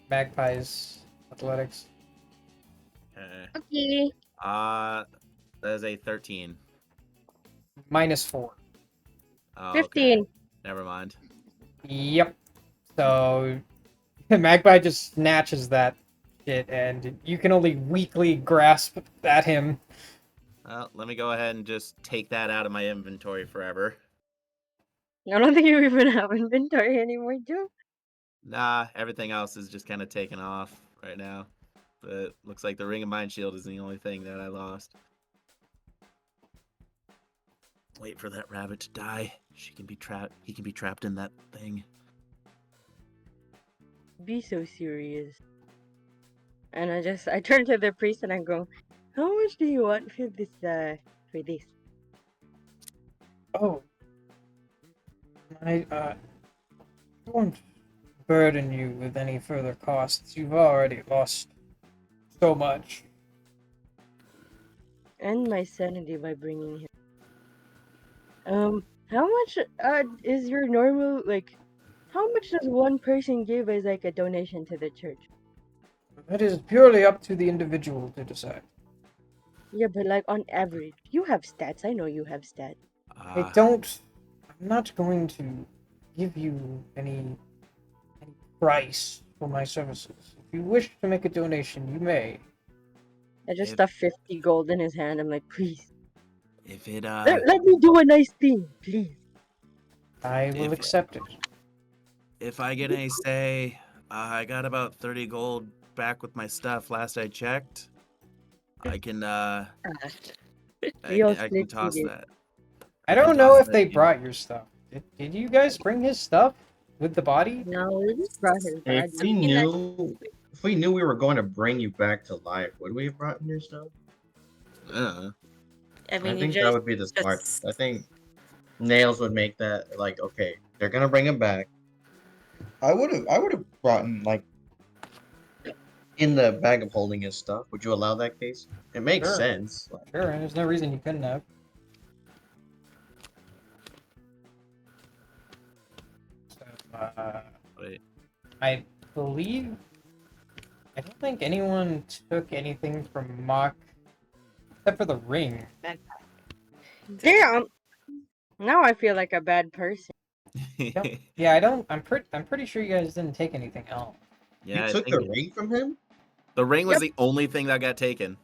[SPEAKER 2] Magpie's athletics.
[SPEAKER 3] Okay.
[SPEAKER 7] Okay.
[SPEAKER 3] That is a 13.
[SPEAKER 2] -4.
[SPEAKER 3] Oh,
[SPEAKER 7] 15.
[SPEAKER 3] Okay. Never mind.
[SPEAKER 2] Yep. So Magpie just snatches that shit, and you can only weakly grasp at him.
[SPEAKER 3] Well, let me go ahead and just take that out of my inventory forever.
[SPEAKER 7] I don't think you even have inventory anymore, Joe.
[SPEAKER 3] Nah, everything else is just kind of taken off right now. But looks like the Ring of Mind Shield is the only thing that I lost. Wait for that rabbit to die. She can be trapped. He can be trapped in that thing.
[SPEAKER 7] Be so serious. And I turn to the priest and I go, how much do you want for this for this?
[SPEAKER 2] Oh, I won't burden you with any further costs. You've already lost so much.
[SPEAKER 7] And my sanity by bringing him. How much is your normal like? How much does one person give as like a donation to the church?
[SPEAKER 2] That is purely up to the individual to decide.
[SPEAKER 7] Yeah, but like on average, you have stats. I know you have stats.
[SPEAKER 2] I don't. I'm not going to give you any price for my services. If you wish to make a donation, you may.
[SPEAKER 7] I just
[SPEAKER 3] If-
[SPEAKER 7] stuff 50 gold in his hand. I'm like, please,
[SPEAKER 3] If it
[SPEAKER 7] let me do a nice thing, please.
[SPEAKER 2] I will
[SPEAKER 3] If-
[SPEAKER 2] accept it.
[SPEAKER 3] if I get any say, I got about 30 gold back with my stuff last I checked. I can I
[SPEAKER 7] Real
[SPEAKER 3] can toss
[SPEAKER 7] split
[SPEAKER 3] that.
[SPEAKER 2] I
[SPEAKER 3] can
[SPEAKER 2] don't know
[SPEAKER 3] toss
[SPEAKER 2] if
[SPEAKER 3] that
[SPEAKER 2] they
[SPEAKER 3] to you.
[SPEAKER 2] brought your stuff. Did you guys bring his stuff with the body?
[SPEAKER 7] No, we just brought his body.
[SPEAKER 1] If we knew we were going to bring you back to life, would we have brought in your stuff?
[SPEAKER 4] I
[SPEAKER 1] I
[SPEAKER 4] mean, you
[SPEAKER 1] think that
[SPEAKER 4] just
[SPEAKER 1] would be the smart. I think Nails would make that like, okay, they're gonna bring him back. I would have brought in like in the bag of holding his stuff. Would you allow that case? It makes
[SPEAKER 2] Sure.
[SPEAKER 1] sense.
[SPEAKER 2] Sure, and there's no reason you couldn't have. So,
[SPEAKER 3] Wait.
[SPEAKER 2] I believe. I don't think anyone took anything from Mock except for the ring.
[SPEAKER 7] Damn. Now I feel like a bad person.
[SPEAKER 2] Yeah, I don't. I'm pretty sure you guys didn't take anything else.
[SPEAKER 3] Yeah,
[SPEAKER 1] You
[SPEAKER 3] I
[SPEAKER 1] took
[SPEAKER 3] think
[SPEAKER 1] the ring from him?
[SPEAKER 3] the ring was
[SPEAKER 7] Yep.
[SPEAKER 3] the only thing that got taken.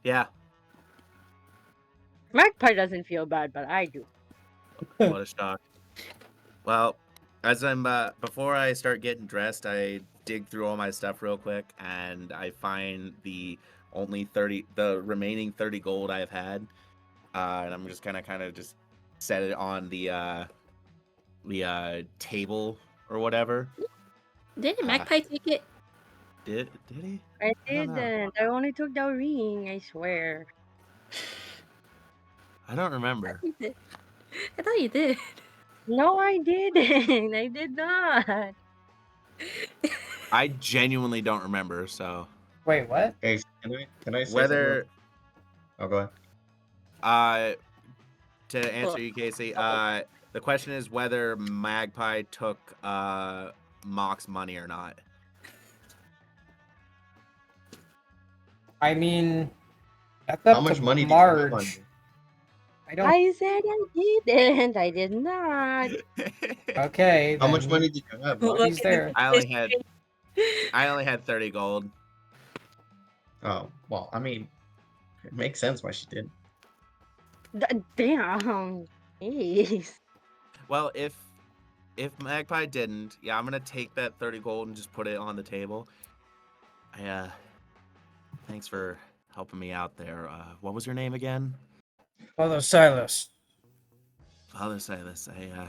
[SPEAKER 3] Yeah.
[SPEAKER 7] Magpie doesn't feel bad, but I do.
[SPEAKER 3] What a shock. Well, as I'm before I start getting dressed, I dig through all my stuff real quick and I find the remaining 30 gold I've had. And I'm just kind of just set it on the table or whatever.
[SPEAKER 4] didn't Magpie take it?
[SPEAKER 3] Did he?
[SPEAKER 7] I
[SPEAKER 3] don't know.
[SPEAKER 7] didn't. I only took the ring, I swear.
[SPEAKER 3] I don't remember.
[SPEAKER 4] You did. I thought you did.
[SPEAKER 7] No, I didn't. I did not.
[SPEAKER 3] I genuinely don't remember, so
[SPEAKER 2] Wait, what?
[SPEAKER 1] Hey, can I say
[SPEAKER 3] whether
[SPEAKER 1] something? Oh, go ahead.
[SPEAKER 3] to answer you, Casey, the question is whether Magpie took Mock's money or not.
[SPEAKER 2] I mean, that's
[SPEAKER 1] How
[SPEAKER 2] up
[SPEAKER 1] much
[SPEAKER 2] to
[SPEAKER 1] money did you have on
[SPEAKER 2] Marge.
[SPEAKER 1] you?
[SPEAKER 2] I don't.
[SPEAKER 7] I said I didn't. I did not.
[SPEAKER 2] Okay,
[SPEAKER 1] How much
[SPEAKER 2] then
[SPEAKER 1] money did you have,
[SPEAKER 4] Look
[SPEAKER 1] Mark?
[SPEAKER 2] he's
[SPEAKER 4] at
[SPEAKER 2] there.
[SPEAKER 3] I only had 30 gold.
[SPEAKER 1] Oh, well, I mean, it makes sense why she did.
[SPEAKER 7] Damn. Jeez.
[SPEAKER 3] Well, if Magpie didn't, yeah, I'm gonna take that 30 gold and just put it on the table. Thanks for helping me out there. What was your name again?
[SPEAKER 2] Father Silas.
[SPEAKER 3] Father Silas, I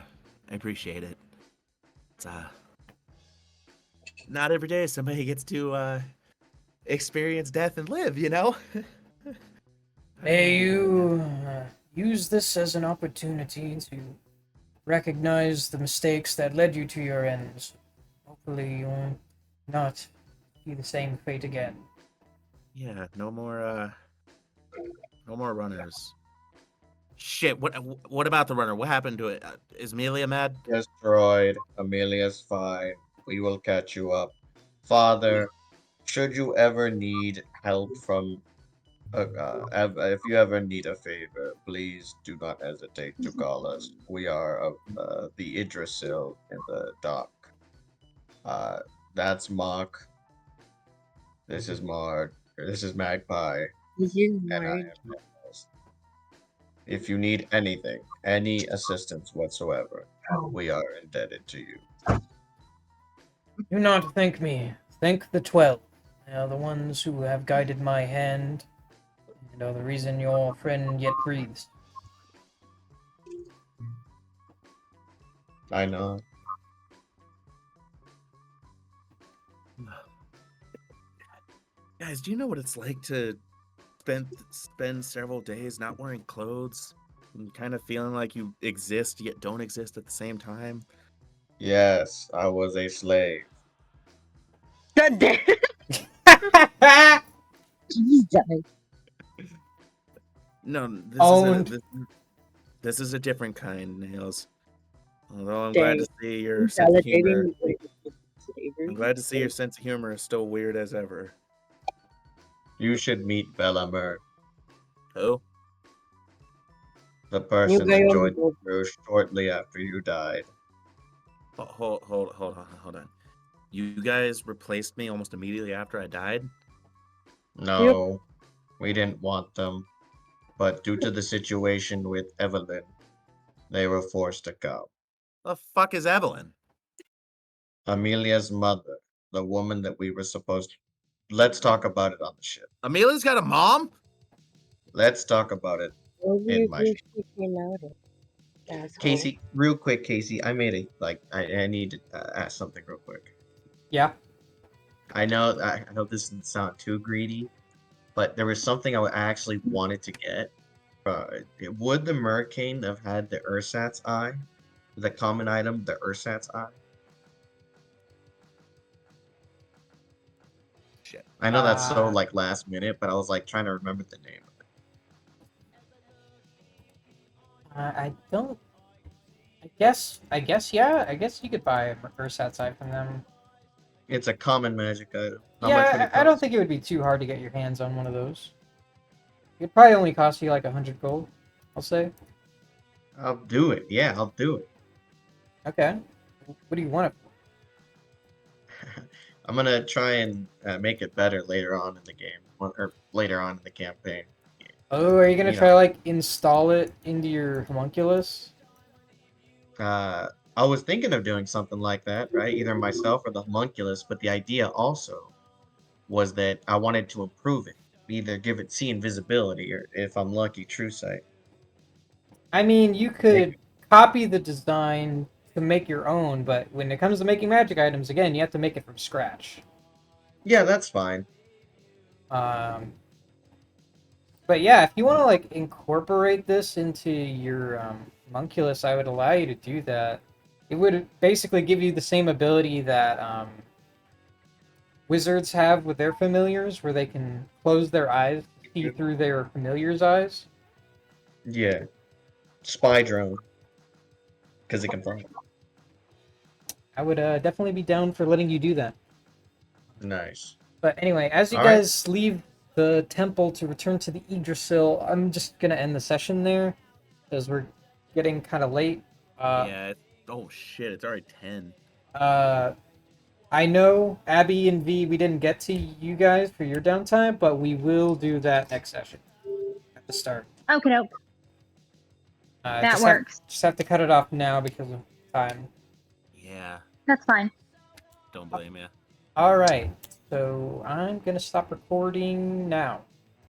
[SPEAKER 3] appreciate it. It's not every day somebody gets to experience death and live, you know?
[SPEAKER 2] May you use this as an opportunity to recognize the mistakes that led you to your ends. Hopefully, you will not be the same fate again.
[SPEAKER 3] Yeah, no more runners. Shit, what about the runner? What happened to it? Is Amelia mad?
[SPEAKER 1] Destroyed. Amelia's fine. We will catch you up. Father, should you ever need help from if you ever need a favor, please do not hesitate to call us. We are the Idrisil in the dock. Uh, that's Mock. This is Marg. This is Magpie,
[SPEAKER 7] This is
[SPEAKER 1] and I
[SPEAKER 7] Marge.
[SPEAKER 1] am Nicholas. If you need anything, any assistance whatsoever, we are indebted to you.
[SPEAKER 2] Do not thank me. Thank the 12. They are the ones who have guided my hand, and are the reason your friend yet breathes.
[SPEAKER 1] I know.
[SPEAKER 3] Guys, do you know what it's like to spend several days not wearing clothes and kind of feeling like you exist yet don't exist at the same time?
[SPEAKER 1] Yes, I was a slave.
[SPEAKER 7] God damn. Jesus.
[SPEAKER 3] No,
[SPEAKER 2] Owned.
[SPEAKER 3] this is a different kind, Nails. Although I'm glad
[SPEAKER 7] Dang.
[SPEAKER 3] to see your
[SPEAKER 7] I'm
[SPEAKER 3] sense of humor.
[SPEAKER 7] validating slavery.
[SPEAKER 3] I'm glad to see your sense of humor is still weird as ever.
[SPEAKER 1] You should meet Bellamur,
[SPEAKER 3] Who?
[SPEAKER 1] the
[SPEAKER 7] New
[SPEAKER 1] person
[SPEAKER 7] guy
[SPEAKER 1] that
[SPEAKER 7] on the
[SPEAKER 1] joined the
[SPEAKER 7] boat.
[SPEAKER 1] crew shortly after you died.
[SPEAKER 3] Hold on. You guys replaced me almost immediately after I died?
[SPEAKER 7] Yep.
[SPEAKER 1] No, we didn't want them, but due to the situation with Evelyn, they were forced to go.
[SPEAKER 3] The fuck is Evelyn?
[SPEAKER 1] Amelia's mother, the woman that we were supposed to. Let's talk about it on the ship.
[SPEAKER 3] Amelia's got a mom?
[SPEAKER 1] Let's talk about it
[SPEAKER 7] Over
[SPEAKER 1] in
[SPEAKER 7] your
[SPEAKER 1] my
[SPEAKER 7] blue
[SPEAKER 1] ship.
[SPEAKER 7] chicken out. Asshole.
[SPEAKER 1] Casey, real quick, Casey, I made a I need to ask something real quick.
[SPEAKER 2] Yeah.
[SPEAKER 1] I hope this doesn't sound too greedy, but there was something I actually wanted to get. Would the Mercane have had the Ursat's eye? The common item, the Ursat's eye?
[SPEAKER 3] Shit.
[SPEAKER 1] I know that's so
[SPEAKER 2] Uh,
[SPEAKER 1] like last minute, but I was like trying to remember the name of it.
[SPEAKER 2] I don't. I guess, yeah. I guess you could buy a Ursat's Eye from them.
[SPEAKER 1] It's a common magic item. How much would
[SPEAKER 2] Yeah,
[SPEAKER 1] it
[SPEAKER 2] I don't
[SPEAKER 1] cost?
[SPEAKER 2] think it would be too hard to get your hands on one of those. It'd probably only cost you like 100 gold, I'll say.
[SPEAKER 1] I'll do it. Yeah, I'll do it.
[SPEAKER 2] Okay. What do you want it for?
[SPEAKER 1] I'm gonna try and make it better later on in the game, or later on in the campaign.
[SPEAKER 2] Oh, are you gonna
[SPEAKER 1] You
[SPEAKER 2] try
[SPEAKER 1] know,
[SPEAKER 2] like install it into your homunculus?
[SPEAKER 1] I was thinking of doing something like that, right? Either myself or the homunculus, but the idea also was that I wanted to improve it, either give it see invisibility or, if I'm lucky, true sight.
[SPEAKER 2] I mean, you
[SPEAKER 1] Make
[SPEAKER 2] could copy the design to make your own, but when it comes to making magic items, again, you have to make it from scratch.
[SPEAKER 1] Yeah, that's fine.
[SPEAKER 2] Um, but yeah, if you want to like incorporate this into your homunculus, I would allow you to do that. It would basically give you the same ability that wizards have with their familiars, where they can close their eyes to see through their familiar's eyes.
[SPEAKER 1] Yeah, spy drone because it can fly.
[SPEAKER 2] I would definitely be down for letting you do that.
[SPEAKER 1] Nice.
[SPEAKER 2] But anyway, as you
[SPEAKER 1] All right.
[SPEAKER 2] guys leave the temple to return to the Yggdrasil, I'm just gonna end the session there because we're getting kind of late.
[SPEAKER 3] Yeah. Oh shit! It's already 10.
[SPEAKER 2] Uh, I know Abby and V, we didn't get to you guys for your downtime, but we will do that next session at the start.
[SPEAKER 5] Okay, doke. That
[SPEAKER 2] Just
[SPEAKER 5] works.
[SPEAKER 2] have to cut it off now because of time.
[SPEAKER 3] Yeah.
[SPEAKER 5] That's fine.
[SPEAKER 3] Don't blame you.
[SPEAKER 2] All right, so I'm gonna stop recording now.